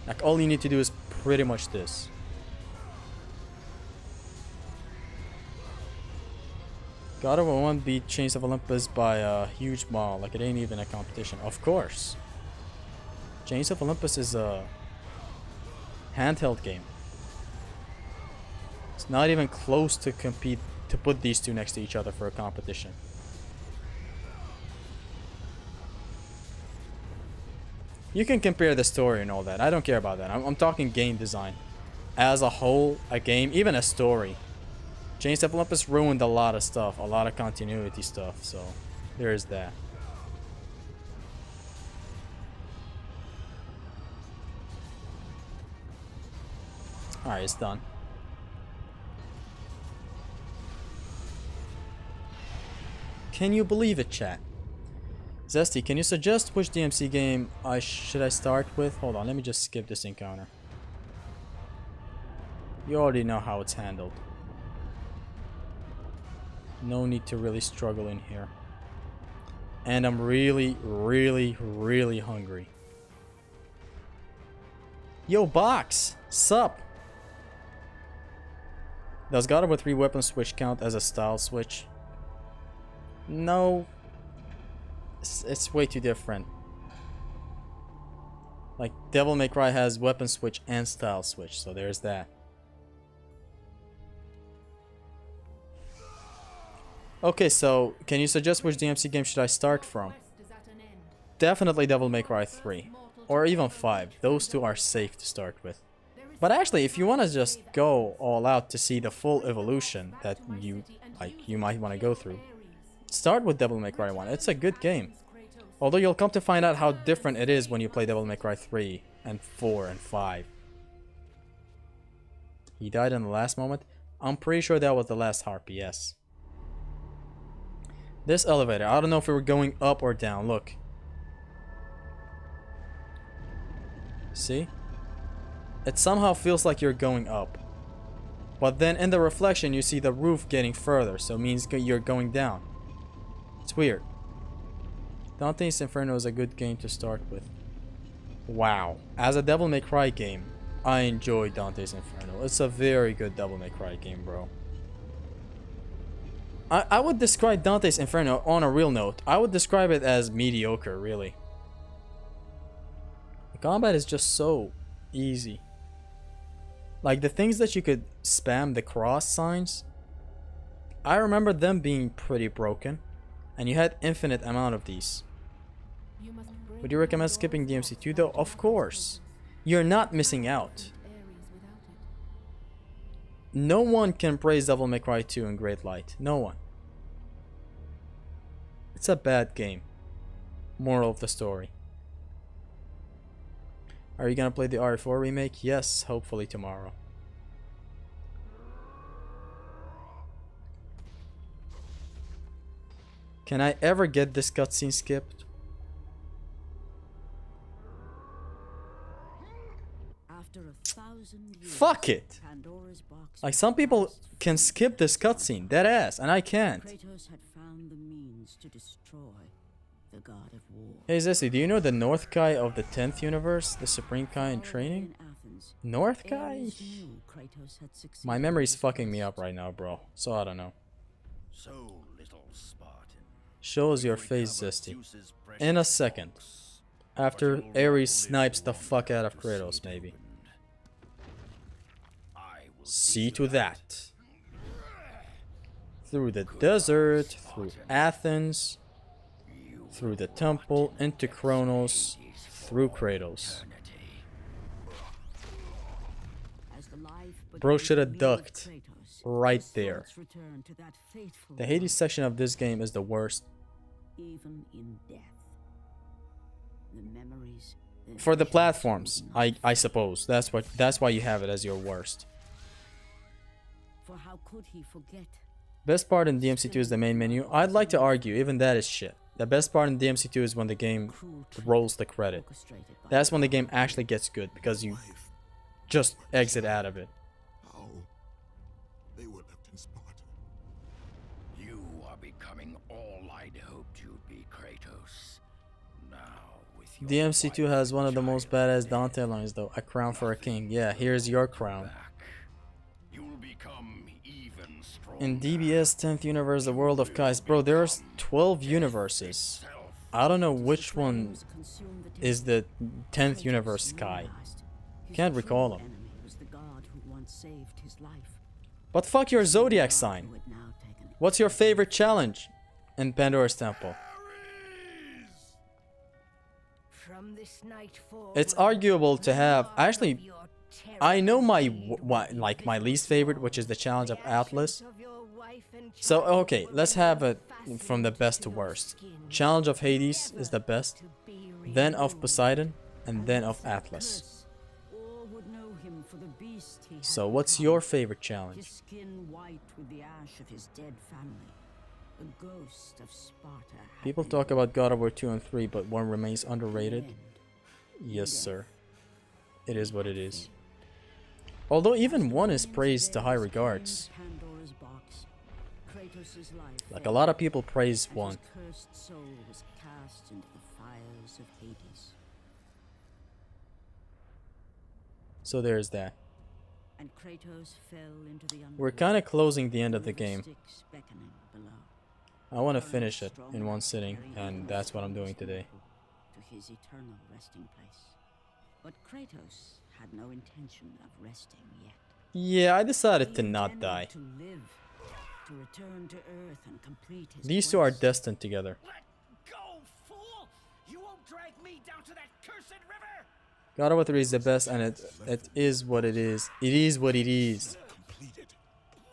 Like, all you need to do is pretty much this. God of War 1 beat Chains of Olympus by a huge mile. Like, it ain't even a competition. Of course. Chains of Olympus is a handheld game. It's not even close to compete to put these two next to each other for a competition. You can compare the story and all that. I don't care about that. I'm talking game design. As a whole, a game, even a story. Chains of Olympus ruined a lot of stuff. A lot of continuity stuff. So, there is that. Alright, it's done. Can you believe it, chat? Zesty, can you suggest which DMC game should I start with? Hold on, let me just skip this encounter. You already know how it's handled. No need to really struggle in here. And I'm really, really, really hungry. Yo, Box! Sup? Does God of War 3 weapon switch count as a style switch? No. It's way too different. Like, Devil May Cry has weapon switch and style switch, so there's that. Okay, so can you suggest which DMC game should I start from? definitely Devil May Cry 3. Or even 5. Those two are safe to start with. But actually, if you want to just go all out to see the full evolution that you might want to go through, start with Devil May Cry 1. It's a good game. Although you'll come to find out how different it is when you play Devil May Cry 3 and 4 and 5. He died in the last moment. I'm pretty sure that was the last harpy, yes. This elevator, I don't know if we were going up or down. Look. See? It somehow feels like you're going up. But then in the reflection you see the roof getting further, so it means you're going down. It's weird. Dante's Inferno is a good game to start with. Wow. As a Devil May Cry game, I enjoy Dante's Inferno. It's a very good Devil May Cry game, bro. I would describe Dante's Inferno on a real note. I would describe it as mediocre, really. The combat is just so easy. Like the things that you could spam, the cross signs, I remember them being pretty broken, and you had infinite amount of these. Would you recommend skipping DMC2 though? Of course. You're not missing out. No one can praise Devil May Cry 2 in great light. No one. It's a bad game. Moral of the story. Are you gonna play the RE4 remake? Yes, hopefully tomorrow. Can I ever get this cutscene skipped? After 1,000 years, Fuck it! Pandora's box Like some people can skip this cutscene, dead ass, and I can't. Kratos had found the means to destroy the god of war. Hey Zessie, do you know the North Kai of the 10th universe? The Supreme Kai in training? North Kai? My memory's fucking me up right now, bro. So I don't know. So little Spartan. Shows your face, Zesty. In a second. After Ares snipes the fuck out of Kratos, maybe. See to that. Through the desert, through Athens, through the temple, into Kronos, through Kratos. Bro should have ducked right there. The Hades section of this game is the worst. Even in death, the memories, For the platforms, I suppose. That's why you have it as your worst. For how could he forget? Best part in DMC2 is the main menu. I'd like to argue even that is shit. The best part in DMC2 is when the game rolls the credit. That's when the game actually gets good, because you just exit out of it. How they were left in Sparta. You are becoming all I'd hoped you'd be, Kratos. Now, with your DMC2 has one of the most badass Dante lines though. A crown for a king. Yeah, here's your crown. back, you'll become even stronger. In DBS 10th universe, the world of Kais. Bro, there's 12 universes. I don't know which one is the 10th universe Kai. Can't recall him. But fuck your zodiac sign. What's your favorite challenge in Pandora's Temple? It's arguable to have. Actually, I know my my least favorite, which is the challenge of Atlas. So okay, let's have it from the best to worst. Challenge of Hades is the best, then of Poseidon, and then of Atlas. So what's your favorite challenge? His skin white with the ash of his dead family. The ghost of Sparta. People talk about God of War 2 and 3, but 1 remains underrated. Yes, sir. It is what it is. Although even 1 is praised to high regards. Like a lot of people praise 1. So there's that. And Kratos fell into the We're kind of closing the end of the game. I want to finish it in one sitting, and that's what I'm doing today. To his eternal resting place. But Kratos had no intention of resting yet. Yeah, I decided to He not intended die. To live, to return to Earth and complete his These two are quest. destined together. Let go, fool! You won't drag me down to that cursed river. God of War 3 is the best, and it is what it is. It is what it is.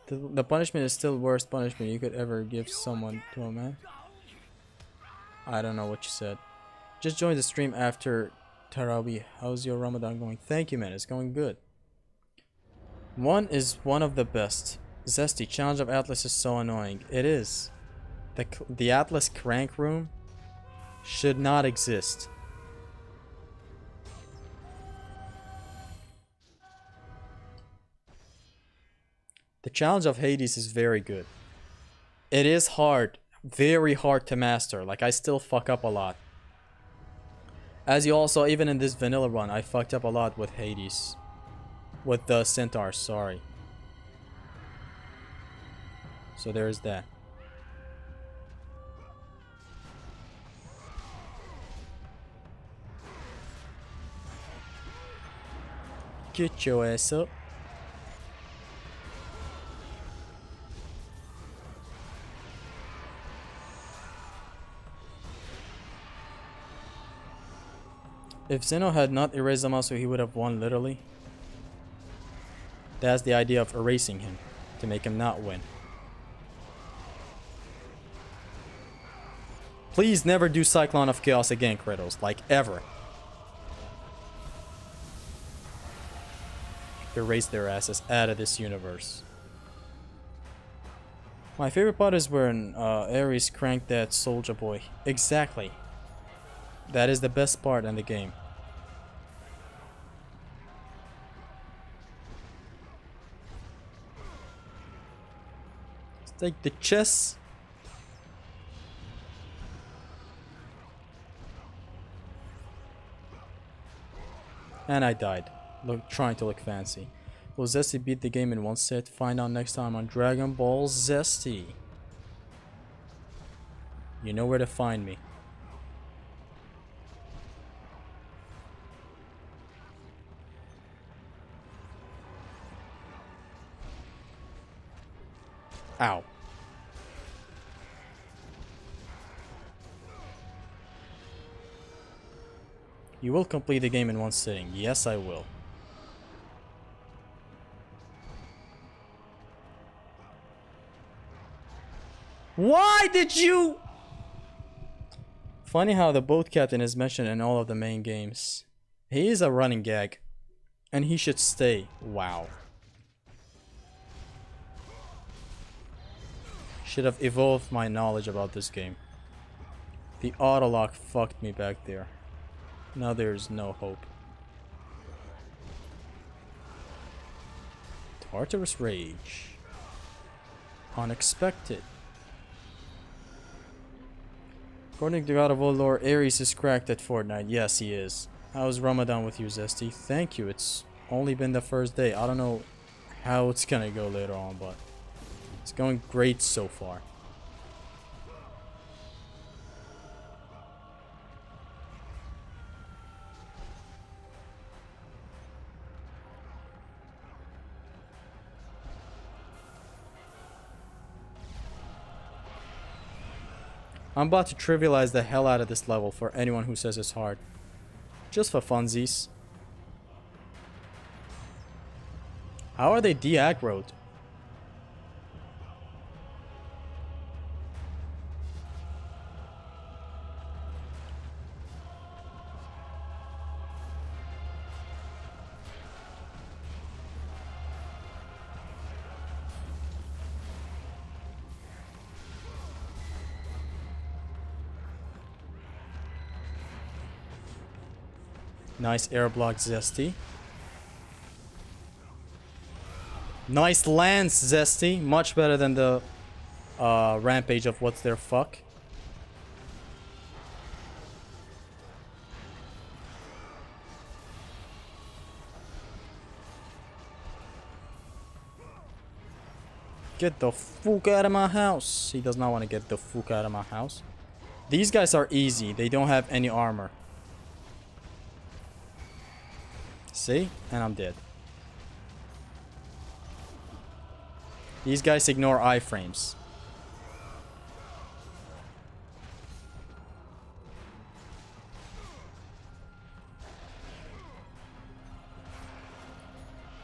The punishment is still worst punishment you could ever give someone to a man. I don't know what you said. Just joined the stream after Taraweeh. How's your Ramadan going? Thank you, man. It's going good. One is one of the best. Zesty, Challenge of Atlas is so annoying. It is. The Atlas crank room should not exist. The Challenge of Hades is very good. It is hard. Very hard to master. Like, I still fuck up a lot. As you all saw, even in this vanilla run, I fucked up a lot with Hades. With the centaurs, sorry. So there's that. Get your ass up. If Zeno had not erased Zamasu, he would have won, literally. That's the idea of erasing him, to make him not win. Please never do Cyclone of Chaos again, Kratos. Like, ever. Erase their asses out of this universe. My favorite part is when Ares cranked that soldier boy. Exactly. That is the best part in the game. Let's take the chess. And I died. Trying to look fancy. Will Zesty beat the game in one set? Find out next time on Dragon Ball Zesty. You know where to find me. Ow. You will complete the game in one sitting. Yes, I will. Why did you? Funny how the boat captain is mentioned in all of the main games. He is a running gag. And he should stay. Wow. Should have evolved my knowledge about this game. The autolock fucked me back there. Now there's no hope. Tartarus Rage. Unexpected. According to God of War lore, Ares is cracked at Fortnite. Yes, he is. How's Ramadan with you, Zesty? Thank you. It's only been the first day. I don't know how it's gonna go later on, but it's going great so far. I'm about to trivialize the hell out of this level for anyone who says it's hard. Just for funsies. How are they de-aggroed? Nice air block, Zesty. Nice lance, Zesty. Much better than the rampage of what's their fuck. Get the fuck out of my house. He does not want to get the fuck out of my house. These guys are easy. They don't have any armor. See? And I'm dead. These guys ignore iframes.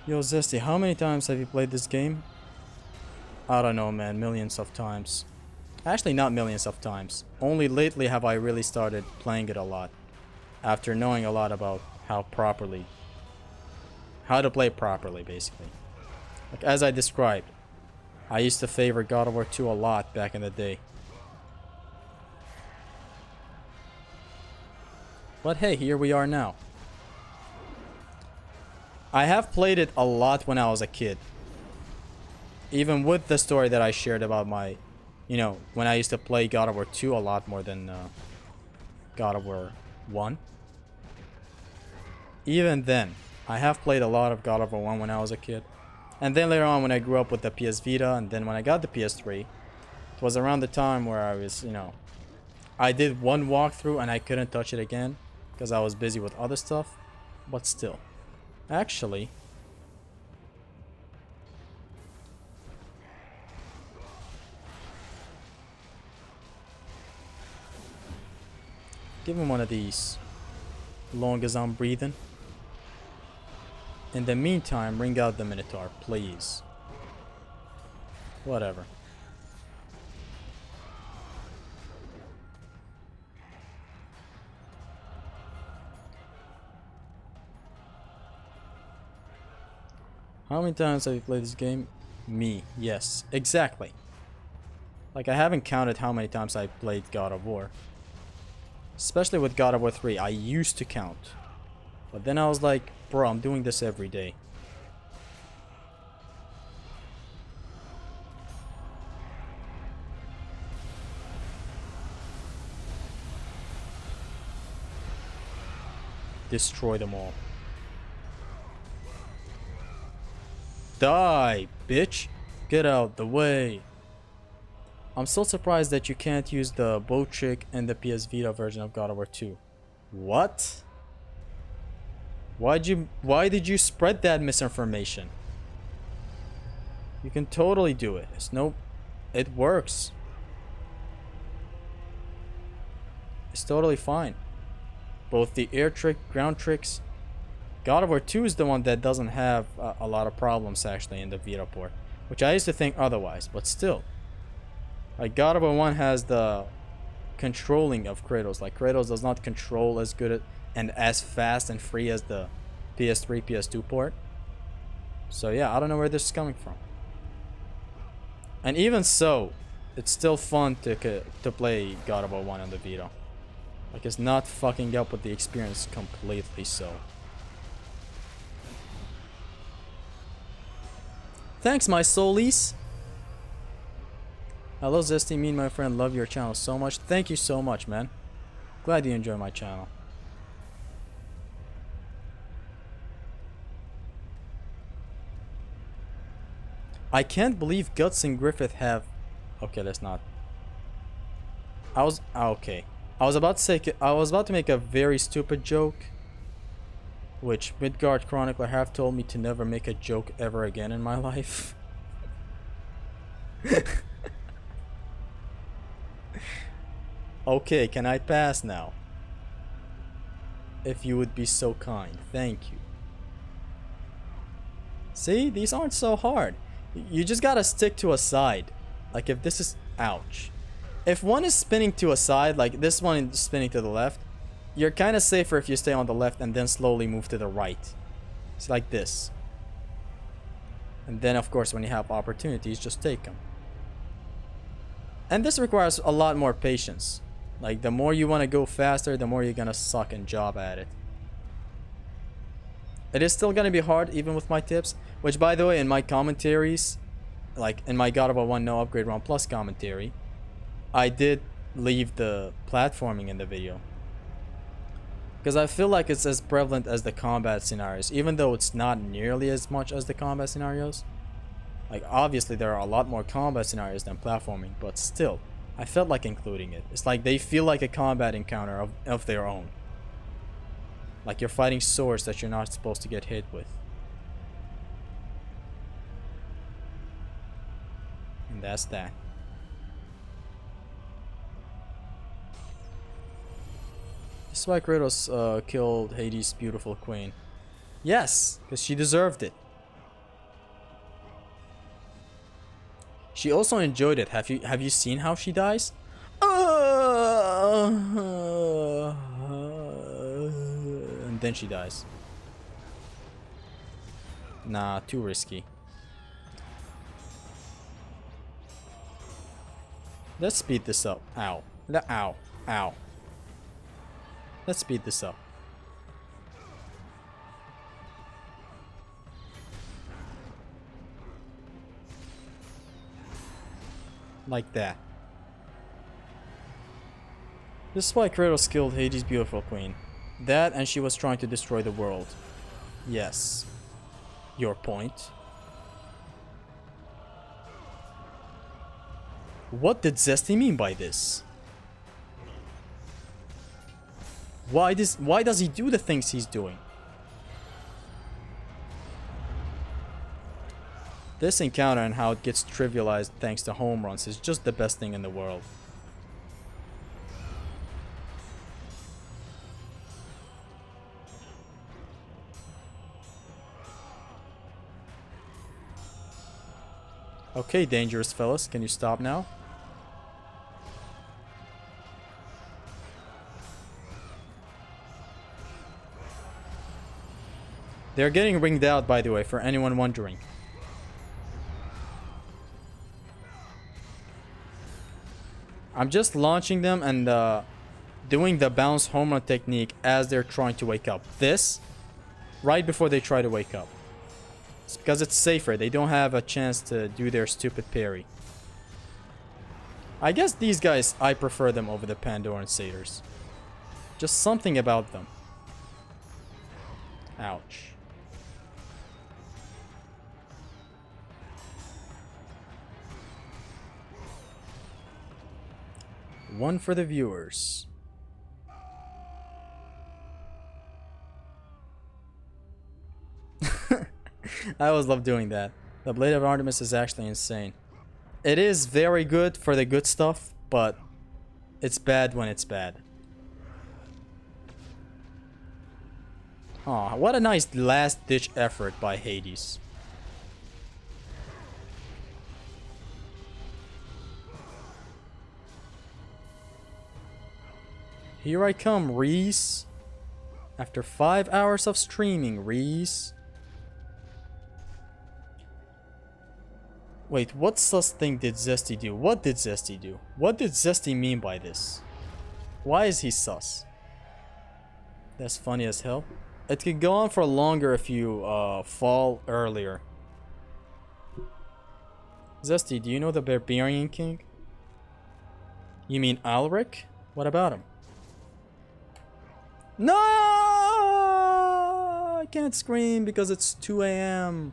Yo, Zesty, how many times have you played this game? I don't know, man. Millions of times. Actually, not millions of times. Only lately have I really started playing it a lot. After knowing a lot about how to play properly, basically. Like, as I described, I used to favor God of War 2 a lot back in the day. But hey, here we are now. I have played it a lot when I was a kid. Even with the story that I shared about my, you know, when I used to play God of War 2 a lot more than God of War 1. Even then, I have played a lot of God of War 1 when I was a kid. And then later on when I grew up with the PS Vita, and then when I got the PS3, it was around the time where I was, you know, I did one walkthrough and I couldn't touch it again because I was busy with other stuff. But still. Actually, give him one of these. Long as I'm breathing. In the meantime, bring out the Minotaur, please. Whatever. How many times have you played this game? Me. Yes, exactly. Like, I haven't counted how many times I played God of War. Especially with God of War 3, I used to count. But then I was like, bro, I'm doing this every day. Destroy them all. Die, bitch! Get out the way! I'm so surprised that you can't use the bow trick in the PS Vita version of God of War 2. What? Why did you spread that misinformation? You can totally do it. It works. It's totally fine. Both the air trick, ground tricks. God of War 2 is the one that doesn't have a lot of problems actually in the Vita port, which I used to think otherwise, but still. Like, God of War 1 has the controlling of Kratos. Like, Kratos does not control as good and as fast and free as the PS3, PS2 port. So yeah, I don't know where this is coming from. And even so, it's still fun to play God of War 1 on the Vita. Like, it's not fucking up with the experience completely, so. Thanks, my soulies. Hello, Zesty. Me and my friend love your channel so much. Thank you so much, man. Glad you enjoy my channel. I can't believe Guts and Griffith have... Okay, let's not. Okay. I was about to make a very stupid joke, which Midgard Chronicler have told me to never make a joke ever again in my life. Okay, can I pass now? If you would be so kind. Thank you. See? These aren't so hard. You just gotta stick to a side. Like, if this is... Ouch. If one is spinning to a side, like this one is spinning to the left, you're kind of safer if you stay on the left and then slowly move to the right. It's like this. And then, of course, when you have opportunities, just take them. And this requires a lot more patience. Like, the more you want to go faster, the more you're gonna suck and job at it. It is still gonna be hard, even with my tips. Which, by the way, in my commentaries, like in my God of War 1 No Upgrade Run Plus commentary, I did leave the platforming in the video. Because I feel like it's as prevalent as the combat scenarios, even though it's not nearly as much as the combat scenarios. Like, obviously there are a lot more combat scenarios than platforming, but still, I felt like including it. It's like they feel like a combat encounter of their own. Like you're fighting swords that you're not supposed to get hit with. And that's that. This is why Kratos killed Hades' beautiful queen. Yes, because she deserved it. She also enjoyed it. Have you seen how she dies? And then she dies. Nah, too risky. Let's speed this up. Ow. Ow. Ow. Let's speed this up. Like that. This is why Kratos killed Hades' beautiful queen. That, and she was trying to destroy the world. Yes. Your point. What did Zesty mean by this? Why does he do the things he's doing? This encounter and how it gets trivialized thanks to home runs is just the best thing in the world. Okay, dangerous fellas, can you stop now? They're getting ringed out, by the way, for anyone wondering. I'm just launching them and doing the bounce home run technique as they're trying to wake up. This, right before they try to wake up. It's because it's safer. They don't have a chance to do their stupid parry. I guess these guys, I prefer them over the Pandoran Satyrs. Just something about them. Ouch. One for the viewers. I always love doing that. The Blade of Artemis is actually insane. It is very good for the good stuff, but it's bad when it's bad. Aw, what a nice last-ditch effort by Hades. Here I come, Reese. After 5 hours of streaming, Reese. Wait, what sus thing did Zesty do? What did Zesty do? What did Zesty mean by this? Why is he sus? That's funny as hell. It could go on for longer if you fall earlier. Zesty, do you know the Barbarian King? You mean Alric? What about him? No! I can't scream because it's 2 a.m.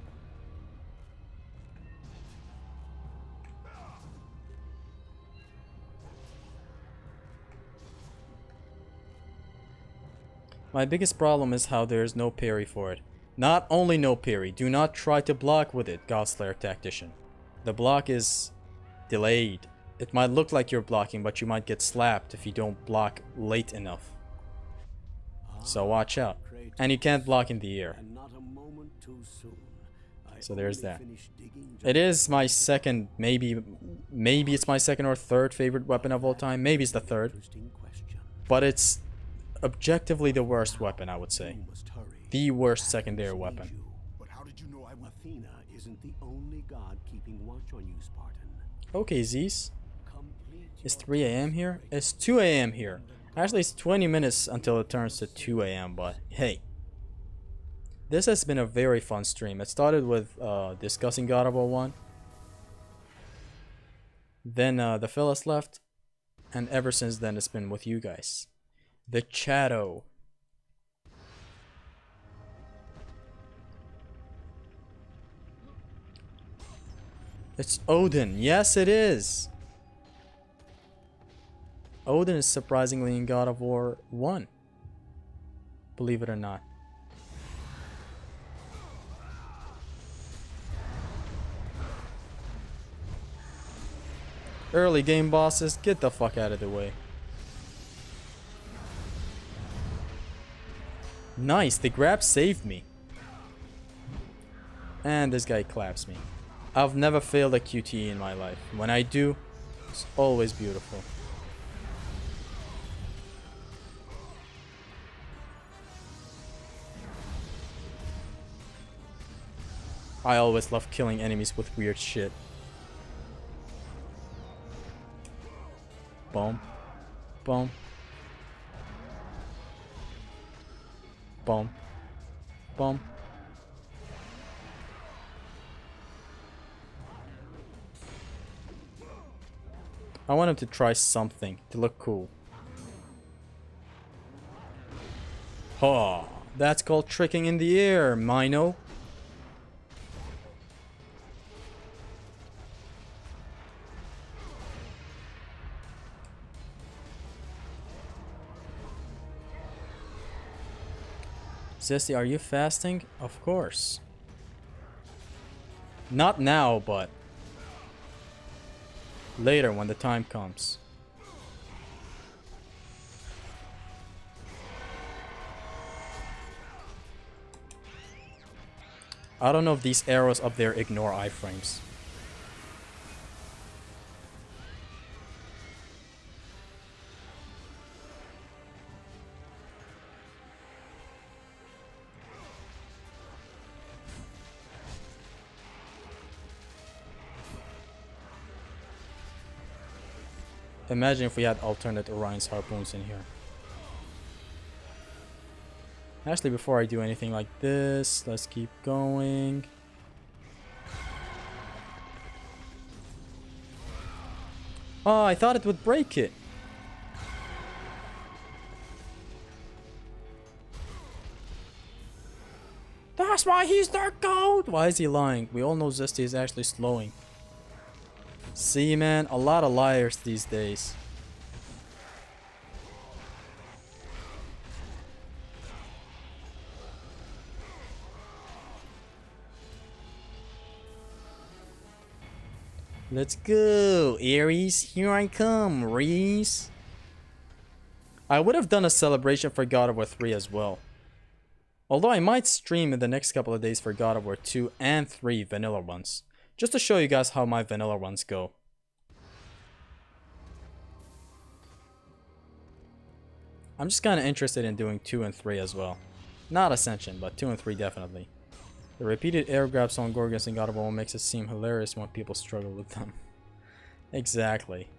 My biggest problem is how there's no parry for it. Not only no parry, do not try to block with it, Godslayer Tactician. The block is delayed. It might look like you're blocking, but you might get slapped if you don't block late enough. So watch out. And you can't block in the air. So there's that. It is my second, maybe it's my second or third favorite weapon of all time. Maybe it's the third. But it's objectively the worst weapon, I would say. The worst secondary weapon. But how did you know I would? Athena isn't the only god keeping watch on you, Spartan. Okay, Zeus. It's 3 a.m. here? It's 2 a.m. here. Actually, it's 20 minutes until it turns to 2 a.m. But hey. This has been a very fun stream. It started with discussing God of War 1. Then the fellas left. And ever since then, it's been with you guys. The Chatto. It's Odin. Yes, it is. Odin is surprisingly in God of War 1. Believe it or not. Early game bosses, get the fuck out of the way. Nice, the grab saved me. And this guy claps me. I've never failed a QTE in my life. When I do, it's always beautiful. I always love killing enemies with weird shit. Boom. Boom. Boom. Boom. I want him to try something to look cool. Oh, that's called tricking in the air, Mino. Zesty, are you fasting? Of course. Not now, but later when the time comes. I don't know if these arrows up there ignore iframes. Imagine if we had alternate Orion's harpoons in here. Actually, before I do anything like this, let's keep going. Oh, I thought it would break it. That's why he's their goat! Why is he lying? We all know Zesty is actually slowing. See, man, a lot of liars these days. Let's go, Ares. Here I come, Reese. I would have done a celebration for God of War 3 as well. Although I might stream in the next couple of days for God of War 2 and 3 vanilla runs. Just to show you guys how my vanilla runs go. I'm just kind of interested in doing 2 and 3 as well. Not Ascension, but 2 and 3 definitely. The repeated air grabs on Gorgons and God of War makes it seem hilarious when people struggle with them. Exactly.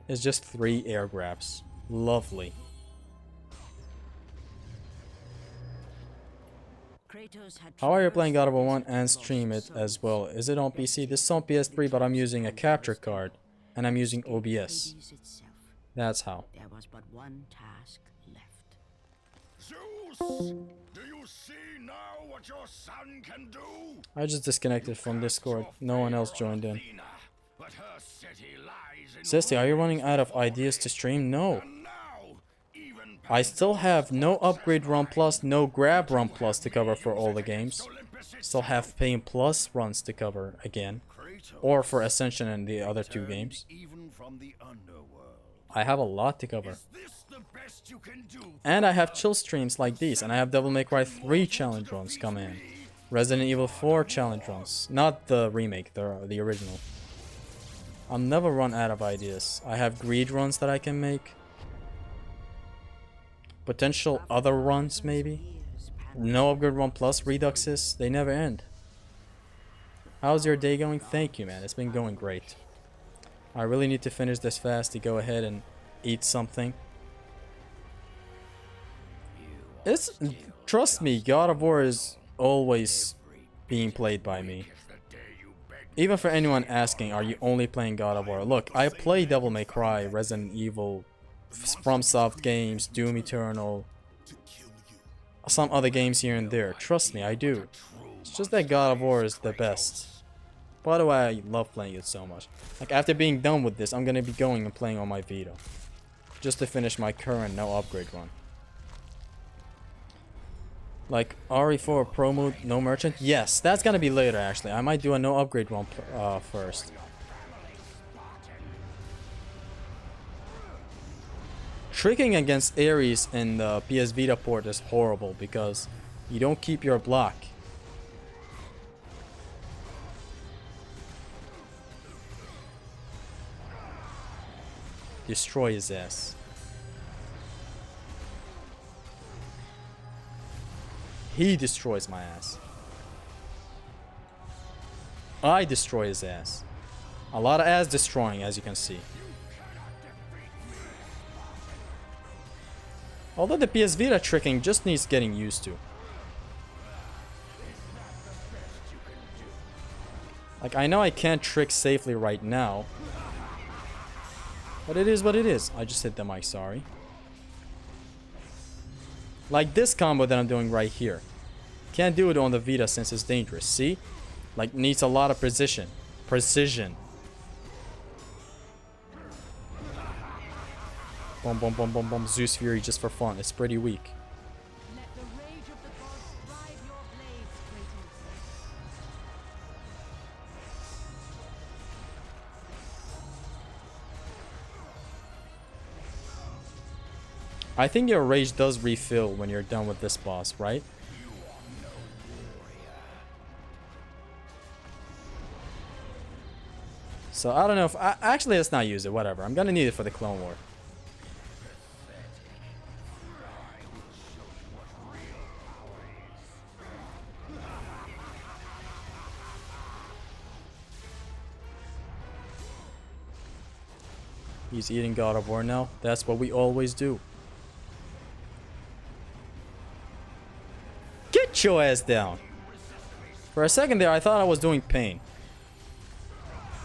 It's just 3 air grabs. Lovely. How are you playing God of War 1 and stream it as well? Is it on PC? This is on PS3, but I'm using a capture card. And I'm using OBS. That's how. There was but one task left. Zeus, do you see now what your son can do? I just disconnected from Discord. No one else joined in. Athena, but her city lies in Zesty, are you running out of ideas to stream? No. And now, even I still have no upgrade run plus, no grab run plus to cover for all the games. Still have pain plus runs to cover again. Or for Ascension and the other 2 games. even from the underworld. I have a lot to cover. Is this the best you can do? And I have chill streams like these, and I have Devil May Cry 3 challenge runs coming in. Resident Evil 4 challenge runs. Not the remake, the original. I'll never run out of ideas. I have greed runs that I can make. Potential other runs, maybe. No upgrade run plus reduxes. They never end. How's your day going? Thank you, man. It's been going great. I really need to finish this fast to go ahead and eat something. It's, trust me, God of War is always being played by me. Even for anyone asking, are you only playing God of War? Look, I play Devil May Cry, Resident Evil, FromSoft games, Doom Eternal, some other games here and there. Trust me, I do. It's just that God of War is the best. By the way, I love playing it so much. Like, after being done with this, I'm gonna be going and playing on my Vita. Just to finish my current no upgrade run. Like, RE4 Pro Mode, no merchant? Yes, that's gonna be later actually. I might do a no upgrade run first. Tricking against Ares in the PS Vita port is horrible because you don't keep your block. Destroy his ass. He destroys my ass. I destroy his ass. A lot of ass destroying, as you can see. Although the PS Vita tricking just needs getting used to. Like, I know I can't trick safely right now. But it is what it is. I just hit the mic, sorry. Like this combo that I'm doing right here. Can't do it on the Vita since it's dangerous, see? Like, needs a lot of precision. Precision. Boom, boom, boom, boom, boom. Zeus Fury just for fun. It's pretty weak. Let the rage of the gods drive your blades, Kratos. I think your rage does refill when you're done with this boss, right? So I don't know if actually let's not use it, whatever. I'm gonna need it for the Clone War. He's eating God of War now. That's what we always do. Get your ass down. For a second there, I thought I was doing Pain.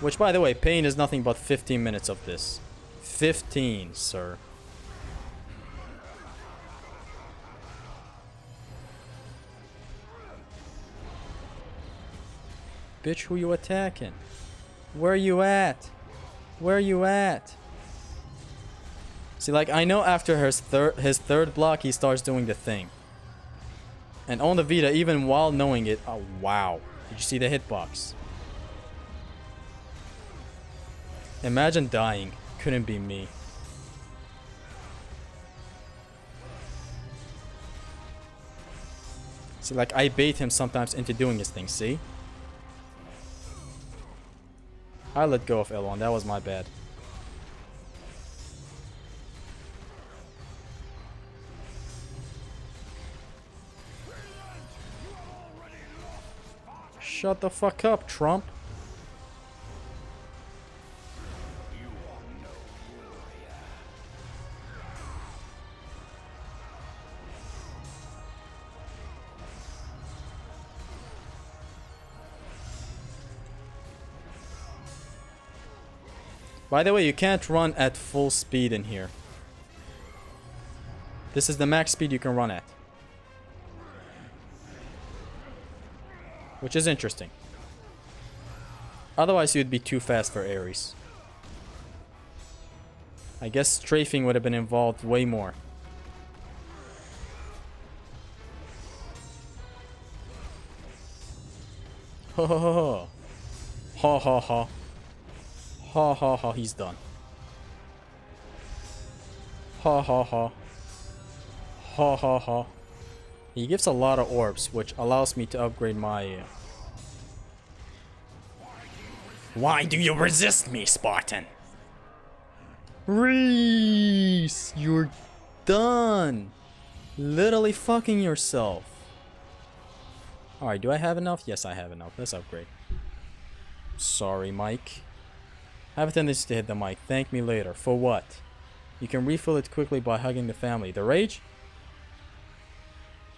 Which, by the way, Pain is nothing but 15 minutes of this. 15, sir. Bitch, who you attacking? Where you at? Where you at? See, like, I know after his third block, he starts doing the thing. And on the Vita, even while knowing it, oh wow. Did you see the hitbox? Imagine dying. Couldn't be me. See, like, I bait him sometimes into doing his thing, see? I let go of L1, that was my bad. Shut the fuck up, Trump. By the way, you can't run at full speed in here. This is the max speed you can run at. Which is interesting. Otherwise, you'd be too fast for Ares. I guess strafing would have been involved way more. Ho ho ho ho. Ha ha ha. Ha ha ha, he's done. Ha ha ha. Ha ha ha. He gives a lot of orbs, which allows me to upgrade my... Why do you resist me, Spartan? Reese, you're done. Literally fucking yourself. Alright, do I have enough? Yes, I have enough. Let's upgrade. Sorry, Mike. I have a tendency to hit the mic. Thank me later. For what? You can refill it quickly by hugging the family. The rage?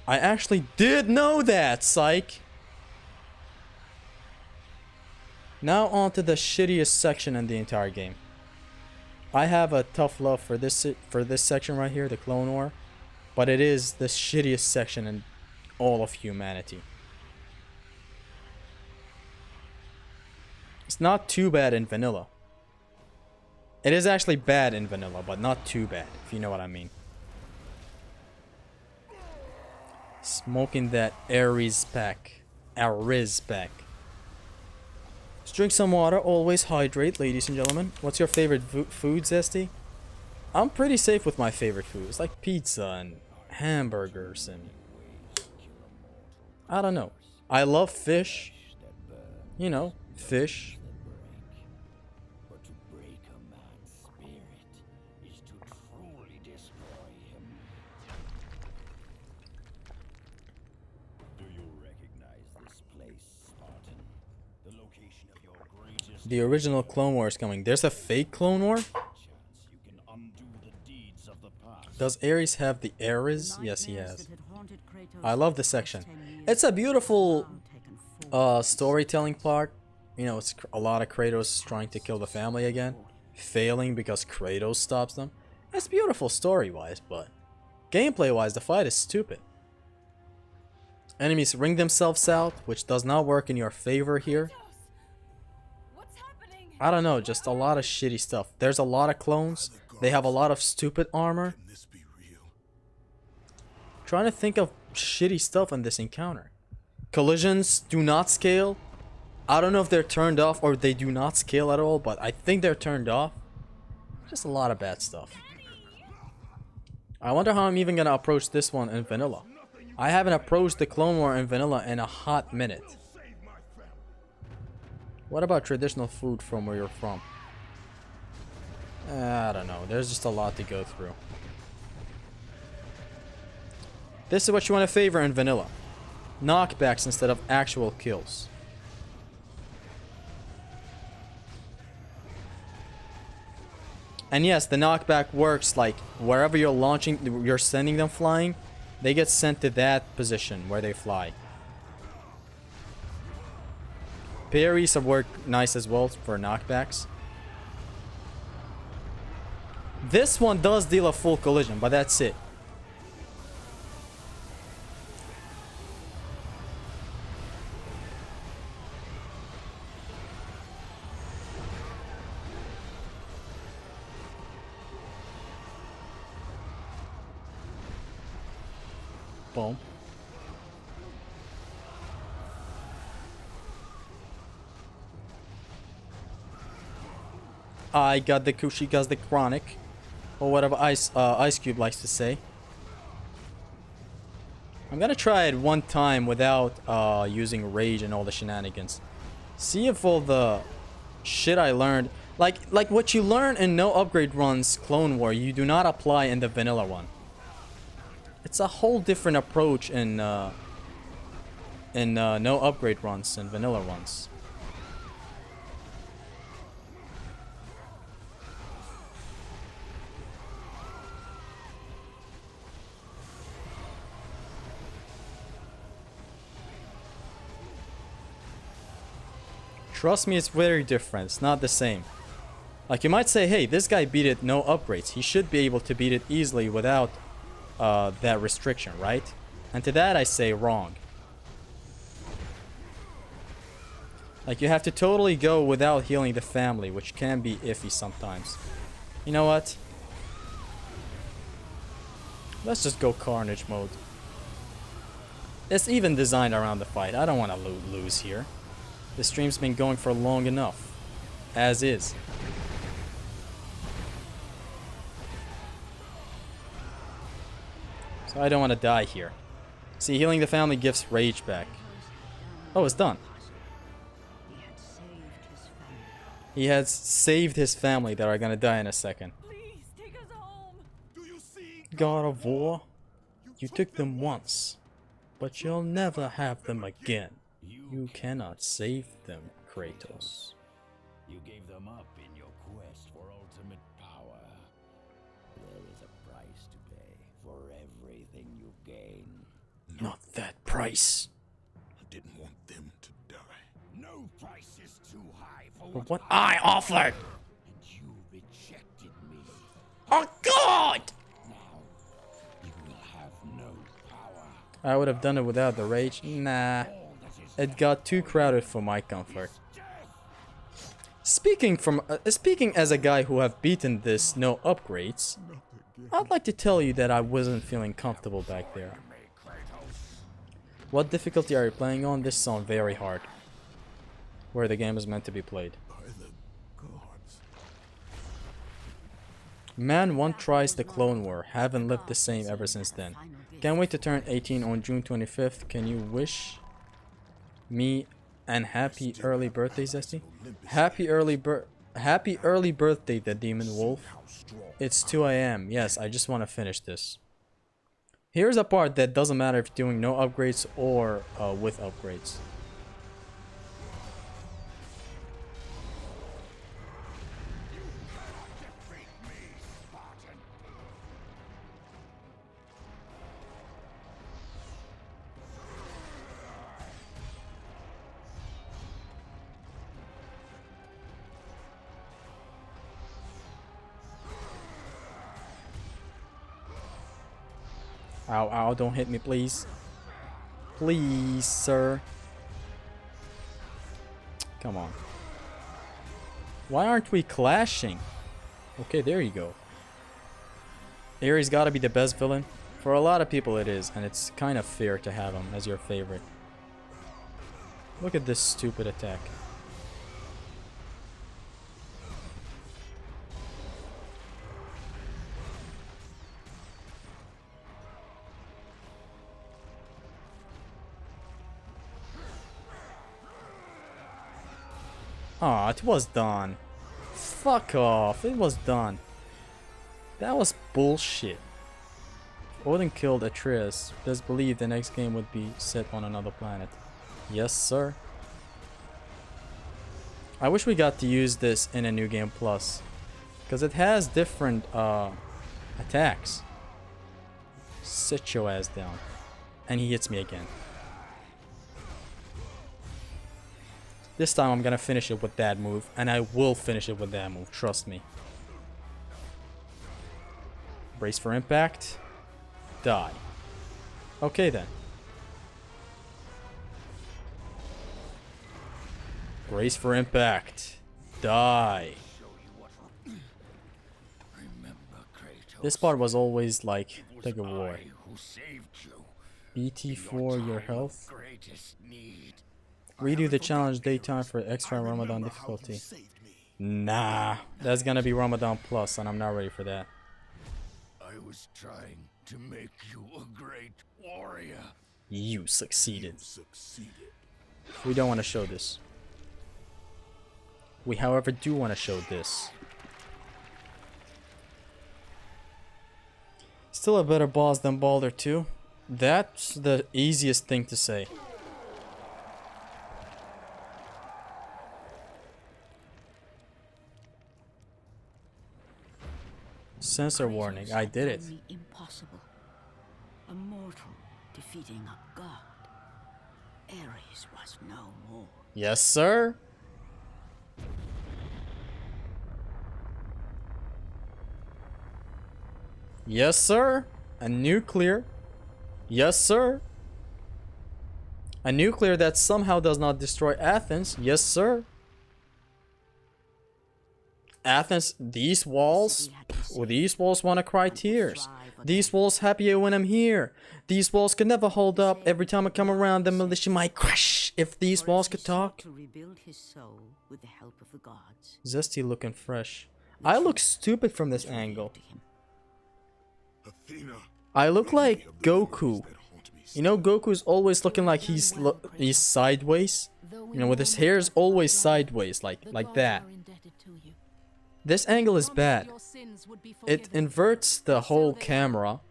I actually did know that, psych! Now on to the shittiest section in the entire game. I have a tough love for this section right here, the Clone War. But it is the shittiest section in all of humanity. It's not too bad in vanilla. It is actually bad in vanilla, but not too bad, if you know what I mean. Smoking that Ares pack. Ares pack. Let's drink some water. Always hydrate, ladies and gentlemen. What's your favorite food, Zesty? I'm pretty safe with my favorite foods, like pizza and hamburgers and... I don't know. I love fish. You know, fish. The original Clone War is coming. There's a fake Clone War? Does Ares have the Ares? Yes, he has. I love this section. It's a beautiful storytelling part. You know, it's a lot of Kratos trying to kill the family again, failing because Kratos stops them. It's beautiful story-wise, but gameplay-wise, the fight is stupid. Enemies ring themselves out, which does not work in your favor here. I don't know, just a lot of shitty stuff. There's a lot of clones. They have a lot of stupid armor. Trying to think of shitty stuff in this encounter. Collisions do not scale. I don't know if they're turned off or they do not scale at all, but I think they're turned off. Just a lot of bad stuff. I wonder how I'm even gonna approach this one in vanilla. I haven't approached the Clone War in vanilla in a hot minute. What about traditional food from where you're from? I don't know. There's just a lot to go through. This is what you want to favor in vanilla. Knockbacks instead of actual kills. And yes, the knockback works like wherever you're launching, you're sending them flying, they get sent to that position where they fly. Parries have worked nice as well for knockbacks. This one does deal a full collision, but that's it. Boom. I got the Kushi, got the Chronic, or whatever Ice Cube likes to say. I'm gonna try it one time without using rage and all the shenanigans. See if all the shit I learned, like what you learn in no upgrade runs Clone War, you do not apply in the vanilla one. It's a whole different approach in no upgrade runs and vanilla runs. Trust me, it's very different. It's not the same. Like, you might say, hey, this guy beat it no upgrades. He should be able to beat it easily without that restriction, right? And to that I say wrong. Like, you have to totally go without healing the family, which can be iffy sometimes. You know what? Let's just go Carnage mode. It's even designed around the fight. I don't want to lose here. The stream's been going for long enough. As is. So I don't want to die here. See, healing the family gives rage back. Oh, it's done. He has saved his family that are gonna die in a second. Please take us home. God of War, you took them once, but you'll never have them again. You cannot save them, Kratos. You gave them up in your quest for ultimate power. There is a price to pay for everything you gain. Not that price. I didn't want them to die. No price is too high for For what I offered. and you rejected me. Oh God! Now you will have no power. I would have done it without the rage. Nah. It got too crowded for my comfort. Speaking as a guy who have beaten this no upgrades, I'd like to tell you that I wasn't feeling comfortable back there. What difficulty are you playing on? This is on very hard. Where the game is meant to be played. By the gods. Man, one tries the Clone War. Haven't lived the same ever since then. Can't wait to turn 18 on June 25th. Can you wish me and happy early birthday, Zesty? Happy early birthday, the Demon Wolf. It's 2 AM. Yes, I just want to finish this. Here's a part that doesn't matter if you're doing no upgrades or with upgrades. Ow, ow, don't hit me, please. Please, sir. Come on. Why aren't we clashing? Okay, there you go. Ares gotta be the best villain. For a lot of people it is, and it's kind of fair to have him as your favorite. Look at this stupid attack. Aw, it was done. Fuck off, it was done. That was bullshit. Odin killed Atreus. Does believe the next game would be set on another planet. Yes, sir. I wish we got to use this in a New Game Plus. Because it has different attacks. Sit your ass down. And he hits me again. This time I'm gonna finish it with that move. And I will finish it with that move. Trust me. Brace for impact. Die. Okay then. Brace for impact. Die. This part was always like tug of war. BT4 your health. Redo the challenge daytime for extra Ramadan difficulty. Nah, that's gonna be Ramadan Plus and I'm not ready for that. I was trying to make you a great warrior. You succeeded. We don't want to show this. We, however, do want to show this. Still a better boss than Baldur 2. That's the easiest thing to say. Sensor warning. I did it. Impossible. A mortal defeating a god. Ares was no more. Yes, sir. Yes, sir. A nuclear. Yes, sir. A nuclear that somehow does not destroy Athens. Yes, sir. Athens, these walls wanna cry tears. These walls happy when I'm here. These walls could never hold up. Every time I come around, the militia might crash. If these walls could talk. To rebuild his soul with the help of the gods. Zesty looking fresh. I look stupid from this angle. I look like Goku. You know, Goku's always looking like he's sideways. You know, with his hair is always sideways, like that. This angle is bad. It inverts the whole camera,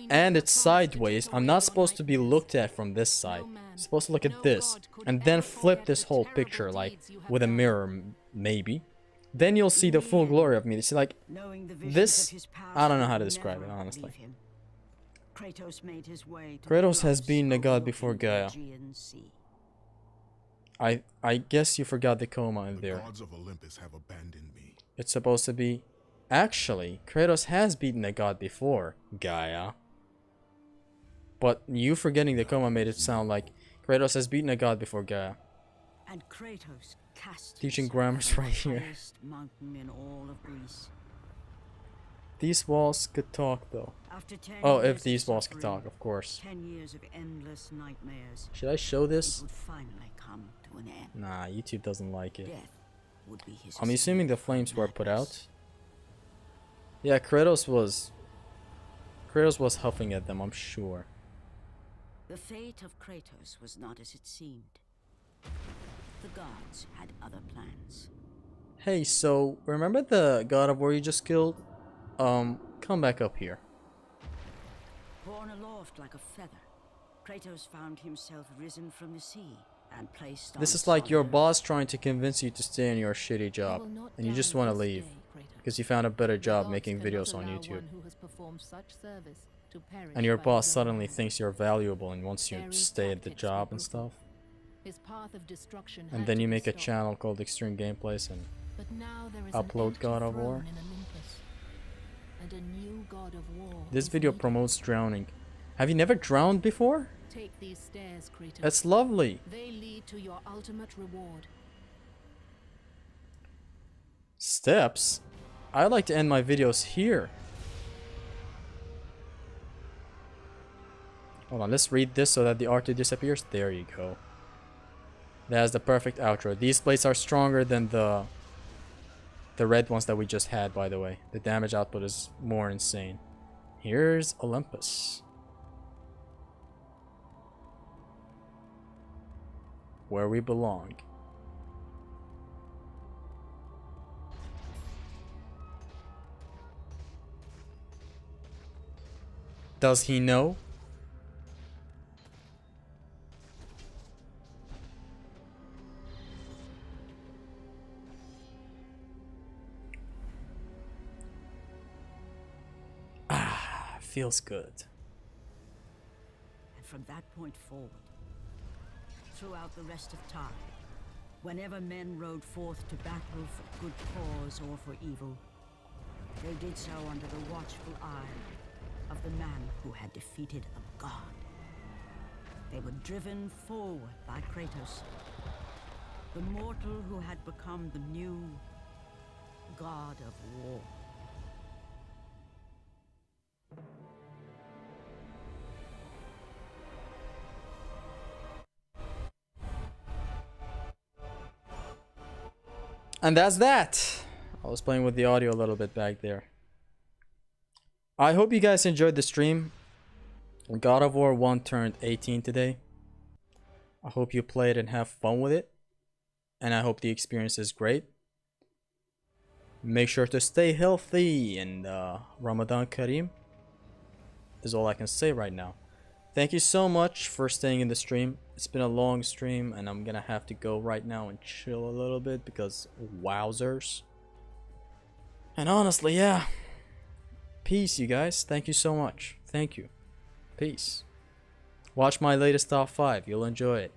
and it's sideways. I'm not supposed to be looked at from this side. I'm supposed to look at this, and then flip this whole picture, like with a mirror, maybe. Then you'll see the full glory of me. It's like this. I don't know how to describe it, honestly. Kratos has been the god before Gaia. I guess you forgot the coma in there. It's supposed to be... Actually, Kratos has beaten a god before Gaia. But you forgetting the coma made it sound like Kratos has beaten a god before Gaia. And Kratos cast Teaching grammars right here. In all of Greece. These walls could talk though. After 10 Oh, years if these of walls could suffering, talk, of course. 10 years of endless nightmares. Should I show this? Would finally come to an end. Nah, YouTube doesn't like it. Death would be his I'm assuming the escape from flames were put madness. out. Yeah, Kratos was huffing at them, I'm sure. The fate of Kratos was not as it seemed. The gods had other plans. Hey, so remember the god of war you just killed? Come back up here. Born aloft like a feather, Kratos found himself risen from the sea and placed on This is like your solid boss trying to convince you to stay in your shitty job, and you just want to leave because you found a better job making videos on YouTube. And your boss suddenly thinks you're valuable and wants you to stay at the job and stuff. And then you make a channel called Extreme Gameplays and upload God of War. This video promotes drowning. Have you never drowned before? Take these stairs, Kratos. That's lovely. They lead to your ultimate reward. Steps? I like to end my videos here. Hold on, let's read this so that the R2 disappears. There you go. That's the perfect outro. These blades are stronger than the red ones that we just had, by the way. The damage output is more insane. Here's Olympus. Where we belong. Does he know? Feels good. And from that point forward, throughout the rest of time, whenever men rode forth to battle for good cause or for evil, they did so under the watchful eye of the man who had defeated a god. They were driven forward by Kratos, the mortal who had become the new god of war. And that's that. I was playing with the audio a little bit back there. I hope you guys enjoyed the stream. God of War 1 turned 18 today. I hope you played and have fun with it. And I hope the experience is great. Make sure to stay healthy and Ramadan Kareem is all I can say right now. Thank you so much for staying in the stream. It's been a long stream and I'm gonna have to go right now and chill a little bit because wowzers. And honestly, yeah. Peace, you guys. Thank you so much. Thank you. Peace. Watch my latest top 5. You'll enjoy it.